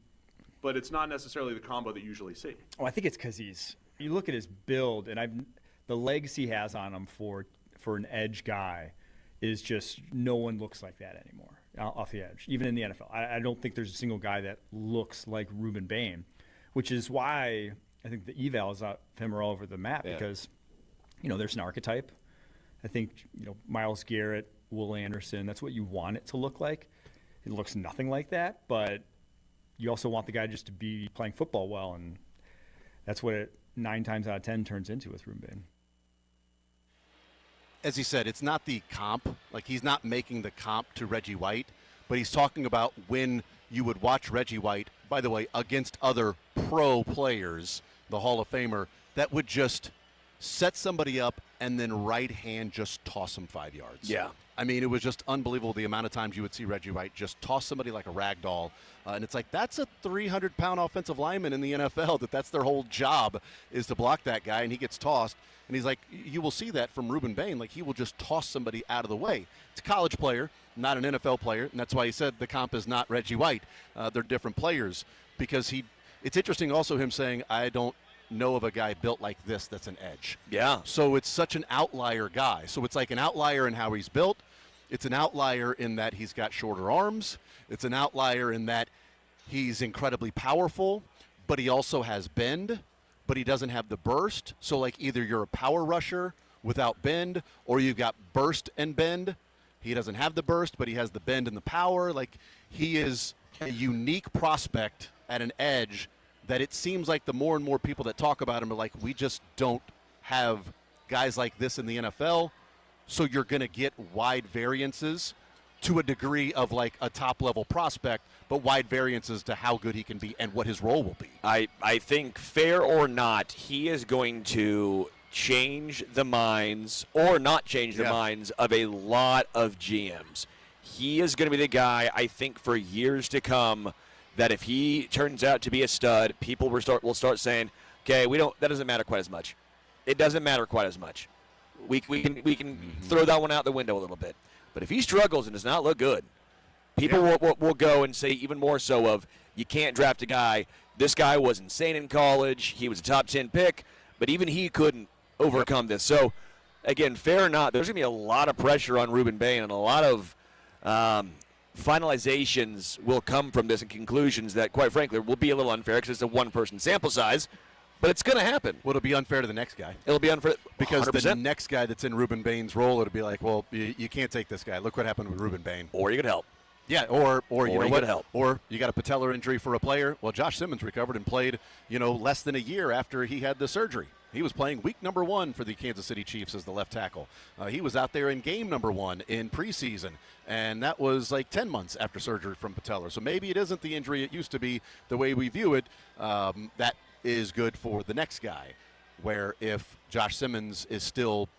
[SPEAKER 14] but it's not necessarily the combo that you usually see.
[SPEAKER 13] Oh, I think it's because you look at his build, and the legs he has on him for an edge guy is just, no one looks like that anymore off the edge, even in the NFL. I don't think there's a single guy that looks like Ruben Bain, which is why I think the evals of him are all over the map because, you know, there's an archetype. I think, you know, Myles Garrett, Will Anderson, that's what you want it to look like. It looks nothing like that, but you also want the guy just to be playing football well, and that's what it 9 times out of 10 turns into with Ruben Bain.
[SPEAKER 2] As he said, it's not the comp. Like, he's not making the comp to Reggie White, but he's talking about when you would watch Reggie White, by the way, against other pro players, the Hall of Famer, that would just set somebody up and then right hand just toss him 5 yards.
[SPEAKER 1] Yeah.
[SPEAKER 2] I mean, it was just unbelievable the amount of times you would see Reggie White just toss somebody like a rag doll. And it's like, that's a 300-pound offensive lineman in the NFL, that's their whole job is to block that guy, and he gets tossed. And he's like, you will see that from Ruben Bain. Like, he will just toss somebody out of the way. It's a college player, not an NFL player, and that's why he said the comp is not Reggie White. They're different players because it's interesting also him saying, I don't know of a guy built like this that's an edge.
[SPEAKER 1] Yeah.
[SPEAKER 2] So it's such an outlier guy. So it's like an outlier in how he's built. It's an outlier in that he's got shorter arms. It's an outlier in that he's incredibly powerful, but he also has bend, but he doesn't have the burst. So, like, either you're a power rusher without bend, or you've got burst and bend. He doesn't have the burst, but he has the bend and the power. Like, he is a unique prospect at an edge that it seems like the more and more people that talk about him are like, we just don't have guys like this in the NFL. So you're going to get wide variances to a degree of like a top-level prospect, but wide variances to how good he can be and what his role will be.
[SPEAKER 1] I think, fair or not, he is going to change the minds or not change the minds of a lot of GMs. He is going to be the guy, I think, for years to come, that if he turns out to be a stud, people will start saying, okay, that doesn't matter quite as much. It doesn't matter quite as much. We can throw that one out the window a little bit. But if he struggles and does not look good, people will go and say even more so of, you can't draft a guy. This guy was insane in college. He was a top 10 pick, but even he couldn't overcome this. So, again, fair or not, there's going to be a lot of pressure on Ruben Bain and a lot of finalizations will come from this and conclusions that, quite frankly, will be a little unfair because it's a one-person sample size. But it's going to happen.
[SPEAKER 2] Well, it'll be unfair to the next guy.
[SPEAKER 1] It'll be unfair
[SPEAKER 2] because
[SPEAKER 1] 100%.
[SPEAKER 2] the next guy that's in Ruben Bain's role, it'll be like, well, you can't take this guy. Look what happened with Ruben Bain.
[SPEAKER 1] Or you could help.
[SPEAKER 2] Yeah, or you know what?
[SPEAKER 1] Help.
[SPEAKER 2] Or you got a patellar injury for a player. Well, Josh Simmons recovered and played, less than a year after he had the surgery. He was playing week number 1 for the Kansas City Chiefs as the left tackle. He was out there in game number 1 in preseason, and that was like 10 months after surgery from patellar. So maybe it isn't the injury it used to be the way we view it. That is good for the next guy, where if Josh Simmons is still,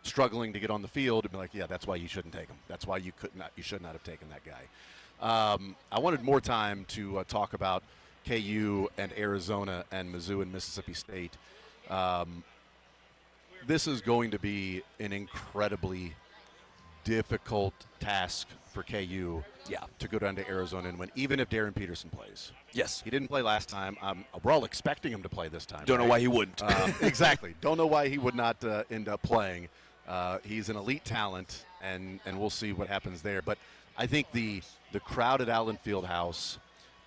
[SPEAKER 2] struggling to get on the field, it'd be like, yeah, that's why you shouldn't take him. That's why you should not have taken that guy. I wanted more time to talk about KU and Arizona and Mizzou and Mississippi State. This is going to be an incredibly difficult task for KU to go down to Arizona and win, even if Darren Peterson plays.
[SPEAKER 1] Yes.
[SPEAKER 2] He didn't play last time. We're all expecting him to play this time.
[SPEAKER 1] Don't know why he wouldn't.
[SPEAKER 2] Exactly. Don't know why he would not end up playing. He's an elite talent, and we'll see what happens there. But I think the crowd at Allen Fieldhouse,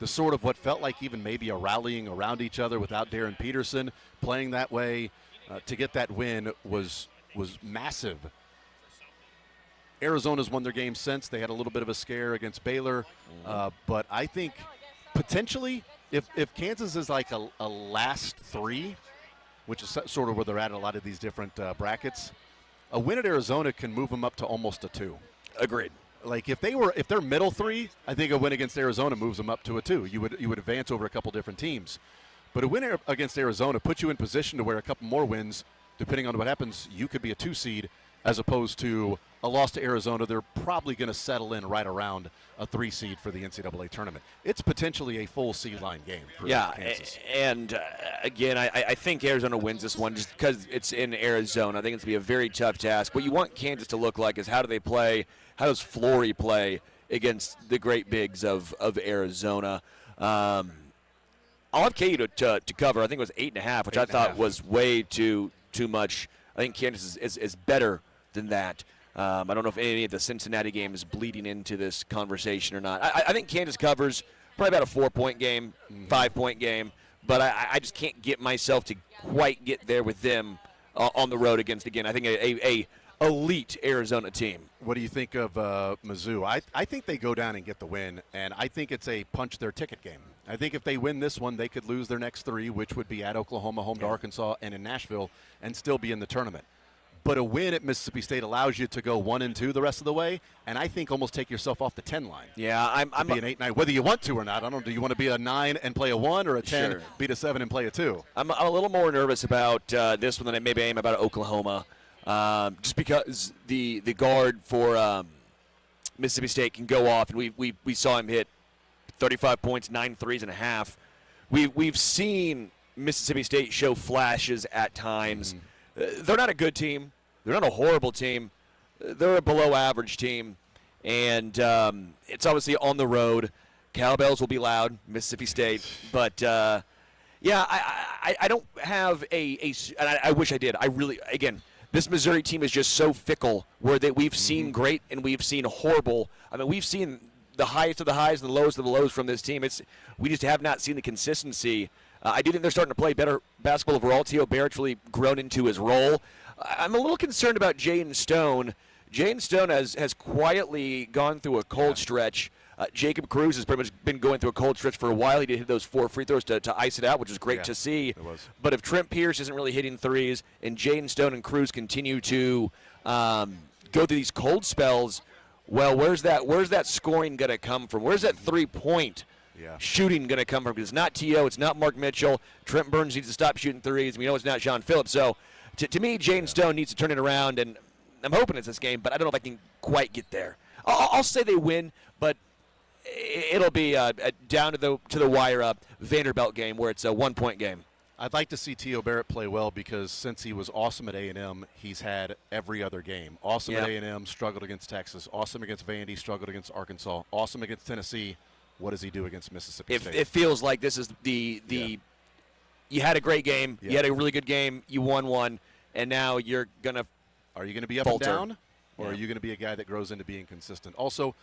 [SPEAKER 2] the sort of what felt like even maybe a rallying around each other without Darren Peterson playing that way to get that win was massive. Arizona's won their game since. They had a little bit of a scare against Baylor. But I think potentially if Kansas is like a last 3, which is sort of where they're at in a lot of these different brackets, a win at Arizona can move them up to almost a 2.
[SPEAKER 1] Agreed.
[SPEAKER 2] Like if they're middle 3, I think a win against Arizona moves them up to a 2. You would advance over a couple different teams. But a win against Arizona puts you in position to where a couple more wins, depending on what happens, you could be a 2 seed as opposed to a loss to Arizona. They're probably going to settle in right around a 3 seed for the NCAA tournament. It's potentially a full seed line game for Kansas.
[SPEAKER 1] And again, I think Arizona wins this one just because it's in Arizona. I think it's going to be a very tough task. What you want Kansas to look like is how do they play, how does Flory play against the great bigs of Arizona. I'll have KU to cover. I think it was 8.5, which I thought was way too much. I think Kansas is better than that. I don't know if any of the Cincinnati game is bleeding into this conversation or not. I think Kansas covers probably about a 4-point game, 5-point game, but I just can't get myself to quite get there with them on the road against, again, I think a elite Arizona team.
[SPEAKER 2] What do you think of Mizzou? I think they go down and get the win, and I think it's a punch their ticket game. I think if they win this one, they could lose their next 3, which would be at Oklahoma, home to Arkansas, and in Nashville, and still be in the tournament. But a win at Mississippi State allows you to go 1-2 the rest of the way, and I think almost take yourself off the 10 line.
[SPEAKER 1] Yeah, I'm
[SPEAKER 2] be an 8-9, whether you want to or not. I don't know. Do you want to be a 9 and play a 1, or a 10,
[SPEAKER 1] Sure.
[SPEAKER 2] beat a 7 and play a 2?
[SPEAKER 1] I'm a little more nervous about this one than I am about Oklahoma, just because the guard for Mississippi State can go off, and we saw him hit 35 points, 9 threes and a half. We've seen Mississippi State show flashes at times. They're not a good team. They're not a horrible team. They're a below-average team, and it's obviously on the road. Cowbells will be loud, Mississippi State, but yeah, I don't have and I wish I did. I really, again, this Missouri team is just so fickle, where we've seen great and we've seen horrible. I mean, we've seen the highest of the highs and the lowest of the lows from this team. We just have not seen the consistency. I do think they're starting to play better basketball overall. T.O. Barrett's really grown into his role. I'm a little concerned about Jaden Stone. Jaden Stone has quietly gone through a cold stretch. Jacob Cruz has pretty much been going through a cold stretch for a while. He did hit those 4 free throws to ice it out, which was great to see.
[SPEAKER 2] It was.
[SPEAKER 1] But if Trent Pierce isn't really hitting threes and Jaden Stone and Cruz continue to go through these cold spells, well, where's that scoring going to come from? Where's that 3-point shooting going to come from? Because it's not T.O., it's not Mark Mitchell. Trent Burns needs to stop shooting threes. We know it's not Sean Phillips. So to me, Jaden Stone needs to turn it around, and I'm hoping it's this game, but I don't know if I can quite get there. I'll say they win, but it'll be down to the wire Vanderbilt game where it's a 1-point game.
[SPEAKER 2] I'd like to see T.O. Barrett play well, because since he was awesome at A&M, he's had every other game. Awesome at A&M, struggled against Texas. Awesome against Vandy, struggled against Arkansas. Awesome against Tennessee. What does he do against Mississippi State?
[SPEAKER 1] It feels like this is the you had a great game, you had a really good game, you won one, and now you're going to
[SPEAKER 2] Are you going to be up
[SPEAKER 1] falter.
[SPEAKER 2] and down? or are you going to be a guy that grows into being consistent? Also,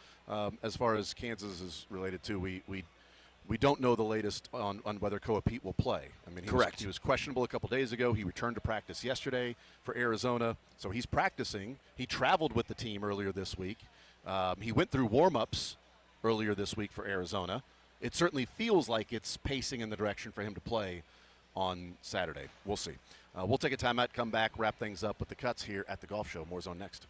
[SPEAKER 2] as far as Kansas is related to, we don't know the latest on whether Koa Pete will play. I mean, he was questionable a couple days ago. He returned to practice yesterday for Arizona, so he's practicing. He traveled with the team earlier this week. He went through warm-ups earlier this week for Arizona. It certainly feels like it's pacing in the direction for him to play on Saturday. We'll see. We'll take a timeout, come back, wrap things up with the cuts here at the Golf Show. More Zone next.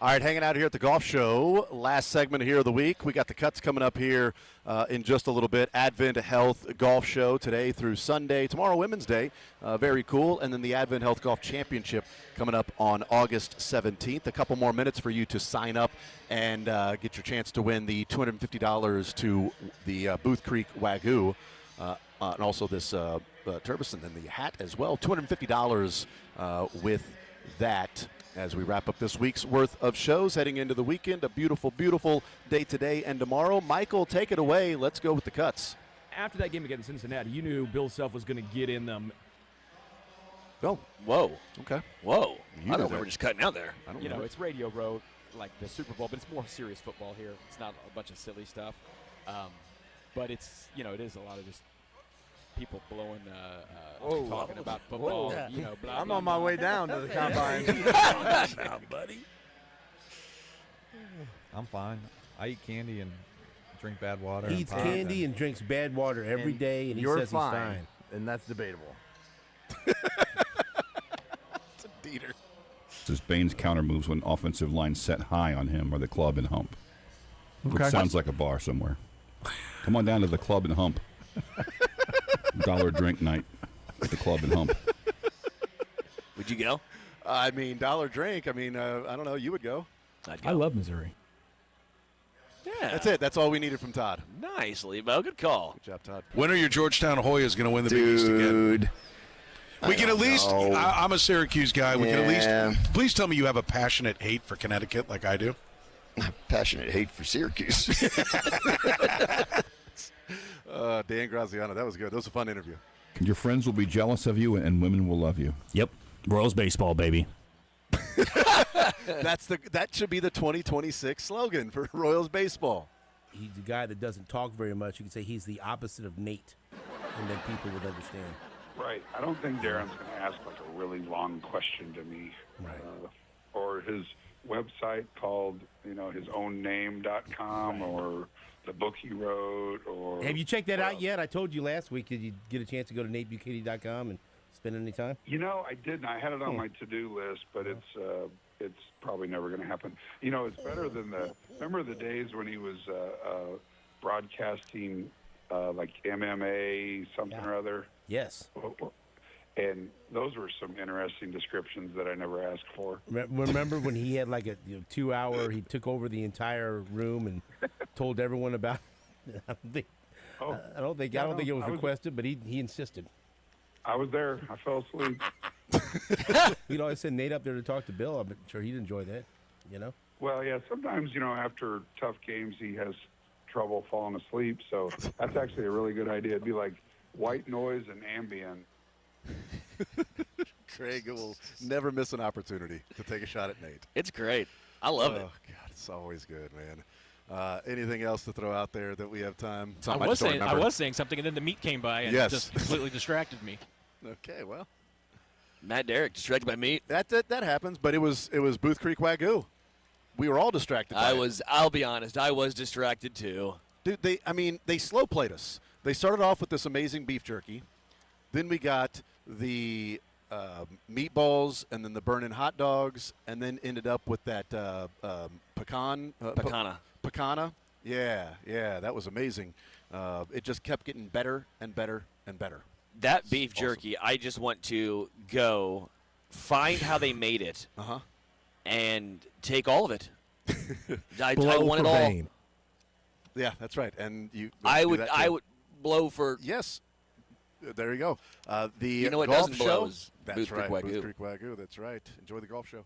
[SPEAKER 2] All right, hanging out here at the Golf Show. Last segment here of the week. We got the cuts coming up here in just a little bit. Advent Health Golf Show today through Sunday. Tomorrow, Women's Day. Very cool. And then the Advent Health Golf Championship coming up on August 17th. A couple more minutes for you to sign up and get your chance to win the $250 to the Booth Creek Wagyu. And also this Turbison and the hat as well. $250 with that. As we wrap up this week's worth of shows, heading into the weekend, a beautiful, beautiful day today and tomorrow. Michael, take it away. Let's go with the cuts.
[SPEAKER 15] After that game against Cincinnati, you knew Bill Self was going to get in them.
[SPEAKER 2] Oh,
[SPEAKER 1] whoa.
[SPEAKER 2] Okay.
[SPEAKER 1] Whoa. I don't know. We're just cutting out there.
[SPEAKER 15] I don't know. It's Radio Row, like the Super Bowl, but it's more serious football here. It's not a bunch of silly stuff. But it's, it is a lot of just people blowing, talking about football.
[SPEAKER 16] Whoa.
[SPEAKER 15] Blah,
[SPEAKER 16] I'm
[SPEAKER 15] blah,
[SPEAKER 16] on my
[SPEAKER 15] blah.
[SPEAKER 16] way down to the combine.
[SPEAKER 1] Now, buddy.
[SPEAKER 17] I'm fine. I eat candy and drink bad water.
[SPEAKER 16] He eats candy and drinks bad water every day, and he says he's fine. And that's debatable.
[SPEAKER 2] It's a Dieter.
[SPEAKER 18] Says Baines counter moves when offensive line set high on him or the club and hump.
[SPEAKER 17] Okay.
[SPEAKER 18] It sounds like a bar somewhere. Come on down to the club and hump. Dollar drink night at the club and hump.
[SPEAKER 1] Would you go?
[SPEAKER 2] I mean, dollar drink. I mean, I don't know. You would go.
[SPEAKER 1] I'd go.
[SPEAKER 15] I love Missouri.
[SPEAKER 1] Yeah.
[SPEAKER 2] That's it. That's all we needed from Todd.
[SPEAKER 1] Nice, Lebo. Good call.
[SPEAKER 2] Good job, Todd.
[SPEAKER 19] When are your Georgetown Hoyas going to win the Big East again? We can at least, I'm a Syracuse guy. We can at least, please tell me you have a passionate hate for Connecticut like I do.
[SPEAKER 20] Passionate hate for Syracuse.
[SPEAKER 2] Dan Graziano, that was good. That was a fun interview.
[SPEAKER 18] Your friends will be jealous of you and women will love you.
[SPEAKER 21] Yep. Royals baseball, baby.
[SPEAKER 2] That should be the 2026 slogan for Royals baseball.
[SPEAKER 16] he's a guy that doesn't talk very much. You could say he's the opposite of Nate, and then people would understand.
[SPEAKER 5] Right. I don't think Darren's going to ask like a really long question to me.
[SPEAKER 16] Right.
[SPEAKER 5] Or his website called, hisownname.com or the book he wrote. Or
[SPEAKER 16] Have you checked that out yet? I told you last week. Did you get a chance to go to natebuchanan.com and spend any time?
[SPEAKER 5] I didn't. I had it on my to-do list, but it's probably never going to happen. It's better than remember the days when he was broadcasting like MMA something or other?
[SPEAKER 16] Yes.
[SPEAKER 5] And those were some interesting descriptions that I never asked for.
[SPEAKER 16] Remember when he had like a 2 hour, he took over the entire room and told everyone about it? I don't think it was requested, but he insisted.
[SPEAKER 5] I was there. I fell asleep.
[SPEAKER 16] I sent Nate up there to talk to Bill. I'm sure he'd enjoy that,
[SPEAKER 5] Well, yeah, sometimes, after tough games, he has trouble falling asleep. So that's actually a really good idea. It'd be like white noise and Ambien.
[SPEAKER 2] Craig will never miss an opportunity to take a shot at Nate.
[SPEAKER 1] It's great. I love it.
[SPEAKER 2] Oh, God, it's always good, man. Anything else to throw out there that we have time?
[SPEAKER 7] I was saying something, and then the meat came by and just completely distracted me.
[SPEAKER 2] Okay, well.
[SPEAKER 1] Matt Derrick distracted by meat.
[SPEAKER 2] That happens, but it was Booth Creek Wagyu. We were all distracted by it.
[SPEAKER 1] I'll be honest, I was distracted too.
[SPEAKER 2] Dude, they slow played us. They started off with this amazing beef jerky. Then we got the meatballs and then the burning hot dogs, and then ended up with that pecana. Yeah, that was amazing. It just kept getting better and better and better.
[SPEAKER 1] That beef jerky, I just want to go find how they made it and take all of it. I want it all.
[SPEAKER 2] Yeah, that's right. And
[SPEAKER 1] I would blow for.
[SPEAKER 2] Yes. There you go. The
[SPEAKER 1] what
[SPEAKER 2] golf
[SPEAKER 1] doesn't
[SPEAKER 2] show.
[SPEAKER 1] blow is
[SPEAKER 2] That's
[SPEAKER 1] Booth
[SPEAKER 2] right.
[SPEAKER 1] Creek Wagyu.
[SPEAKER 2] Booth Creek Wagyu. That's right. Enjoy the golf show.